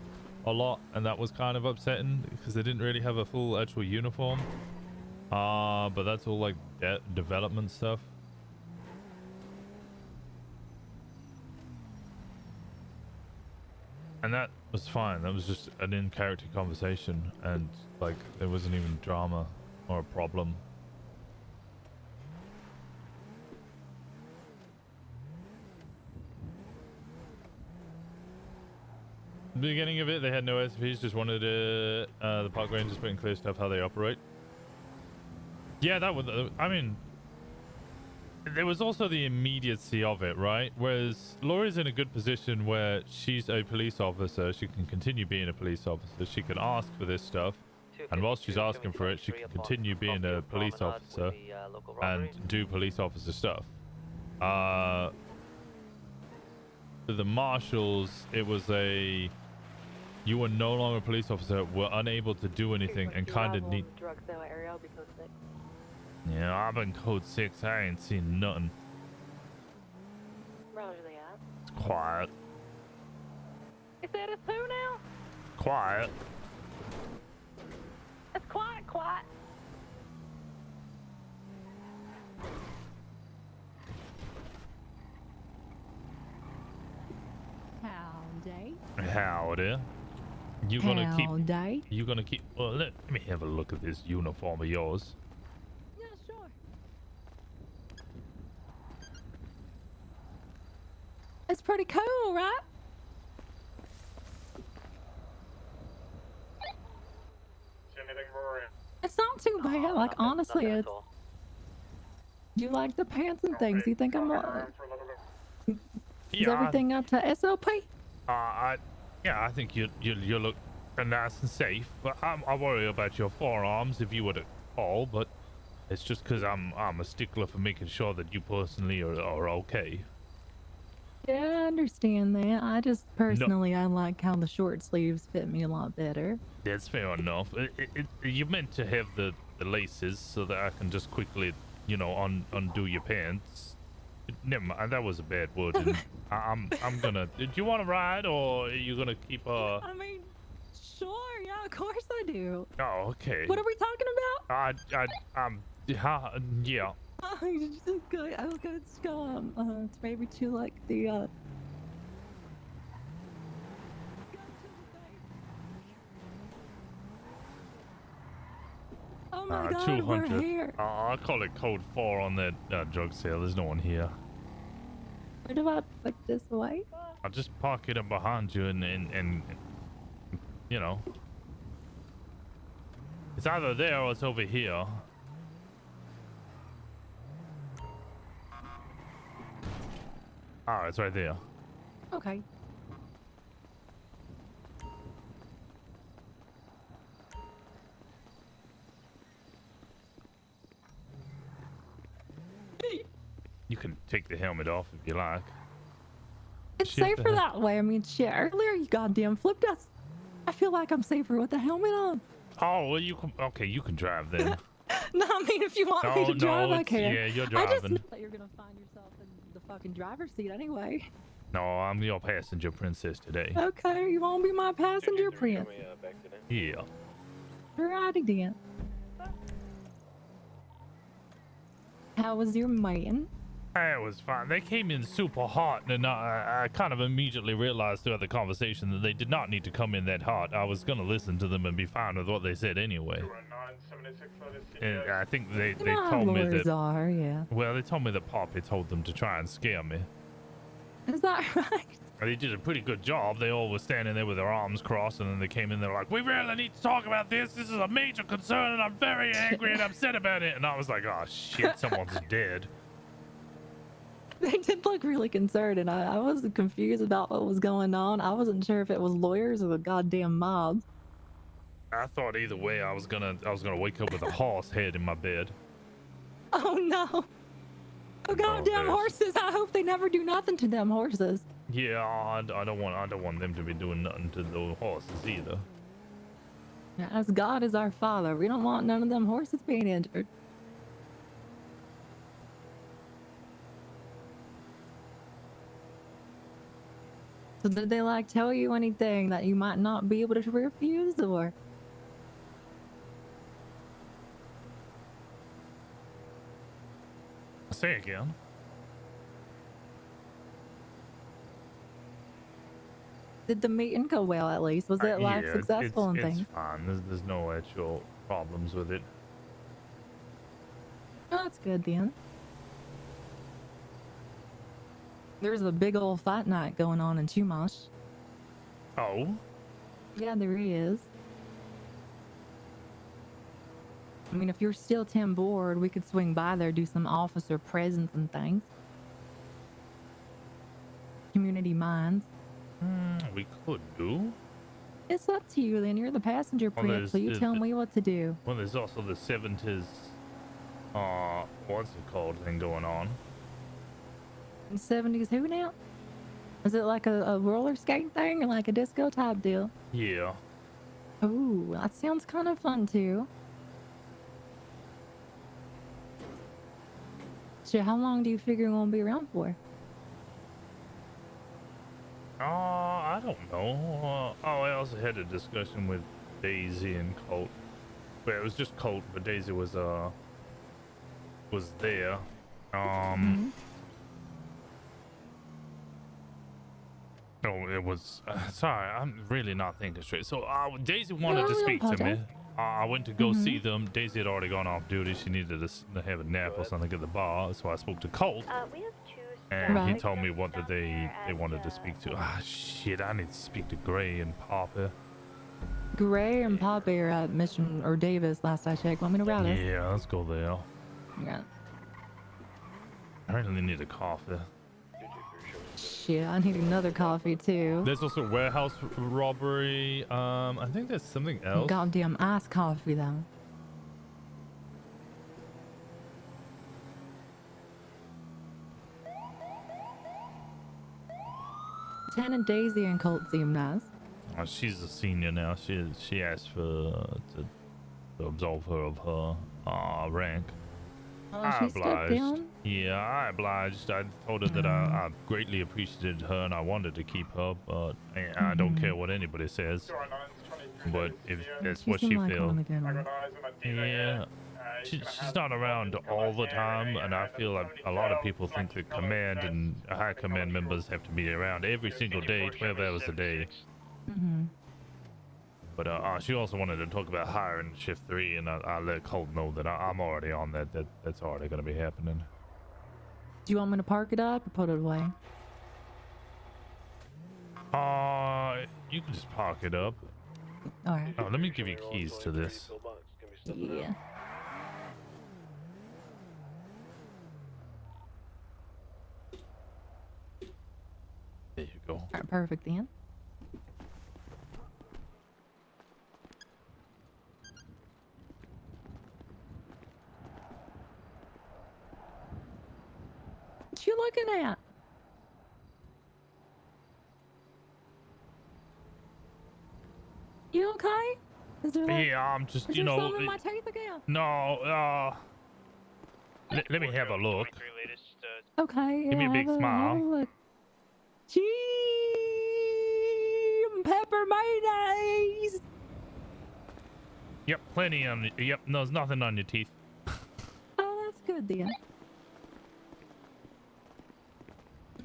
a lot, and that was kind of upsetting because they didn't really have a full actual uniform. But that's all like development stuff. And that was fine. That was just an in-character conversation, and like there wasn't even drama or a problem. The beginning of it, they had no SPs, just wanted the park rangers putting clear stuff how they operate. Yeah, that would, I mean, there was also the immediacy of it, right? Whereas Laurie's in a good position where she's a police officer, she can continue being a police officer, she can ask for this stuff, and whilst she's asking for it, she can continue being a police officer and do police officer stuff. For the marshals, it was a, you were no longer a police officer, were unable to do anything, and kind of need. Yeah, I've been code 6. I ain't seen nothing. Roger that. It's quiet. Is that a 2 now? Quiet. It's quiet. Howdy. Howdy. You gonna keep? Howdy. You gonna keep? Well, let me have a look at this uniform of yours. Yeah, sure. It's pretty cool, right? See anything, Rory? It's not too bad. Like honestly, Nothing at it's. all. You like the pants and things? You think I'm? Is Yeah, everything up to SLP? Yeah, I think you look nice and safe, but I worry about your forearms if you were to fall. But it's just because I'm a stickler for making sure that you personally are okay. Yeah, I understand that. I just personally, I like how the short sleeves fit me a lot better. That's fair enough. You meant to have the laces so that I can just quickly, you know, undo your pants. Never mind, that was a bad word. And I'm gonna. Do you want to ride, or are you gonna keep I mean, sure, yeah, of course I do. Oh, okay. What are we talking about? Yeah. Let's go. It's maybe to like the Oh my God, we're 200. here. I call it code 4 on that drug sale. There's no one here. Where do I put this away? I'll just park it up behind you and you know. It's either there or it's over here. Oh, it's right there. Okay. You can take the helmet off if you like. It's Shit, safer that way. I mean, shit, earlier you goddamn flipped us. I feel like I'm safer with the helmet on. Oh, well, you can. Okay, you can drive then. No, I mean, if you want me to drive, I can. Yeah, you're I just driving. know that you're gonna find yourself in the fucking driver's seat anyway. No, I'm your passenger princess today. Okay, you won't be my passenger prince. Yeah. Righty then. How was your meeting? It was fine. They came in super hot, and I kind of immediately realized throughout the conversation that they did not need to come in that hot. I was going to listen to them and be fine with what they said anyway. And I think they told me that. Are, yeah. Well, they told me that Poppy told them to try and scare me. Is that right? They did a pretty good job. They all were standing there with their arms crossed, and then they came in. They're like, "We really need to talk about this. This is a major concern, and I'm very angry and upset about it." And I was like, "Oh shit, someone's dead." They did look really concerned, and I was confused about what was going on. I wasn't sure if it was lawyers or the goddamn mob. I thought either way, I was gonna wake up with a horse head in my bed. Oh no! Oh goddamn horses! I hope they never do nothing to them horses. Yeah, I don't want them to be doing nothing to the horses either. As God is our father, we don't want none of them horses being injured. So did they like tell you anything that you might not be able to refuse, or? Say again. Did the meeting go well at least? Was it like Yeah, successful and things? It's fine. There's no actual problems with it. Oh, that's good then. There's a big old fight night going on in Chumash. Oh? Yeah, there is. I mean, if you're still 10 bored, we could swing by there, do some officer presence and things. Community minds. We could do. It's up to you then. You're the passenger Well, prince, so you tell me what to do. Well, there's also the 70s, what's it called thing going on. 70s who now? Is it like a roller skate thing or like a disco type deal? Yeah. Ooh, that sounds kind of fun too. So how long do you figure you're gonna be around for? I don't know. I also had a discussion with Daisy and Colt. Well, it was just Colt, but Daisy was there. No, it was. Sorry, I'm really not thinking straight. So Daisy wanted to speak to me. I went to go see them. Daisy had already gone off duty. She needed to have a nap or something at the bar. So I spoke to Colt. We have And he told me what that they wanted to speak to. Ah, shit, I need to speak to Gray and Papa. Gray and Poppy are at Mission or Davis last I checked. Want me to route us? Yeah, let's go there. Yeah. I really need a coffee. Shit, I need another coffee too. There's also warehouse robbery. I think there's something else. Goddamn iced coffee though. Lieutenant Daisy and Colt seem nice. She's a senior now. She asked for to absolve her of her rank. Oh, I she stepped obliged. down? Yeah, I obliged. I told her that I greatly appreciated her and I wanted to keep her, but I don't care what anybody says. But if that's what she seemed like one feels, of the good ones. yeah, she's not around all the time, and I feel like a lot of people think that command and high command members have to be around every single day, 12 hours a day. But she also wanted to talk about hiring shift 3, and I let Colt know that I'm already on that. That's already going to be happening. Do you want me to park it up or put it away? You can just park it up. All right. Oh, let me give you keys to this. Yeah. There you go. All right, perfect then. What you looking at? You okay? Is there like, Yeah, I'm just, is you there know. something in my teeth again? No, let me have a look. Okay, Give me yeah, a big have smile. a look. Gee, pepper mayonnaise. Yep, plenty on. Yep, no, there's nothing on your teeth. Oh, that's good then.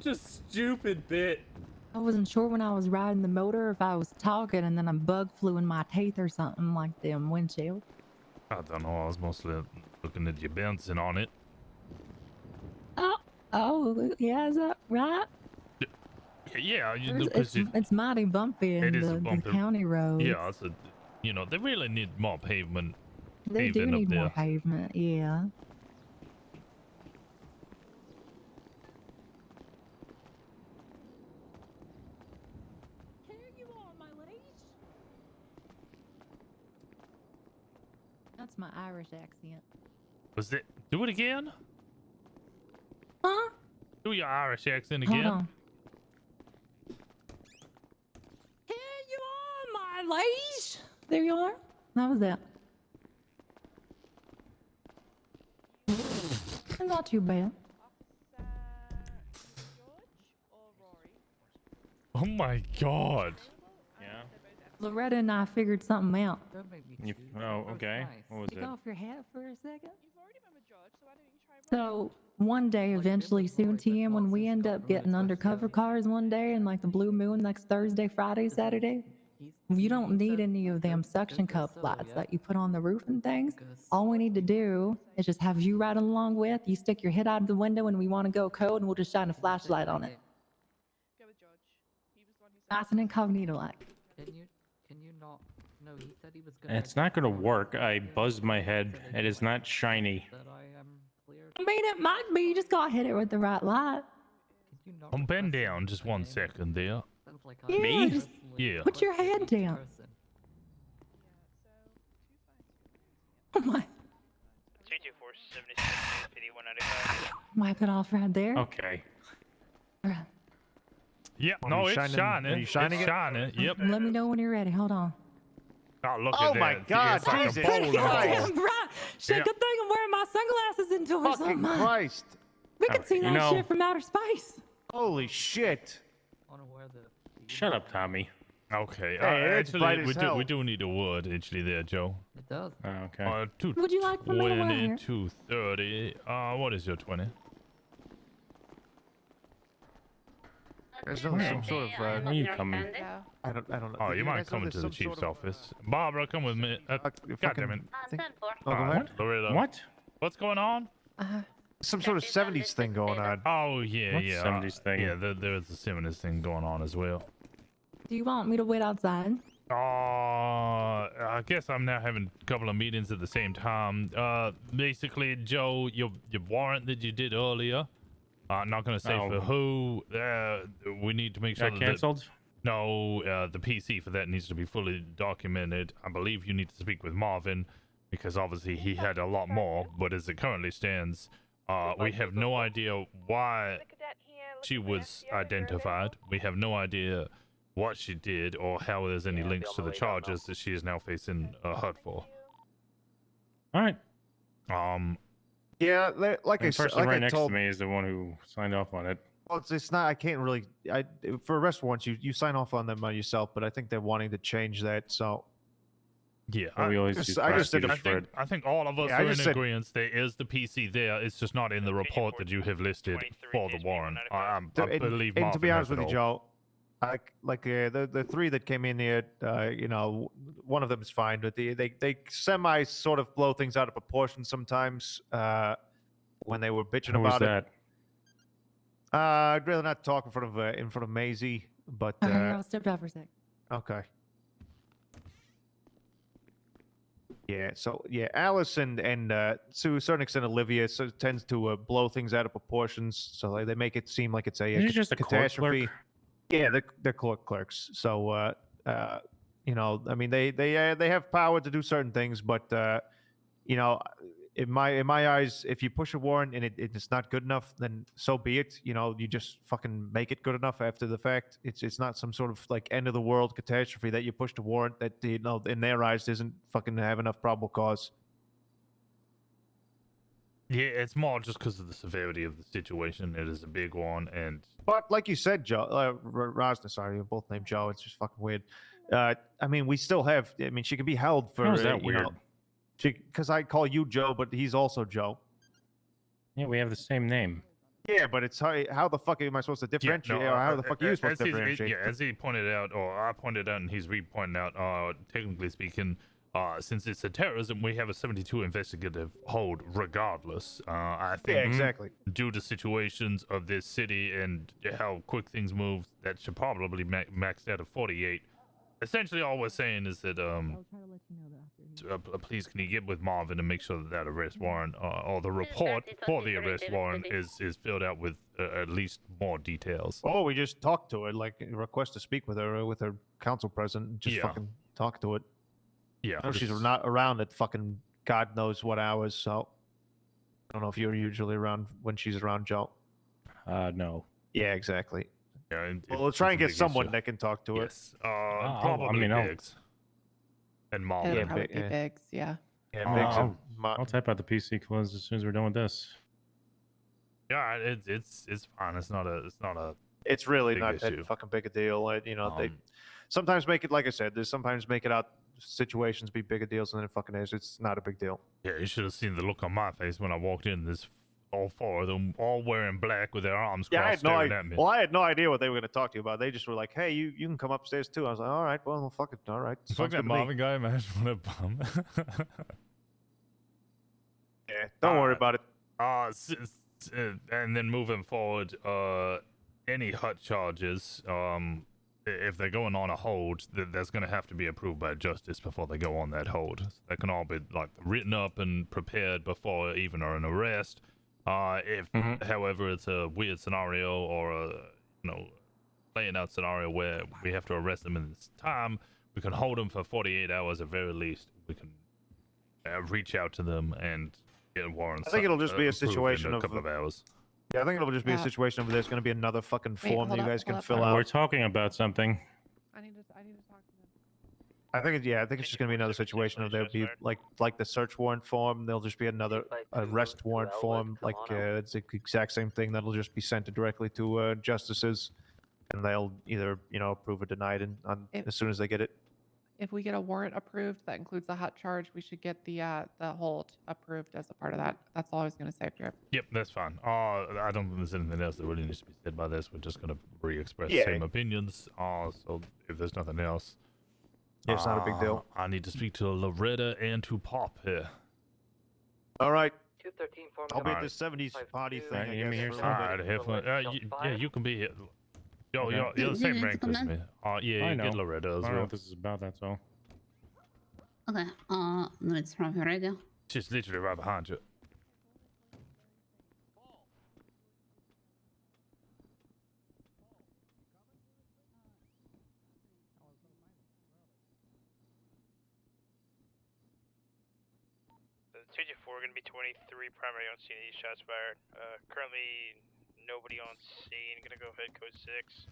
Just stupid bit. I wasn't sure when I was riding the motor if I was talking and then a bug flew in my teeth or something like them windshield. I don't know. I was mostly looking at you bouncing on it. Oh, yeah, is that right? Yeah, you know, It's mighty bumpy in it is a the bumpy county roads. Yeah, it's a, you know, they really need more pavement. They do paving up need more there. pavement, yeah. That's my Irish accent. Was it? Do it again. Huh? Do your Irish accent Hold again. on. Here you are, my liege. There you are. How was that? Not too bad. Oh my god. Yeah. Loretta and I figured something out. Oh, okay. What was Take it? off your hat for a second. So one day, eventually, soon, TM, when we end up getting undercover cars one day and like the blue moon next Thursday, Friday, Saturday, you don't need any of them suction cup lights that you put on the roof and things. All we need to do is just have you riding along with. You stick your head out of the window when we want to go code, and we'll just shine a flashlight on it. Nice and incognito like. Can you not? No, he said he was gonna. It's not gonna work. I buzzed my head. It is not shiny. I mean, it might be. You just gotta hit it with the right light. Bend down just 1 second there. Yeah, Me? just Yeah. put your head down. Oh my. 324 77 51 95. Wipe it off right there. Okay. Right. Yeah, Are no, you it's shining- shining. are you shining it's it? shining. Yep. Let me know when you're ready. Hold on. Oh, look Oh at my that. God, It's like Jesus a bowling Christ. ball. Right. Shit, Yeah. good thing I'm wearing my sunglasses into or Fucking something. Christ. We can see you that know- shit from outer space. Holy shit. Shut up, Tommy. Okay. Hey, it's bright as we hell. do need a word actually there, Joe. It does. Oh, okay. Would you like for me to wear 20, here? 230. What is your 20? There's some sort of. Where are you coming? I don't know. Oh, Do you guys might know come there's into the some chief's sort of, office. Barbara, come with me. God fucking damn it. thing? 10-4. Oh, go ahead. Loretta. What? What's going on? Some sort of 70s thing going on. Oh, yeah, What yeah. 70s thing? Yeah, there's a 70s thing going on as well. Do you want me to wait outside? I guess I'm now having a couple of meetings at the same time. Basically, Joe, your warrant that you did earlier, I'm not going to say for who, we need to make sure Got that... canceled? No, the PC for that needs to be fully documented. I believe you need to speak with Marvin, because obviously he had a lot more, but as it currently stands, we have no idea why she was identified. We have no idea what she did or how there's any links to the charges that she is now facing hurt for. All right. Yeah, like The I said, person like right I next told. to me is the one who signed off on it. Well, it's not. I can't really. For arrest warrants, you sign off on them by yourself, but I think they're wanting to change that. So Yeah, Well, we always use prosecutors for it. I think all of us Yeah, I are in just said- agreement. There is the PC there. It's just not in the report that you have listed for the warrant. I believe and to Marvin be has honest it with you, all. Joe, The three that came in here, you know, one of them is fine, but they semi sort of blow things out of proportion sometimes. When they were bitching Who was about it. that? I'd rather not talk in front of Maisie, but Okay, I'll step out for a sec. okay. Yeah, so yeah, Alice and to a certain extent Olivia tends to blow things out of proportions, so they make it seem like it's a, Isn't it just a court catastrophe. clerk? Yeah, they're court clerks. So you know, I mean, they have power to do certain things, but you know, in my eyes, if you push a warrant and it's not good enough, then so be it. You know, you just fucking make it good enough after the fact. It's not some sort of like end of the world catastrophe that you pushed a warrant that, you know, in their eyes doesn't fucking have enough probable cause. Yeah, it's more just because of the severity of the situation. It is a big one, and But like you said, Joe, Rosner, sorry, you're both named Joe. It's just fucking weird. I mean, we still have. I mean, she can be held for. How is that you know, weird? because I call you Joe, but he's also Joe. Yeah, we have the same name. Yeah, but it's how the fuck am I supposed to differentiate? Or how the fuck are you supposed to differentiate? Yeah, as he pointed out, or I pointed out, and he's re-pointed out, technically speaking, since it's a terrorism, we have a 72 investigative hold regardless. I think Yeah, exactly. due to situations of this city and how quick things move, that should probably max out at 48. Essentially, all we're saying is that, please, can you get with Marvin and make sure that arrest warrant, or the report for the arrest warrant is filled out with at least more details. Oh, we just talk to her, like request to speak with her council president. Just Yeah. fucking talk to it. Yeah, I know she's not around at fucking God knows what hours, so I don't know if you're usually around when she's around, Joe. No. Yeah, exactly. Yeah, Well, we'll try and get someone that can talk to her. Yes. Probably Biggs. And Marvin. It'll probably be Biggs, yeah. Yeah, Biggs and I'll type out the PC close as soon as we're done with this. Yeah, it's fine. It's not a. It's really big not issue. that fucking big a deal. You know, they sometimes make it, like I said, they sometimes make it out situations be bigger deals than it fucking is. It's not a big deal. Yeah, you should have seen the look on my face when I walked in. There's all four of them, all wearing black with their arms Yeah, I crossed, had no staring idea. at me. Well, I had no idea what they were going to talk to you about. They just were like, "Hey, you can come upstairs too." I was like, "All right, well, fuck it, all right." Fuck sounds that good to me." Marvin guy, man. What a bum. Yeah, don't worry about it. And then moving forward, any HUT charges, if they're going on a hold, that's going to have to be approved by justice before they go on that hold. So that can all be like written up and prepared before even an arrest. If, however, it's a weird scenario or a laying out scenario where we have to arrest them in this time, we can hold them for 48 hours at very least. We can reach out to them and get warrants. I think it'll just be a approved in situation a of couple of hours. Yeah, I think it'll just be a situation of there's going to be another fucking form that you guys can fill We're out. talking about something. I need to talk to them. I think it's just going to be another situation of there'll be like the search warrant form. There'll just be another arrest warrant form. Like it's the exact same thing that'll just be sent directly to justices, and they'll either approve or deny it as soon as they get it. If we get a warrant approved that includes the hot charge, we should get the hold approved as a part of that. That's all I was going to say, Drip. Yep, that's fine. I don't think there's anything else that really needs to be said by this. We're just going to re-express the Yeah. same opinions. So if there's nothing else, Yeah, it's not a big deal. I need to speak to Loretta and to Pop here. All right. 213 form I'll be at Alright. this 70s party thing. I you mean guess, here for a little bit. Alright, yeah, you can be here. Yo, Okay. you're the same rank as me. Yeah, I you know. get Loretta as I don't know well. what this is about, that's all. Okay, let's have your radio. She's literally right behind you. The 224 going to be 23, primary on scene, 8 shots fired. Currently, nobody on scene. Going to go ahead, code 6.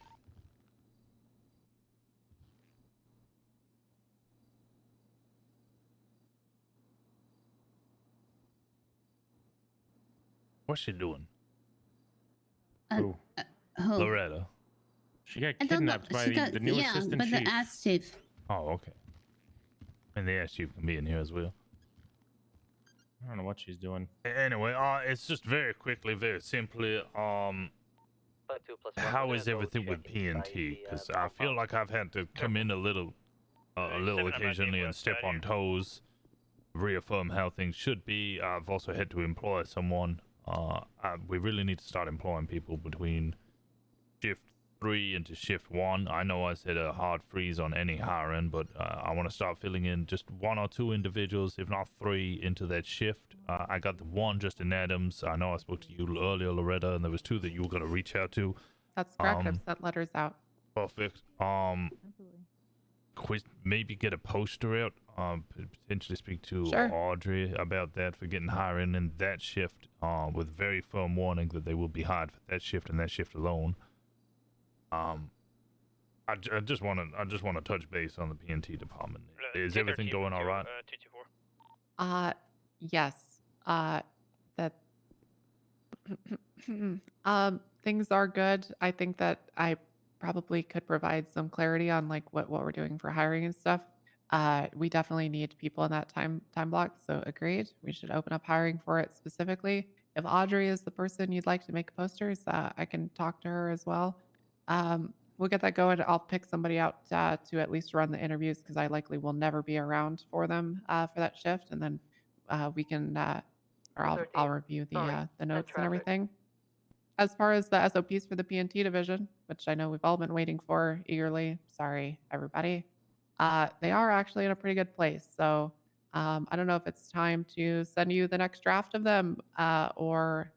What's she doing? Who? Who? Loretta. She got I don't know. kidnapped by She got, the new yeah, assistant but chief. the ass chief. Oh, okay. And the ass chief can be in here as well. I don't know what she's doing. Anyway, it's just very quickly, very simply. how is everything with PNT? Because I feel like I've had to come in a little occasionally and step on toes, reaffirm how things should be. I've also had to employ someone. We really need to start employing people between shift 3 into shift 1. I know I said a hard freeze on any hiring, but I want to start filling in just 1 or 2 individuals, if not 3, into that shift. I got the 1 just in Adams. I know I spoke to you earlier, Loretta, and there was 2 that you were going to reach out to. That's correct. I've sent letters out. Perfect. Maybe get a poster out. Potentially speak to Audrey about that for getting hired in that shift. With very firm warning that they will be hired for that shift and that shift alone. I just want to touch base on the PNT department. Is everything going all right? Yes. That things are good. I think that I probably could provide some clarity on like what we're doing for hiring and stuff. We definitely need people in that time block, so agreed. We should open up hiring for it specifically. If Audrey is the person you'd like to make posters, I can talk to her as well. We'll get that going. I'll pick somebody out to at least run the interviews because I likely will never be around for them for that shift, and then we can or I'll review the notes and everything. As far as the SOPs for the PNT division, which I know we've all been waiting for eagerly, sorry everybody, they are actually in a pretty good place. So I don't know if it's time to send you the next draft of them or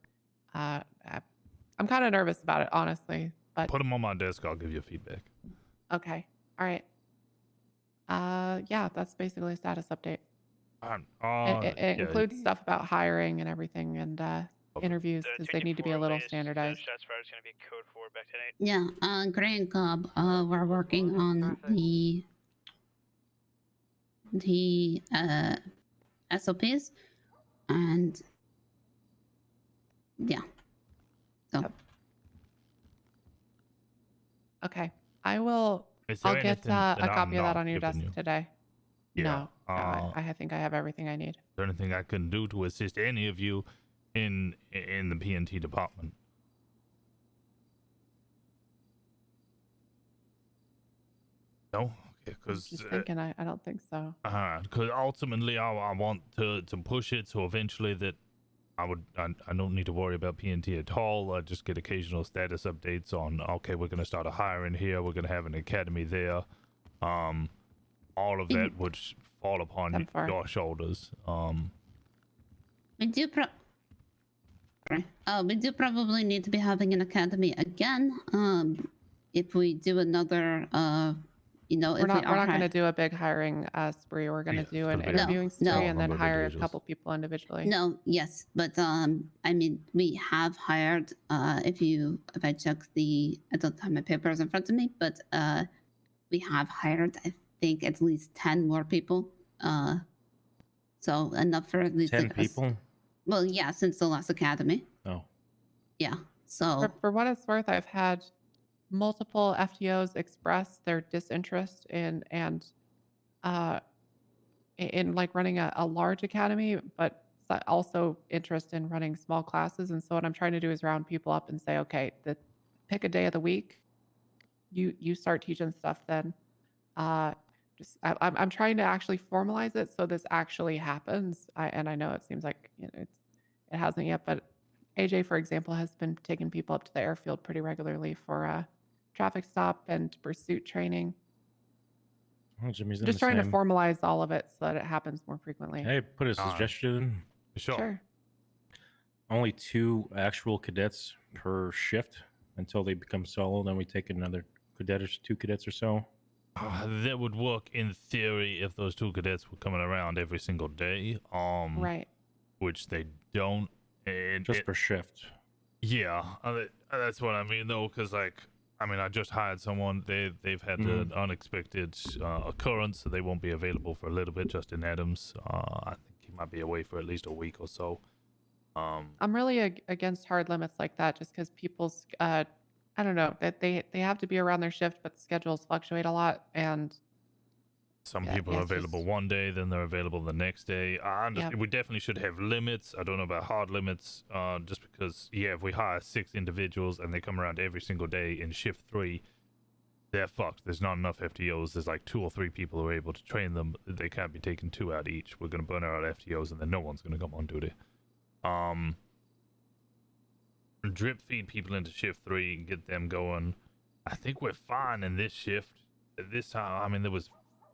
I'm kind of nervous about it, honestly. But put them on my desk. I'll give you feedback. Okay. All right. Yeah, that's basically a status update. It includes stuff about hiring and everything and interviews because they need to be a little standardized. Yeah, Gray and Cobb, we're working on the SOPs, and yeah. So. Okay, I'll get a copy of that on your desk today. Yeah. No, I think I have everything I need. Is there anything I can do to assist any of you in the PNT department? No? Okay, because just thinking I don't think so. Because ultimately I want to push it so eventually that I don't need to worry about PNT at all. I just get occasional status updates on, okay, we're going to start a hiring here, we're going to have an academy there. All of that would fall upon your shoulders. We do probably need to be having an academy again. If we do another we're not going to do a big hiring spree. We're going to do an interviewing spree and then hire a couple people individually. No, yes, but I mean, we have hired. If I check I don't have my papers in front of me, but we have hired, I think, at least 10 more people. So enough for at least 10 people. Well, yeah, since the last academy. Oh. Yeah. So for what it's worth, I've had multiple FTOs express their disinterest in like running a large academy, but also interest in running small classes. And so what I'm trying to do is round people up and say, okay, pick a day of the week. You start teaching stuff then. I'm trying to actually formalize it so this actually happens. And I know it seems like it hasn't yet, but AJ, for example, has been taking people up to the airfield pretty regularly for traffic stop and pursuit training. Oh, Jimmy's Just trying to formalize all of it so that it happens more frequently. Hey, put a suggestion. Sure. Only 2 actual cadets per shift until they become solo. Then we take another cadet or 2 cadets or so. That would work in theory if those 2 cadets were coming around every single day. Right. Which they don't. Just per shift. Yeah, that's what I mean though, because like, I mean, I just hired someone. They've had an unexpected occurrence, so they won't be available for a little bit. Justin Adams, I think he might be away for at least a week or so. I'm really against hard limits like that, just because people's I don't know that they have to be around their shift, but schedules fluctuate a lot, and Some Yeah, people yeah, are it's just- available one day, then they're available the next day. I understand. Yep. We definitely should have limits. I don't know about hard limits, just because, yeah, if we hire 6 individuals and they come around every single day in shift 3, they're fucked. There's not enough FTOs. There's like 2 or 3 people who are able to train them. They can't be taking 2 out each. We're going to burn out FTOs, and then no one's going to come on duty. Drip feed people into shift 3 and get them going. I think we're fine in this shift. At this time, I mean, there was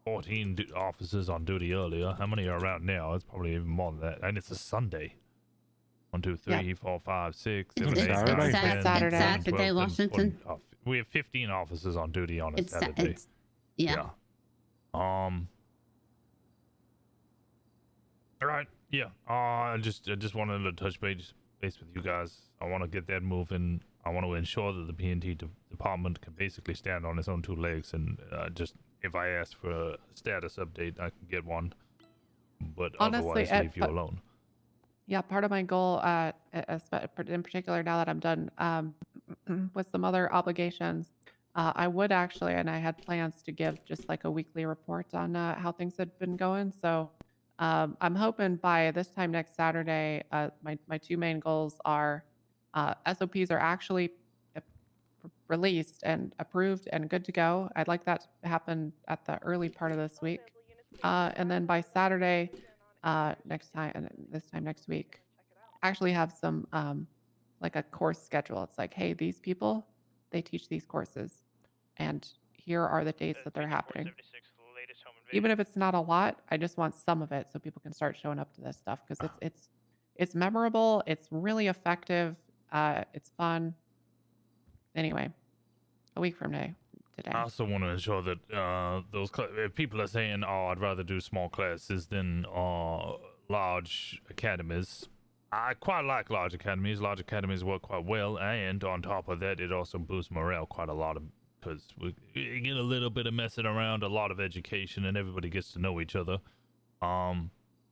14 officers on duty earlier. How many are around now? It's probably even more than that. And it's a Sunday. 1, 2, 3, 4, 5, 6, 7, 8, 9, 10, 11, 12, 13, Washington. 14. We have 15 officers on duty on a It's Saturday. yeah. All right. Yeah. I just wanted to touch base with you guys. I want to get that moving. I want to ensure that the P&T department can basically stand on its own 2 legs, and just if I ask for a status update, I can get one. But Honestly, otherwise, leave you alone. Yeah, part of my goal, in particular, now that I'm done with some other obligations, I would actually, and I had plans to give just like a weekly report on how things had been going. So I'm hoping by this time next Saturday, my 2 main goals are SOPs are actually released and approved and good to go. I'd like that to happen at the early part of this week. And then by Saturday, this time next week, actually have some like a course schedule. It's like, hey, these people, they teach these courses, and here are the dates that they're happening. Even if it's not a lot, I just want some of it so people can start showing up to this stuff, because it's memorable, it's really effective, it's fun. Anyway, a week from today. I also want to ensure that if people are saying, "Oh, I'd rather do small classes than large academies," I quite like large academies. Large academies work quite well, and on top of that, it also boosts morale quite a lot, because we get a little bit of messing around, a lot of education, and everybody gets to know each other.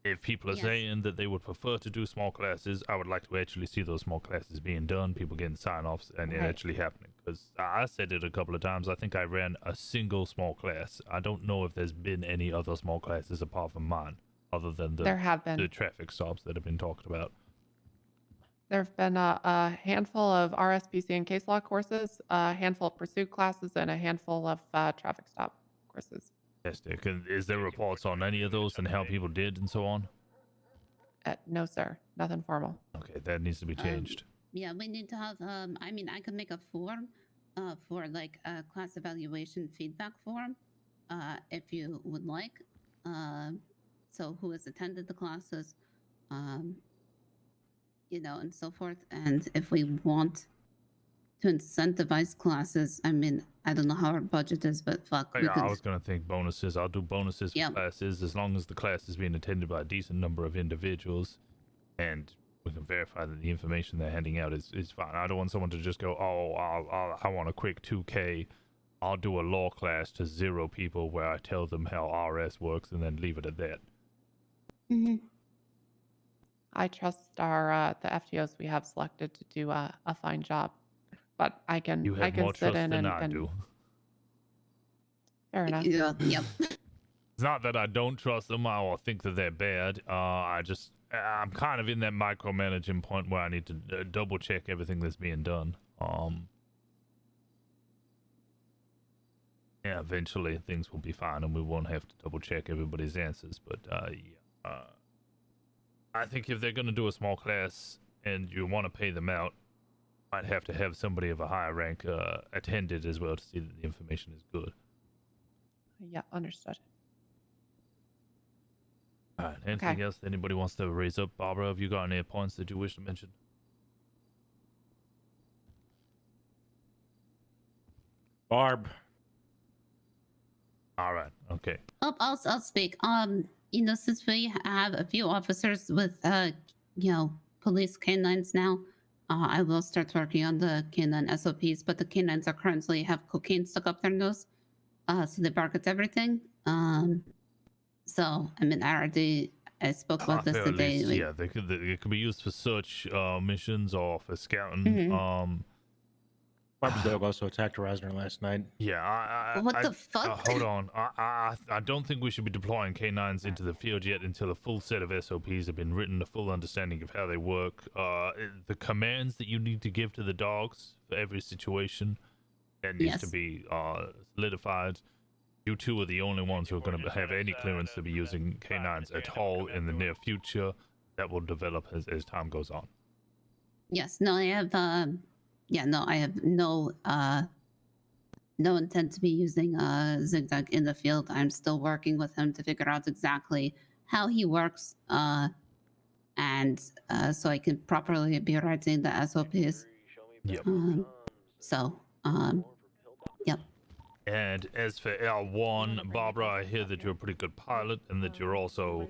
If people are saying that they would prefer to do small classes, I would like to actually see those small classes being done, people getting sign-offs, and it actually happening. Because I said it a couple of times. I think I ran a single small class. I don't know if there's been any other small classes apart from mine, other than There have been. the traffic stops that have been talked about. There have been a handful of RSPC and case law courses, a handful of pursuit classes, and a handful of traffic stop courses. Fantastic. And is there reports on any of those and how people did and so on? No, sir. Nothing formal. Okay, that needs to be changed. Yeah, we need to have. I mean, I could make a form, for like a class evaluation feedback form, if you would like. So who has attended the classes, you know, and so forth. And if we want to incentivize classes, I mean, I don't know how our budget is, but fuck. Yeah, I was going to think bonuses. I'll do bonuses for Yep. classes as long as the class is being attended by a decent number of individuals, and we can verify that the information they're handing out is fine. I don't want someone to just go, oh, I want a quick 2K. I'll do a law class to 0 people where I tell them how RS works and then leave it at that. I trust our the FTOs we have selected to do a fine job, but I can You have more sit trust in than and, I do. Fair enough. Yep. It's not that I don't trust them or think that they're bad. I'm kind of in that micromanaging point where I need to double check everything that's being done. Yeah, eventually things will be fine and we won't have to double check everybody's answers. But I think if they're going to do a small class and you want to pay them out, might have to have somebody of a higher rank attend it as well to see that the information is good. Yeah, understood. All right. Anything else that anybody wants to raise up? Barbara, have you got any points that you wish to mention? Barb. All right. Okay. I'll speak. You know, since we have a few officers with, you know, police canines now, I will start working on the canine SOPs, but the canines are currently have cocaine stuck up their nose, so they bark at everything. So I mean, I spoke about this today. Yeah, they could be used for search missions or for scouting. Mhm. Barbara's dog also attacked Rosner last night. Yeah, What the fuck? hold on. I don't think we should be deploying K9s into the field yet until a full set of SOPs have been written, a full understanding of how they work. The commands that you need to give to the dogs for every situation, that needs to be solidified. You two are the only ones who are going to have any clearance to be using K9s at all in the near future. That will develop as time goes on. Yes, no, I have I have no intent to be using Zigzag in the field. I'm still working with him to figure out exactly how he works, and so I can properly be writing the SOPs. Yep. Yep. And as for L1, Barbara, I hear that you're a pretty good pilot and that you're also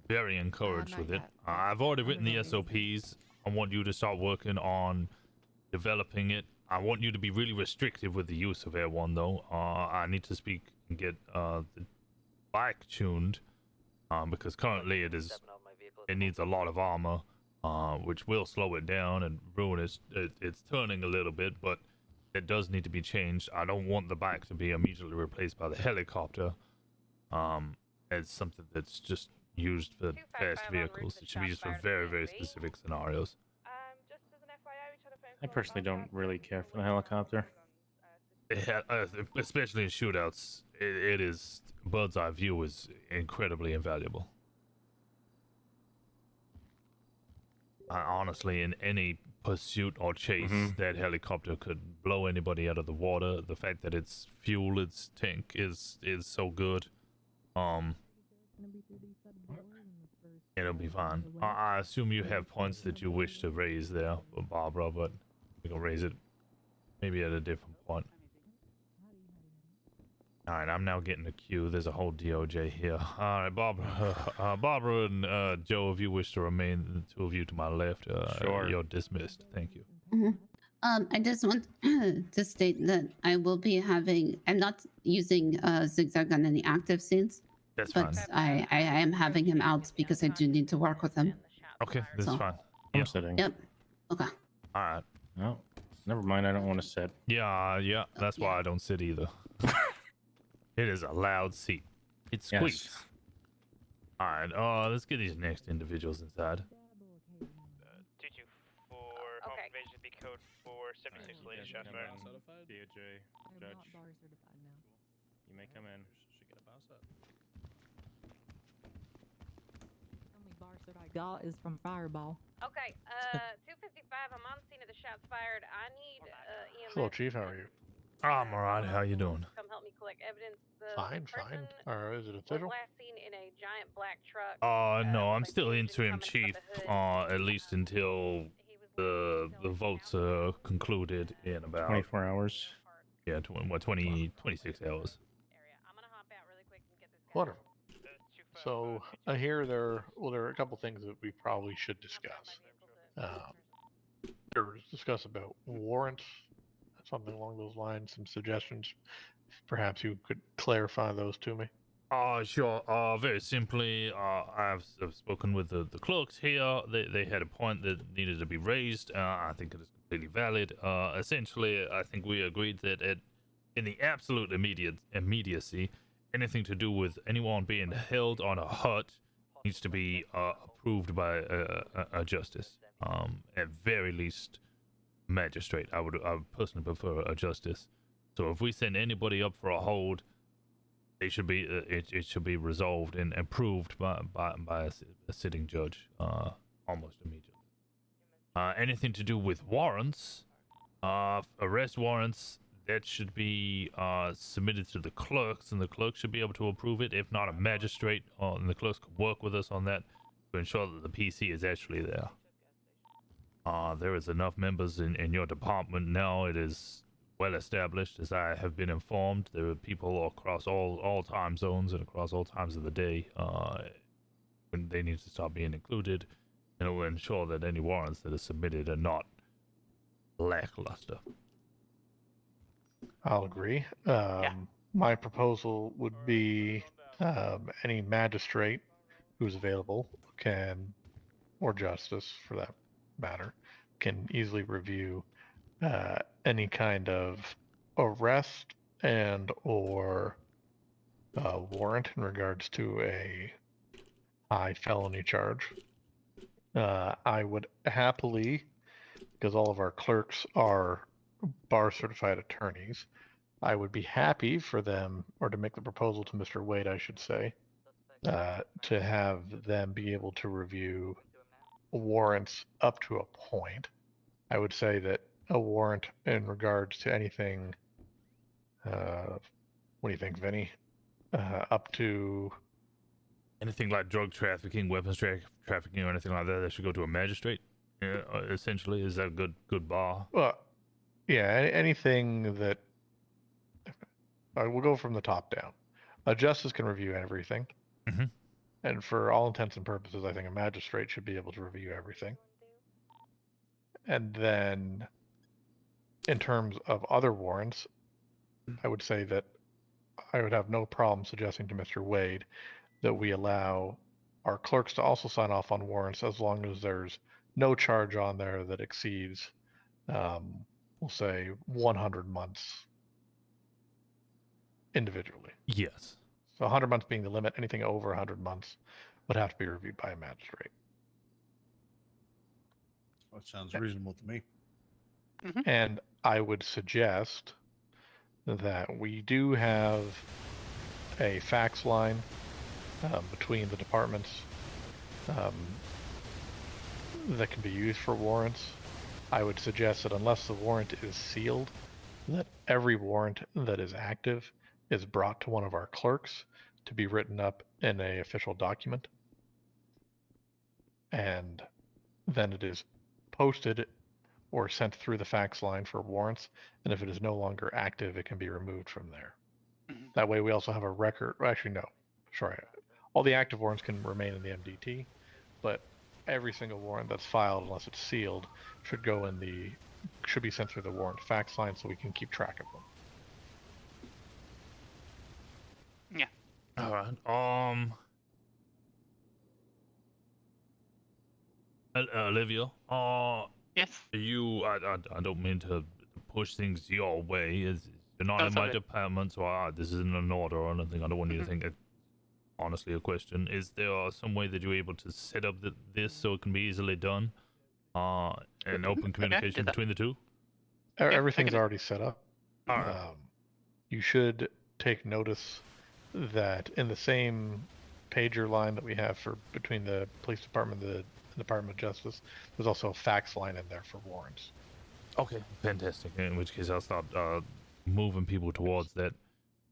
very encouraged with it. I've already written the SOPs. I want you to start working on developing it. I want you to be really restrictive with the use of L1, though. I need to speak and get the bike tuned, because currently it needs a lot of armor, which will slow it down and ruin it. It's turning a little bit, but it does need to be changed. I don't want the bike to be immediately replaced by the helicopter as something that's just used for fast vehicles. It should be used for very, very specific scenarios. I personally don't really care for the helicopter. Especially in shootouts, it is bird's eye view is incredibly invaluable. Honestly, in any pursuit or chase, that helicopter could blow anybody out of the water. The fact that its fuel, its tank is so good, it'll be fine. I assume you have points that you wish to raise there, Barbara, but we can raise it maybe at a different point. All right, I'm now getting a queue. There's a whole DOJ here. All right, Barbara and Joe, if you wish to remain, the two of you to my left, Sure. You're dismissed. Thank you. I just want to state that I'm not using Zigzag on any active scenes. That's but fine. I am having him out because I do need to work with him. Okay, that's fine. I'm sitting. Yep. Okay. All right. No, never mind. I don't want to sit. Yeah. That's why I don't sit either. It is a loud seat. It squeaks. Yes. All right. Let's get these next individuals inside. 224, home invasion be code 476, latest shots fired. DOJ, Judge. You may come in. Should get a bar set. Only bar set I got is from Fireball. Okay, 255, I'm on scene of the shots fired. I need EMS. Hello, Chief. How are you? I'm alright. How you doing? Come help me collect evidence. The Fine. person Is it was official? last seen in a giant black truck. No, I'm still interim chief, at least until the votes are concluded in about 24 hours. Yeah, 26 hours. Wonderful. So I hear there are a couple things that we probably should discuss. Discuss about warrants, something along those lines, some suggestions. Perhaps you could clarify those to me. Sure. Very simply, I've spoken with the clerks here. They had a point that needed to be raised. I think it is completely valid. Essentially, I think we agreed that in the absolute immediacy, anything to do with anyone being held on a hut needs to be approved by a justice. At very least, magistrate. I would personally prefer a justice. So if we send anybody up for a hold, it should be resolved and approved by a sitting judge almost immediately. Anything to do with warrants, arrest warrants, that should be submitted to the clerks, and the clerks should be able to approve it. If not, a magistrate, and the clerks could work with us on that to ensure that the PC is actually there. There is enough members in your department now. It is well established, as I have been informed. There are people across all time zones and across all times of the day when they need to start being included, and it will ensure that any warrants that are submitted are not lackluster. I'll agree. My proposal would be any magistrate who's available can, or justice for that matter, can easily review any kind of arrest and or warrant in regards to a high felony charge. I would happily, because all of our clerks are bar certified attorneys, I would be happy for them, or to make the proposal to Mr. Wade, I should say, to have them be able to review warrants up to a point. I would say that a warrant in regards to anything, what do you think, Vinny? Up to anything like drug trafficking, weapons trafficking, or anything like that, they should go to a magistrate. Essentially, is that a good bar? Well, yeah, anything that we'll go from the top down. A justice can review everything, and for all intents and purposes, I think a magistrate should be able to review everything. And then, in terms of other warrants, I would say that I would have no problem suggesting to Mr. Wade that we allow our clerks to also sign off on warrants as long as there's no charge on there that exceeds, we'll say, 100 months individually. Yes. So 100 months being the limit. Anything over 100 months would have to be reviewed by a magistrate. That sounds reasonable to me. And I would suggest that we do have a fax line between the departments that can be used for warrants. I would suggest that unless the warrant is sealed, that every warrant that is active is brought to one of our clerks to be written up in an official document. And then it is posted or sent through the fax line for warrants. And if it is no longer active, it can be removed from there. That way we also have a record. Actually, no. Sorry. All the active warrants can remain in the MDT, but every single warrant that's filed, unless it's sealed, should be sent through the warrant fax line so we can keep track of them. Yeah. All right. Olivia. Yes. I don't mean to push things your way. You're not That's in my okay. department, so this isn't an order or anything. I don't want you to think it. Honestly, a question: is there some way that you're able to set up this so it can be easily done, and open communication between the two? Everything's already set up. All right. You should take notice that in the same pager line that we have for between the police department and the Department of Justice, there's also a fax line in there for warrants. Okay, fantastic. In which case, I'll start moving people towards that.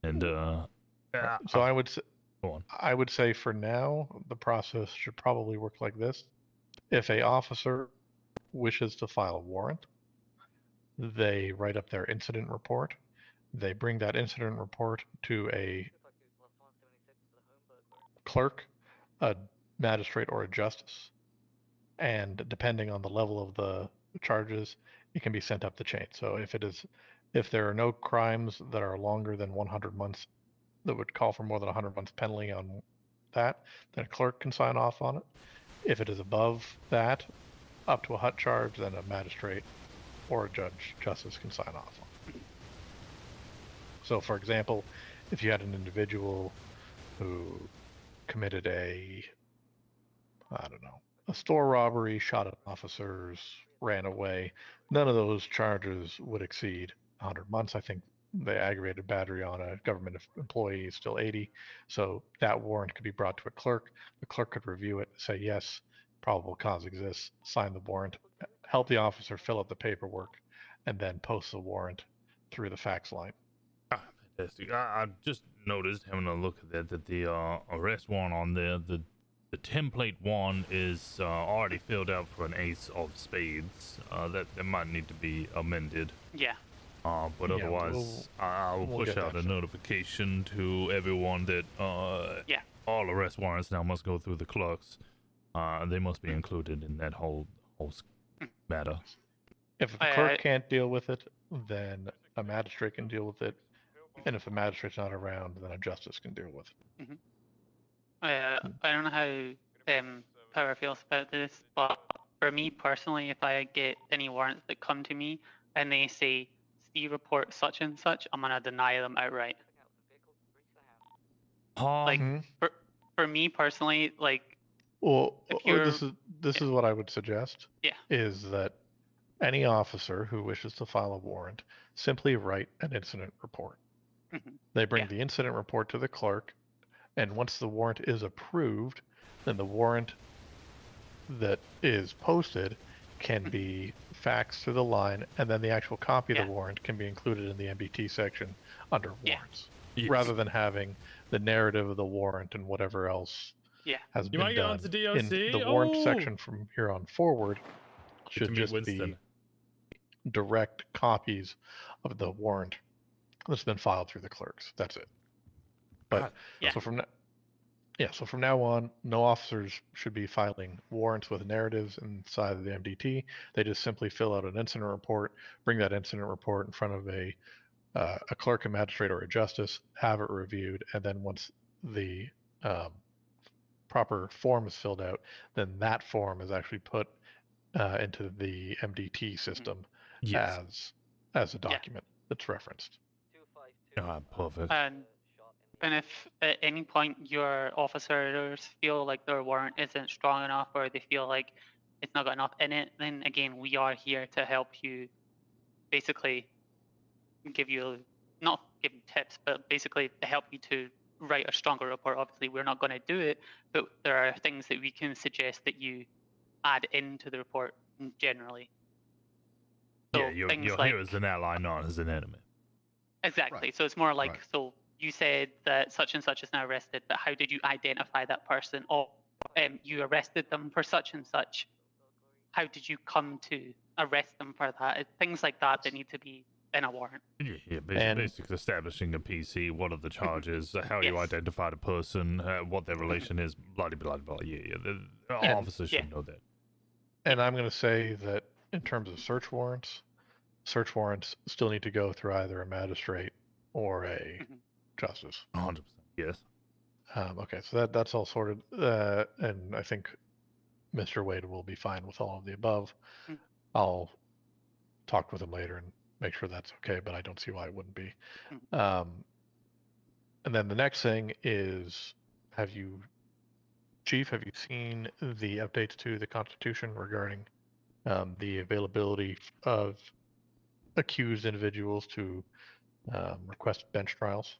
And so I would say, go on. I would say for now, the process should probably work like this. If a officer wishes to file a warrant, they write up their incident report. They bring that incident report to a clerk, a magistrate, or a justice. And depending on the level of the charges, it can be sent up the chain. So if there are no crimes that are longer than 100 months that would call for more than 100 months penalty on that, then a clerk can sign off on it. If it is above that, up to a hut charge, then a magistrate or a justice can sign off on it. So for example, if you had an individual who committed a store robbery, shot at officers, ran away, none of those charges would exceed 100 months. I think the aggravated battery on a government employee is still 80. So that warrant could be brought to a clerk. The clerk could review it, say, yes, probable cause exists, sign the warrant, help the officer fill out the paperwork, and then post the warrant through the fax line. Fantastic. I just noticed, having a look at that the arrest warrant on there, the template one is already filled out for an ace of spades. That might need to be amended. Yeah. But otherwise, I'll push out a notification to everyone that all arrest warrants now must go through the clerks. They must be included in that whole matter. If the clerk can't deal with it, then a magistrate can deal with it. And if the magistrate's not around, then a justice can deal with it. I don't know how Power feels about this, but for me personally, if I get any warrants that come to me and they say, "See report such and such," I'm gonna deny them outright. Like for me personally, like Well, if you're this is what I would suggest. Yeah. Is that any officer who wishes to file a warrant simply write an incident report. They bring the incident report to the clerk, and once the warrant is approved, then the warrant that is posted can be faxed through the line, and then the actual copy of the warrant can be included in the MDT section under warrants, rather than having the narrative of the warrant and whatever else has You might been get done. onto In DOC. the warrant Oh! section from here on forward should meet just Winston. be direct copies of the warrant that's been filed through the clerks. That's it. But so from now on, no officers should be filing warrants with narratives inside of the MDT. They just simply fill out an incident report, bring that incident report in front of a clerk, a magistrate, or a justice, have it reviewed, and then once the proper form is filled out, then that form is actually put into the MDT system as a document that's referenced. Perfect. And if at any point your officers feel like their warrant isn't strong enough, or they feel like it's not got enough in it, then again, we are here to help you, basically give you, not give you tips, but basically to help you to write a stronger report. Obviously, we're not going to do it, but there are things that we can suggest that you add into the report generally. So Yeah, you're here as an ally, not as an enemy. Exactly. So it's more like, so you said that such and such is now arrested, but how did you identify that person? Or you arrested them for such and such. How did you come to arrest them for that? Things like that that need to be in a warrant. Yeah, basically establishing a PC, what are the charges, how you identified a person, what their relation is, blah, blah, blah, blah. Yeah. The officers should know that. And I'm going to say that in terms of search warrants still need to go through either a magistrate or a justice. 100%. Yes. Okay, so that's all sorted, and I think Mr. Wade will be fine with all of the above. I'll talk with him later and make sure that's okay, but I don't see why it wouldn't be. And then the next thing is, Chief, have you seen the updates to the Constitution regarding the availability of accused individuals to request bench trials?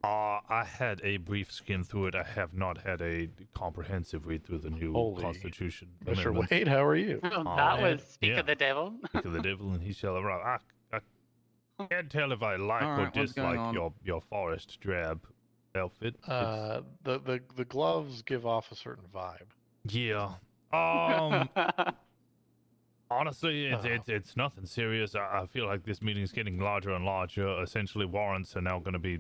I had a brief skim through it. I have not had a comprehensive read through the new Constitution. Mr. Wade, how are you? That was Speak of the Devil. Speak of the Devil, and he shall arrive. I can't tell if I like or dislike your forest drab outfit. The gloves give off a certain vibe. Yeah. Honestly, it's nothing serious. I feel like this meeting is getting larger and larger. Essentially, warrants are now going to be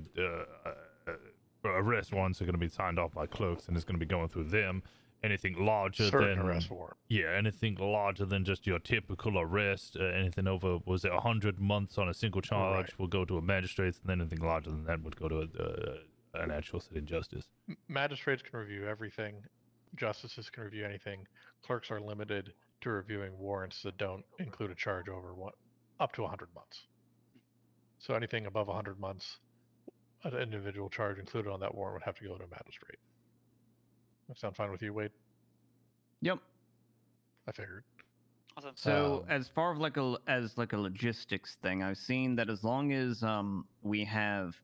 arrest warrants are going to be signed off by clerks, and it's going to be going through them. Anything larger than arrest warrant. Yeah, anything larger than just your typical arrest. Anything over 100 months on a single charge will go to a magistrate, and then anything larger than that would go to an actual sitting justice. Magistrates can review everything. Justices can review anything. Clerks are limited to reviewing warrants that don't include a charge over up to 100 months. So anything above 100 months, an individual charge included on that warrant would have to go to a magistrate. That sound fine with you, Wade? Yep. I figured. Awesome. So as far as like a logistics thing, I've seen that as long as we have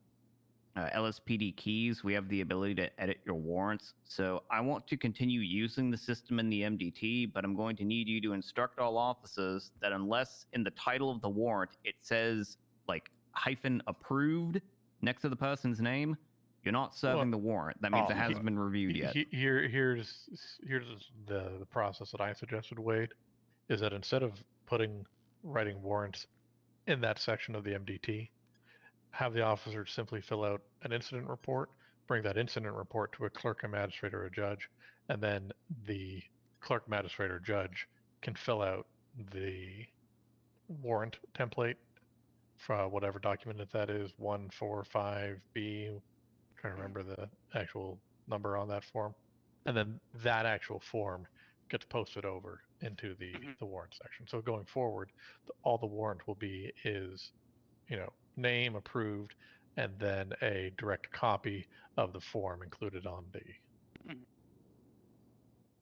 LSPD keys, we have the ability to edit your warrants. So I want to continue using the system in the MDT, but I'm going to need you to instruct all officers that unless in the title of the warrant it says like -approved next to the person's name, you're not serving the warrant. That means it hasn't been reviewed yet. Here's the process that I suggested, Wade, is that instead of writing warrants in that section of the MDT, have the officer simply fill out an incident report, bring that incident report to a clerk, a magistrate, or a judge, and then the clerk, magistrate, or judge can fill out the warrant template for whatever document that is, 145B. I'm trying to remember the actual number on that form. And then that actual form gets posted over into the warrant section. So going forward, all the warrant will be is, name approved, and then a direct copy of the form included on the.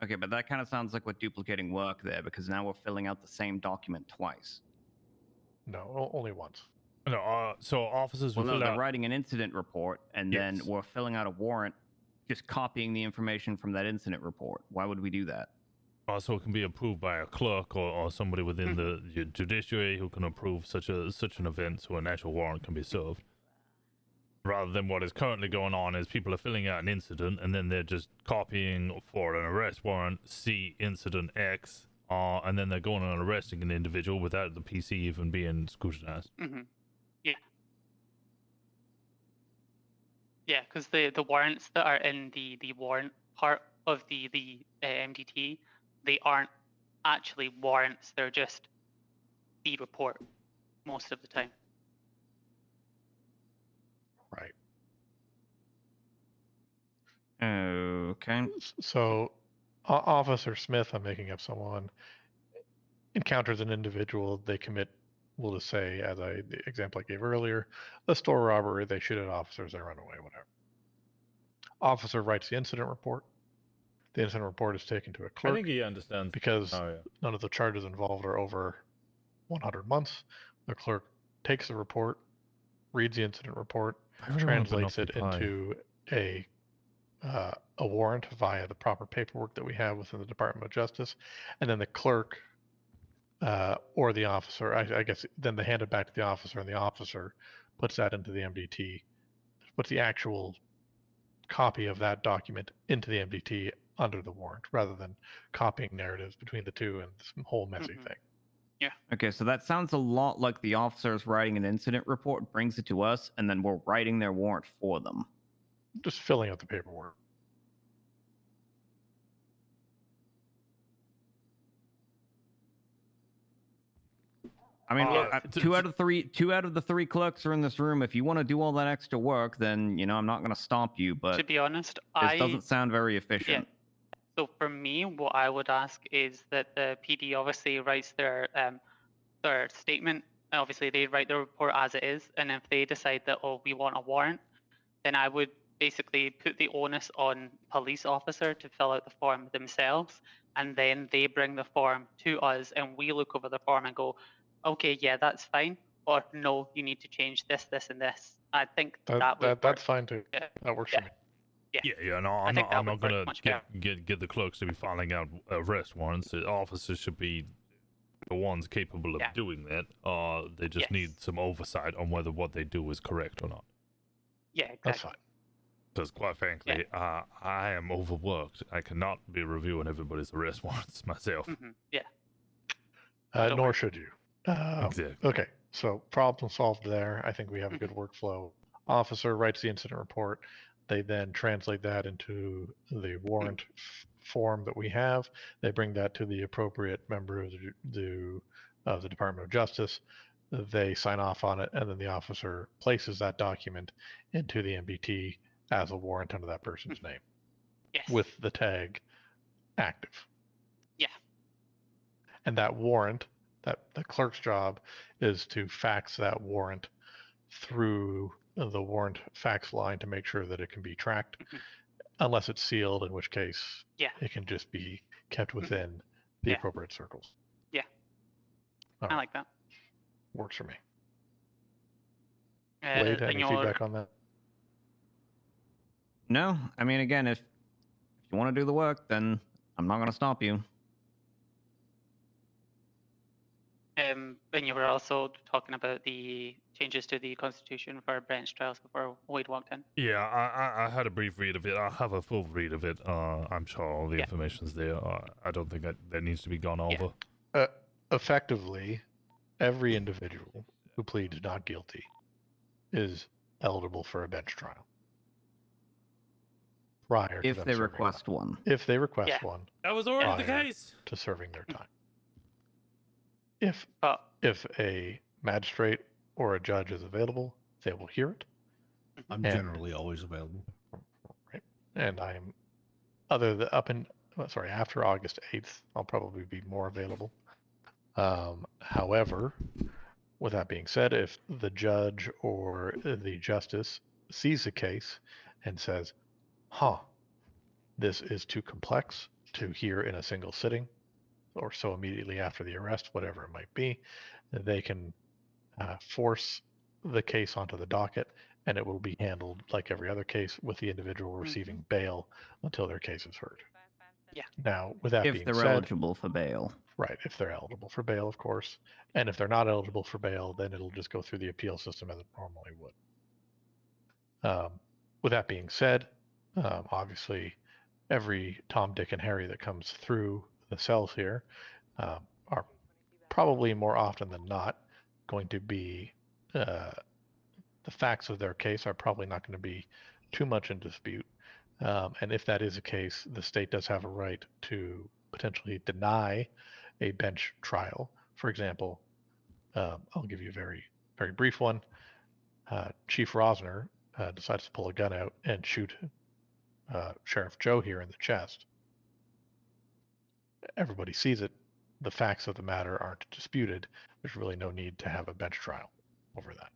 Okay, but that kind of sounds like we're duplicating work there because now we're filling out the same document twice. No, only once. No, so officers will Well, no, fill they're out. writing an incident report, and then Yes. we're filling out a warrant, just copying the information from that incident report. Why would we do that? Also, it can be approved by a clerk or somebody within the judiciary who can approve such an event, so an actual warrant can be served. Rather than what is currently going on is people are filling out an incident and then they're just copying for an arrest warrant, C incident X, and then they're going and arresting an individual without the PC even being scrutinized. Yeah. Yeah, because the warrants that are in the warrant part of the MDT, they aren't actually warrants. They're just the report most of the time. Right. Okay. So, Officer Smith, I'm making up someone, encounters an individual, they commit, we'll just say, as the example I gave earlier, a store robbery, they shoot at officers, they run away, whatever. Officer writes the incident report. The incident report is taken to a clerk. I think he understands. Because none of the charges involved are over 100 months. The clerk takes the report, reads the incident report, translates it into a warrant via the proper paperwork that we have within the Department of Justice, and then the clerk or the officer, I guess, then they hand it back to the officer, and the officer puts that into the MDT, puts the actual copy of that document into the MDT under the warrant, rather than copying narratives between the two and this whole messy thing. Yeah. Okay, so that sounds a lot like the officers writing an incident report, brings it to us, and then we're writing their warrant for them. Just filling out the paperwork. I mean, look, two out of the three clerks are in this room. If you want to do all that extra work, then I'm not going to stop you. But to be honest, this doesn't sound very efficient. Yeah. So for me, what I would ask is that the PD obviously writes their statement. Obviously, they write the report as it is, and if they decide that we want a warrant, then I would basically put the onus on police officer to fill out the form themselves, and then they bring the form to us, and we look over the form and go, okay, yeah, that's fine, or no, you need to change this, this, and this. I think that's fine too. Yeah. That works for me. Yeah. No, I'm not gonna get the clerks to be filing out arrest warrants. The officers should be the ones capable of doing that. They just need some oversight on whether what they do is correct or not. Yeah, exactly. That's fine. Because quite frankly, I am overworked. I cannot be reviewing everybody's arrest warrants myself. Yeah. Nor should you. Exactly. Okay, so problem solved there. I think we have a good workflow. Officer writes the incident report. They then translate that into the warrant form that we have. They bring that to the appropriate member of the Department of Justice. They sign off on it, and then the officer places that document into the MBT as a warrant under that person's name. Yes. With the tag active. Yeah. And that warrant, that the clerk's job is to fax that warrant through the warrant fax line to make sure that it can be tracked, unless it's sealed, in which case it can just be kept within the appropriate circles. Yeah. I like that. Works for me. Wade, any feedback on that? No, I mean, again, if you want to do the work, then I'm not going to stop you. And you were also talking about the changes to the Constitution for bench trials before Wade walked in. Yeah, I had a brief read of it. I'll have a full read of it. I'm sure all the information's there. I don't think that needs to be gone over. Effectively, every individual who pleads not guilty is eligible for a bench trial. Prior to If them they serving request time. one. If they request one. That was already the prior case. To serving their time. If a magistrate or a judge is available, they will hear it. I'm generally always available. Right. And I'm other than up after August 8th, I'll probably be more available. However, with that being said, if the judge or the justice sees the case and says, this is too complex to hear in a single sitting, or so immediately after the arrest, whatever it might be, they can force the case onto the docket, and it will be handled like every other case with the individual receiving bail until their case is heard. Yeah. Now, with that If being they're said, eligible for bail. right, if they're eligible for bail, of course. And if they're not eligible for bail, then it'll just go through the appeal system as it normally would. With that being said, obviously, every Tom, Dick, and Harry that comes through the cells here are probably more often than not going to be the facts of their case are probably not going to be too much in dispute. And if that is the case, the state does have a right to potentially deny a bench trial. For example, I'll give you a very, very brief one. Chief Rosner decides to pull a gun out and shoot Sheriff Joe here in the chest. Everybody sees it. The facts of the matter aren't disputed. There's really no need to have a bench trial over that.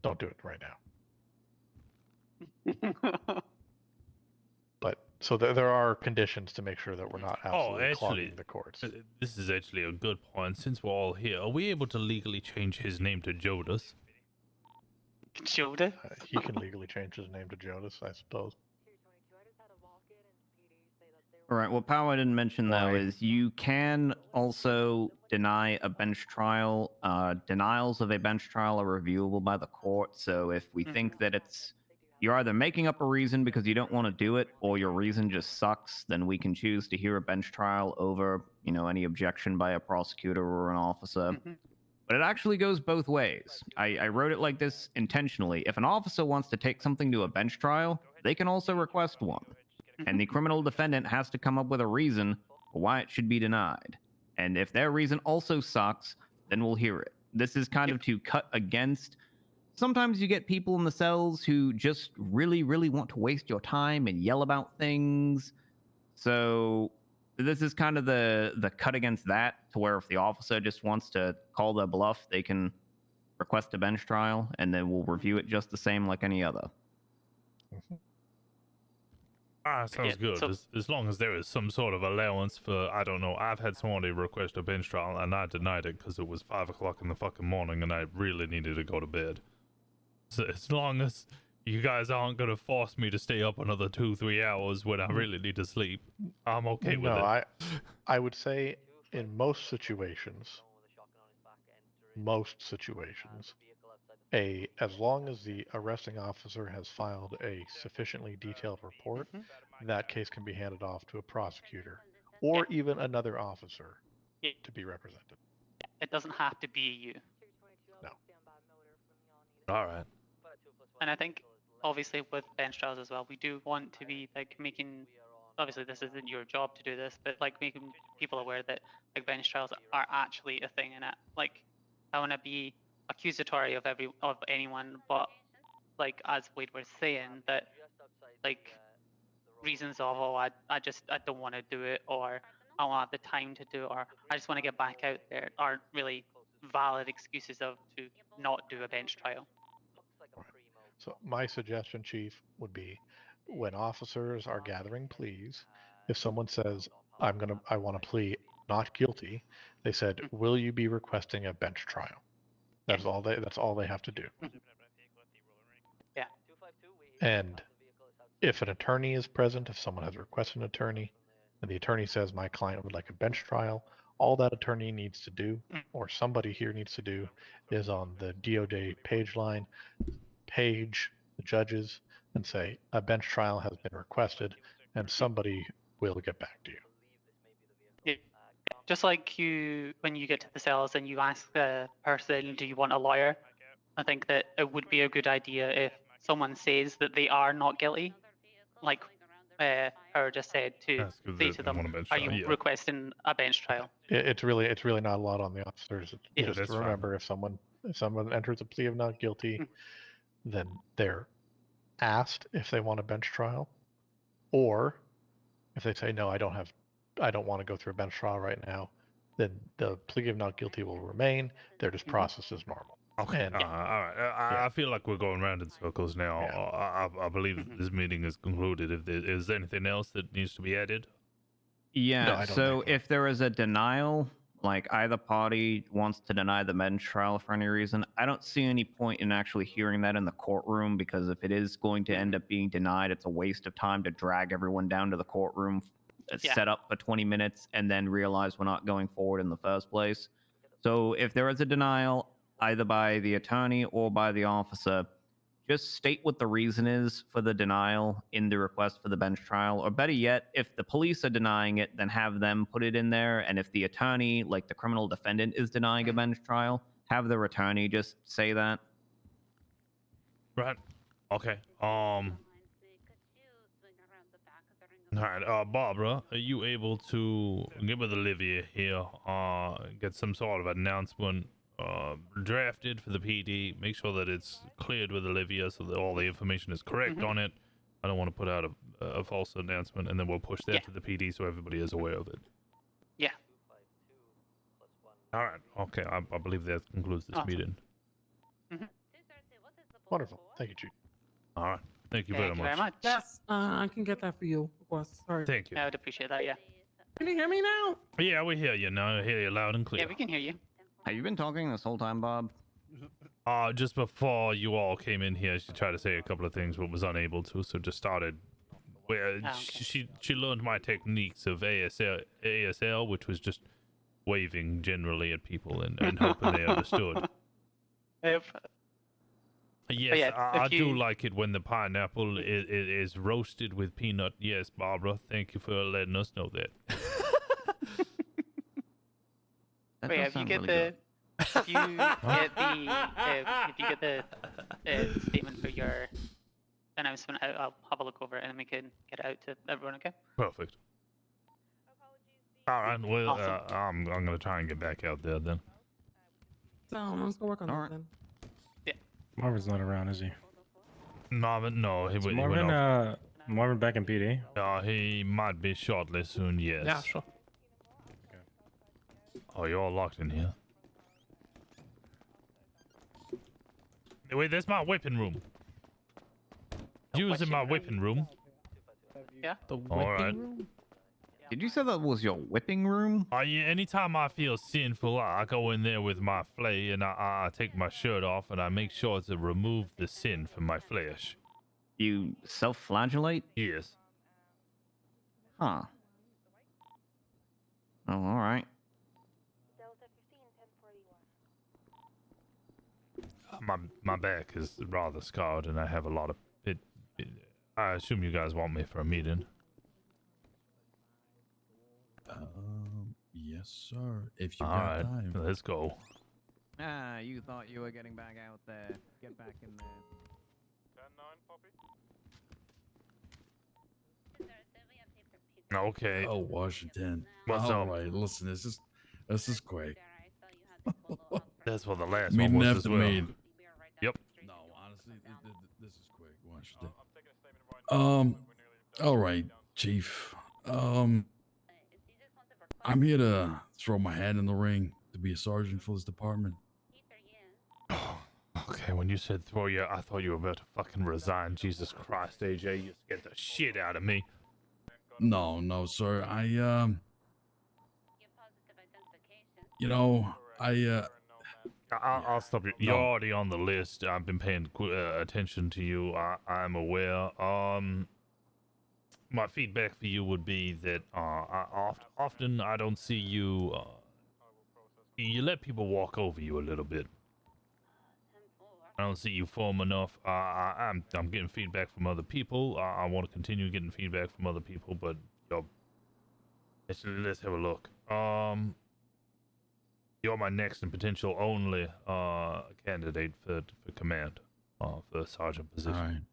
Don't do it right now. But so there are conditions to make sure that we're not absolutely clogging the courts. This is actually a good point. Since we're all here, are we able to legally change his name to Jodas? Jodas? He can legally change his name to Jodas, I suppose. All right. What Power didn't mention though is you can also deny a bench trial. Denials of a bench trial are reviewable by the court. So if we think that you're either making up a reason because you don't want to do it, or your reason just sucks, then we can choose to hear a bench trial over, any objection by a prosecutor or an officer. But it actually goes both ways. I wrote it like this intentionally. If an officer wants to take something to a bench trial, they can also request one. And the criminal defendant has to come up with a reason for why it should be denied. And if their reason also sucks, then we'll hear it. This is kind of to cut against. Sometimes you get people in the cells who just really, really want to waste your time and yell about things. So this is kind of the cut against that, to where if the officer just wants to call their bluff, they can request a bench trial, and then we'll review it just the same like any other. Sounds good. As long as there is some sort of allowance for, I don't know, I've had somebody request a bench trial and I denied it because it was 5 o'clock in the fucking morning and I really needed to go to bed. So as long as you guys aren't going to force me to stay up another 2-3 hours when I really need to sleep, I'm okay with it. I would say in most situations, as long as the arresting officer has filed a sufficiently detailed report, that case can be handed off to a prosecutor or even another officer to be represented. It doesn't have to be you. No. All right. And I think, obviously, with bench trials as well, we do want to be making. Obviously, this isn't your job to do this, but making people aware that bench trials are actually a thing, and I want to be accusatory of anyone, but as Wade was saying, that reasons of I don't want to do it, or I don't have the time to do it, or I just want to get back out there, aren't really valid excuses to not do a bench trial. So my suggestion, Chief, would be when officers are gathering pleas, if someone says, I want to plea not guilty, they said, will you be requesting a bench trial? That's all they have to do. Yeah. And if an attorney is present, if someone has requested an attorney, and the attorney says my client would like a bench trial, all that attorney needs to do, or somebody here needs to do, is on the DOJ page line, page the judges and say a bench trial has been requested, and somebody will get back to you. Yeah. Just like when you get to the cells and you ask the person, do you want a lawyer? I think that it would be a good idea if someone says that they are not guilty, like her just said, to say to them, are you requesting a bench trial? It's really not a lot on the officers. Just remember, if someone enters a plea of not guilty, then they're asked if they want a bench trial, or If they say no, I don't want to go through a bench trial right now, then the plea of not guilty will remain. They're just processed as normal. Okay. And, all right. I feel like we're going round in circles now. I believe this meeting is concluded. If there is anything else that needs to be added. Yeah, so if there is a denial, like either party wants to deny the bench trial for any reason, I don't see any point in actually hearing that in the courtroom, because if it is going to end up being denied, it's a waste of time to drag everyone down to the courtroom, set up for 20 minutes, and then realize we're not going forward in the first place. So if there is a denial, either by the attorney or by the officer, just state what the reason is for the denial in the request for the bench trial. Or better yet, if the police are denying it, then have them put it in there. And if the attorney, like the criminal defendant, is denying a bench trial, have their attorney just say that. Right. Okay. All right. Barbara, are you able to get with Olivia here? Get some sort of announcement drafted for the PD. Make sure that it's cleared with Olivia so that all the information is correct on it. I don't want to put out a false announcement, and then we'll push that to the PD so everybody is aware of it. Yeah. All right. Okay. I believe that concludes this meeting. Wonderful. Thank you, Chief. All right. Thank you very much. Yes, I can get that for you. Of course. Sorry. Thank you. I would appreciate that. Yeah. Can you hear me now? Yeah, we hear you now. I hear you loud and clear. Yeah, we can hear you. Have you been talking this whole time, Bob? Just before you all came in here, she tried to say a couple of things, but was unable to, so just started. She learned my techniques of ASL, which was just waving generally at people and hoping they understood. Yes, I do like it when the pineapple is roasted with peanut. Yes, Barbara, thank you for letting us know that. Wait, if you get the statement for your announcement, I'll have a look over it and then we can get it out to everyone. Okay. Perfect. All right. Well, I'm gonna try and get back out there then. So let's go work on that then. Marvin's not around, is he? Marvin, no, he went Marvin, Marvin back in PD? He might be shortly soon, yes. Yeah, sure. Oh, you're all locked in here. Wait, there's my whipping room. Using my whipping room. Yeah. The whipping room? Did you say that was your whipping room? Yeah, anytime I feel sinful, I go in there with my flay and I take my shirt off and I make sure to remove the sin from my flesh. You self-flagellate? Yes. Huh. Oh, all right. My back is rather scarred and I have a lot of it. I assume you guys want me for a meeting. Yes, sir. If you all got right, time. Let's go. You thought you were getting back out there. Get back in there. 10-9, Poppy. Okay. Oh, Washington. What's all up? right, listen, this is quick. That's what the last Meeting one was after as well. meeting. Yep. No, honestly, this is quick, Washington. All right, Chief. I'm here to throw my hat in the ring to be a sergeant for this department. Okay, when you said throw you, I thought you were about to fucking resign. Jesus Christ, AJ, you scared the shit out of me. No, sir. I'll stop you. You're already on the list. I've been paying attention to you. I'm aware. My feedback for you would be that often I don't see you. You let people walk over you a little bit. I don't see you form enough. I'm getting feedback from other people. I want to continue getting feedback from other people, but let's have a look. You're my next and potential only candidate for command, for sergeant position.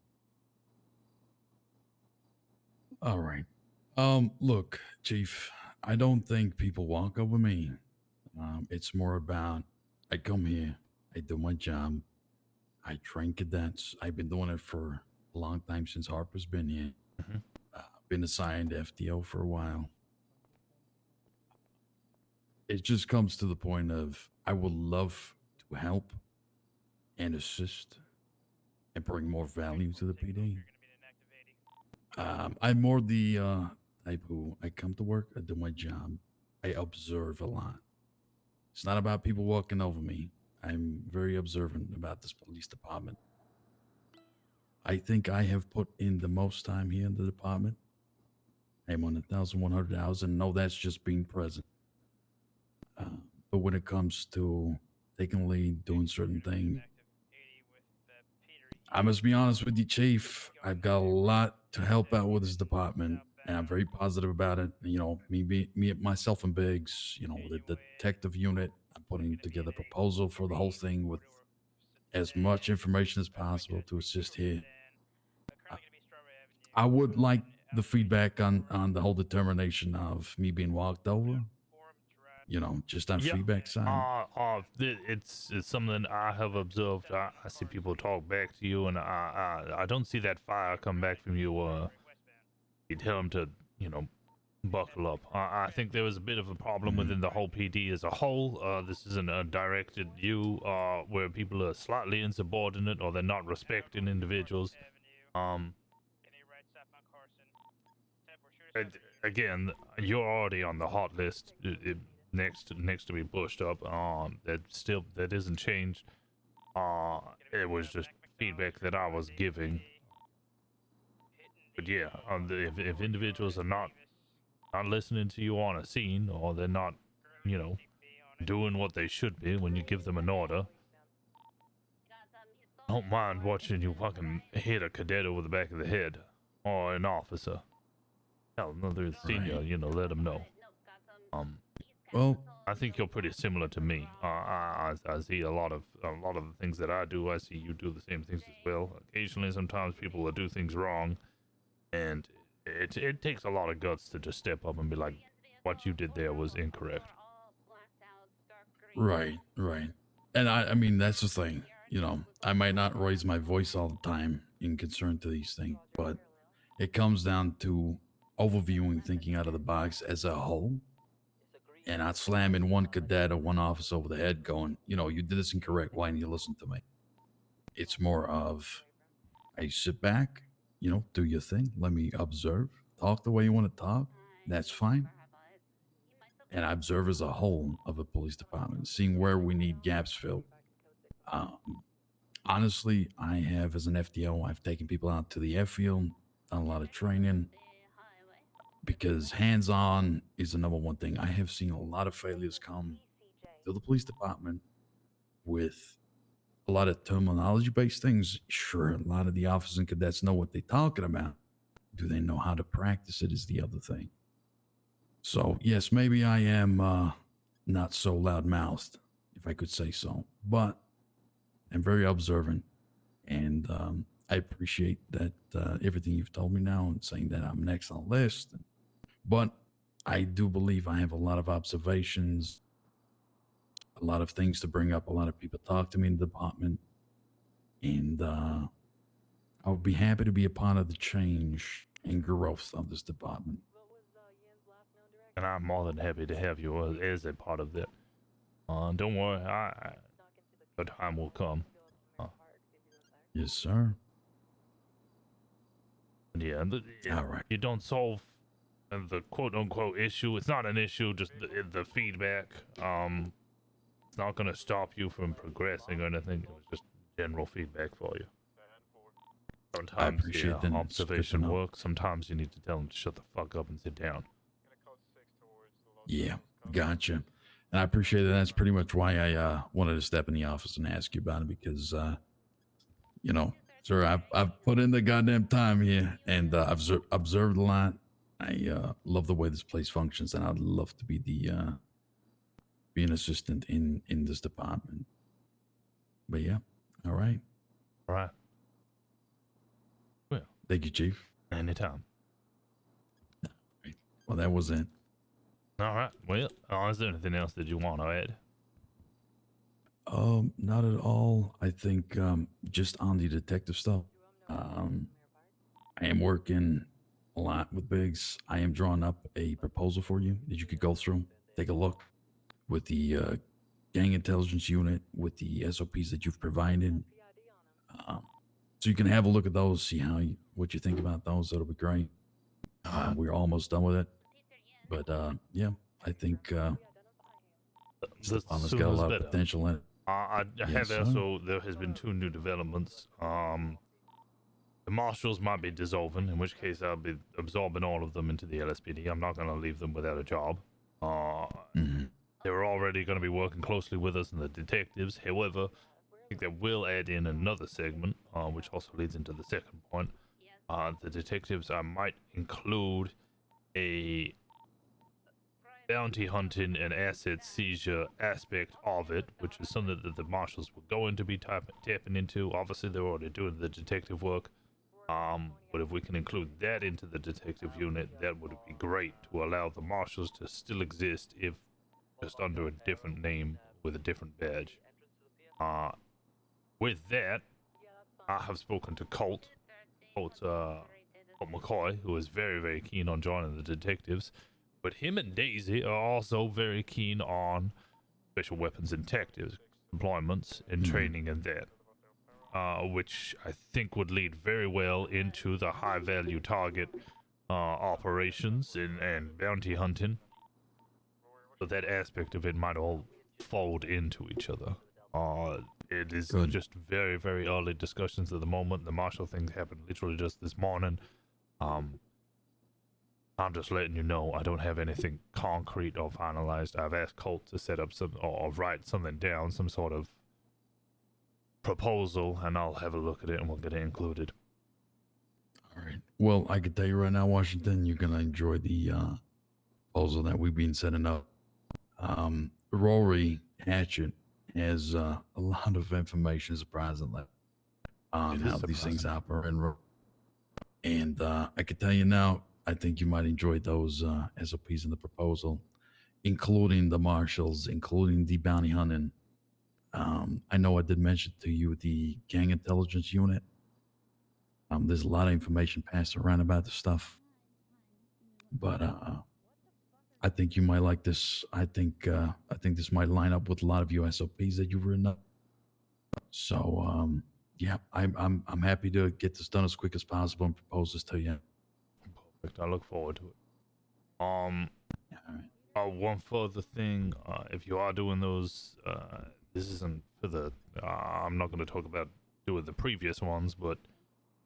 All right. Look, Chief, I don't think people walk over me. It's more about I come here, I do my job, I train cadets. I've been doing it for a long time since Harper's been here. been assigned FTO for a while. It just comes to the point of I would love to help and assist and bring more value to the PD. I'm more the type who I come to work, I do my job, I observe a lot. It's not about people walking over me. I'm very observant about this police department. I think I have put in the most time here in the department. I'm on 1,100 hours, and no, that's just being present. But when it comes to taking lead, doing certain things, I must be honest with you, Chief. I've got a lot to help out with this department, and I'm very positive about it. You know, myself and Biggs, you know, the detective unit, I'm putting together a proposal for the whole thing with as much information as possible to assist here. I would like the feedback on the whole determination of me being walked over. You know, just on feedback side. It's something I have observed. I see people talk back to you, and I don't see that fire come back from you. You tell them to, you know, buckle up. I think there was a bit of a problem within the whole PD as a whole. This isn't directed you, where people are slightly insubordinate or they're not respecting individuals. Again, you're already on the hot list. Next to be pushed up. That isn't changed. It was just feedback that I was giving. But yeah, if individuals are not listening to you on a scene, or they're not, you know, doing what they should be when you give them an order, I don't mind watching you fucking hit a cadet over the back of the head, or an officer. Hell, another senior, you know, let them know. Well, I think you're pretty similar to me. I see a lot of the things that I do. I see you do the same things as well. Occasionally, sometimes people will do things wrong, and it takes a lot of guts to just step up and be like, "What you did there was incorrect." Right. And I mean, that's the thing. You know, I might not raise my voice all the time in concern to these things, but it comes down to overviewing, thinking out of the box as a whole, and not slamming one cadet or one officer over the head going, you know, you did this incorrect. Why didn't you listen to me? It's more of, I sit back, you know, do your thing. Let me observe. Talk the way you want to talk. That's fine. And I observe as a whole of a police department, seeing where we need gaps filled. Honestly, I have, as an FDO, I've taken people out to the airfield, done a lot of training, because hands-on is the number one thing. I have seen a lot of failures come to the police department with a lot of terminology-based things. Sure, a lot of the officers and cadets know what they're talking about. Do they know how to practice it is the other thing. So, yes, maybe I am not so loud-mouthed, if I could say so, but I'm very observant, and I appreciate that everything you've told me now, and saying that I'm next on the list. But I do believe I have a lot of observations, a lot of things to bring up. A lot of people talk to me in the department, and I would be happy to be a part of the change and growth of this department. And I'm more than happy to have you as a part of that. Don't worry, the time will come. Yes, sir. Yeah, all right. You don't solve the quote-unquote issue. It's not an issue, just the feedback. It's not going to stop you from progressing or anything. It was just general feedback for you. Sometimes, I appreciate that. It's good to observation know. works. Sometimes you need to tell them to shut the fuck up and sit down. Yeah, gotcha. And I appreciate that. That's pretty much why I wanted to step in the office and ask you about it, because, you know, sir, I've put in the goddamn time here, and I've observed a lot. I love the way this place functions, and I'd love to be be an assistant in this department. But yeah, all right. All right. Well, thank you, Chief. Anytime. Well, that was it. All right. Well, is there anything else that you want to add? Not at all. I think just on the detective stuff. I am working a lot with Biggs. I am drawing up a proposal for you that you could go through, take a look with the gang intelligence unit, with the SOPs that you've provided. So you can have a look at those, see what you think about those. That'll be great. We're almost done with it. But yeah, I think this The department's got a sooner's lot better. of potential in it. I Yes, have sir. also, there has been 2 new developments. The marshals might be dissolving, in which case I'll be absorbing all of them into the LSPD. I'm not going to leave them without a job. They were already going to be working closely with us and the detectives. However, I think that will add in another segment, which also leads into the second point. The detectives, I might include a bounty hunting and asset seizure aspect of it, which is something that the marshals were going to be tapping into. Obviously, they're already doing the detective work. But if we can include that into the detective unit, that would be great to allow the marshals to still exist, if just under a different name with a different badge. With that, I have spoken to Colt McCoy, who is very, very keen on joining the detectives. But him and Daisy are also very keen on special weapons and tactics deployments and training and that. Which I think would lead very well into the high-value target operations and bounty hunting. So that aspect of it might all fold into each other. It is just very, very early discussions at the moment. The marshal thing happened literally just this morning. I'm just letting you know I don't have anything concrete or finalized. I've asked Colt to set up or write something down, some sort of proposal, and I'll have a look at it and we'll get it included. All right. Well, I can tell you right now, Washington, you're gonna enjoy the proposal that we've been setting up. Rory Hatchet has a lot of information, surprisingly, on how these things operate. And I can tell you now, I think you might enjoy those SOPs in the proposal, including the marshals, including the bounty hunting. I know I did mention to you the gang intelligence unit. There's a lot of information passed around about this stuff, but I think you might like this. I think this might line up with a lot of your SOPs that you've written up. So yeah, I'm happy to get this done as quick as possible and propose this to you. Perfect. I look forward to it. One further thing, if you are doing those, this isn't for the, I'm not going to talk about doing the previous ones, but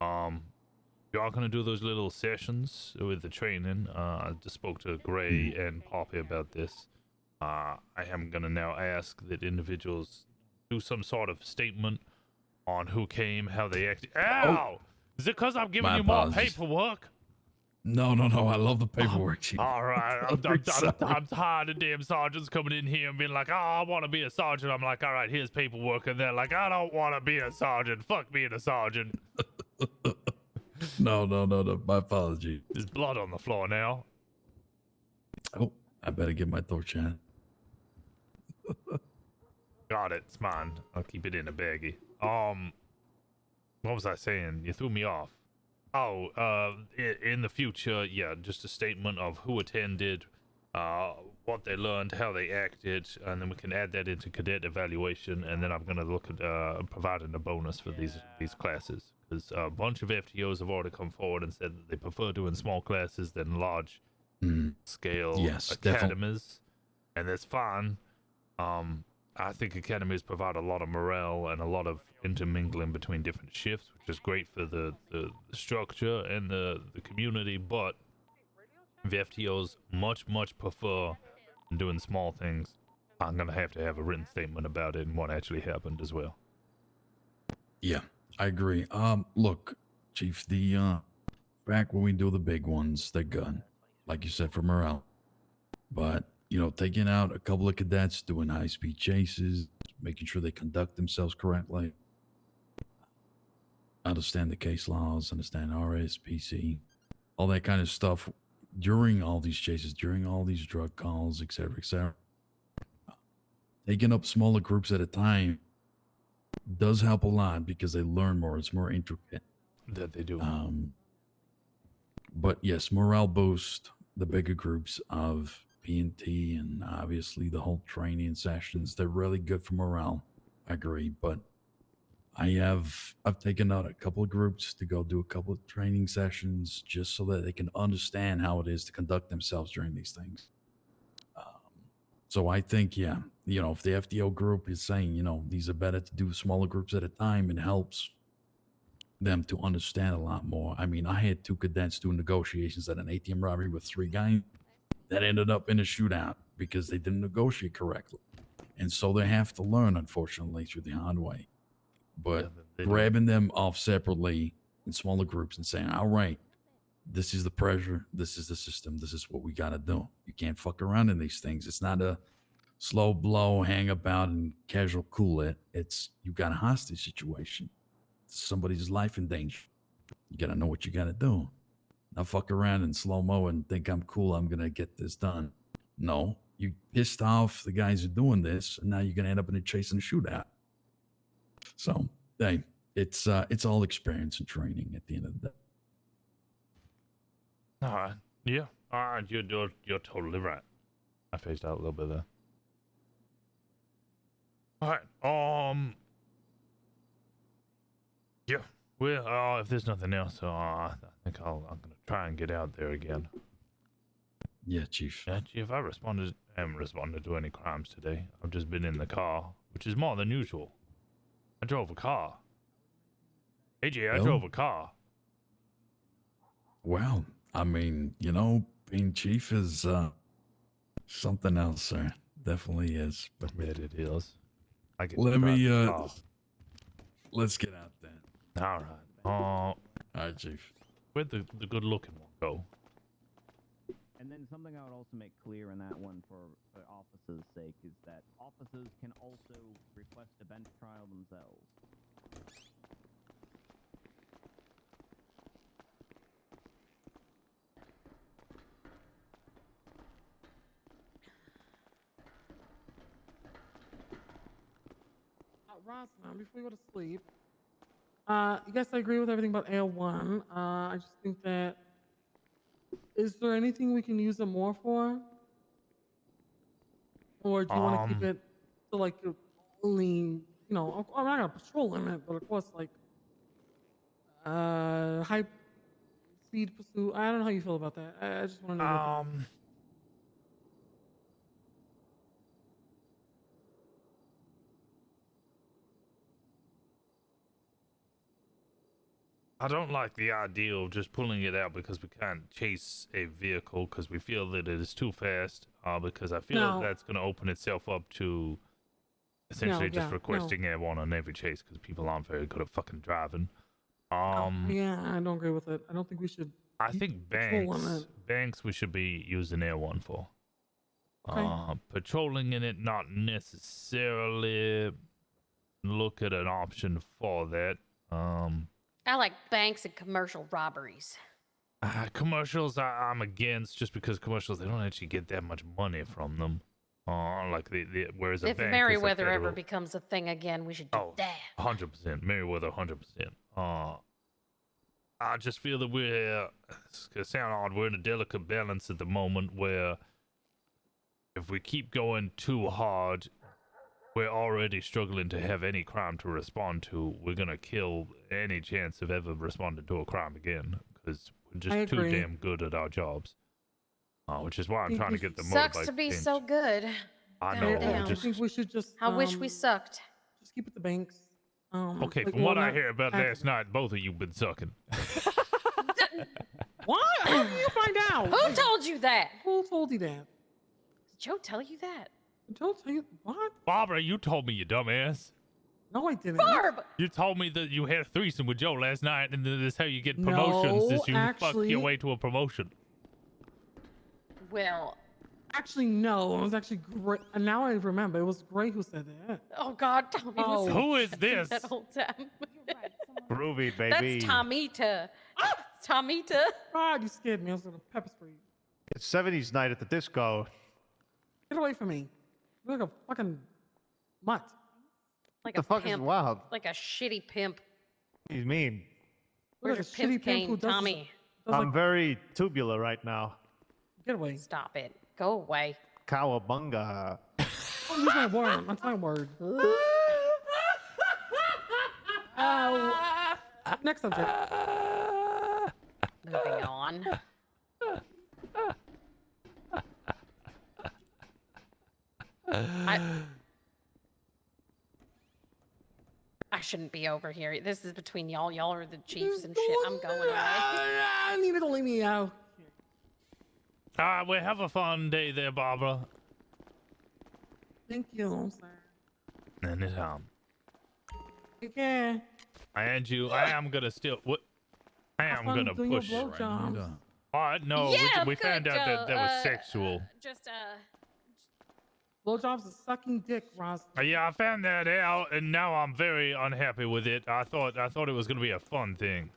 you are going to do those little sessions with the training. I just spoke to Gray and Poppy about this. I am going to now ask that individuals do some sort of statement on who came, how they acted. Ow! Is it because I'm giving My you more apologies. paperwork? No. I love the paperwork, Chief. All right, I'm tired of damn sergeants coming in here and being like, "Oh, I want to be a sergeant." I'm like, "All right, here's paperwork," and they're like, "I don't want to be a sergeant. Fuck being a sergeant." No. My apology. There's blood on the floor now. Oh, I better get my torch out. Got it. It's mine. I'll keep it in a baggie. What was I saying? You threw me off. Oh, in the future, yeah, just a statement of who attended, what they learned, how they acted, and then we can add that into cadet evaluation. And then I'm going to look at providing a bonus for these classes, because a bunch of FTOs have already come forward and said that they prefer doing small classes than large scale academies, and that's fine. I think academies provide a lot of morale and a lot of intermingling between different shifts, which is great for the structure and the community, but the FTOs much prefer doing small things. I'm going to have a written statement about it and what actually happened as well. Yeah, I agree. Look, Chief, the back when we do the big ones, they're good, like you said, for morale. But taking out a couple of cadets, doing high-speed chases, making sure they conduct themselves correctly, understand the case laws, understand RSPC, all that kind of stuff during all these chases, during all these drug calls, etc., etc. Taking up smaller groups at a time does help a lot because they learn more. It's more intricate. That they do. But yes, morale boost, the bigger groups of P&T and obviously the whole training sessions, they're really good for morale. I agree, but I've taken out a couple of groups to go do a couple of training sessions just so that they can understand how it is to conduct themselves during these things. So I think, yeah, if the FDO group is saying, these are better to do smaller groups at a time, it helps them to understand a lot more. I mean, I had 2 cadets doing negotiations at an ATM robbery with 3 guys that ended up in a shootout because they didn't negotiate correctly. And so they have to learn, unfortunately, through the hard way. But grabbing them off separately in smaller groups and saying, all right, this is the pressure, this is the system, this is what we got to do. You can't fuck around in these things. It's not a slow blow, hang about, and casual cool it. It's you got a hostage situation. Somebody's life in danger. You got to know what you got to do. Not fuck around in slow-mo and think I'm cool, I'm going to get this done. No, you pissed off the guys who are doing this, and now you're going to end up in a chase and a shootout. So, hey, it's all experience and training at the end of the day. All right. Yeah. All right. You're totally right. I phased out a little bit there. All right. Yeah. Well, if there's nothing else, I think I'm gonna try and get out there again. Yeah, Chief. Yeah, Chief. I haven't responded to any crimes today. I've just been in the car, which is more than usual. I drove a car. AJ, I drove a car. Well, I mean, being chief is something else, sir. Definitely is. But it is. I get let me let's get out then. All right. All right, Chief. Where'd the good looking one go? And then something I would also make clear in that one for officers' sake is that officers can also request a bench trial themselves. Rosner, before you go to sleep, yes, I agree with everything about AL1. I just think that, is there anything we can use it more for? Or do you want to keep it to like only, I'm not gonna patrol in it, but of course, like, high speed pursuit. I don't know how you feel about that. I just want to know. Your opinion. I don't like the idea of just pulling it out because we can't chase a vehicle because we feel that it is too fast. Because I feel that's going to open itself up to essentially just requesting airborne on every chase because people aren't very good at fucking driving. Yeah, I don't agree with it. I don't think we should. I think banks we should be using air1 for. Okay. Patrolling in it, not necessarily look at an option for that. I like banks and commercial robberies. Commercials I'm against just because commercials, they don't actually get that much money from them. Like whereas a If bank Merriweather is a federal... ever becomes a thing again, we should do that. 100%. Merriweather, 100%. I just feel that it's gonna sound odd, we're in a delicate balance at the moment where if we keep going too hard, we're already struggling to have any crime to respond to. We're gonna kill any chance of ever responding to a crime again because we're just too damn good at our jobs. Which is why I'm trying to get the motorbike Sucks to be changed. so good. I know. I think we should just. I wish we sucked. Just keep it the banks. Okay, from what I hear about last night, both of you been sucking. What? How did you find out? Who told you that? Who told you that? Did Joe tell you that? Joe tell you what? Barbara, you told me, you dumbass. No, I didn't. Barb! You told me that you had a threesome with Joe last night, and that's how you get promotions. Is you fuck your way to a promotion. Well, actually, no. It was actually great. And now I remember. It was Gray who said that. Oh God, Tommy was Who is this? that whole time. Groovy, baby. That's Tomita. It's Tomita. God, you scared me. I was gonna pepper spray. It's 70s night at the disco. Get away from me. You're like a fucking mutt. Like the a fuck pimp. is wild? Like a shitty pimp. What do you mean? You're Where's like your pimp who game, does Tommy? I'm very tubular right now. Get away. Stop it. Go away. Cowabunga. Don't use my word. That's my word. Next subject. Moving on. I shouldn't be over here. This is between y'all. Y'all are the chiefs and shit. I'm going away. I need to leave me out. All right, well, have a fun day there, Barbara. Thank you, sir. Anytime. Take care. I am gonna still. What? I am gonna push. What? No, Yeah, we found out that that was Joe. sexual. Blowjobs is sucking dick, Ross. Yeah, I found that out, and now I'm very unhappy with it. I thought it was gonna be a fun thing.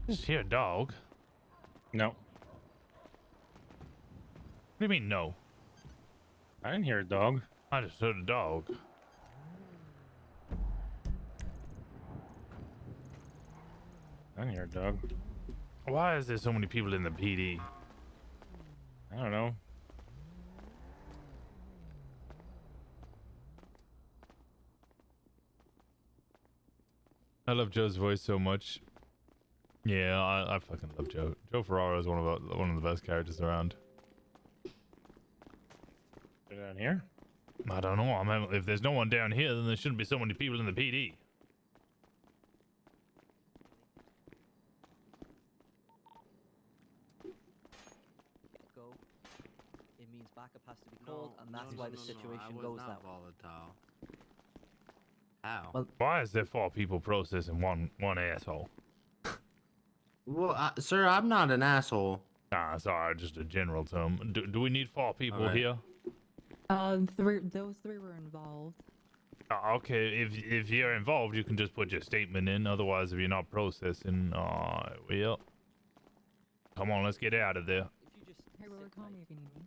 Just hear a dog. No. What do you mean no? I didn't hear a dog. I just heard a dog. I didn't hear a dog. Why is there so many people in the PD? I don't know. I love Joe's voice so much. Yeah, I fucking love Joe. Joe Ferraro is one of the best characters around. They're down here? I don't know. I mean, if there's no one down here, then there shouldn't be so many people in the PD. Go. It means backup has to be called, and that's why the situation goes that way. Volatile. How? Well, why is there 4 people processing one asshole? Well, sir, I'm not an asshole. Nah, sorry, just a general term. Do we need 4 people Alright. here? Those three were involved. Okay, if you're involved, you can just put your statement in. Otherwise, if you're not processing, well, come on, let's get out of there. If you just hey, Robert, call me if you need me.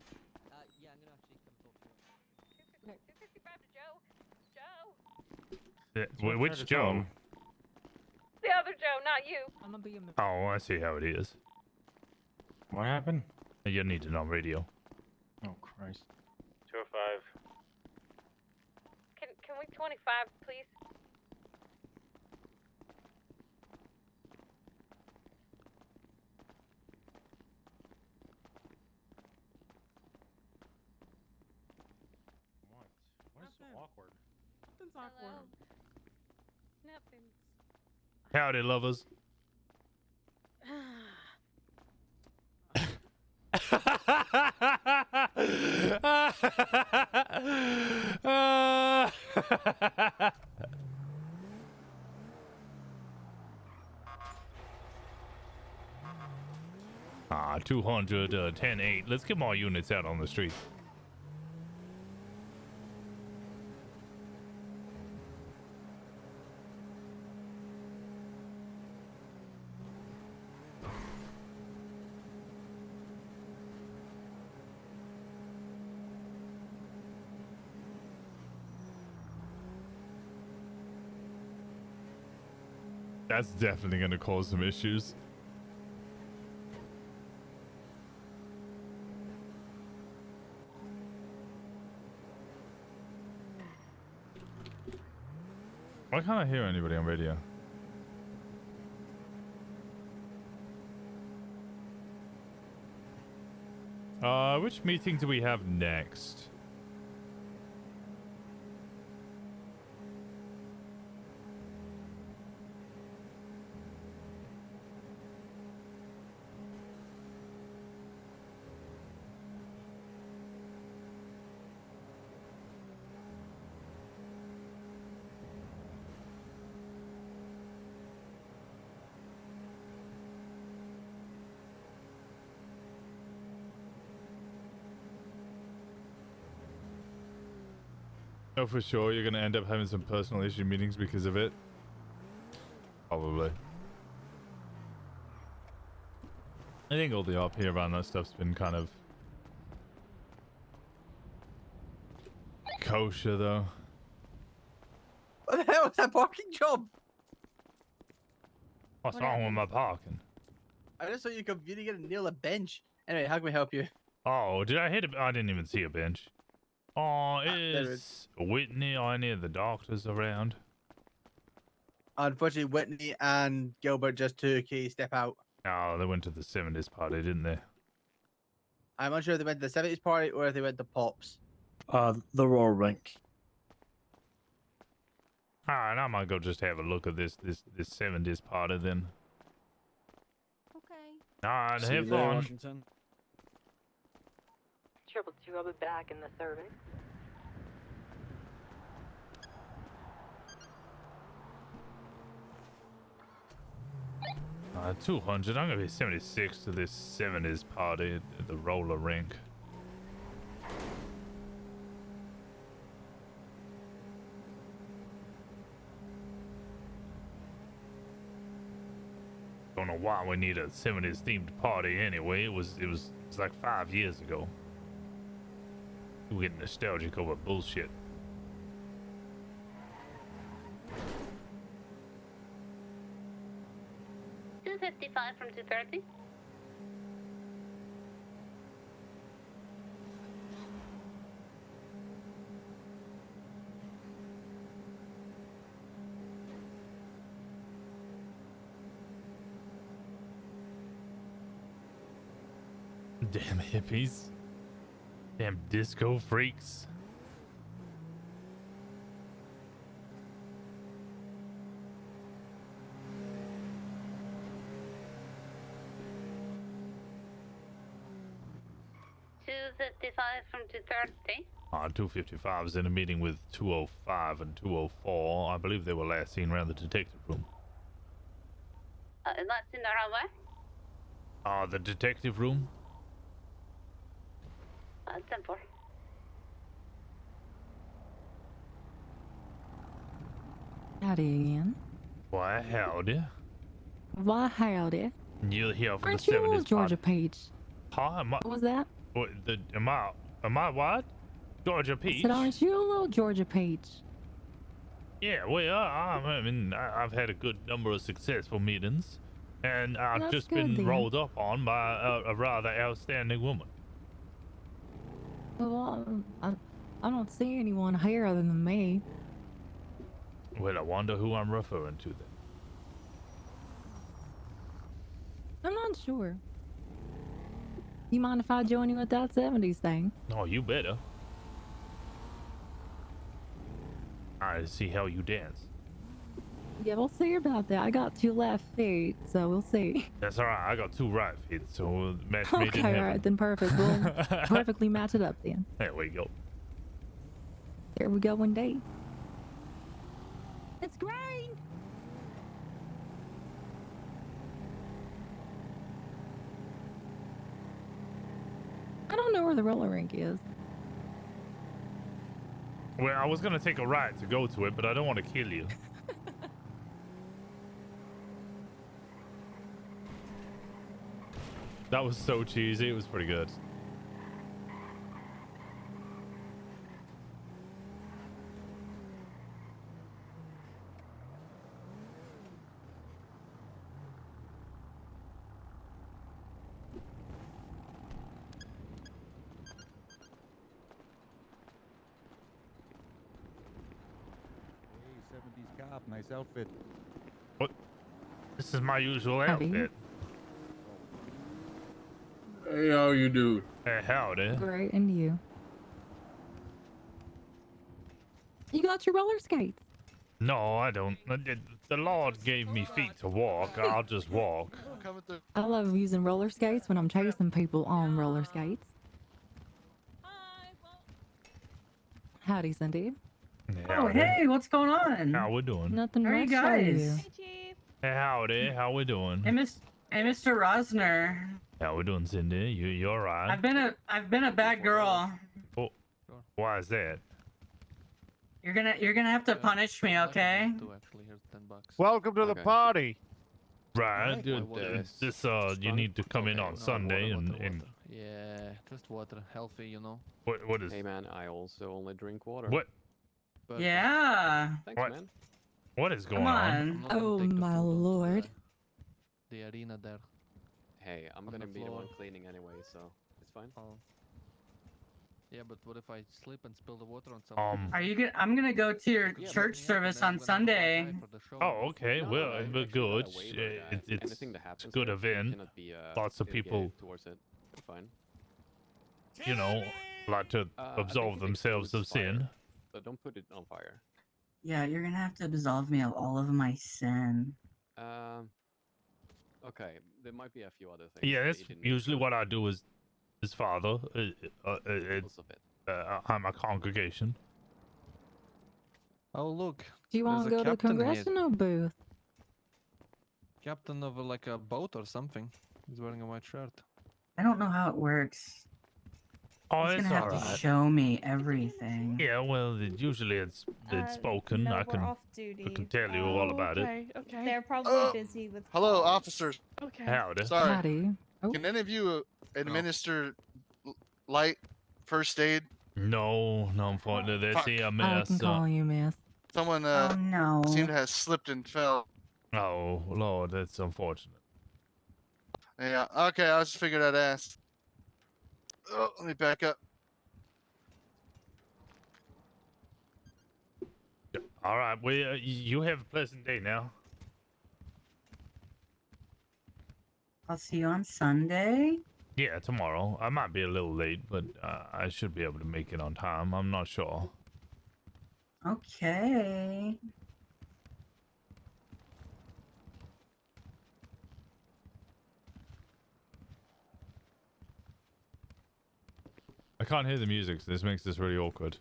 Yeah, I'm gonna actually come talk to you. 265 to Joe. Joe? Which Joe? The other Joe, not you. I'm gonna be in the. Oh, I see how it is. What happened? You need to know radio. Oh, Christ. 205. Can we 25, please? What? What is so awkward? It's awkward. Nothing. Howdy, lovers. Ah, 200, 10-8. Let's get more units out on the streets. That's definitely going to cause some issues. Why can't I hear anybody on radio? Which meeting do we have next? Oh, for sure, you're gonna end up having some personal issue meetings because of it. Probably. I think all the RP around that stuff's been kind of kosher, though. What the hell was that parking job? What's wrong with my parking? I just saw you come really gonna nail a bench. Anyway, how can we help you? Oh, did I hit a... I didn't even see a bench. Oh, there is Whitney or any of the doctors around? Unfortunately, Whitney and Gilbert just took a step out. Oh, they went to the 70s party, didn't they? I'm unsure if they went to the 70s party or if they went to Pops. The Royal Rink. Alright, I might go just have a look at this 70s party then. Okay. Alright, See you have there, fun. Washington. 222, I'll be back in the service. Uh, 200. I'm gonna be 76 to this 70s party at the roller rink. Don't know why we need a 70s themed party anyway. It was like 5 years ago. We're getting nostalgic over bullshit. $255 from 230. Damn hippies. Damn disco freaks. $255 from 230. 255 is in a meeting with 205 and 204. I believe they were last seen around the detective room. That's in the runway. The detective room? 10-4. Howdy again. Why, howdy. Why, howdy. You're here for Aren't the you a little 70s Georgia party. Peach? Huh? What was that? What, am I what? Georgia I Peach? said, aren't you a little Georgia Peach? Yeah, well, I mean, I've had a good number of successful meetings, and I've That's just good, been then. rolled up on by a rather outstanding woman. Well, I don't see anyone here other than me. Well, I wonder who I'm referring to then. I'm not sure. You mind if I join you with that 70s thing? Oh, you better. I see how you dance. Yeah, we'll see about that. I got 2 left feet, so we'll see. That's all right. I got 2 right feet, so match made in Okay, heaven. alright, then perfect. We'll perfectly match it up then. There we go. There we go indeed. It's great! I don't know where the roller rink is. Well, I was gonna take a ride to go to it, but I don't want to kill you. That was so cheesy. It was pretty good. Hey, 70s cop, nice outfit. What? This is my usual Howdy. outfit. Hey, how you doing? Hey, howdy. Great, and you? You got your roller skates. No, I don't. The Lord gave me feet to walk. I'll just walk. I love using roller skates when I'm chasing people on roller skates. Howdy, Cindy. Oh, hey, what's going on? How we doing? Nothing How are you much. How are guys? you? Hey, howdy. How we doing? Hey, Mr. Rosner. How we doing, Cindy? You all right? I've been a bad girl. Oh, why is that? You're gonna have to punish me, okay? Welcome to the party. Right. This You need to come in on Sunday and Yeah, just water, healthy, you know. what is? Hey man, I also only drink water. What? But Yeah. thanks, man. What is going Come on? on. Oh my lord. The arena there. Hey, I'm On gonna the be the floor. one cleaning anyway, so it's fine. Oh. Yeah, but what if I slip and spill the water on someone? Are you gonna? I'm gonna go to your church service on Sunday. Oh, okay. No, well, I but actually got good. a waiver that It's anything that a happens good here, you event. cannot be, Lots of litigated people, towards it. Fine. you know, like to I think absolve it themselves of excludes fire, sin. but don't put it on fire. Yeah, you're gonna have to absolve me of all of my sin. Okay, there might be a few other things. Yeah, that that's you didn't usually mention. what I do as father. Most of it. I'm a congregation. Oh look. Do you want to go to the congressional booth? Captain of like a boat or something. He's wearing a white shirt. I don't know how it works. Oh, He's it's gonna have all to right. show me everything. Yeah, well, usually it's spoken. No, I we're can off duty. I can tell you all about it. Okay. They're probably busy with. Hello, calls. officers. Okay. Howdy. Sorry. Howdy. Oh. Can any of you administer light first aid? No, unfortunately, that's a I mess. can call you miss. Someone Oh no. seemed to have slipped and fell. Oh Lord, that's unfortunate. Yeah. Okay, I just figured I'd ask. Oh, let me back up. All right, well, you have a pleasant day now. I'll see you on Sunday. Yeah, tomorrow. I might be a little late, but I should be able to make it on time. I'm not sure. Okay. I can't hear the music, so this makes this really awkward.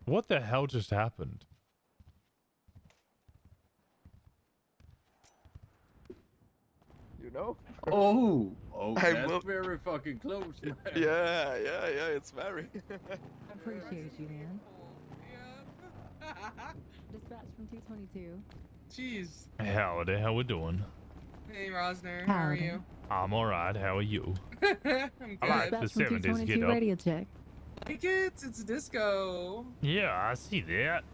What the hell just happened? You know? Oh, I that's will- very fucking close, man. Yeah, it's very. I appreciate you, man. Dispatch from 222. Jeez. Howdy, how we doing? Hey, Rosner. How are Howdy. you? I'm alright, how are you? I'm good. I like the Dispatch from 70s 222 get up. radio check. Like it. It's disco. Yeah, I see that.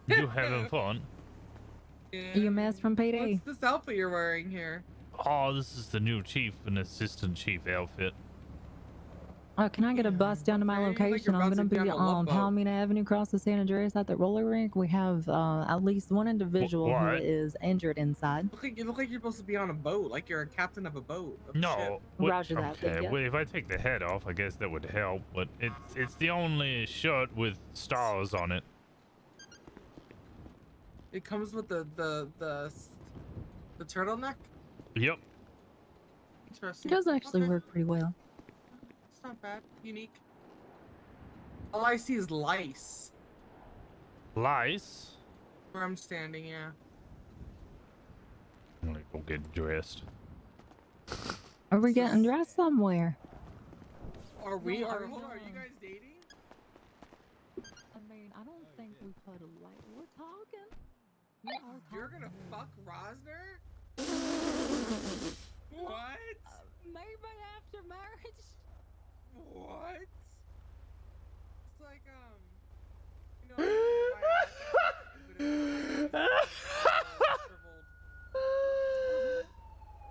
You having fun? Yeah. You mess from PD. What's this outfit you're wearing here? Oh, this is the new chief and assistant chief outfit. Oh, can I get a bus down to my okay. Like you're location? I'm about gonna to be be on a love on boat. Palomino Avenue, across the San Andreas at the roller rink. We have at least one individual who what? is injured inside. You look like you're supposed to be on a boat, like you're a captain of a boat. Of a No, ship. Roger that, okay. thank ya. Well, if I take the head off, I guess that would help. But it's the only shirt with stars on it. It comes with the turtleneck. Yep. It Interesting. does actually Okay. work pretty well. It's not bad. Unique. All I see is lice Lice. where I'm standing. Yeah. I'm gonna go get dressed. Are we getting dressed somewhere? Are we? No, Are no. you guys dating? I mean, I don't think we put a light. We're talking. You're gonna fuck Rosner? What? Maybe after marriage. What? It's like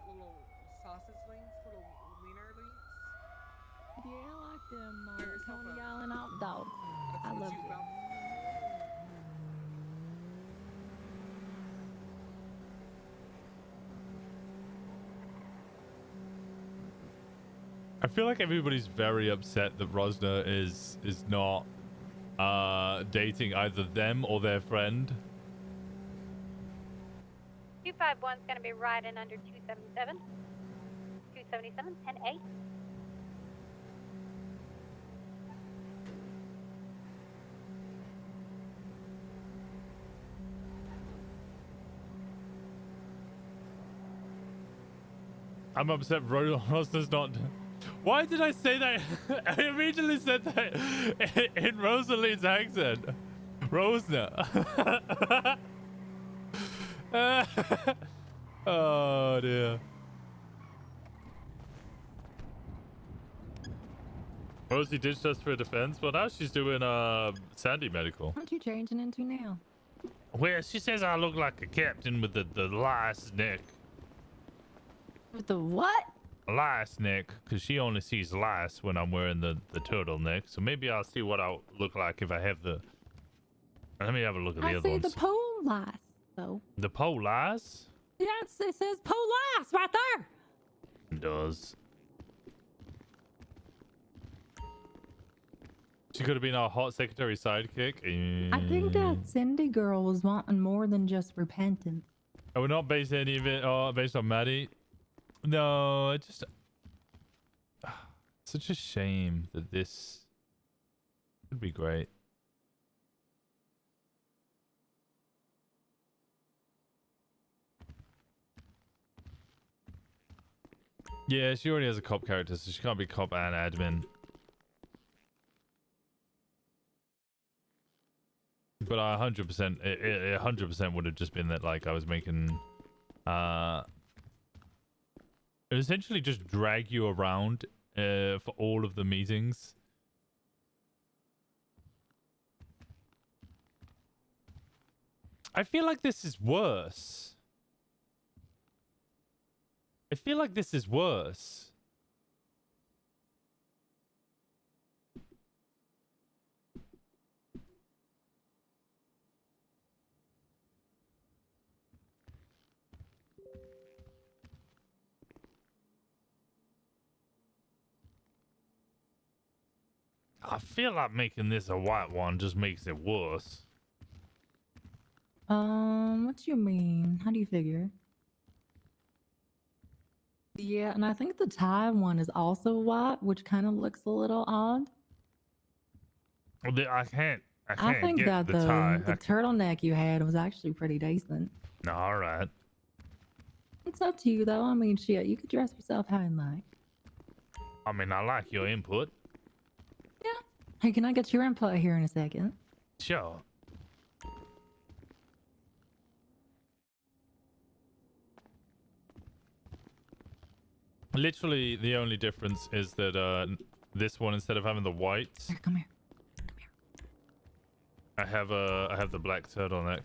little sausage links, little wiener links. Yeah, I like them Get yourself Coney a- Island hot dogs. That's I what love you them. about. I feel like everybody's very upset that Rosner is not dating either them or their friend. 251's going to be riding under 277. 277, 10A. I'm upset Rosner's not Why did I say that? I immediately said that in Rosalie's accent. Rosner. Oh dear. Rosie ditched us for defense. Well, now she's doing Sandy medical. What you changing into now? Well, she says I look like a captain with the lice neck. With the what? Lice neck, because she only sees lice when I'm wearing the turtleneck. So maybe I'll see what I'll look like if I have the. Let me have a look at the I other see ones. the pole lice, though. The pole lice? Yes, it says pole lice right there. It does. She could have been our hot secretary sidekick. I think that Cindy girl was wanting more than just repentance. I would not base any of it based on Maddie. No, it just such a shame that this would be great. Yeah, she already has a cop character, so she can't be cop and admin. But I 100%, it 100% would have just been that, like, I was making, essentially just drag you around, for all of the meetings. I feel like this is worse. I feel like this is worse. I feel like making this a white one just makes it worse. What do you mean? How do you figure? Yeah, and I think the tie one is also white, which kind of looks a little odd. Well, I can't I think get that the tie. the turtleneck you had was actually pretty decent. No, all right. It's up to you, though. I mean, shit, you could dress yourself how you like. I mean, I like your input. Hey, can I get your input here in a second? Sure. Literally, the only difference is that this one, instead of having the white, come here. I have the black turtleneck.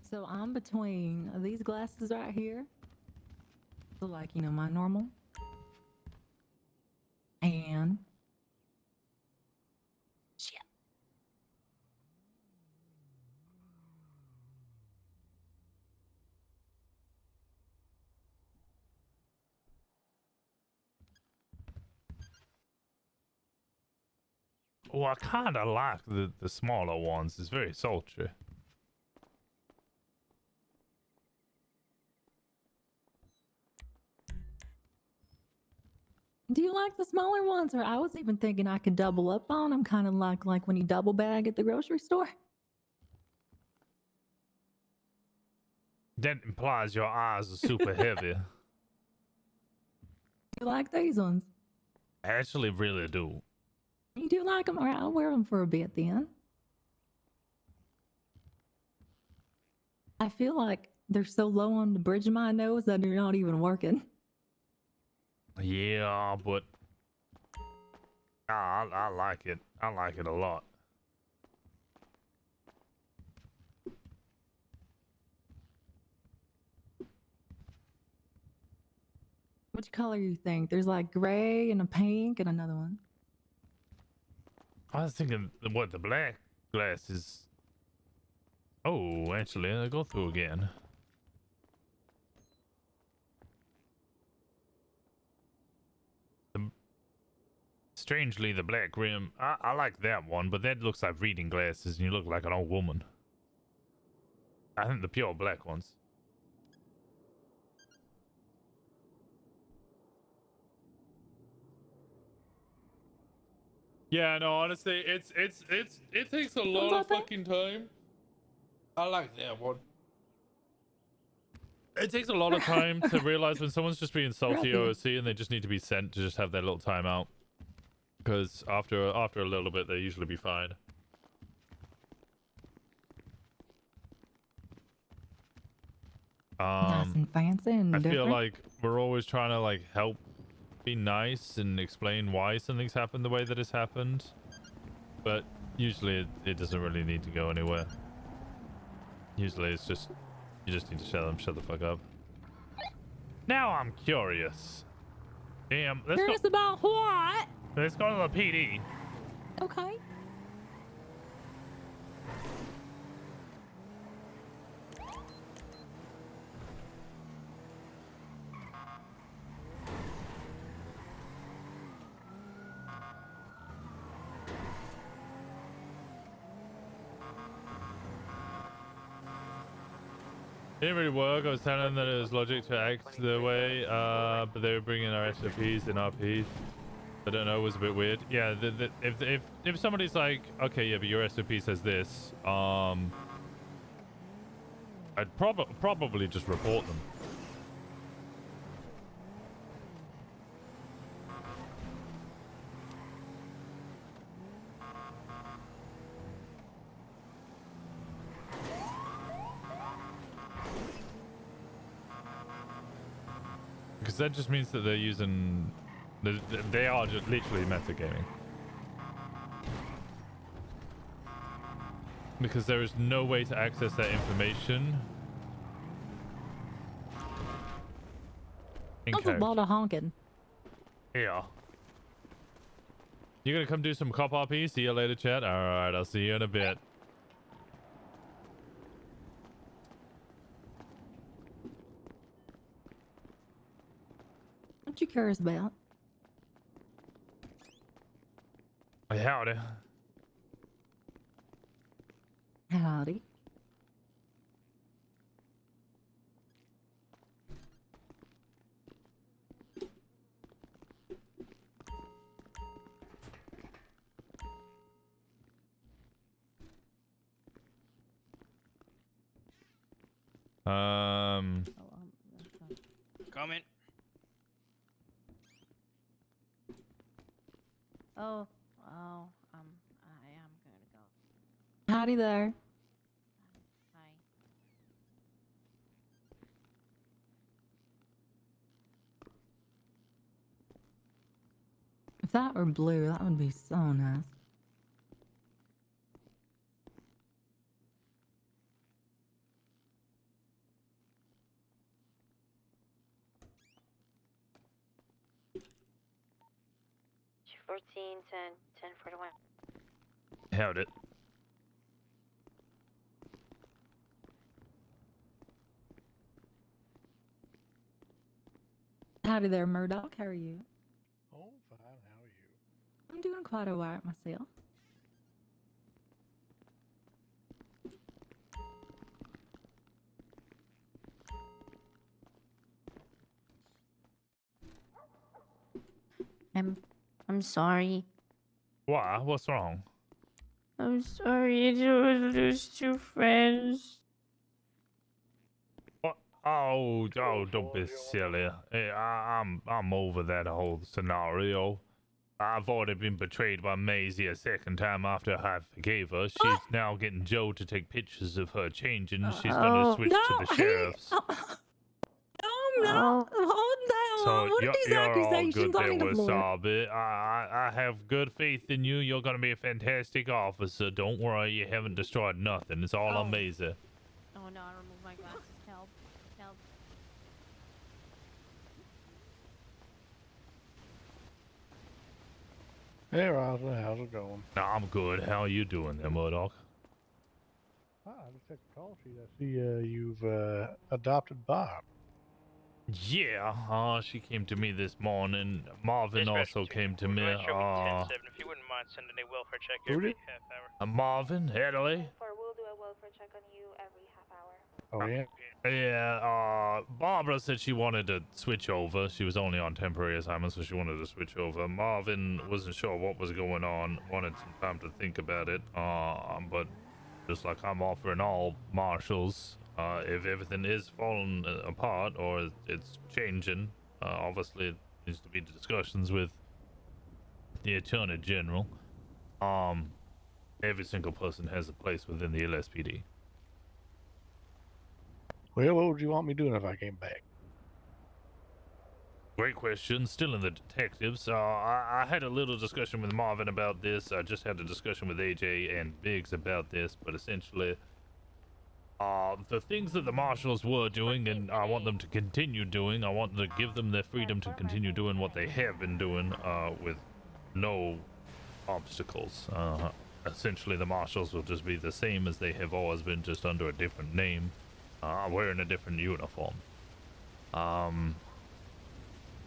So I'm between these glasses right here. So like, you know, my normal. And shit. Oh, I kind of like the smaller ones. It's very sultry. Do you like the smaller ones? Or I was even thinking I could double up on them, kind of like when you double bag at the grocery store. That implies your eyes are super heavy. You like these ones? I actually really do. You do like them? All right, I'll wear them for a bit then. I feel like they're so low on the bridge of my nose that they're not even working. Yeah, but I like it. I like it a lot. Which color you think? There's like gray and a pink and another one. I was thinking, what, the black glasses? Oh, actually, I'll go through again. Strangely, the black rim, I like that one, but that looks like reading glasses and you look like an old woman. I think the pure black ones. Yeah, no, honestly, it takes a lot of fucking time. I like that one. It takes a lot of time to realize when someone's just being salty Right. OOC and they just need to be sent to just have their little timeout. Because after a little bit, they usually be fine. Nice and fancy and I different. feel like we're always trying to like help be nice and explain why something's happened the way that it's happened. But usually it doesn't really need to go anywhere. Usually it's just, you just need to shut the fuck up. Now I'm curious. Damn, Curious about what? Let's go to the PD. Okay. It didn't really work. I was telling them that it was logic to act the way, but they were bringing our SOPs and RPs. I don't know, it was a bit weird. Yeah, if somebody's like, okay, yeah, but your SOP says this, I'd probably just report them. Because that just means that they're using, they are just literally metagaming. Because there is no way to access that information. That's a lot of honking. Yeah. You gonna come do some cop RP? See you later, chat. Alright, I'll see you in a bit. What you curious about? Howdy. Howdy. Comment. Oh, I am gonna go. Howdy there. Hi. If that were blue, that would be so nice. $14, 10, 10, 41. Howdy. Howdy there, Murdoch. How are you? Oh, fine. How are you? I'm doing quite alright myself. I'm sorry. Why? What's wrong? I'm sorry to lose two friends. What? Oh, don't be silly. Hey, I'm over that whole scenario. I've already been betrayed by Maisie a second time after I forgave her. She's now getting Joe to take pictures of her changing. She's gonna switch to the sheriffs. I'm not. Hold down. So What are these you're all accusations good on there, the floor? Wasabi. I have good faith in you. You're gonna be a fantastic officer. Don't worry, you haven't destroyed nothing. It's all amazing. Oh no, I removed my glasses. Help. Help. Hey, Rosner, how's it going? I'm good. How are you doing there, Murdoch? Ah, I just checked the call sheet. I see you've adopted Bob. Yeah, she came to me this morning. Marvin also came to me. If you wouldn't mind sending a welfare check Who every did? half hour. Marvin, Italy. We'll do a welfare check on you every half hour. Oh, yeah? Yeah, Barbara said she wanted to switch over. She was only on temporary assignment, so she wanted to switch over. Marvin wasn't sure what was going on, wanted some time to think about it. But just like I'm offering all marshals, If everything is falling apart or it's changing, obviously it needs to be discussions with the Attorney General. Every single person has a place within the LSPD. Well, what would you want me doing if I came back? Great question. Still in the detectives. I had a little discussion with Marvin about this. I just had a discussion with AJ and Biggs about this, but essentially, the things that the marshals were doing, and I want them to continue doing. I want to give them their freedom to continue doing what they have been doing, with no obstacles. Essentially, the marshals will just be the same as they have always been, just under a different name, wearing a different uniform.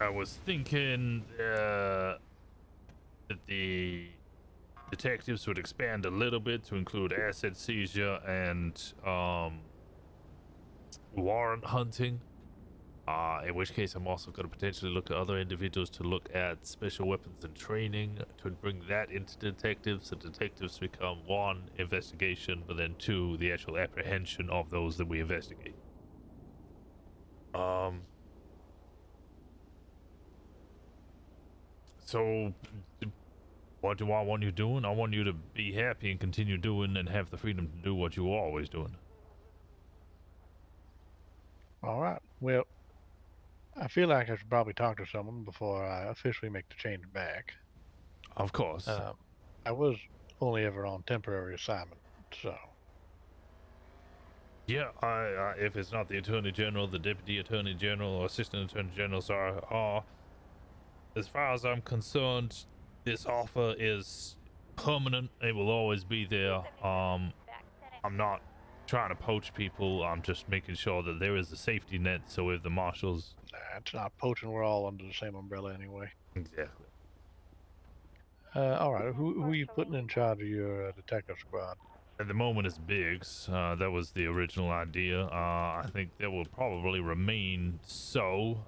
I was thinking that the detectives would expand a little bit to include asset seizure and warrant hunting. In which case, I'm also going to potentially look at other individuals to look at special weapons and training to bring that into detectives. So detectives become one, investigation, but then two, the actual apprehension of those that we investigate. So, what do I want you doing? I want you to be happy and continue doing and have the freedom to do what you were always doing. All right. Well, I feel like I should probably talk to someone before I officially make the change back. Of course. I was only ever on temporary assignment, so. Yeah, if it's not the Attorney General, the Deputy Attorney General, or Assistant Attorney Generals are, as far as I'm concerned, this offer is permanent. It will always be there. I'm not trying to poach people. I'm just making sure that there is a safety net. So if the marshals, It's not poaching. We're all under the same umbrella anyway. exactly. All right. Who are you putting in charge of your detective squad? At the moment, it's Biggs. That was the original idea. I think that will probably remain so.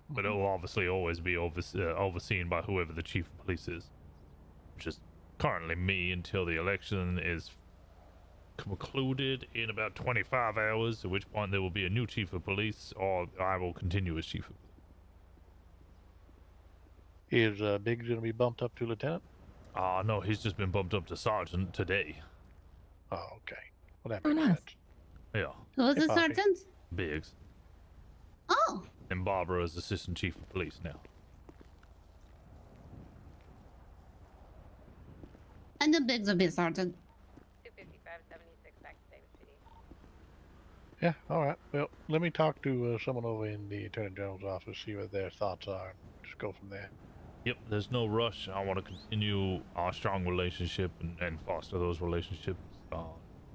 But it'll obviously always be overseen by whoever the chief of police is, which is currently me until the election is concluded in about 25 hours, at which point there will be a new chief of police, or I will continue as chief of police. Is Biggs going to be bumped up to lieutenant? No, he's just been bumped up to sergeant today. Oh, okay. Well, that makes sense. Yeah. Who is the sergeant? Biggs. Oh. And Barbara is assistant chief of police now. And the Biggs will be a sergeant. 255-76 back to Davis PD. Yeah, all right. Well, let me talk to someone over in the Attorney General's office, see what their thoughts are, and just go from there. Yep, there's no rush. I want to continue our strong relationship and foster those relationships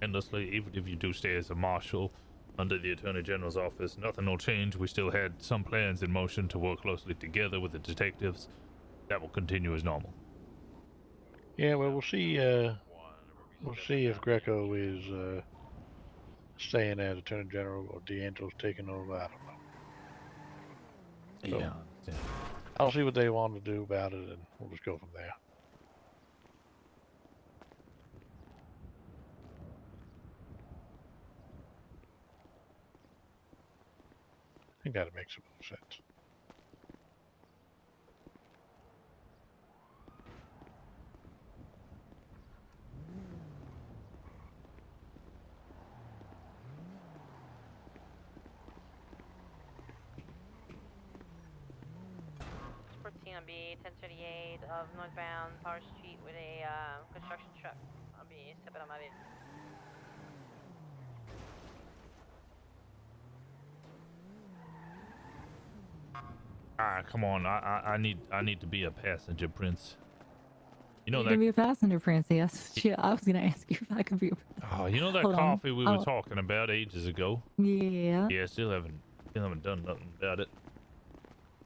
endlessly. Even if you do stay as a marshal under the Attorney General's office, nothing will change. We still had some plans in motion to work closely together with the detectives. That will continue as normal. Yeah, well, we'll see. We'll see if Greco is staying as Attorney General or D'Angelo's taking over. I don't know. So, yeah. I'll see what they want to do about it, and we'll just go from there. I think that makes some sense. On B 1038 of northbound Power Street with a construction truck. I'll be stepping on my bed. Come on. I need to be a passenger, Prince. You know You that. can be a passenger, Francis. Shit, I was gonna ask you if I could be. You know that Hold on. coffee we were talking about ages ago? Yeah. Yeah, still haven't done nothing about it.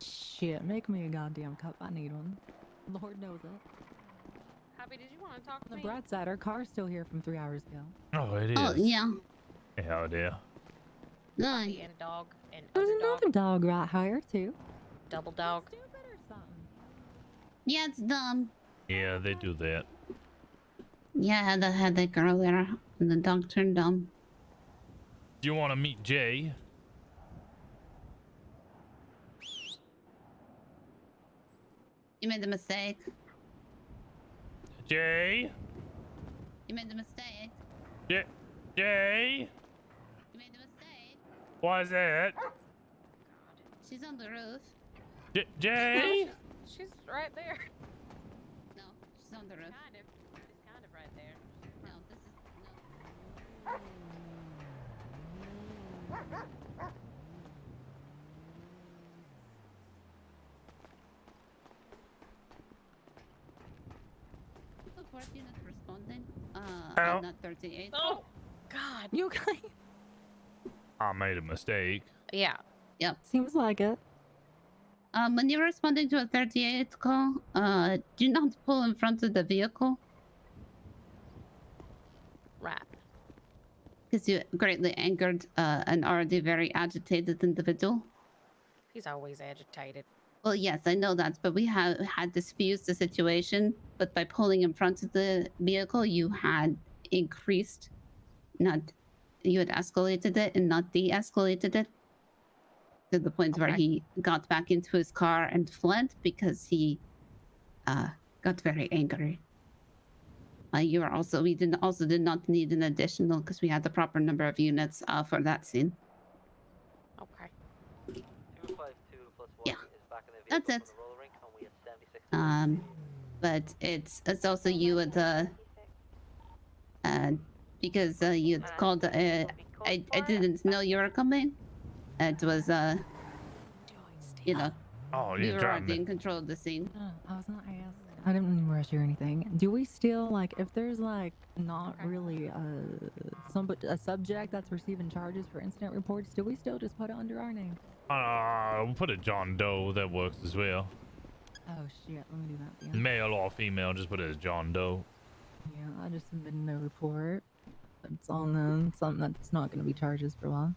Shit, make me a goddamn cup. I need one. Lord knows it. Happy, did you want to talk to The me? bright side, our car's still here from 3 hours ago. Oh, it is. Oh, yeah. Yeah, dear. No. And a dog. And There's other another dog right here too. Double dog. Yeah, it's dumb. Yeah, they do that. Yeah, I had that headache earlier, and the dog turned dumb. Do you want to meet Jay? You made a mistake. Jay? You made a mistake. Jay? You made a mistake. What is it? She's on the roof. Jay? She's right there. No, she's on the roof. Kind of. She's kind of right there. No, this is Support unit responding. Hello? I'm not 38. Oh, God. You okay? I made a mistake. Yeah. Yep. Seems like it. When you're responding to a 38 call, do not pull in front of the vehicle. Right. Because you greatly angered an already very agitated individual. He's always agitated. Well, yes, I know that, but we had diffused the situation. But by pulling in front of the vehicle, you had increased, you had escalated it and not de-escalated it. To the point where he got back into his car and fled because he got very angry. We did not need an additional because we had the proper number of units for that scene. Okay. 252 plus 1 Yeah, is back in the that's vehicle it. from the roller rink, and we have 76. But it's also you at the because you had called. I didn't know you were coming. It was you know. Oh, we you're were driving already in control of the scene. I was not asked. I didn't even rush or anything. Do we still like if there's like not really a subject that's receiving charges for incident reports? Do we still just put it under our name? We'll put a John Doe. That works as well. Oh shit! Let me do that. Then. Male or female, just put it as John Doe. Yeah, I just submitted no report. It's on them. Something that's not going to be charges for long.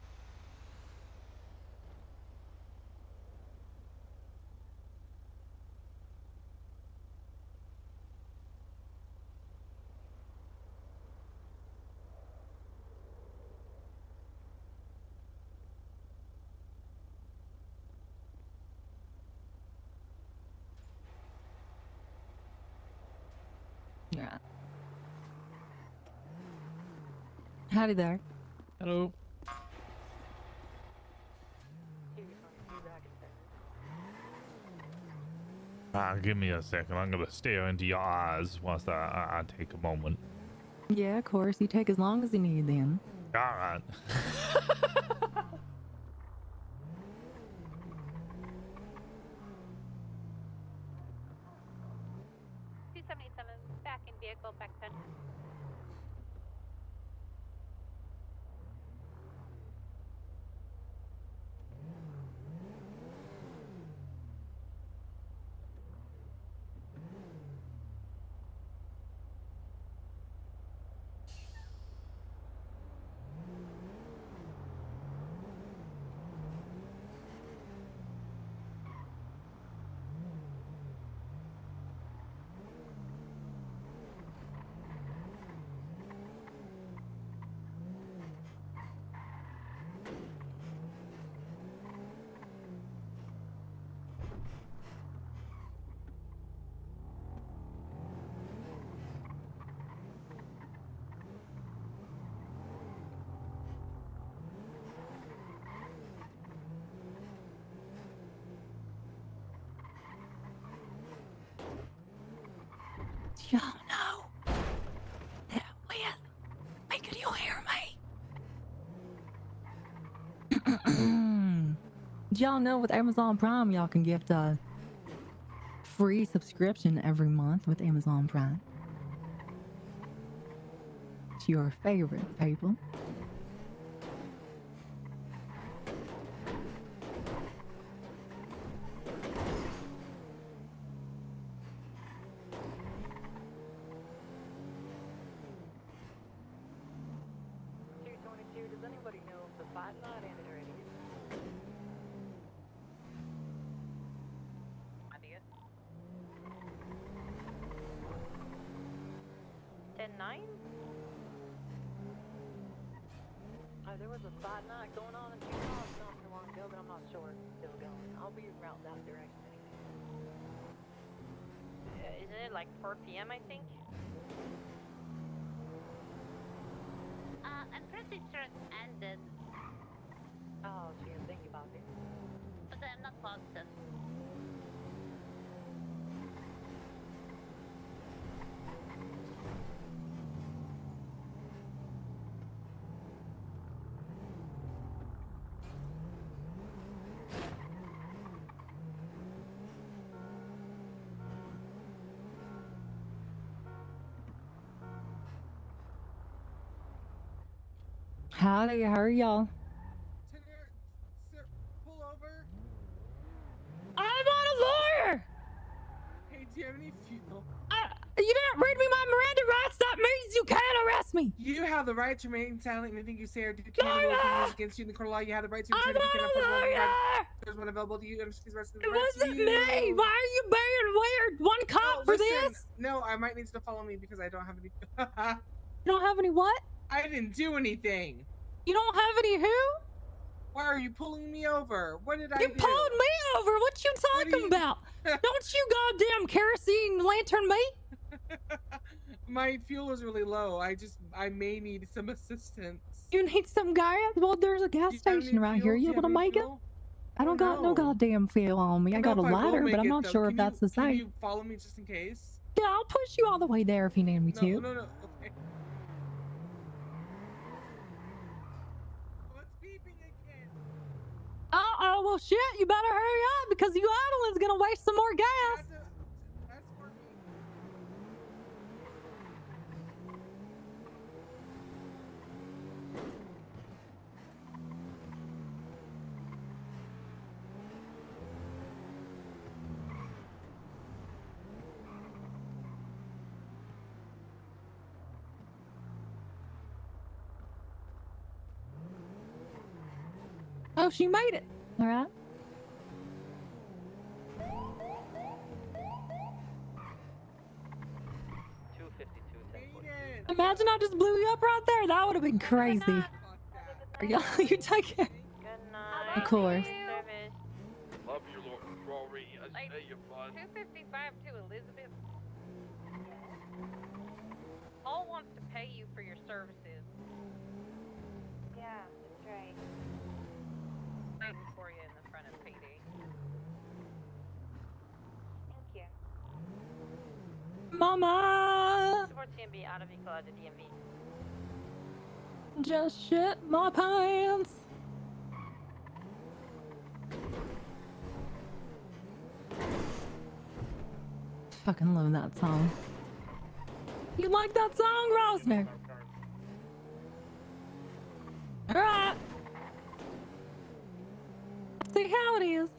Yeah. Howdy there. Hello. Give me a second. I'm gonna stare into your eyes whilst I take a moment. Yeah, of course. You take as long as you need then. All right. 277 back in vehicle, back 10. Y'all know that when could you hear me? Y'all know with Amazon Prime y'all can gift a free subscription every month with Amazon Prime to your favorite people. Does anybody know if the fight night ended already? Idea? 10-9? I there was a fight night going on in Chicago not too long ago, but I'm not sure if it's still going. I'll be around that direction anyway. Isn't it like 4 p.m. I think? I'm pretty sure it ended, Oh, so you're thinking about it. but I'm not positive. Howdy, how are y'all? Sir, pull over. I'm not a lawyer! Hey, do you have any fuel? You didn't read me my Miranda rights. That means you can't arrest me. You have the right to remain silent. Anything you say or do No, can be no. used against you in the court of law. You have the right to I'm return not to a lawyer! There's one available to you. And please rest in the It rest wasn't me. Why are you being weird? One cop for listen, this? No, I might need you to follow me because I don't have any. You don't have any what? I didn't do anything. You don't have any who? Why are you pulling me over? What did I You do? pulled me over. What you talking about? Don't you goddamn kerosene lantern me? My fuel is really low. I may need some assistance. You need some gas? Well, there's a gas station around here. You able to make it? I don't got no goddamn fuel on me. I got a lighter, but I'm not sure if that's the Can same. you follow me just in case? Yeah, I'll push you all the way there if you need me to. No. Okay. What's beeping again? Uh-oh, well shit, you better hurry up because you idle is gonna waste some more gas. That's for me. Oh, she made it. All right. Imagine I just blew you up right there. That would have been crazy. Are y'all, you take care. Of course. Love you, Rory. I say you're fun. 255 to Elizabeth. Paul wants to pay you for your services. Yeah, that's right. Waiting for you in the front of PD. Thank you. Mama! Support TMB out of vehicle out of DMV. Just shit my pants. Fucking love that song. You like that song, Rosner? Alright. See how it is.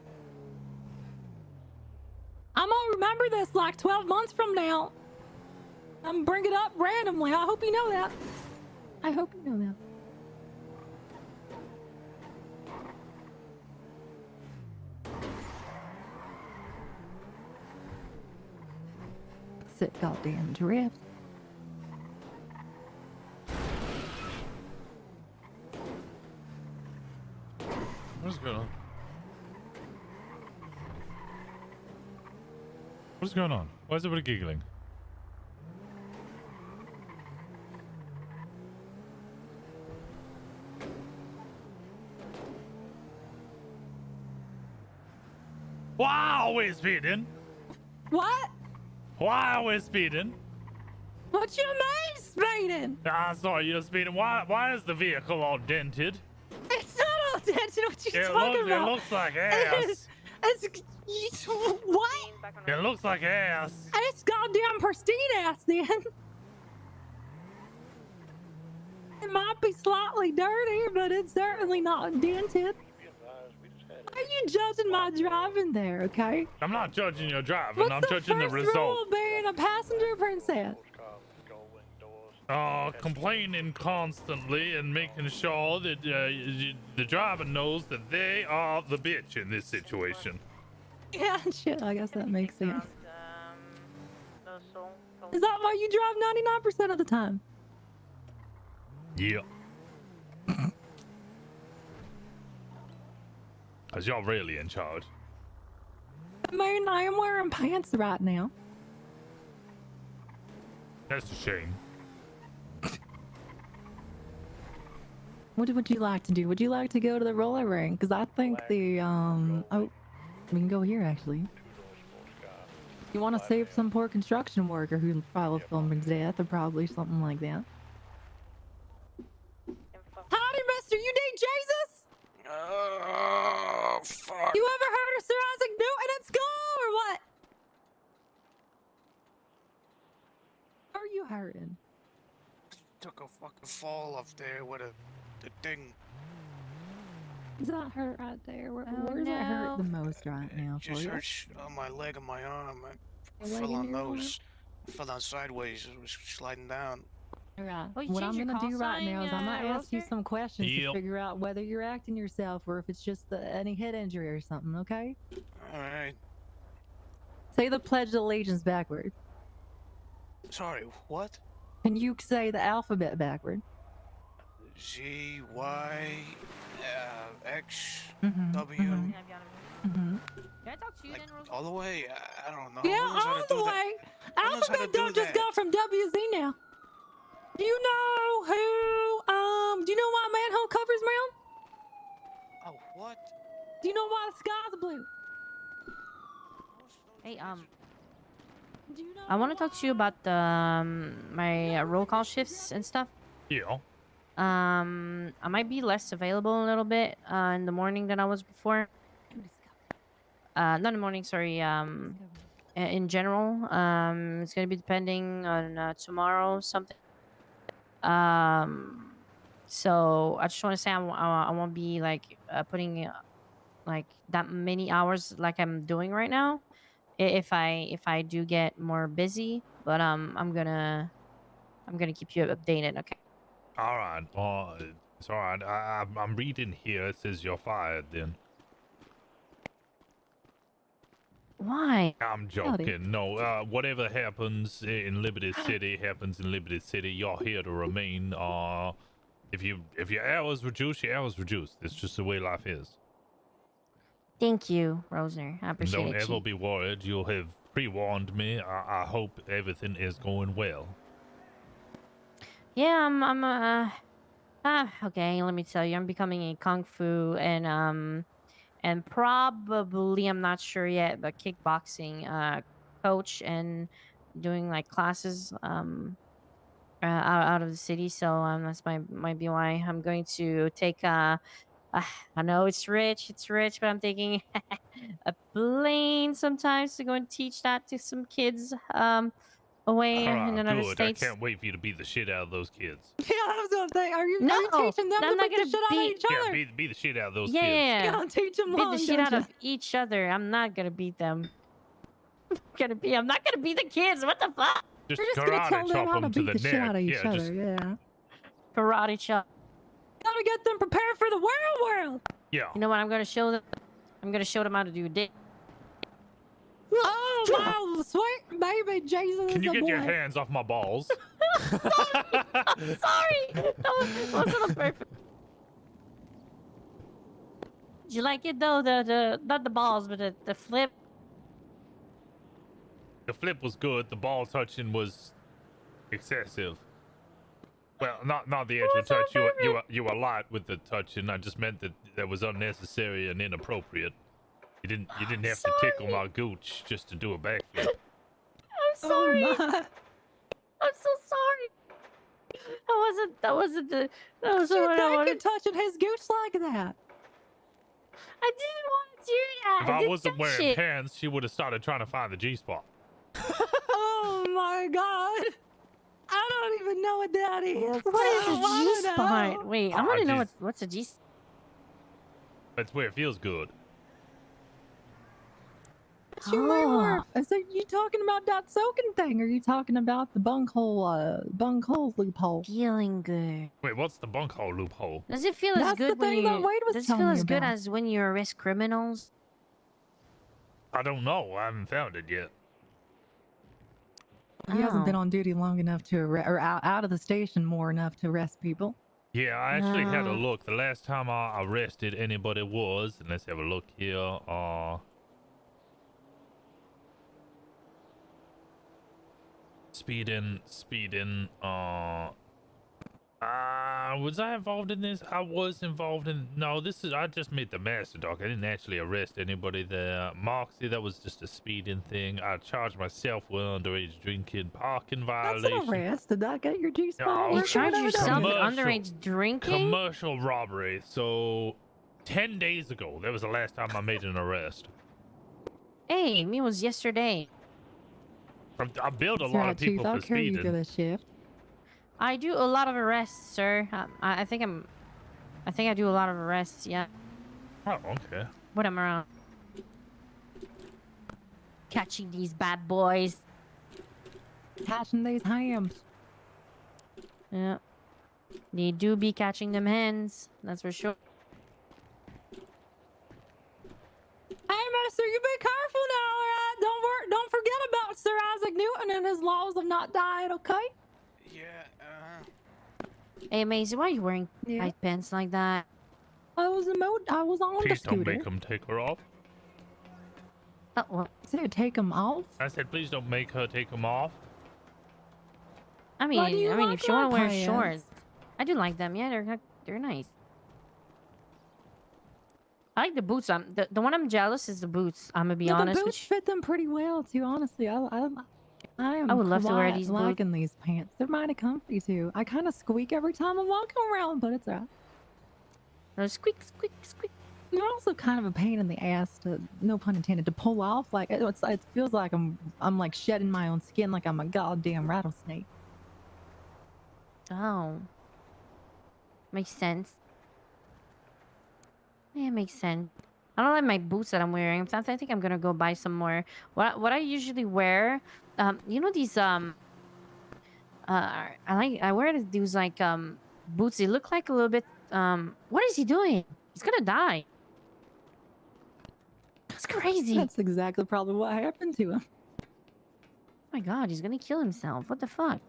I'm gonna remember this like 12 months from now. I'm gonna bring it up randomly. I hope you know that. I hope you know that. Sit goddamn drift. What's going on? What's going on? Why is everybody giggling? Why are we speeding? What? Why are we speeding? What you mean speeding? Ah, sorry, you're speeding. Why is the vehicle all dented? It's not all dented. What you It talking looks, about? it looks like ass. What? It looks like ass. It's goddamn pristine ass then. It might be slightly dirty, but it's certainly not dented. Why are you judging my driving there, okay? I'm not judging your driving. What's I'm the judging the first result. rule of being a passenger princess? Complaining constantly and making sure that the driver knows that they are the bitch in this situation. Yeah, shit, I guess that makes sense. Is that why you drive 99% of the time? Yeah. Cause y'all really in charge. I mean, I am wearing pants right now. That's a shame. What would you like to do? Would you like to go to the roller rink? Because I think the oh, we can go here actually. You want to save some poor construction worker who filed a filming death or probably something like that. Howdy, mister. You need Jesus? Oh, fuck. You ever heard of Sir Isaac Newton at school or what? Are you hurting? Took a fucking fall up there with the thing. Does that hurt right there? Where Oh, does it hurt no. the most right now for Just you? hurts on my leg and my arm. I Your leg fell and on your arm? those. Fell down sideways. It was sliding down. Alright. Oh, you What I'm changed your gonna call do right now is I sign, might ask you Rosner? some questions to Yep. figure out whether you're acting yourself or if it's just any head injury or something, okay? Alright. Say the Pledge of Allegiance backward. Sorry, what? Can you say the alphabet backward? Z, Y, X, Mhm, W. mhm. Can I talk to you then, Rose? All the way? I don't know. Yeah, Who knows how to all do the that? way. Who knows how to Alphabet do don't just that? go from W Z now. Do you know who? Do you know why manhole covers brown? Oh, what? Do you know why the sky's blue? Hey, Do you know I want to talk to you about the my roll call shifts and stuff. Yeah. I might be less available a little bit in the morning than I was before. Not in the morning, sorry. In general, it's gonna be depending on tomorrow something. So I just want to say I won't be like putting like that many hours like I'm doing right now. If I do get more busy, but I'm gonna keep you updated. Okay. All right. It's all right. I'm reading here. It says you're fired. Then. Why? I'm Howdy. joking. No. Whatever happens in Liberty City happens in Liberty City. You're here to remain. If your hours reduce, your hours reduce. It's just the way life is. Thank you, Rosner. I And appreciate don't it. ever Chief. be worried. You'll have pre-warned me. I hope everything is going well. Yeah, okay, let me tell you, I'm becoming a kung fu and probably, I'm not sure yet, but kickboxing coach and doing like classes out of the city. So that's might be why I'm going to take I know it's rich, but I'm taking a plane sometimes to go and teach that to some kids away All in right, another good. I states. can't wait for you to beat the shit out of those kids. Yeah, I was gonna say, are you No, teaching them I'm to not beat the gonna shit out of beat- each Yeah, other? beat the shit out of those Yeah, kids. yeah, You gonna teach them beat long, the shit out don't of each other. I'm not gonna beat them. I'm not gonna beat the kids. What the fuck? Just You're just gonna karate tell them chop how to them to beat the the shit neck. out of each Yeah, other. just Yeah. Karate chop. Gotta get them prepared for the world. yeah. You know what? I'm gonna show them. I'm gonna show them how to do dick. Oh wow, sweet baby Jesus Can is you a get boy. your hands off my balls? I'm sorry. That wasn't on purpose. Did you like it though? The not the balls, but the flip. The flip was good. The ball touching was excessive. Well, not the actual touch. You were light with the touching. I just meant that was unnecessary and inappropriate. You didn't have to tickle my gooch just to do a backflip. I'm sorry. Oh my. I'm so sorry. That wasn't the. That What wasn't you what I wanted. thinking, touching his gooch like that? I didn't want to do that. If I didn't wasn't touch wearing it. pants, she would have started trying to find the G-spot. Oh my god. I don't even know what that is. What is a I wanna G-spot? know. Wait, I Ah, want to know geez. what's a G. That's where it feels good. What you mean, where? So you talking about that soaking thing? Or are you talking about the bunghole loophole? Feeling good. Wait, what's the bunghole loophole? Does it feel as That's the good when thing you? that Wade was Does it telling feel me as good about. as when you arrest criminals? I don't know. I haven't found it yet. He hasn't been Oh. on duty long enough to arrest, or out of the station more enough to arrest people. Yeah, I actually had a look. The last time I arrested anybody was, and let's have a look here. Speeding. Was I involved in this? I was involved in. No, I just made the master dock. I didn't actually arrest anybody there. Moxie, that was just a speeding thing. I charged myself with underage drinking, parking That's violation. an arrest. Did that get your G-spot No, You working? charge Whatever that yourself is. with Commercial- underage drinking? Commercial robbery. So, 10 days ago, that was the last time I made an arrest. Hey, me was yesterday. I billed a That's lot right, of people Chief. for I'll carry you speeding. through this shift. I do a lot of arrests, sir. I think I do a lot of arrests. Yeah. Oh, okay. When I'm around. Catching these bad boys. Catching these hams. Yeah. They do be catching them hens. That's for sure. Hey, mister, you be careful now, all right? Don't forget about Sir Isaac Newton and his laws of not dying, okay? Hey, Maisie, why are you wearing tight pants like that? I was on the Please don't scooter. make them take her off. Oh, what? Said take them off? I said, please don't make her take them off. I mean, Why do you if like you want to my wear pants? shorts, I do like them. Yeah, they're nice. I like the boots. The one I'm jealous is the boots. I'm gonna be Yeah, honest the with boots you. fit them pretty well too. Honestly, I am. I would love to wear quite these boots. liking these pants. They're mighty comfy too. I kind of squeak every time I'm walking around, but it's alright. Squeak, squeak, squeak. They're also kind of a pain in the ass to, no pun intended, to pull off. Like it feels like I'm like shedding my own skin, like I'm a goddamn rattlesnake. Oh, makes sense. Yeah, makes sense. I don't like my boots that I'm wearing. I think I'm gonna go buy some more. What I usually wear, you know these I wear these like boots. They look like a little bit what is he doing? He's gonna die. That's crazy. That's exactly probably what happened to him. Oh my god, he's gonna kill himself. What the fuck?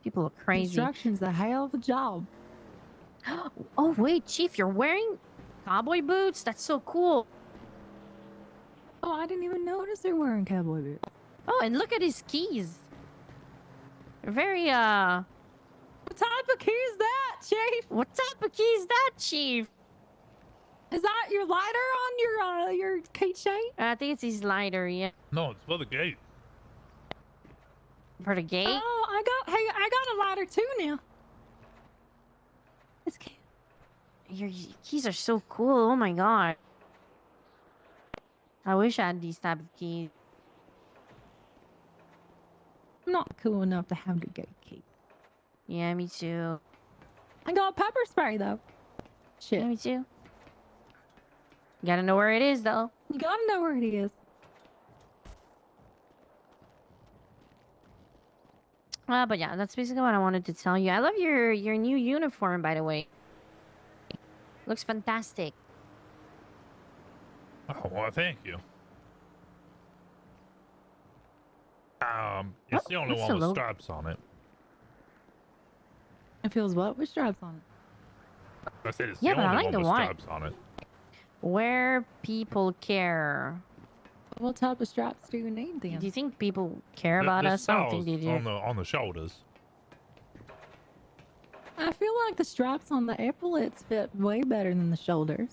People are crazy. Construction's a hell of a job. Oh wait, Chief, you're wearing cowboy boots? That's so cool. Oh, I didn't even notice they're wearing cowboy boots. Oh, and look at his keys. They're very What type of key is that, Chief? What type of key is that, Chief? Is that your lighter on your keychain? I think it's his lighter, yeah. No, it's for the gate. For the gate? Oh, I got a lighter too now. It's cute. Your keys are so cool. Oh my god. I wish I had these type of keys. I'm not cool enough to have the gate key. Yeah, me too. I got pepper spray though. Shit. Yeah, me too. You gotta know where it is, though. You gotta know where it is. But yeah, that's basically what I wanted to tell you. I love your new uniform, by the way. Looks fantastic. Oh, well, thank you. It's the only what's one the with logo? stripes on it. It feels what? With stripes on it. I said it's Yeah, the but I only like one the with one. stripes on it. Where people care. What type of stripes do you need then? Do you think people care about The us? I don't think they stars do. on the shoulders. I feel like the straps on the epaulets fit way better than the shoulders.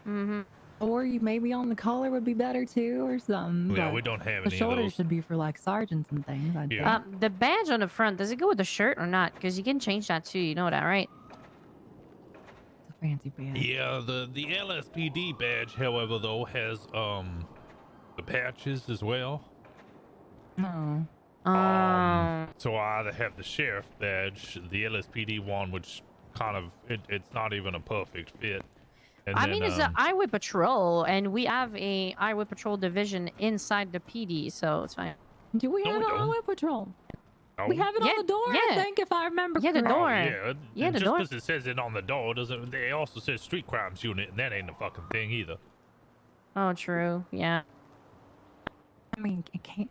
Mm-hmm. Or you maybe on the collar would be better too, or something. Yeah, but we don't have the any of shoulders those. should be for like sergeants and things. I think. The badge on the front, does it go with the shirt or not? Because you can change that too. You know that, right? It's a fancy badge. Yeah, the LSPD badge, however, though, has the patches as well. No. So I either have the sheriff badge, the LSPD one, which kind of it's not even a perfect fit. And I then, mean, it's an highway patrol, and we have a highway patrol division inside the PD, so it's fine. Do we have we an don't. highway patrol? Oh. We have it Yeah, on the door, I yeah. think, if I remember Yeah, the correctly. door. Yeah, Yeah, and the just door. because it says it on the door doesn't. They also says street crimes unit, and that ain't a fucking thing either. Oh, true. Yeah. I mean, I can't.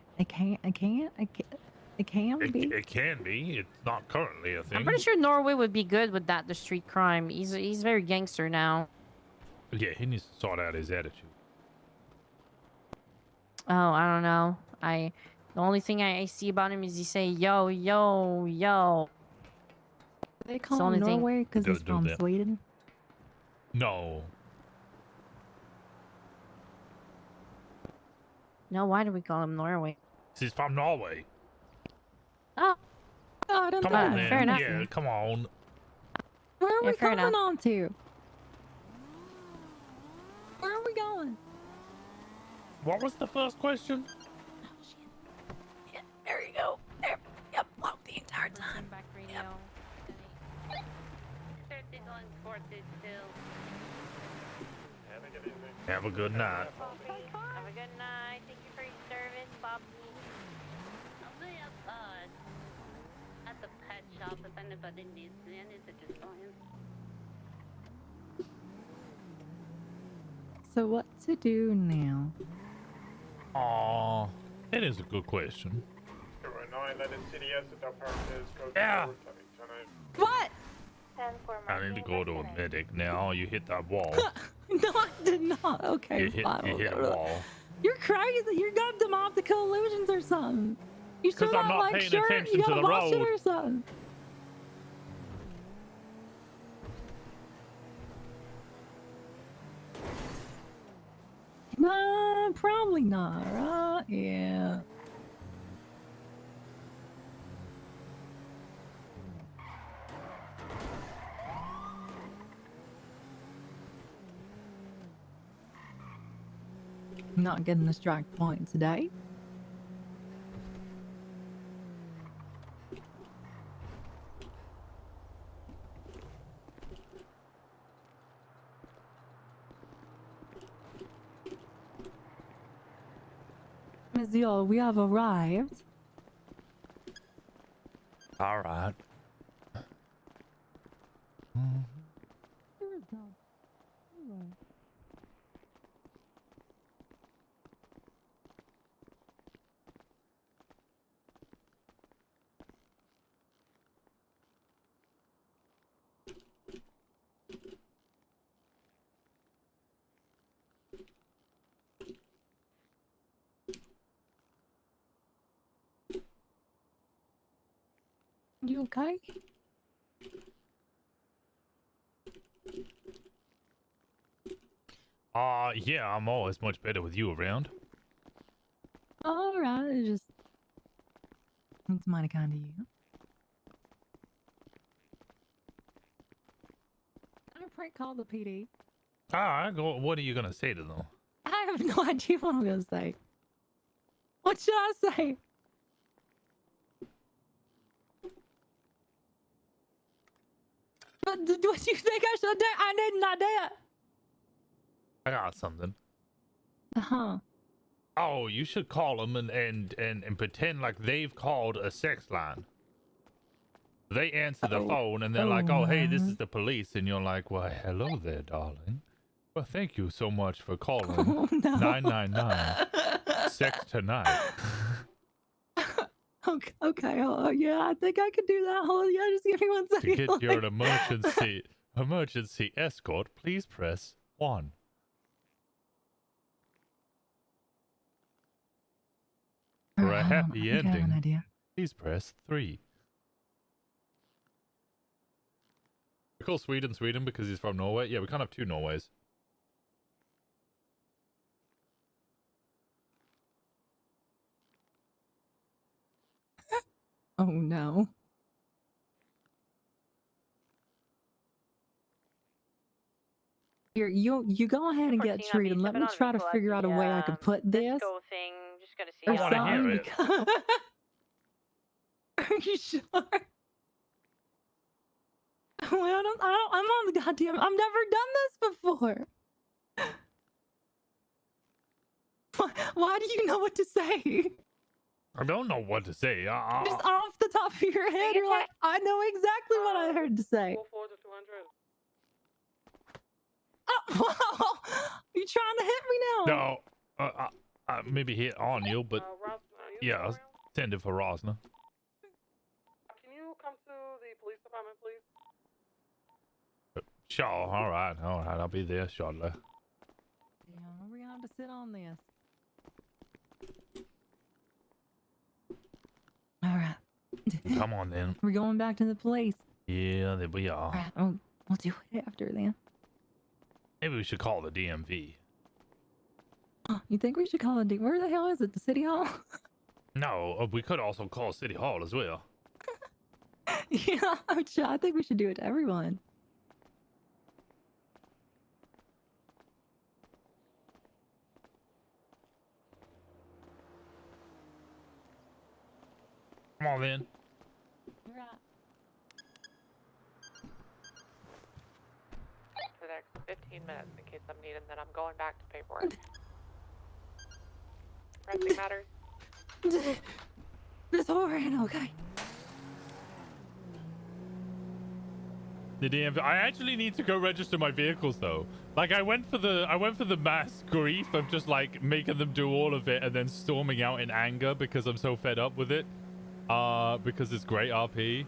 It can be. It can be. It's not currently a thing. I'm pretty sure Norway would be good with that. The street crime. He's very gangster now. Yeah, he needs to sort out his attitude. Oh, I don't know. The only thing I see about him is he say yo yo yo. They It's the call only him thing. Norway because he's Don't do from that. Sweden. No. No, why do we call him Norway? He's from Norway. Oh, I don't Come know. on, man. fair enough. Yeah, come on. Where are Yeah, we fair coming enough. on to? Where are we going? What was the first question? Yeah, there you go. There. Yep, walk the entire time. Back radio. Have a good night. Have a good night. Thank you for your service, Bobby. I'll be outside at the pet shop if anybody needs me. I need to just go in. So what to do now? Aw, that is a good question. Yeah. What? I need to go to a medic now. You hit that wall. No, I did not. Okay, You hit fine. a wall. You're crazy. You got them optical illusions or something. You still 'Cause I'm not not like paying shirt? attention You to got a the bullshit road. or something? No, probably not, right? Yeah. Not getting a strike point today. Monsieur, we have arrived. All right. You okay? Yeah, I'm always much better with you around. All right, it's just it's mighty kind of you. Can I prank call the PD? All right, what are you gonna say to them? I have no idea what I'm gonna say. What should I say? But what do you think I should do? I need an idea. I got something. Uh-huh. Oh, you should call them and pretend like they've called a sex line. They answer the phone and they're like, "Oh, hey, this is the police," and you're like, "Why, hello there, darling. Well, thank you so much for calling 999 sex tonight." Okay. Oh, yeah, I think I could do that. Oh, yeah, just give me 1 To second. get your emergency escort, please press 1. For a happy I think I have an ending, idea. please press 3. We call Sweden because he's from Norway. Yeah, we can't have 2 Norways. Oh no. Here, you go ahead and get 14, treated. Let me try to figure out a way I could put this. Disco thing. Just gotta see Or I wanna hear it. something. Are you sure? Well, I'm on the goddamn. I've never done this before. Why do you know what to say? I don't know what to say. Just off the top of your head, you're like, I know exactly what I heard to say. Oh, wow! You trying to hit me now? No, maybe hit on you, but yeah, send it for Rosner. Sure. All right. I'll be there shortly. Damn, we're gonna have to sit on this. All right. Come on then. We're going back to the place. Yeah, there we All are. right. We'll do it after then. Maybe we should call the DMV. You think we should call it? Where the hell is it? The city hall? No, we could also call City Hall as well. Yeah, I think we should do it to everyone. Come on then. For the next 15 minutes in case I'm needed, then I'm going back to paperwork. Pressing matters. This all ran okay. The DMV. I actually need to go register my vehicles though. Like I went for the mass grief of just like making them do all of it and then storming out in anger because I'm so fed up with it. Because it's great RP.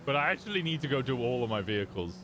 But I actually need to go do all of my vehicles.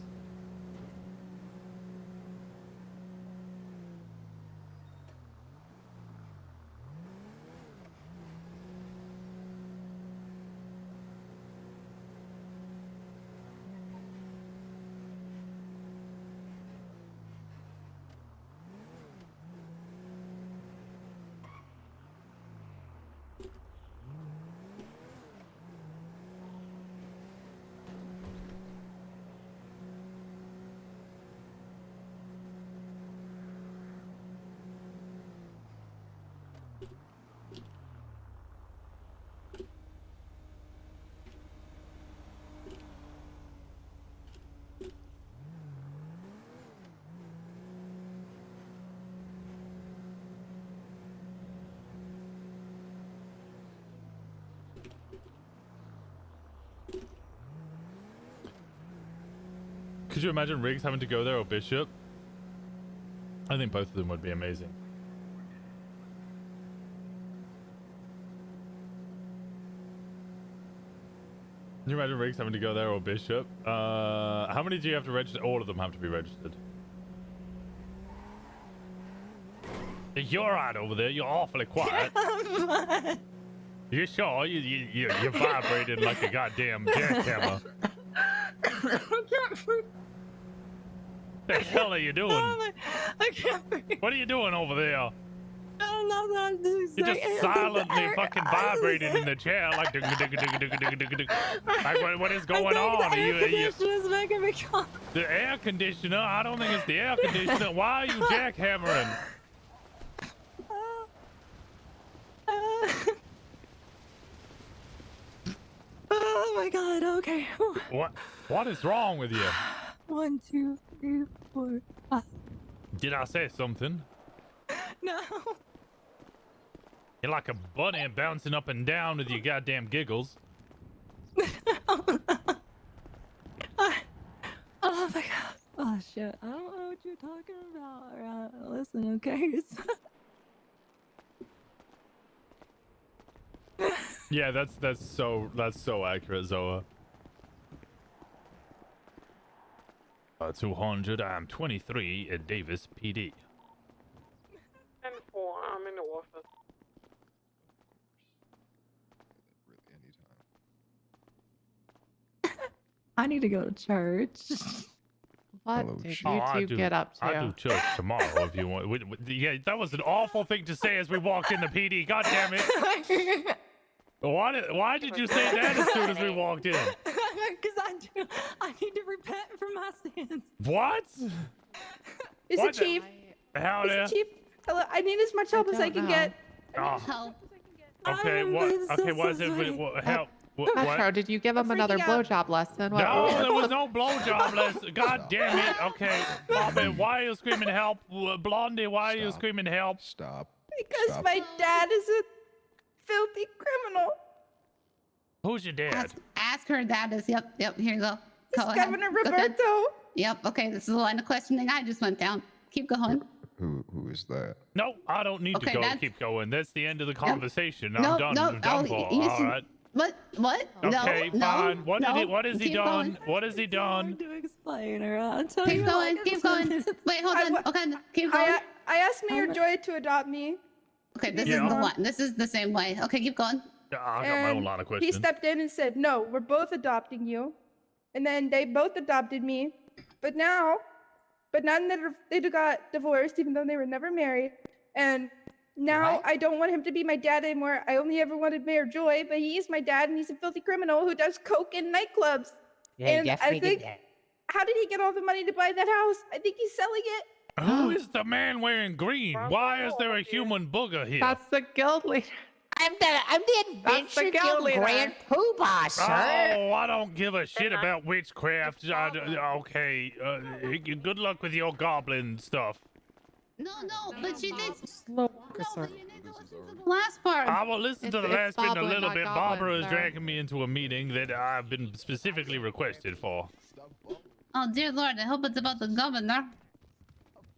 Could you imagine Riggs having to go there or Bishop? I think both of them would be amazing. Can you imagine Riggs having to go there or Bishop? How many do you have to register? All of them have to be registered. You're right over there. You're awfully quiet. You sure? You're vibrating like a goddamn jackhammer. The hell are you doing? I can't breathe. What are you doing over there? I don't know what I'm doing. You're just silently fucking vibrating in the chair like like what is going on? The air conditioner's making me calm. The air conditioner? I don't think it's the air conditioner. Why are you jackhammering? Oh my god, okay. What is wrong with you? 1, 2, 3, 4, 5. Did I say something? No. You're like a bunny bouncing up and down with your goddamn giggles. Oh my god. Oh shit. I don't know what you're talking about. Right. Listen, okay? Yeah, that's so accurate, Zoa. 200. I'm 23 at Davis PD. 10-4, I'm in the office. I need to go to church. What did you I two get up to? I do church tomorrow if you want. Yeah, that was an awful thing to say as we walked in the PD. God damn it. Why did you say that as soon as we walked in? Because I need to repent for my sins. What? Is What the chief? How Is there? the chief? Hello, I need as much help as I can get. Oh. Okay, what? Okay, what is it? Help. What? Metro, did you give him another blowjob lesson? What- No, there was no blowjob lesson. God damn it. Okay, Bobby, why are you screaming help? Blondie, why are you screaming help? Stop. Because my dad is a filthy criminal. Who's your dad? Ask her that is. Yep. Here you go. It's Go ahead. Governor Go ahead. Roberto. Yep. Okay. This is the line of questioning I just went down. Keep going. Who is that? No, I don't need Okay, to go. that's- Keep going. That's the end of the conversation. I'm No, done. no, I'm done oh, for. you All should- right. What? What? Okay, no, fine. no. What did no. he? What has he Keep done? going. What has he done? To explain her. I'll tell Keep you. going. like Keep in 10 going. minutes. Wait, hold on. Okay, keep going. I asked Mayor Joy to adopt me. Okay, this is Yeah. the one. This is the same way. Okay, keep going. I got my own line of He questions. stepped in and said, "No, we're both adopting you." And then they both adopted me. But now they got divorced, even though they were never married. And now I don't want him to be my dad anymore. I only ever wanted Mayor Joy, but he is my dad, and he's a filthy criminal who does coke in nightclubs. Yeah, and definitely I think, did that. how did he get all the money to buy that house? I think he's selling it. Who is the man wearing green? Why is there a human booger here? That's the guild leader. I'm the Adventure Guild Grand Poobah, sir. Oh, I don't give a shit about witchcraft. Okay, good luck with your goblin stuff. No, but she did. Slow walker, sir. The last part. I will listen to the last bit in a goblin, little not bit. goblin, Barbara is sir. dragging me into a meeting that I've been specifically requested for. Oh dear Lord! I hope it's about the governor.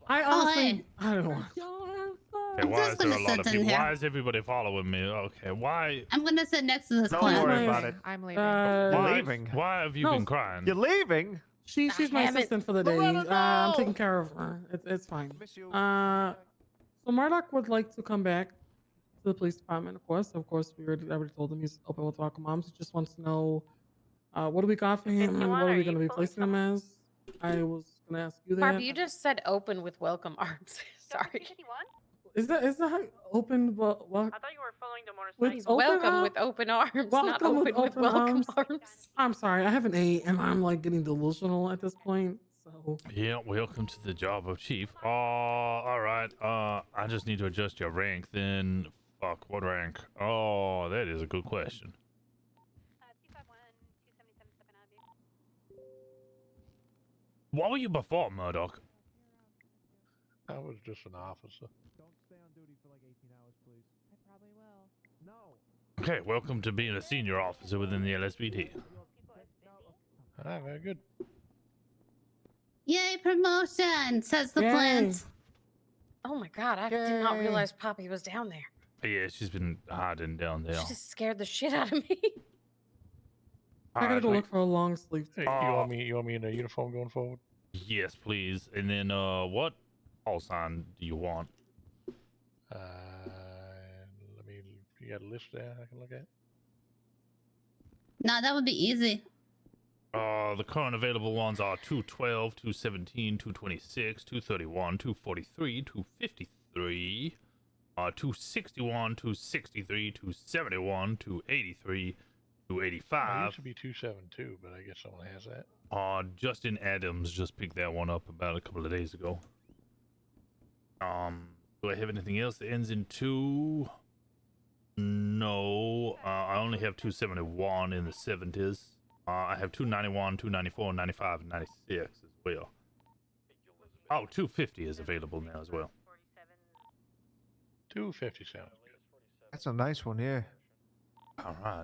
I Oh, honestly, hey. I don't know. Okay, I'm why just is there gonna a lot sit of in people? here. Why is everybody following me? Okay, why? I'm gonna sit next to this Don't plant. worry about it. I'm leaving. Why, leaving? why have you No. been crying? You're leaving? She's my assistant for the day. I'm taking care of her. It's fine. So Murdoch would like to come back to the police department, of course. We already told him he's open with welcome moms. He just wants to know what do we got for him and what are we going to be placing him as. I was going to ask you that. Barb, you just said open with welcome arms. Sorry. Is that how open? What? I thought you were following the motorcycle. With He's open welcome arms? with open arms, not Welcome with open with open welcome arms. arms. I'm sorry, I have an 8 and I'm like getting delusional at this point. So Yeah, welcome to the job of chief. All right. I just need to adjust your rank. Then, fuck, what rank? Oh, that is a good question. What were you before, Murdoch? I was just an officer. Don't stay on duty for like 18 hours, please. I probably will. No. Okay, welcome to being a senior officer within the LSPD. Ah, very good. Yay, promotion! Says the Yay. plant. Oh my god, I did not realize Poppy was down there. Yeah, she's been hiding down there. She just scared the shit out of me. I gotta go look for a long sleeve. Hey, you want me in a uniform going forward? Yes, please. And then, what call sign do you want? Let me. You got a list there I can look at? No, that would be easy. The current available ones are 212, 217, 226, 231, 243, 253, 261, 263, 271, 283, It 285. used to be 272, but I guess someone has that. Justin Adams just picked that one up about a couple of days ago. Do I have anything else that ends in 2? No. I only have 271 in the 70s. I have 291, 294, 95, and 96 as well. Oh, 250 is available now as well. 250 sounds good. That's a nice one, yeah. All right.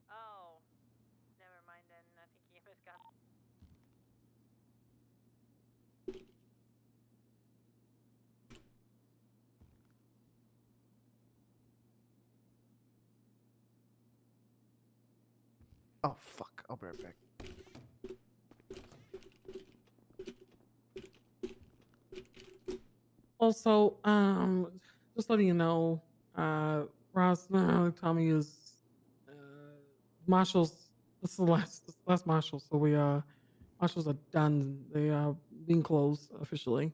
Oh, never mind then. I think he misgot. Oh, fuck. I'll be right back. Also, just letting you know, Rosner, Tommy is marshals. This is the last marshal, so marshals are done. They are being closed officially.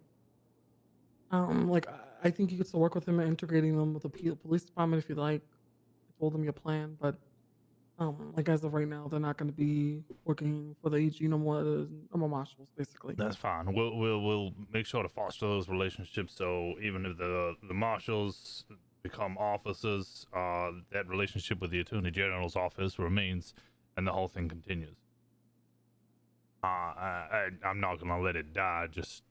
I think you could still work with him, integrating them with the police department if you like. I told them your plan, but as of right now, they're not going to be working for the AG no more. No more marshals, basically. That's fine. We'll make sure to foster those relationships. So even if the marshals become officers, that relationship with the Attorney General's office remains, and the whole thing continues. I'm not gonna let it die just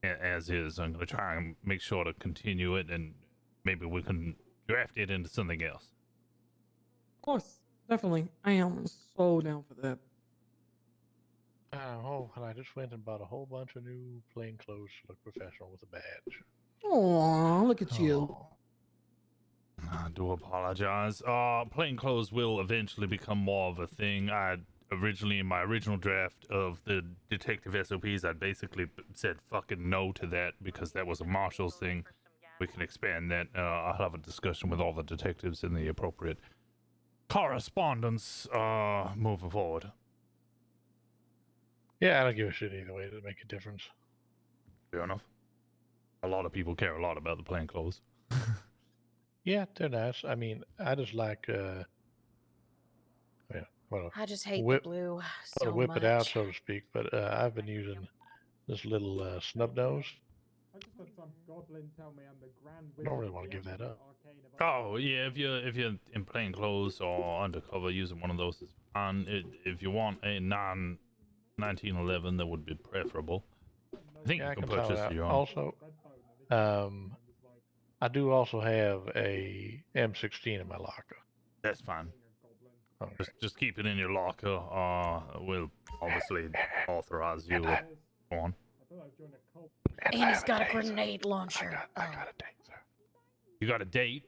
as is. I'm gonna try and make sure to continue it, and maybe we can draft it into something else. Of course, definitely. I am so down for that. And I just went and bought a whole bunch of new plain clothes to look professional with a badge. Oh, look at you. do apologize. Plainclothes will eventually become more of a thing. I originally, in my original draft of the detective SOPs, I basically said fucking no to that because that was a marshal's thing. We can expand that. I'll have a discussion with all the detectives in the appropriate correspondence moving forward. Yeah, I don't give a shit either way. It doesn't make a difference. Fair enough. A lot of people care a lot about the plainclothes. Yeah, they're nice. I mean, I just like yeah, well, I just hate whip, the blue well, so whip much. it out, so to speak. But I've been using this little snub nose. I just had some goblin tell me I'm the grand I don't really want to give that up. Oh yeah, if you're in plain clothes or undercover, using one of those is fine. If you want a 1911, that would be preferable. I think Yeah, you I can tell purchase that. your own. Also, I do also have a M16 in my locker. That's fine. Okay. Just keep it in your locker. We'll obviously authorize you on. And he's got a grenade launcher. I got a taser. You got a date?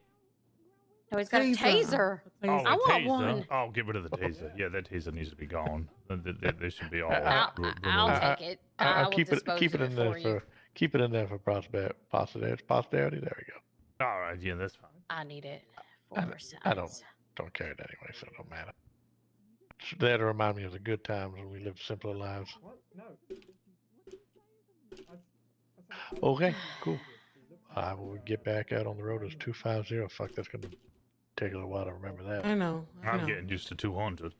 No, he's got a taser. Oh, I a want taser. one. Oh, get rid of the taser. Yeah, that taser needs to be gone. They should be all. I'll take it. I I'll will keep it dispose of in there for you. keep it in there for posterity. There we go. All right, yeah, that's fine. I need it for I don't carry it anyway, so it don't matter. That'll remind me of the good times when we lived simpler lives. Okay, cool. I will get back out on the road as 250. Fuck, that's gonna take a little while to remember that. I know. I'm getting used to 200.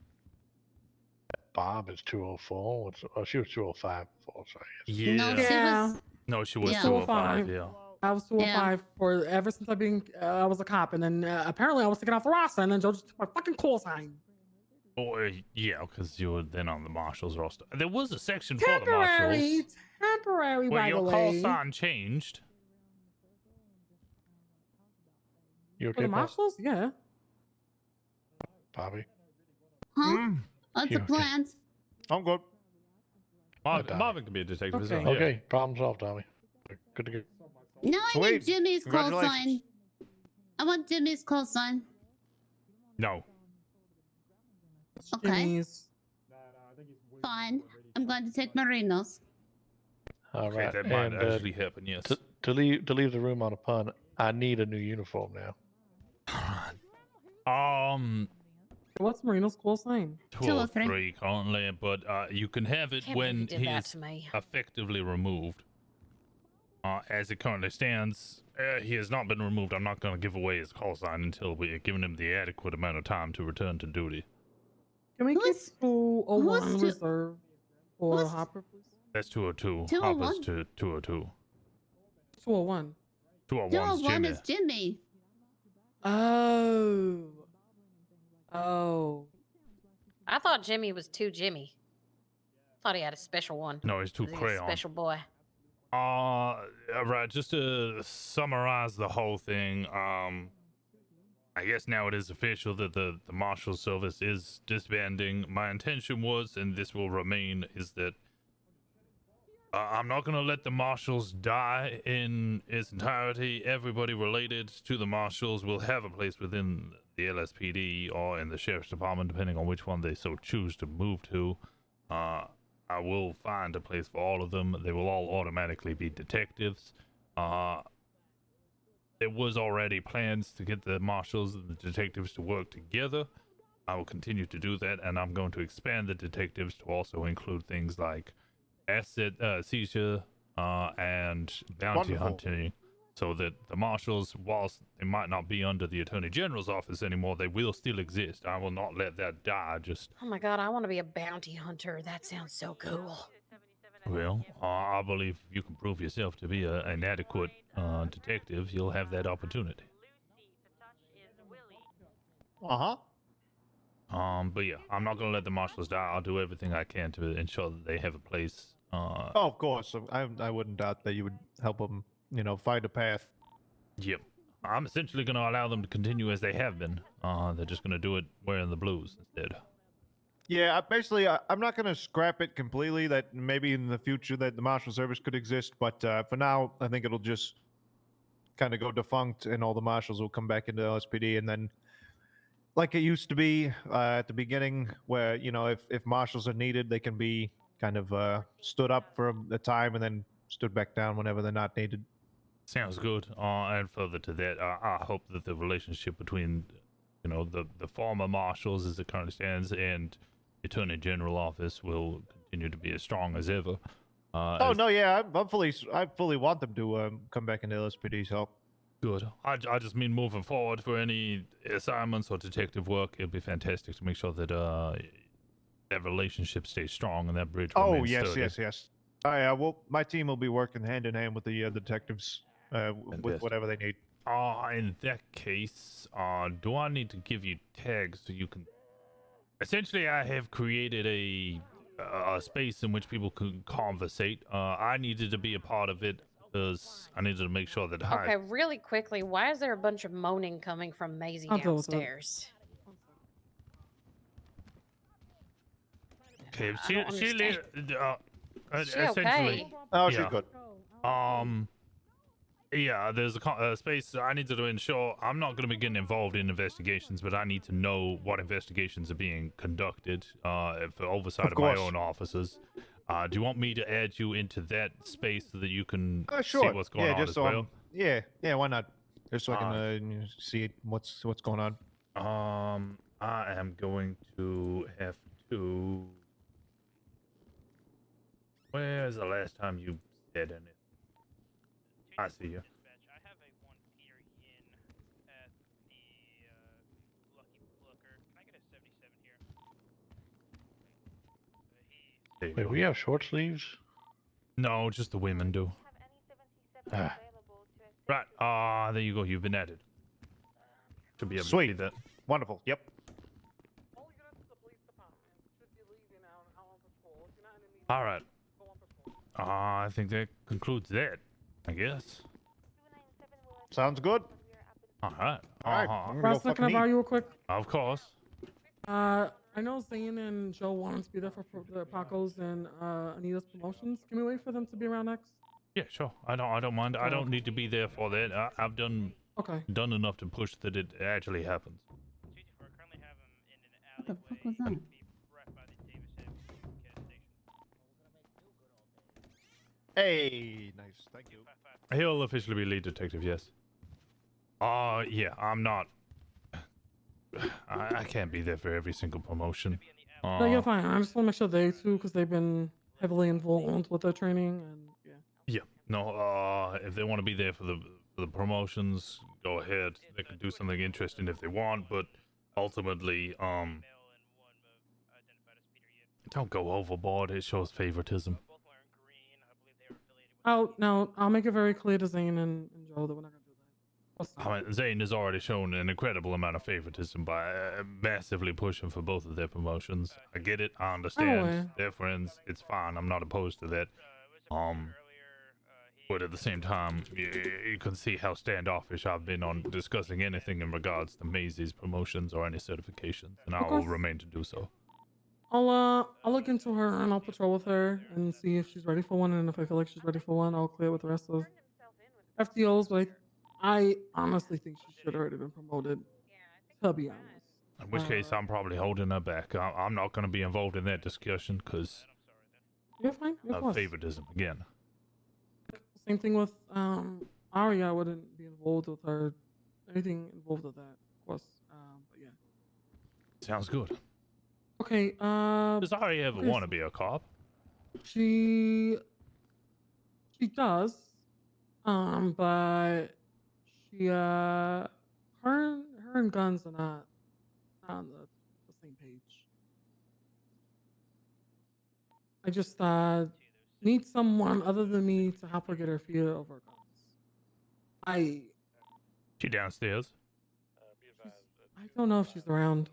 Bob is 204. She was 205 before, so I guess. Yeah. No, she was. No, she was Yeah. 205. Yeah. I was 205 for ever since I was a cop, and then apparently I was taken off the roster, and then Joe just took my fucking call sign. Oh, yeah, because you were then on the Marshals roster. There was a section for the Marshals. Temporary, Well, by your the call way. sign changed. You For the Marshals? Yeah. Bobby? Huh? What's the You okay? plans? I'm good. Marvin can be a detective as well. Yeah. Okay, problem solved, Tommy. Good to go. No, I Sweet. need Jimmy's call sign. Congratulations. I want Jimmy's call sign. No. Okay. Jimmy's. Fine. I'm going to take Marinos. All Okay, right, that might and actually happen, yes. to leave the room on a pun, I need a new uniform now. What's Marino's call sign? 203 currently, but you can have it Can't believe when you did he that is to me. effectively removed. As it currently stands, he has not been removed. I'm not going to give away his call sign until we have given him the adequate amount of time to return to duty. Can we keep 201 reserved for Hopper, please? That's 202. 201? Hopper's to 202. 201. 201 is 201 Jimmy. is Jimmy. Oh. I thought Jimmy was too Jimmy. Thought he had a special one. No, he's too He's a crayon. special boy. Right, just to summarize the whole thing, I guess now it is official that the Marshal Service is disbanding. My intention was, and this will remain, is that I'm not going to let the Marshals die in its entirety. Everybody related to the Marshals will have a place within the LSPD or in the Sheriff's Department, depending on which one they so choose to move to. I will find a place for all of them. They will all automatically be detectives. There was already plans to get the marshals and the detectives to work together. I will continue to do that, and I'm going to expand the detectives to also include things like asset seizure and bounty Wonderful. hunting, so that the marshals, whilst they might not be under the Attorney General's office anymore, they will still exist. I will not let that die. Just Oh my god, I want to be a bounty hunter. That sounds so cool. well, I believe if you can prove yourself to be an adequate detective, you'll have that opportunity. But yeah, I'm not gonna let the marshals die. I'll do everything I can to ensure that they have a place. Oh, of course. I wouldn't doubt that you would help them, find a path. Yep. I'm essentially gonna allow them to continue as they have been. They're just gonna do it wearing the blues instead. Yeah, I'm not going to scrap it completely. That maybe in the future that the Marshal Service could exist, but for now, I think it'll just kind of go defunct, and all the marshals will come back into LSPD, and then, like it used to be at the beginning, where if marshals are needed, they can be kind of stood up for a time and then stood back down whenever they're not needed. Sounds good. And further to that, I hope that the relationship between, the former marshals as it currently stands and Attorney General office will continue to be as strong as ever. No, yeah, I fully want them to come back into LSPD. So good. I just mean moving forward for any assignments or detective work, it'd be fantastic to make sure that that relationship stays strong and that bridge remains sturdy. yes. Well, my team will be working hand in hand with the detectives with whatever they need. In that case, do I need to give you tags so you can? Essentially, I have created a space in which people can conversate. I needed to be a part of it because I needed to make sure that Okay, really quickly, why is there a bunch of moaning coming from Maisie I'll deal with it. downstairs? Okay, I don't understand. Is she essentially. okay? Oh, she's good. Yeah, there's a space I need to ensure. I'm not going to be getting involved in investigations, but I need to know what investigations are being conducted for oversight of my own officers. Do you want me to add you into that space so that you can see Sure. what's going on just as so well? yeah, why not? Just so I can see what's going on. I am going to have to. Where's the last time you said anything? I see you. I have a 1 Peter Yin at the Lucky Looker. Can I get a 77 here? Wait, we have short sleeves? No, just the women do. Ah. Right. There you go. You've been added. Should be able to Sweet. see that. Wonderful. Yep. All right. I think that concludes that, I guess. Sounds good. All right. Rosner, can I borrow you real quick? Of course. I know Zane and Joe wanted to be there for the Pacos and Anita's promotions. Can we wait for them to be around next? Yeah, sure. I don't mind. I don't need to be there for that. I've done enough to push that it actually happens. What the fuck was that? Hey, nice. Thank you. He'll officially be lead detective, yes. Yeah, I'm not. I can't be there for every single promotion. No, you're fine. I just want to make sure they too, because they've been heavily involved with their training and yeah. Yeah. No. If they want to be there for the promotions, go ahead. They can do something interesting if they want, but ultimately, don't go overboard. It shows favoritism. Oh no, I'll make it very clear to Zane and Joe that we're not gonna do that. I mean, Zane has already shown an incredible amount of favoritism by massively pushing for both of their promotions. I get it. I understand. They're friends. It's fine. I'm not opposed to that. But at the same time, you can see how standoffish I've been on discussing anything in regards to Maisie's promotions or any certifications, and I will remain to do so. I'll look into her and I'll patrol with her and see if she's ready for one. And if I feel like she's ready for one, I'll clear with the rest of FTOs. But I honestly think she should have already been promoted. To be honest. In which case, I'm probably holding her back. I'm not going to be involved in that discussion because you're fine. of favoritism again. Same thing with Aria. I wouldn't be involved with her. Anything involved with that, of course. But yeah. Sounds good. Okay. Does Aria ever want to be a cop? She does. But she her and guns are not on the same page. I just need someone other than me to help her get her feet over guns. She downstairs? I don't know if she's around.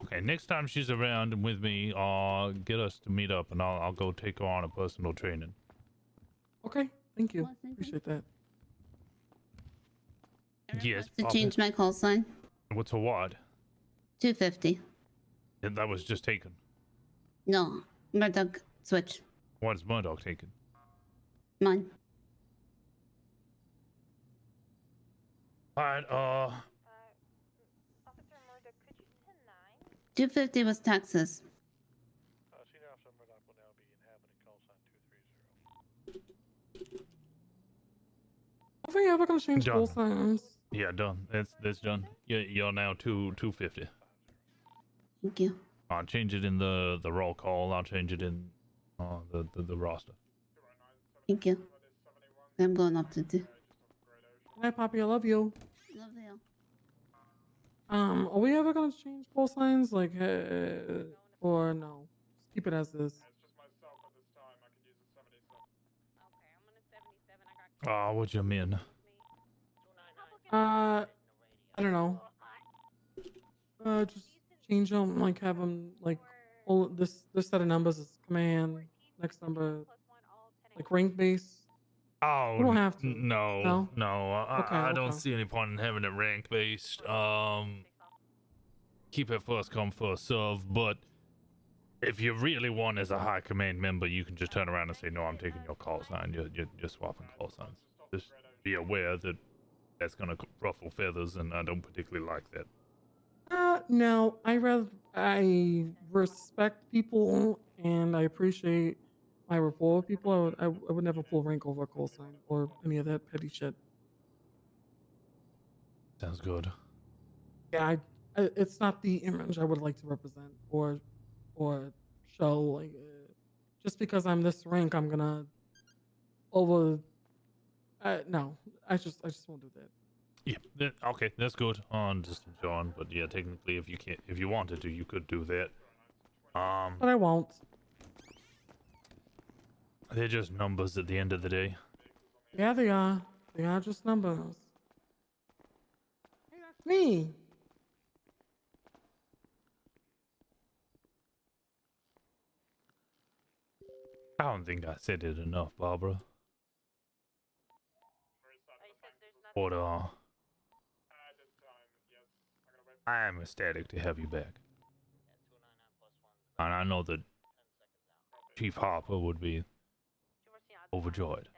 Okay, next time she's around and with me, get us to meet up and I'll go take her on a personal training. Okay, thank you. Appreciate that. Yes, To change my call sign. What's a what? 250. That was just taken. No, Murdoch switch. What's Murdoch taken? Mine. Alright, Officer Murdoch, could you send 9? 250 was Texas. Senior Officer Murdoch will now be inhabiting call sign 230. I think ever gonna change call done. signs. Yeah, done. That's done. You're now 250. Thank you. I'll change it in the roll call. I'll change it in the roster. Thank you. I'm going up to do. Hi, Poppy, I love you. Love you. Are we ever gonna change call signs, like, or no? Just keep it as is. Oh, what you mean? I don't know. Just change them, like have them like all this set of numbers is command, next number, like rank base. Oh, We don't have to. no. Okay, I don't okay. see any point in having it rank based. Keep it first come first serve. But if you really want as a high command member, you can just turn around and say, "No, I'm taking your call sign." You're swapping call signs. Just be aware that that's gonna ruffle feathers, and I don't particularly like that. No, I respect people and I appreciate my rapport with people. I would never pull rank over a call sign or any of that petty shit. Sounds good. Yeah, it's not the image I would like to represent or show. Like, just because I'm this rank, I'm gonna over. No, I just won't do that. Yeah. Okay. That's good. On distance on, but yeah, technically, if you wanted to, you could do that. But I won't. They're just numbers at the end of the day. Yeah, they are. They are just numbers. Hey, that's me. I don't think I said it enough, Barbara. But I am ecstatic to have you back. And I know that Chief Harper would be overjoyed.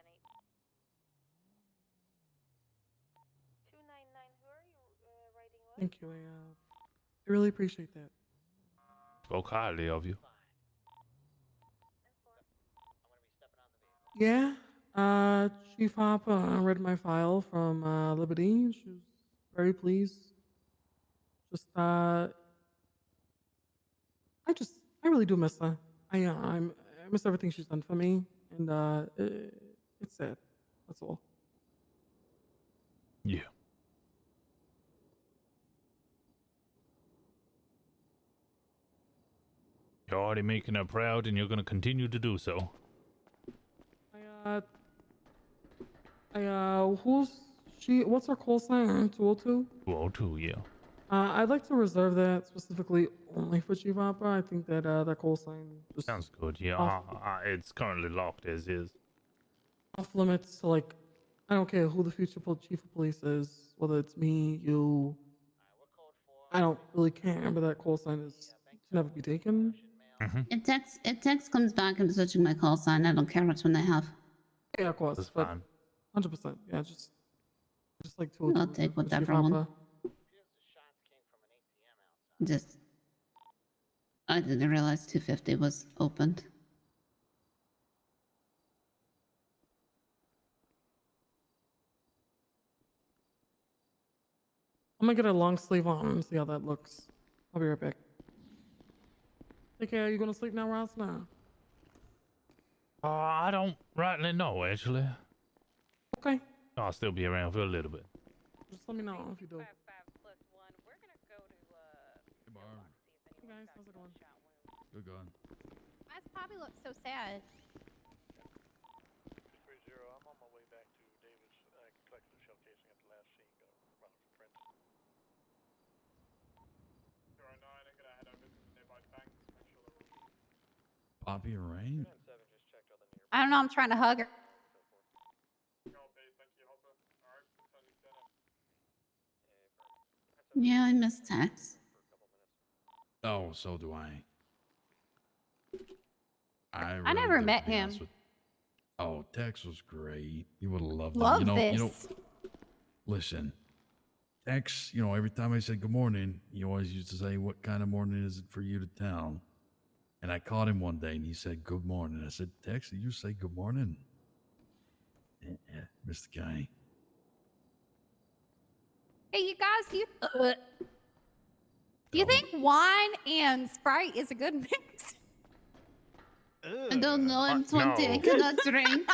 299, who are you writing with? Thank you. I really appreciate that. Spoke highly of you. Yeah. Chief Harper read my file from Liberty. She was very pleased. Just I really do miss her. I miss everything she's done for me, and it's sad. That's all. Yeah. You're already making her proud, and you're going to continue to do so. Who's she? What's her call sign? 202? 202, yeah. I'd like to reserve that specifically only for Chief Harper. I think that that call sign just Sounds good, yeah. It's currently locked as is. off limits to, like, I don't care who the future chief of police is, whether it's me, you. I don't really care, but that call sign is to never be taken. If text comes back, I'm switching my call sign. I don't care which one I have. Yeah, of course. That's but fine. 100%. Yeah, just like 202. I'll take for Chief whatever one. Harper. Just, I didn't realize 250 was opened. I'm gonna get a long sleeve on and see how that looks. I'll be right back. Take care. You gonna sleep now, Rosner? I don't rightly know, actually. Okay. I'll still be around for a little bit. Just let me know if you do. Hey, Barb. Hey guys, how's it going? Good going. Why does Poppy look so sad? 230, I'm on my way back to David's collective shell casing at the last scene. Gonna run up for print. 209, I'm gonna head over to the nearby tanks, make sure they're all... Poppy and Rain? I don't know. I'm trying to hug her. Yeah, I miss text. Oh, so do I. I never met him. Oh, Tex was great. You would have loved Love him. this. Listen, Tex, you know, every time I said good morning, he always used to say, "What kind of morning is it for you to town?" And I caught him one day and he said, "Good morning." I said, "Tex, did you say good morning?" Yeah, Mr. Guy. Hey, you guys, do you think wine and Sprite is a good mix? I don't know. I'm 20. I no. cannot drink.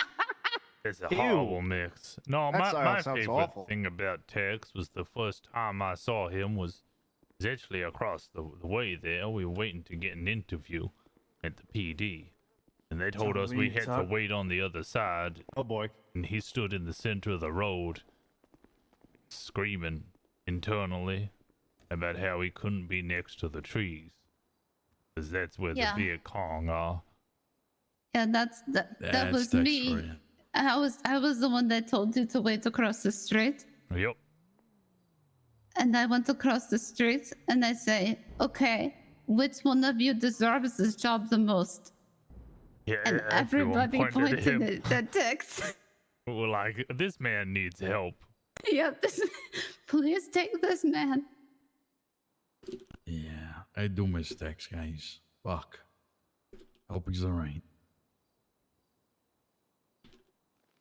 It's a Ew. horrible mix. No, That my sounds favorite awful. thing about Tex was the first time I saw him was actually across the way there. We were waiting to get an interview at the PD. And they told us we had to wait on the other side. Oh boy. And he stood in the center of the road screaming internally about how he couldn't be next to the trees. Because that's where Yeah. the Viet Cong are. Yeah, that was Tex me. for you. I was the one that told you to wait across the street. Yep. And I went across the street and I say, okay, which one of you deserves this job the most? Yeah, And everyone everybody pointed at him. pointed at Tex. We're like, this man needs help. Yep, please take this man. Yeah, I do miss Tex, guys. Fuck. Hope he's alright.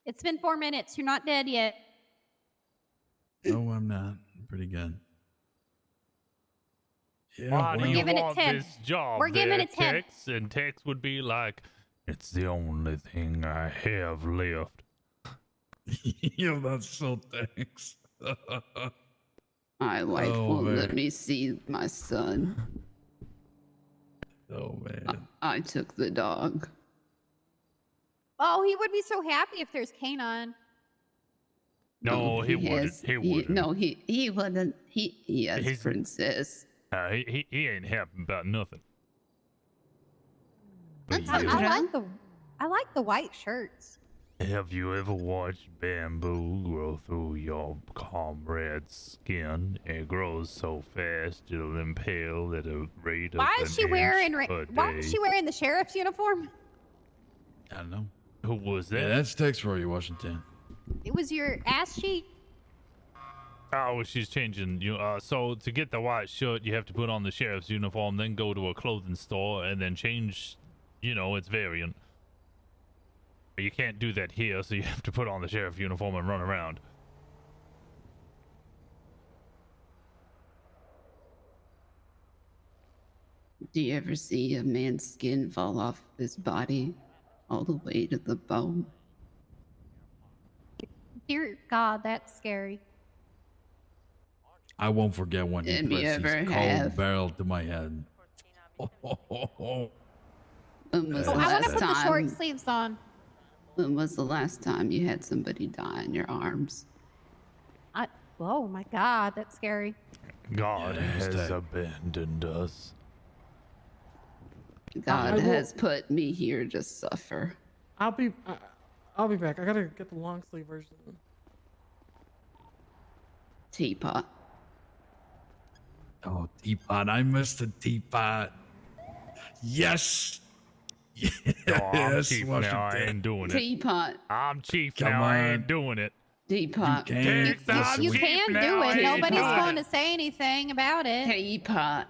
It's been 4 minutes. You're not dead yet. No, I'm not. I'm pretty good. Yeah, Why do We're you giving it want 10. this job We're giving there, it 10. Tex? And Tex would be like, it's the only thing I have left. Yeah, that's so Tex. My wife Oh, won't man. let me see my son. Oh, man. I took the dog. Oh, he would be so happy if there's canine. No, he wouldn't. He wouldn't. No, he wouldn't. He has He's- princess. He ain't happy about nothing. That's I, a I like the white shirts. Have you ever watched bamboo grow through your comrade's skin? It grows so fast it'll impale at a rate of Why an is she inch wearing? per Why is day. she wearing the sheriff's uniform? I don't know. Who was that? Yeah, that's Tex for you, Washington. It was your ass cheek. Oh, she's changing. So to get the white shirt, you have to put on the sheriff's uniform, then go to a clothing store, and then change, its variant. You can't do that here, so you have to put on the sheriff uniform and run around. Do you ever see a man's skin fall off his body all the way to the bone? Dear God, that's scary. I won't forget when he Have you pressed his ever cold have- barrel to my head. When was Oh, the I want to last put the short time? sleeves on. When was the last time you had somebody die in your arms? Oh my God, that's scary. God Yeah, he's has dead. abandoned us. God I will- has put me here to suffer. I'll be back. I gotta get the long sleeve version. Teapot. Oh, teapot. I missed the teapot. Yes. No, I'm Yes, chief now. I Washington. ain't doing it. Teapot. I'm chief Come now. I ain't on. doing it. Teapot. You can't. Tex, I'm You chief can now. do I it. ain't Nobody's doing going it. to say anything about it. Teapot.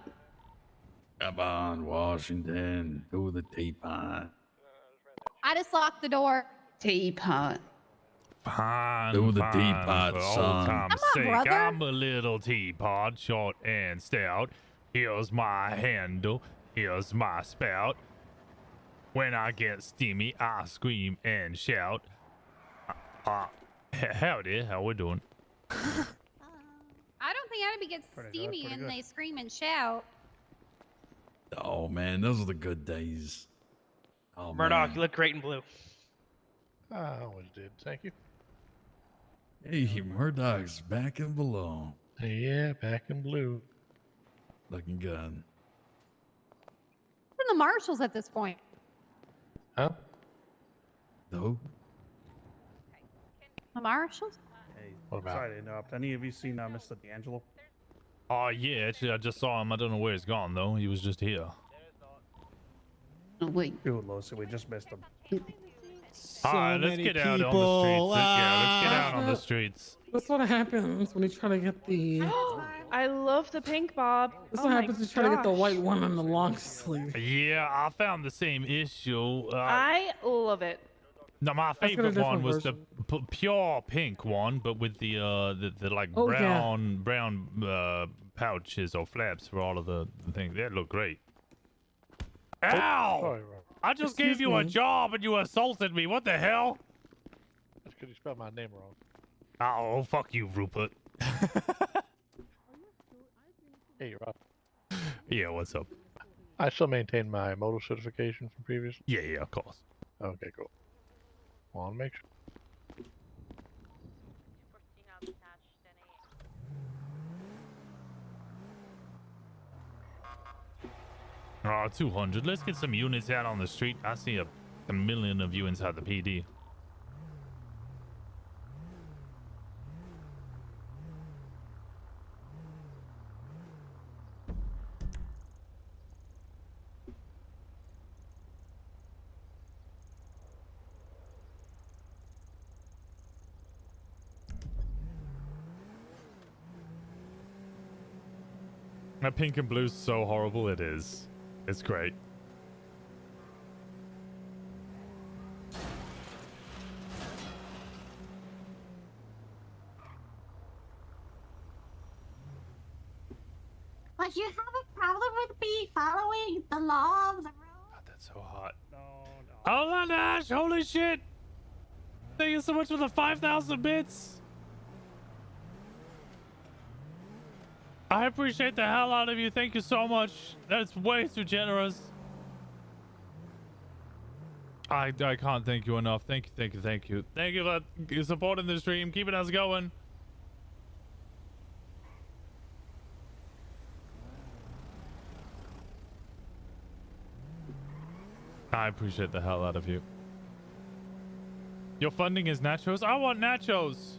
Come on, Washington. Do the teapot. I just locked the door. Teapot. Fine, Do the fine, teapot, for old son. time's Come on, sake, brother. I'm a little teapot, short and stout. Here's my handle, here's my spout. When I get steamy, I scream and shout. Howdy, how we doing? I don't think anybody gets steamy and they scream and shout. Oh, man. Those are the good days. Oh, Murdoch, man. you look great in blue. I always did. Thank you. Hey, Murdoch's back and below. Yeah, back in blue. Looking good. We're in the marshals at this point. Huh? No? The marshals? Hey, What about? sorry to interrupt. Any of you seen Mr. D'Angelo? Oh, yeah, actually, I just saw him. I don't know where he's gone, though. He was just here. Oh, wait. Dude, Lucy, we just missed him. All right, let's many get out on the people. streets. Yeah, let's get out on the That's streets. That's what happens when you try to get the. I love the pink bob. That's Oh what my happens when you try to get the gosh. white one in the long sleeve. Yeah, I found the same issue. I love it. No, my Let's get a favorite one different was version. the pure pink one, but with the like Oh, yeah. brown pouches or flaps for all of the things. That looked great. Ow! Sorry, Rob. I just Excuse gave you a me. job and you assaulted me. What the hell? That's because you spelled my name wrong. Oh, fuck you, Rupert. Hey, Rob. Yeah, what's up? I still maintain my motor certification from previous. Yeah, of course. Okay, cool. Want to make sure. Oh, 200. Let's get some units out on the street. I see a million of you inside the PD. That pink and blue's so horrible. It is. It's great. But you have a problem with me following the law of the road? God, that's so hot. Oh my gosh! Holy shit! Thank you so much for the 5,000 bits. I appreciate the hell out of you. Thank you so much. That's way too generous. I can't thank you enough. Thank you. Thank you for supporting the stream, keeping us going. I appreciate the hell out of you. Your funding is nachos? I want nachos!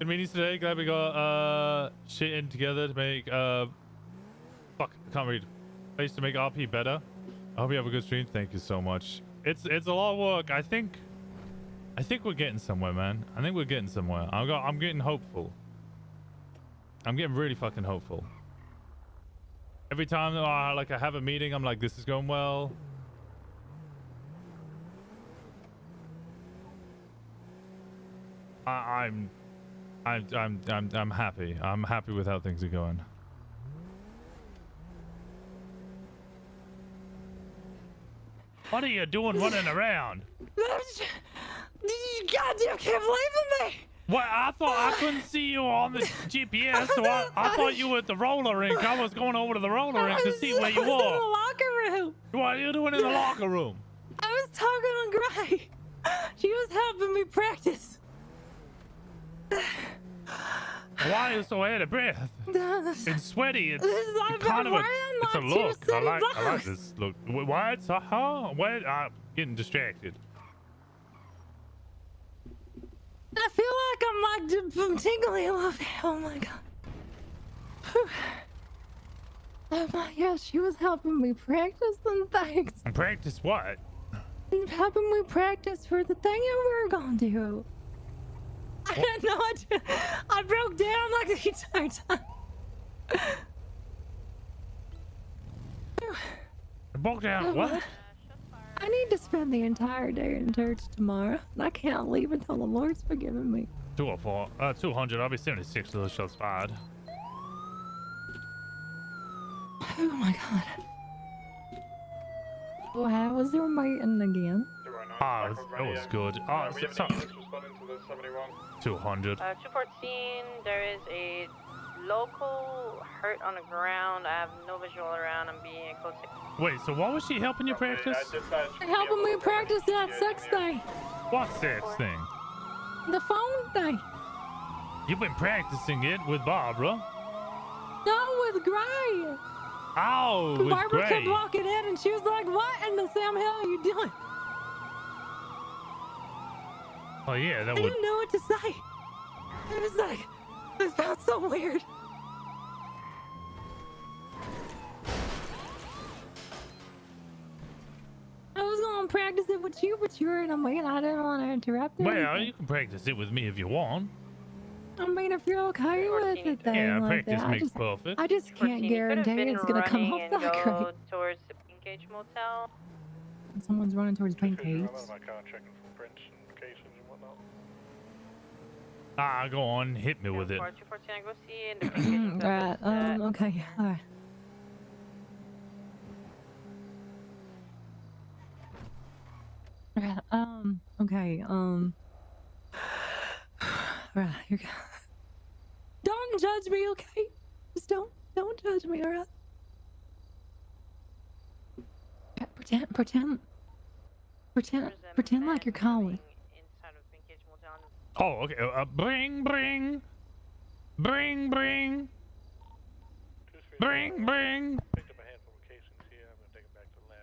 Convenience today, glad we got shit in together to make fuck, I can't read. Place to make RP better. I hope you have a good stream. Thank you so much. It's a lot of work. I think we're getting somewhere, man. I think we're getting somewhere. I'm getting hopeful. I'm getting really fucking hopeful. Every time I have a meeting, I'm like, this is going well. I'm happy. I'm happy with how things are going. What are you doing running around? You goddamn can't believe me! What? I thought I couldn't see you on the GPS, so I thought you were at the roller rink. I was going over to the roller rink to see where you I was in were. the locker room. What are you doing in the locker room? I was talking to Gray. She was helping me practice. Why are you so out of breath? It's sweaty. It's I've been kind of wearing it's a my look. two I like blocks. this look. What? Huh? What? I'm getting distracted. I feel like I'm tingling a little bit. Oh my god. Whew. Oh my gosh, she was helping me practice some things. Practice what? Helping me practice for the thing that we were gonna do. I had no idea. I broke down like the entire time. Broke down what? I need to spend the entire day in church tomorrow, and I can't leave until the Lord's forgiven me. 204, 200. I'll be 76 to those shots fired. Oh my god. Well, how was your meeting again? It was good. So 200. 214, there is a local hurt on the ground. I have no visual around. I'm being close to... Wait, so what was she helping you practice? Helping me practice that sex thing. What sex thing? The phone thing. You've been practicing it with Barbara. No, with Gray. Oh, with Barbara Gray. kept walking in and she was like, what in the Sam hell are you doing? Oh yeah, that I would. didn't know what to say. It was like, it felt so weird. I was gonna practice practice it with you, but you were in a meeting. I didn't want to interrupt it. Well, you can practice it with me if you want. I mean, if you're okay with it, then Yeah, like practice that. makes perfect. I just can't Martini, you could have guarantee been it's gonna come running off and that go great. towards the Engage Motel. Someone's running towards I'm pancakes. out of my car checking footprints and cases and whatnot. Go on, hit me with it. 214, I go see in the Engage Motel. Right. Okay. All right. Right. Okay. Right. You're. Don't judge me, okay? Just don't judge me, alright? Pretend like you're calling. Oh, okay. Bring.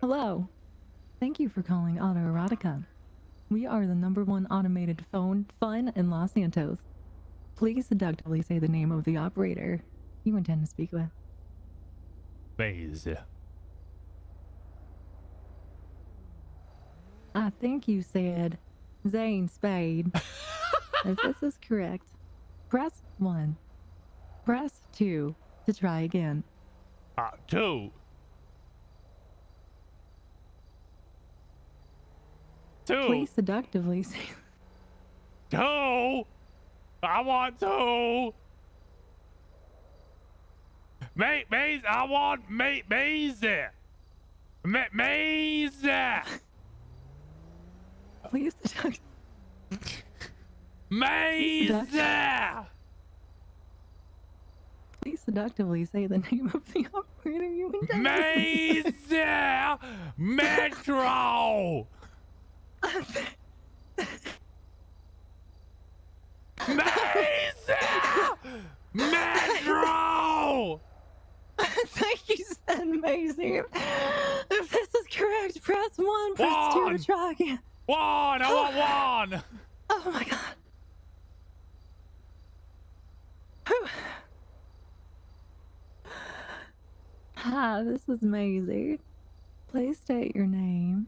Hello. Thank you for calling Autoerotica. We are the #1 automated phone fun in Los Santos. Please seductively say the name of the operator you intend to speak with. Maze. I think you said Zane Spade. If this is correct, press 1. Press 2 to try again. 2. 2. Please seductively say 2. I want 2. Maze, I want Maze. Maze. Please seduct. Maze. Please seductively say the name of the operator you intend to speak with. Maze. Metro. Maze. Metro. I think you said amazing. If this is correct, press 1, press 2 to try again. 1. I want 1. Oh my god. Whew. Hi, this is Maisie. Please state your name.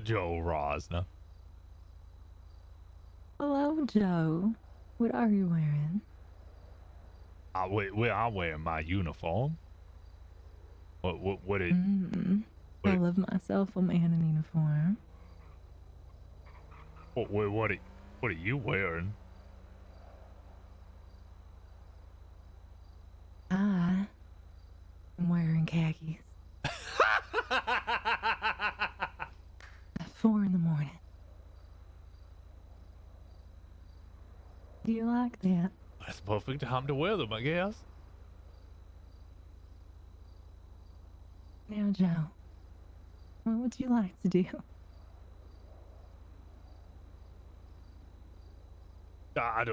Joe Rosner. Hello, Joe. What are you wearing? I'm wearing my uniform. What is? I love myself a man in uniform. What are you wearing? I'm wearing khakis. At 4 in the morning. Do you like that? That's the perfect time to wear them, I guess. Now, Joe, what would you like to do?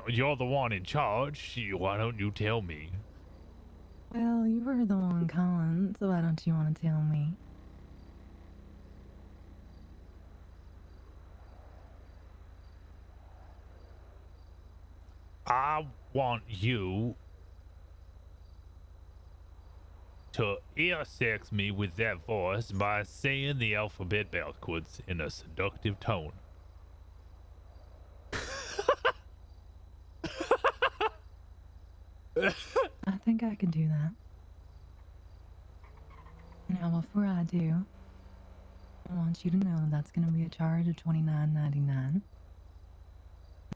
You're the one in charge. Why don't you tell me? Well, you were the one calling, so why don't you want to tell me? I want you to ear sex me with that voice by saying the alphabet backwards in a seductive tone. I think I can do that. Now, before I do, I want you to know that's going to be a charge of $29.99.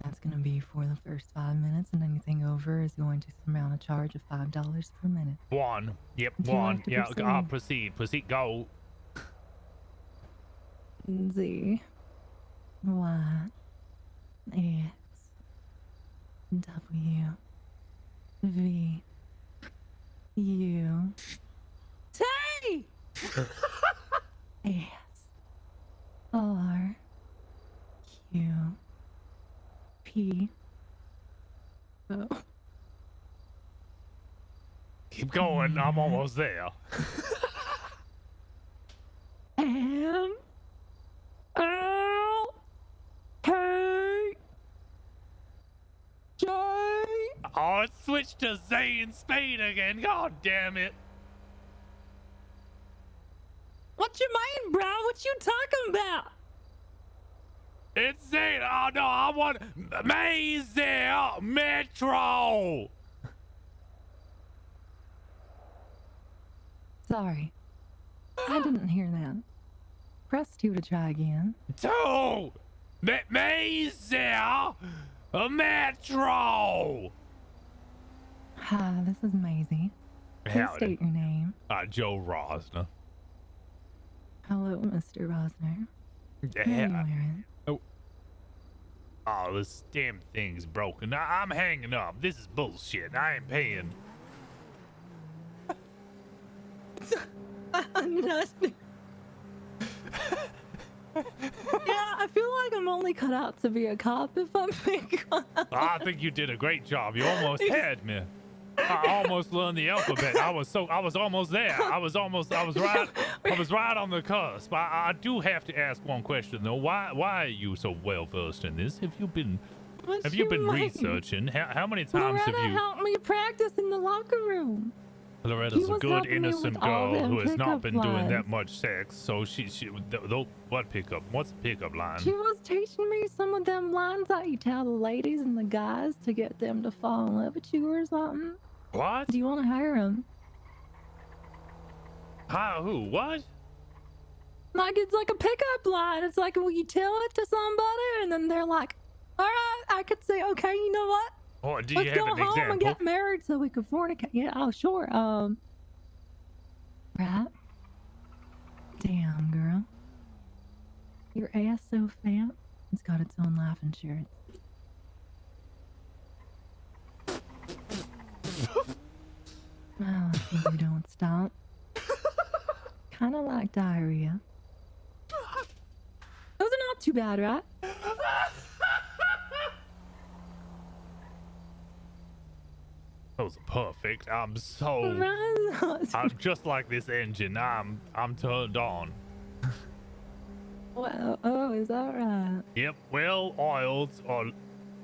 That's going to be for the first 5 minutes, and anything over is going to amount a charge of $5 per minute. 1. Yep, Would you 1. like to Yeah, proceed? I'll proceed. Proceed, go. Z Y X W V U T S R Q P O. Keep going. I'm almost there. M L K J. Oh, it switched to Zane Spade again. God damn it. What you mean, bro? What you talking about? Insane! Oh no, I want Mazel Metro! Sorry. I didn't hear that. Press 2 to try again. 2! Mazel Metro! Hi, this is Maisie. Please Howdy. state your name. Joe Rosner. Hello, Mr. Rosner. What are you Yeah. wearing? Oh, this damn thing's broken. I'm hanging up. This is bullshit. I ain't paying. I'm not. Yeah, I feel like I'm only cut out to be a cop if I'm being I think you did a great job. You almost had me. I almost learned the alphabet. I was almost there. I was right on the cusp. I do have to ask one question though. Why are you so well versed in this? Have you been researching? How many times Loretta have you? helped me practice in the locker room. Loretta's a was good, helping me innocent with all girl them who has not pickup been doing that lines. much sex. So what pickup? What's a pickup line? She was teaching me some of them lines that you tell the ladies and the guys to get them to fall in love with you or something. What? Do you want to hire them? How? Who? What? Like it's like a pickup line. It's like, will you tell it to somebody? And then they're like, all right, I could say, okay, you know what? Oh, do Let's you go have an home and example? get married so we can fornicate. Yeah, oh, sure. Right? Damn, girl. Your ass so fat, it's got its own life insurance. Oh, if you don't stop. Kind of like diarrhea. Those are not too bad, right? Those are perfect. I'm just like this engine. I'm turned on. Well, oh, is that right? Yep, well oiled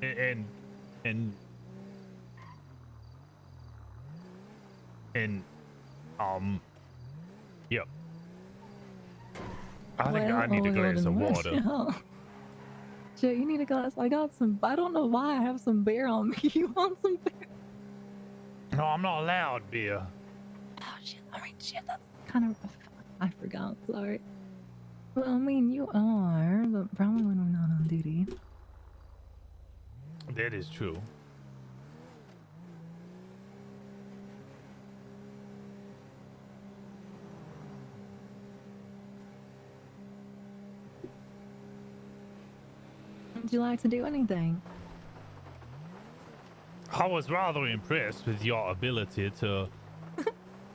and yep. I think I need a glass of water. Joe, you need a glass. I got some. I don't know why I have some beer on me. You want some beer? No, I'm not allowed beer. Oh shit! I mean, shit. That's kind of. I forgot. Sorry. Well, I mean, you are, but probably when we're not on duty. That is true. Would you like to do anything? I was rather impressed with your ability to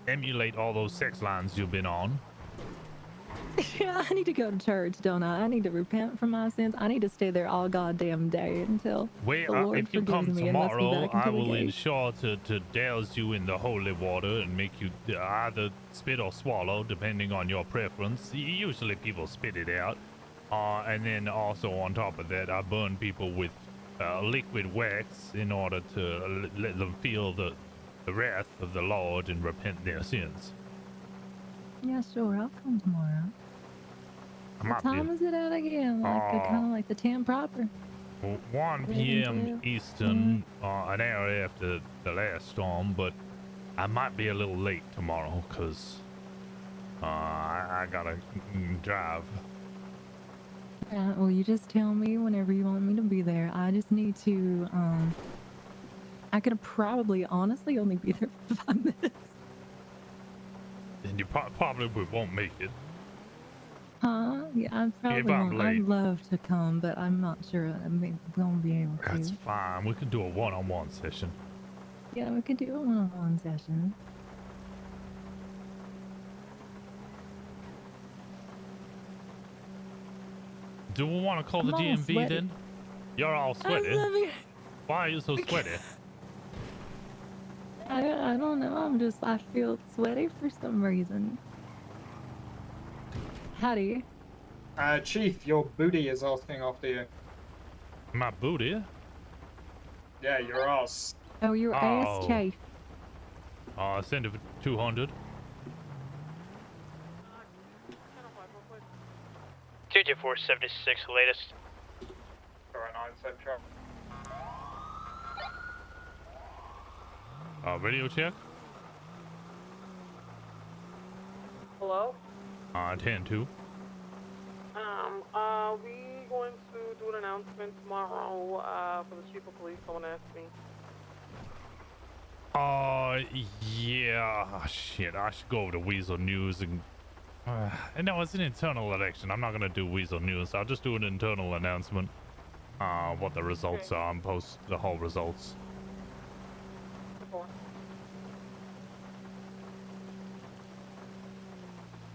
emulate all those sex lines you've been on. Yeah, I need to go to church, don't I? I need to repent for my sins. I need to stay there all goddamn day until the Lord if you forgives come me and lets me tomorrow, back into I the will gate. ensure to douse you in the holy water and make you either spit or swallow, depending on your preference. Usually people spit it out. And then also on top of that, I burn people with liquid wax in order to let them feel the wrath of the Lord and repent their sins. Yeah, sure. I'll come tomorrow. What time is it at again? Like kind of like the 10 proper. 1 p.m. Eastern, an hour after the last storm, but I might be a little late tomorrow because I gotta drive. Yeah, well, you just tell me whenever you want me to be there. I just need to, I could probably honestly only be there for 5 minutes. And you probably won't make it. Huh? Yeah, I probably If I'm won't. late. I'd love to come, but I'm not sure I'm gonna be able to. That's fine. We can do a one-on-one session. Yeah, we could do a one-on-one session. Do we want to call the I'm all DMV sweaty. then? You're all sweaty. Why are you so sweaty? I don't know. I feel sweaty for some reason. Howdy. Chief, your booty is asking after you. My booty? Yeah, your ass. Oh, your ass, Chief. Send it for 200. 22476, latest. Central. Radio check. Hello? 10-2. We going to do an announcement tomorrow, for the chief of police. Someone asked me. Yeah. Oh, shit, I should go over to Weasel News and... no, it's an internal election. I'm not gonna do Weasel News. I'll just do an internal announcement. What the results are and post the whole results.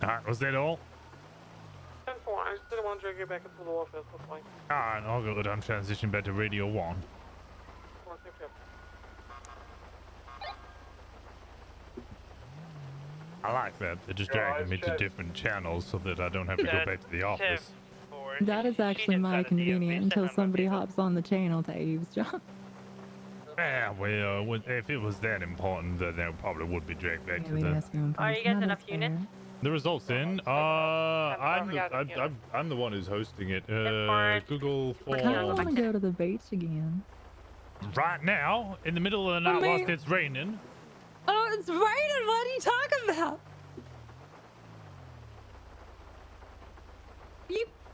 Alright, was that all? 10-4. I just didn't want to get back into the office. That's fine. Alright, I'll go down transition back to Radio 1. I like that. They're just dragging me to different channels so that I don't have to go back to the office. That is actually my convenient until somebody hops on the channel to eavesdrop. Yeah, well, if it was that important, then they probably would be dragged back to the... Are you guys enough units? The results in. I'm the one who's hosting it. Google I kind of Forms. want to go to the beach again. Right now, in the middle of the night, whilst it's raining. Oh, it's raining. What are you talking about?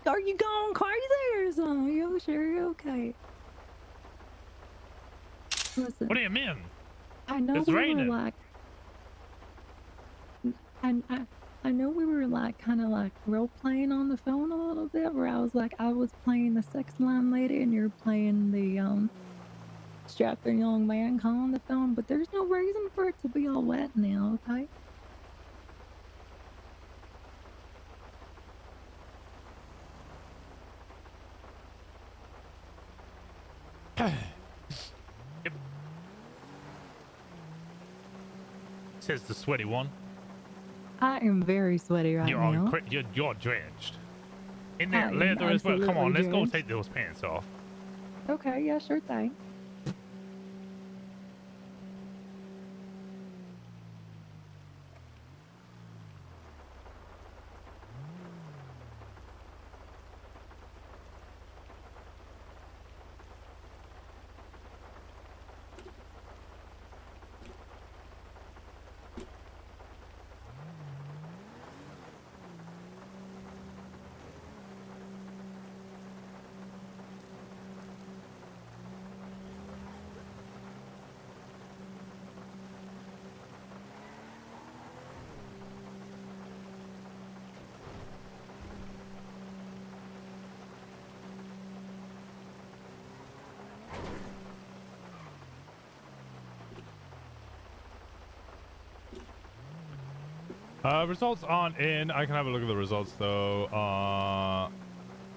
Are you going crazy or something? Are you sure you're okay? Listen. What do you mean? I know it's we raining. were like. I know we were like kind of like role playing on the phone a little bit, where I was playing the sex line lady and you're playing the strapping young man calling the phone. But there's no reason for it to be all wet now, okay? Yep. Says the sweaty one. I am very sweaty right now. You're drenched. In that leather as well. Come on, let's go take those pants off. Okay, yeah, sure thing. Results aren't in. I can have a look at the results though.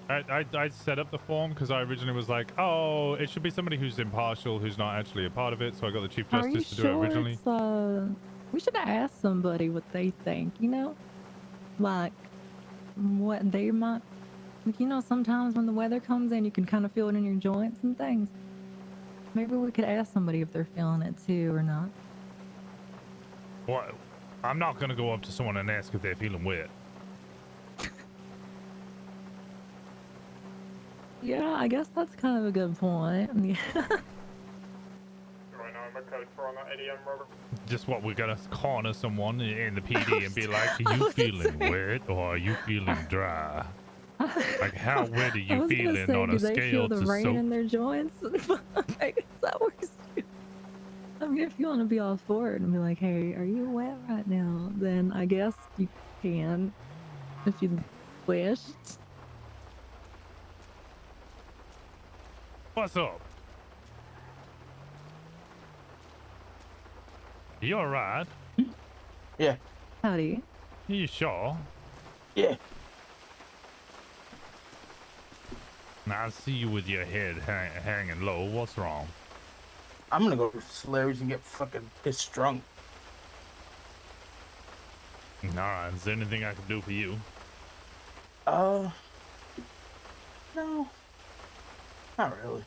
I set up the form because I originally was like, oh, it should be somebody who's impartial, who's not actually a part of it. So I got the Chief Justice to do it originally. We should have asked somebody what they think, you know? Like, what they might... Like, you know, sometimes when the weather comes in, you can kind of feel it in your joints and things. Maybe we could ask somebody if they're feeling it too or not. What? I'm not going to go up to someone and ask if they're feeling wet. Yeah, I guess that's kind of a good point. Yeah. Just what, we're going to corner someone in the PD and be like, are you feeling wet or are you feeling dry? Like, how wet are you feeling on a scale they feel the to rain soap? in their joints? I guess that works too. I mean, if you want to be all for it and be like, hey, are you wet right now? Then I guess you can, if you wished. What's up? You alright? Yeah. Howdy. You sure? Yeah. I see you with your head hanging low. What's wrong? I'm gonna go to Slurry's and get fucking pissed drunk. Alright, is there anything I can do for you? No. Not really.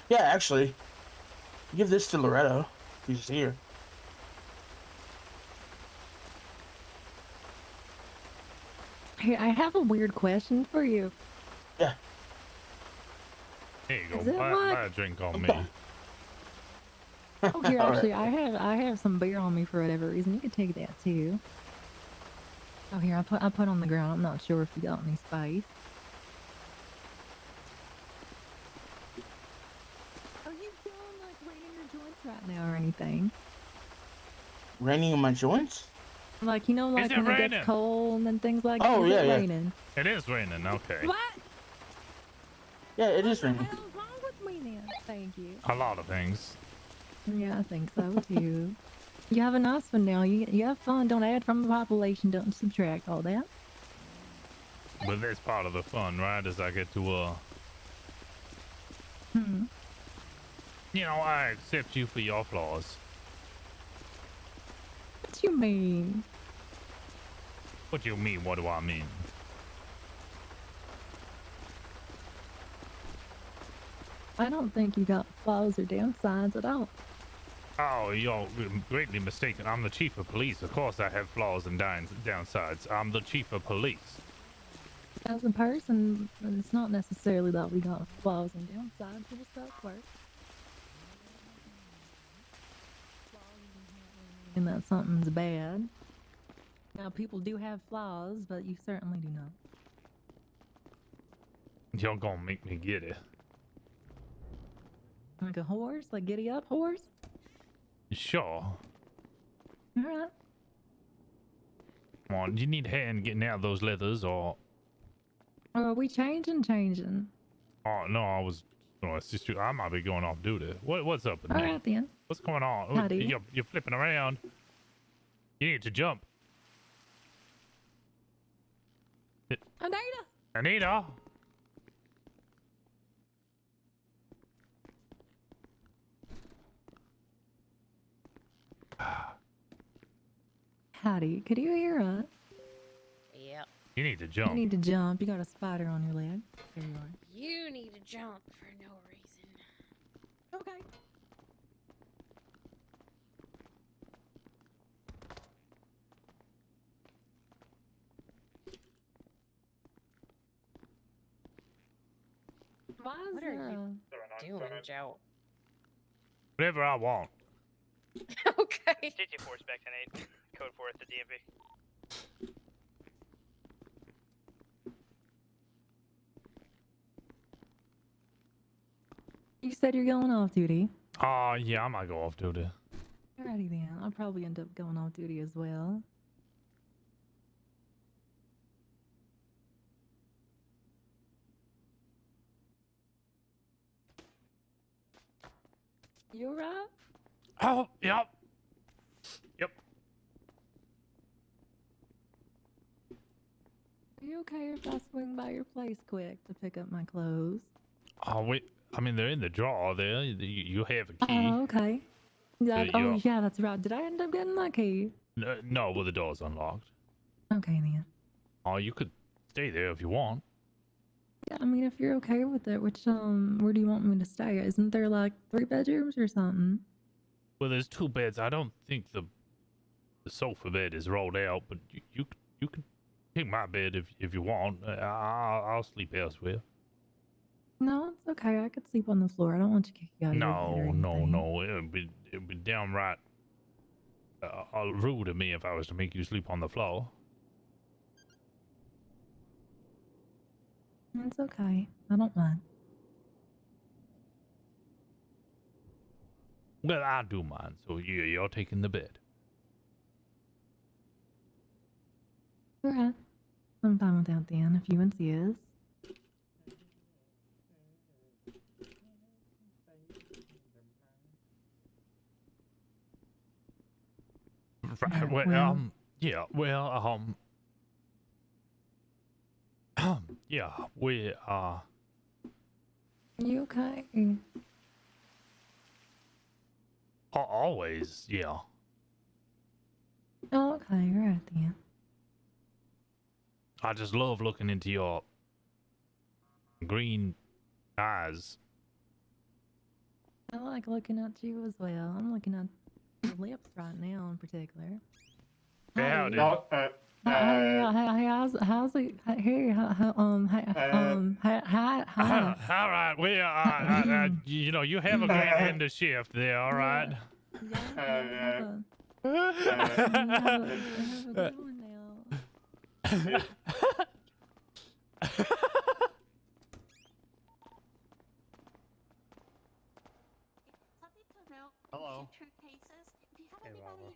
Yeah, actually, give this to Loretto. He's here. Hey, I have a weird question for you. There you Is go. it Buy like- a drink on me. Oh, here, All actually, right. I have some beer on me for whatever reason. You can take that too. Oh, here, I put on the ground. I'm not sure if you got any space. Are you feeling like raining your joints right now or anything? Raining in my joints? Like, you know, like it when it raining? gets cold and things like Oh, that. Is yeah, it yeah. raining? It is raining. Okay. What? Yeah, it is raining. What's wrong with me then? Thank you. A lot of things. Yeah, I think so too. You have a nice one now. You have fun. Don't add from the population. Don't subtract all that. But that's part of the fun, right? As I get to you know, I accept you for your flaws. What you mean? What do you mean? What do I mean? I don't think you got flaws or downsides at all. Oh, you're greatly mistaken. I'm the chief of police. Of course I have flaws and downsides. I'm the chief of police. As a person, it's not necessarily that we got flaws and downsides. It was that part. And that something's bad. Now, people do have flaws, but you certainly do not. You're gonna make me get it. Like a horse? Like giddy up horse? Sure. Alright. Come on, do you need a hand getting out of those leathers or... Are we changing? Oh, no, I was gonna assist you. I might be going off duty. What's up with me? Alright then. What's going on? Oh, Howdy. you're flipping around. You need to jump. Anita! Anita! Howdy. Could you hear us? Yep. You need to You jump. need to jump. You got a spider on your leg. There you are. You need to jump for no reason. Okay. What are you doing, Joe? Whatever I want. Okay. Digit4 Spec 10-8. Code 4 at the DMV. You said you're going off duty. Yeah, I might go off duty. Alrighty then. I'll probably end up going off duty as well. You alright? Oh, yep. Yep. Are you okay if I swing by your place quick to pick up my clothes? Oh, wait. I mean, they're in the drawer there. You have a key. Oh, okay. Yeah, you're- yeah, that's right. Did I end up getting that key? No, well, the door's unlocked. Okay then. Oh, you could stay there if you want. Yeah, I mean, if you're okay with it, which where do you want me to stay? Isn't there like 3 bedrooms or something? Well, there's 2 beds. I don't think the sofa bed is rolled out, but you can take my bed if you want. I'll sleep elsewhere. No, it's okay. I could sleep on the floor. I don't want you kicking out of your bed or anything. No. It'd be downright rude of me if I was to make you sleep on the floor. It's okay. I don't mind. Well, I do mind, so you're taking the bed. Alright. I'm fine with that then, if you insist. Right, well- yeah, well, yeah, we You okay? always, yeah. Oh, okay. Alright then. I just love looking into your green eyes. I like looking at you as well. I'm looking at your lips right now in particular. How Howdy. did How's it? Hey, hi. All right, we you know, you have a great end of shift there. All right. Have a good one now. Hello. Future cases. If you have anybody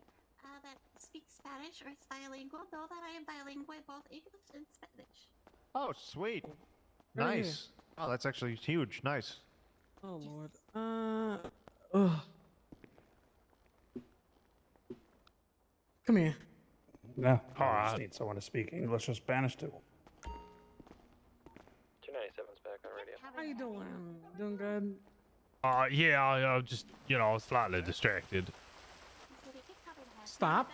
that speaks Spanish or is bilingual, know that I am bilingual in both English and Spanish. Oh, sweet. Right here. Nice. Oh, that's actually huge. Nice. Oh Lord. Ugh. Come here. No, I just need someone to speak English or Spanish too. 297's back on radio. How you doing? Doing good? Yeah, I'm just, you know, slightly distracted. Stop.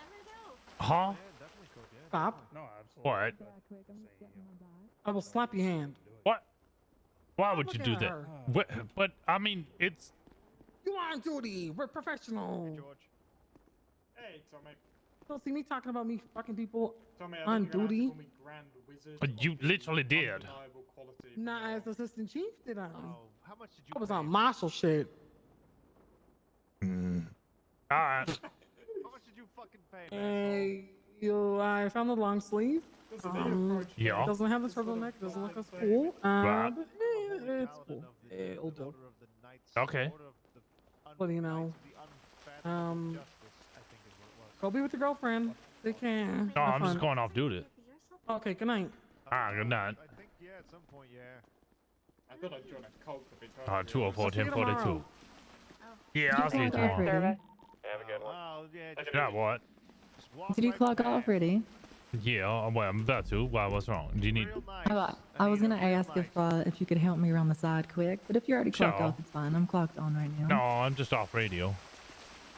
Huh? Stop. No, absolutely. What? I will slap your hand. What? Why would Look you at do that? her. What? But I mean, it's. You are on duty. We're professional. Hey, Tommy. Don't see me talking about me fucking people Tommy, I on think you're gonna have to duty. call me Grand Wizard. You literally did. Not as assistant chief, did I? Oh, how much did you I was pay on him? marshal shit. All right. How much did you fucking pay him? Hey, I found the long sleeve. Yeah. It doesn't have the turtleneck. Doesn't look as cool. Right. But it's cool. It'll do. Okay. What do you know? Go be with your girlfriend. They can. No, I'm just going off duty. Okay, good night. Good night. I think, yeah, at some point, yeah. I thought I'd join a cult to be 204 See you 1042. tomorrow. Yeah, I'll see you tomorrow. Have a good one. Oh, yeah. Yeah, what? Did you clock off already? Yeah, well, I'm about to. Why? What's wrong? Do you need? I was gonna ask if you could help me around the side quick, but if you're already clocked Sure. off, it's fine. I'm clocked on right now. No, I'm just off radio.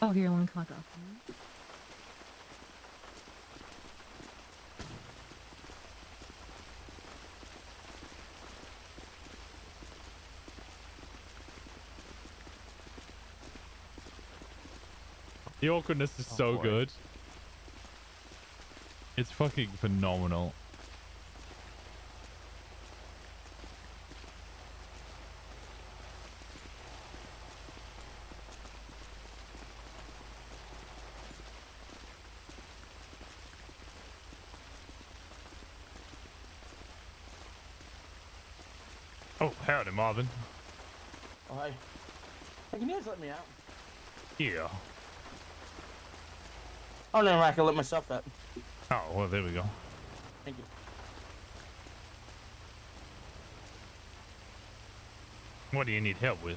Oh, here, let me clock off. The awkwardness is so boy. good. It's fucking phenomenal. Oh, howdy, Marvin. Oh, hi. Hey, can you guys let me out? Yeah. Oh, no, I can let myself out. Oh, well, there we go. Thank you. What do you need help with?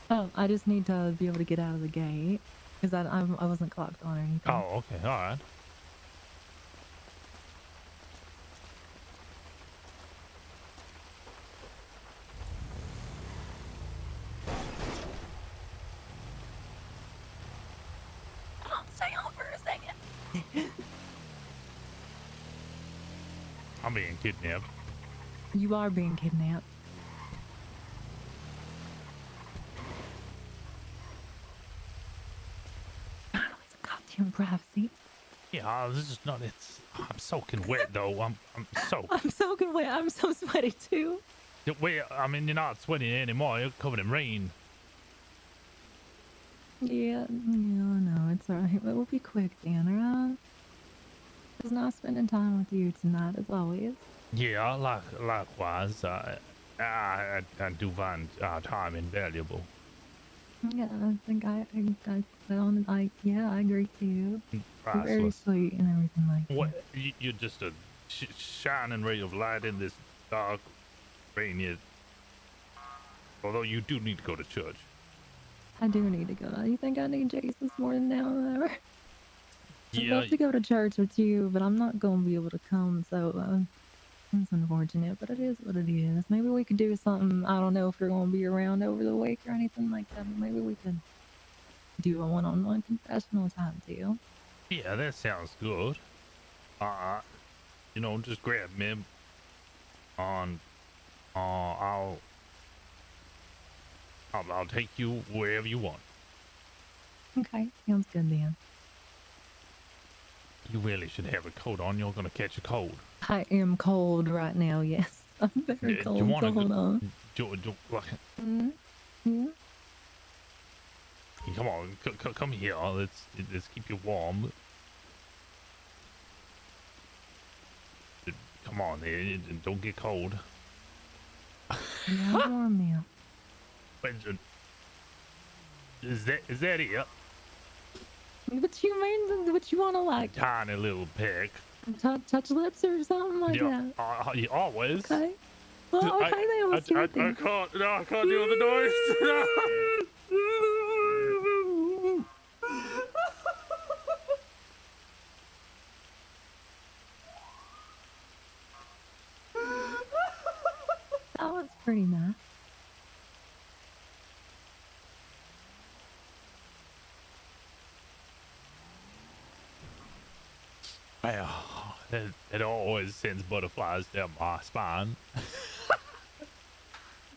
Oh, I just need to be able to get out of the gate because I wasn't clocked on or anything. Oh, okay, all right. I'll stay home for a second. I'm being kidnapped. You are being kidnapped. Finally, some goddamn privacy. Yeah, this is not. It's. I'm soaking wet though. I'm soaked. I'm soaking wet. I'm so sweaty too. Wait, I mean, you're not sweating anymore. You're covered in rain. Yeah, no, it's alright. But we'll be quick, Dan, alright? It was nice spending time with you tonight, as always. Yeah, likewise. I do find time invaluable. Yeah, I think I found, yeah, I agree too. You're very Priceless. sweet and everything like that. What? You're just a shining ray of light in this dark rain. Although you do need to go to church. I do need to go. You think I need Jesus more than now than ever? I'd Yeah. love to go to church with you, but I'm not going to be able to come, so it's unfortunate, but it is what it is. Maybe we could do something. I don't know if you're going to be around over the week or anything like that, but maybe we could do a one-on-one confessional type deal. Yeah, that sounds good. Just grab me. I'll take you wherever you want. Okay, sounds good then. You really should have a coat on. You're gonna catch a cold. I am cold right now. Yes, I'm very Do cold. you So want to hold on. like, Yeah. come on, come here. Let's keep you warm. Come on, don't get cold. Yeah, I'm warm now. Is that it? What you mean? What you want to like? Tiny little peck. Touch lips or something like that? Always. Okay. Well, okay then. Let's do it then. I can't do the noise. That was pretty nice. Well, it always sends butterflies down my spine.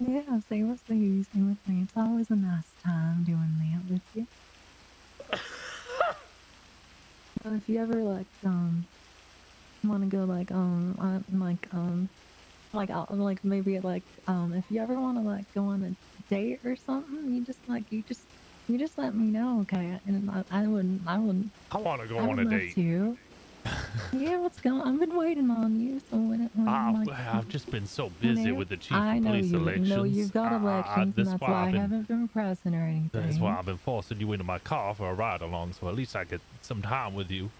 Yeah, same with me. Same with me. It's always a nice time doing that with you. But if you ever like want to go like maybe like if you ever want to like go on a date or something, you just let me know, okay? And I wouldn't. I want to go I on would a love date. to. Yeah, what's going? I've been waiting on you. So when I've just been so busy with the chief I of know police you. elections. No, you've got elections, and that's why I haven't been pressing or anything. That's why I've been forcing you into my car for a ride along, so at least I get some time with you.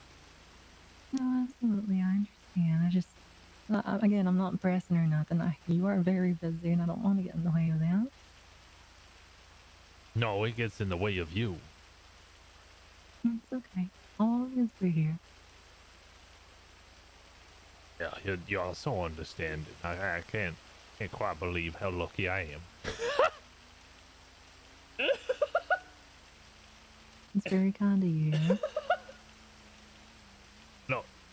No, absolutely, I understand. Again, I'm not pressing or nothing. You are very busy, and I don't want to get in the way of that. No, it gets in the way of you. It's okay. I'll always be here. Yeah, you're so understanding. I can't quite believe how lucky I am. It's very kind of you.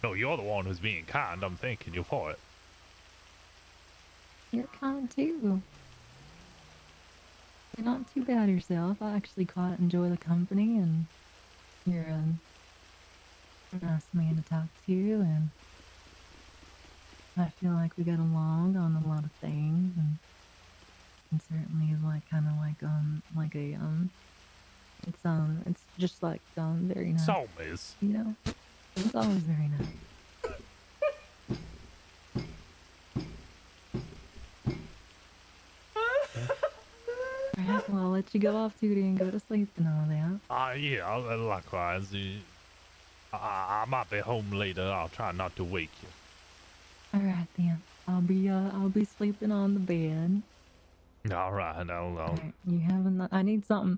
No, you're the one who's being kind. I'm thanking you for it. You're kind too. You're not too bad yourself. I actually quite enjoy the company, and you're a nice man to talk to, and I feel like we got along on a lot of things, and certainly is like kind of like a it's just like very nice. So, miss. You know, it's always very nice. Alright, well, I'll let you go off duty and go to sleep and all that. Yeah, likewise. I might be home later. I'll try not to wake you. Alright then. I'll be sleeping on the bed. All right, I'll. Alright, you have I need something.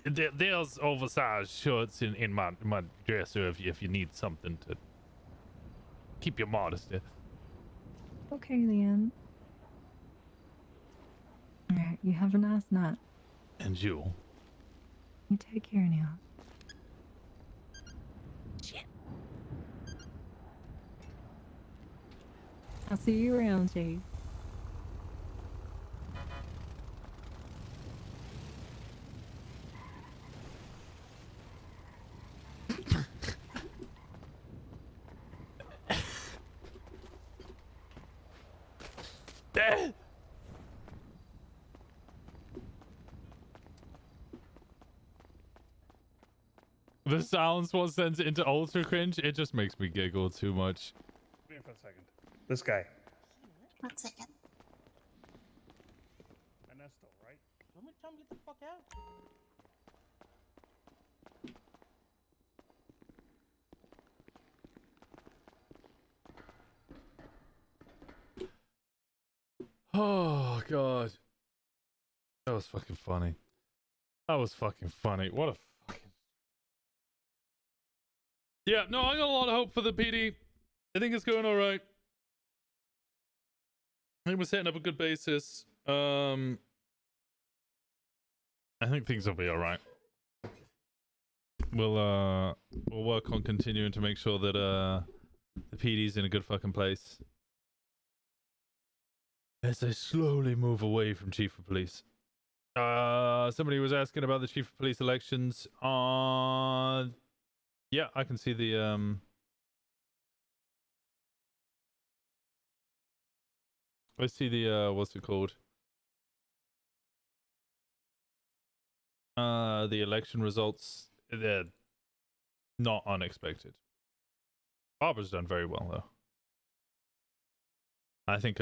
There's oversized shirts in my dresser if you need something to keep your modesty. Okay then. Alright, you have a nice night. And you. You take care now. Shit. I'll see you around, Chase. The sounds one sends it into ultra cringe. It just makes me giggle too much. Come here for a second. This guy. 1 second. Ernesto, right? Tell me to get the fuck out. Oh god, that was fucking funny. That was fucking funny. What a fucking. Yeah, no, I got a lot of hope for the PD. I think it's going all right. I think we're setting up a good basis. I think things will be all right. We'll work on continuing to make sure that the PD's in a good fucking place. as I slowly move away from Chief of Police. Somebody was asking about the Chief of Police elections. Yeah, I can see the I see the what's it called? The election results. They're not unexpected. Barbara's done very well though. I think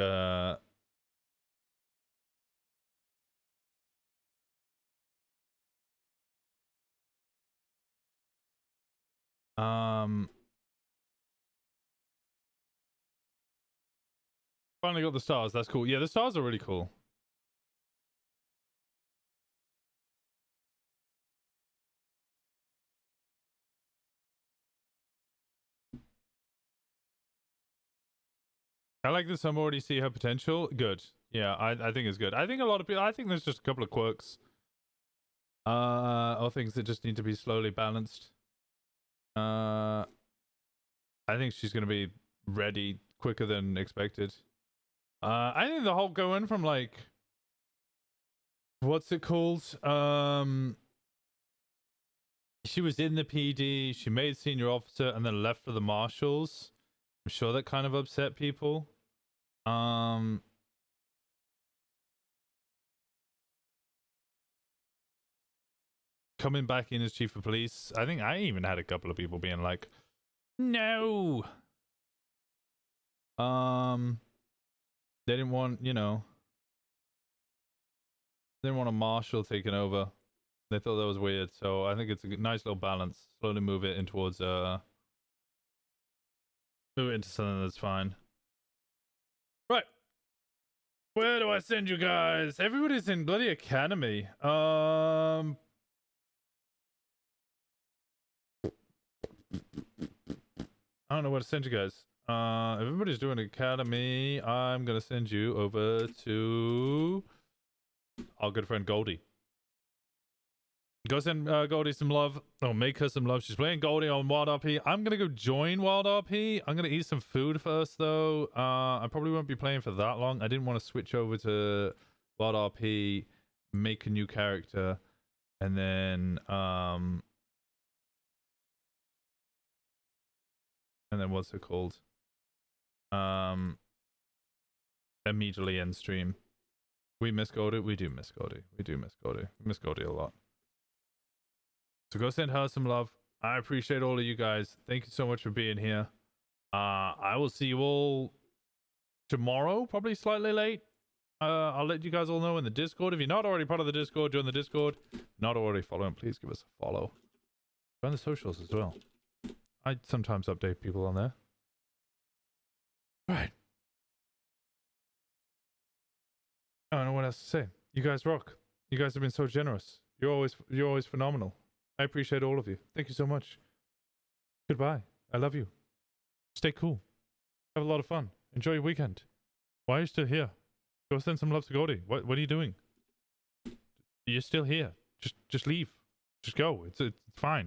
finally got the stars. That's cool. Yeah, the stars are really cool. I like this. I'm already see her potential. Good. Yeah, I think it's good. I think a lot of people. I think there's just a couple of quirks. Or things that just need to be slowly balanced. I think she's gonna be ready quicker than expected. I think the whole going from like, what's it called? She was in the PD. She made senior officer and then left for the marshals. I'm sure that kind of upset people. Coming back in as chief of police, I think I even had a couple of people being like, no. They didn't want, you know, they didn't want a marshal taking over. They thought that was weird. So I think it's a nice little balance. Slowly move it in towards move it into something that's fine. Right. Where do I send you guys? Everybody's in bloody academy. I don't know where to send you guys. Everybody's doing academy. I'm gonna send you over to our good friend Goldie. Go send Goldie some love. Oh, make her some love. She's playing Goldie on Wild RP. I'm gonna go join Wild RP. I'm gonna eat some food first though. I probably won't be playing for that long. I didn't want to switch over to Wild RP, make a new character, and then what's it called? Immediately end stream. We miss Goldie. We do miss Goldie. We do miss Goldie. We miss Goldie a lot. So go send her some love. I appreciate all of you guys. Thank you so much for being here. I will see you all tomorrow, probably slightly late. I'll let you guys all know in the Discord. If you're not already part of the Discord, join the Discord. Not already following, please give us a follow. Join the socials as well. I sometimes update people on there. Right. I don't know what else to say. You guys rock. You guys have been so generous. You're always phenomenal. I appreciate all of you. Thank you so much. Goodbye. I love you. Stay cool. Have a lot of fun. Enjoy your weekend. Why are you still here? Go send some love to Goldie. What are you doing? You're still here. Just leave. Just go. It's fine.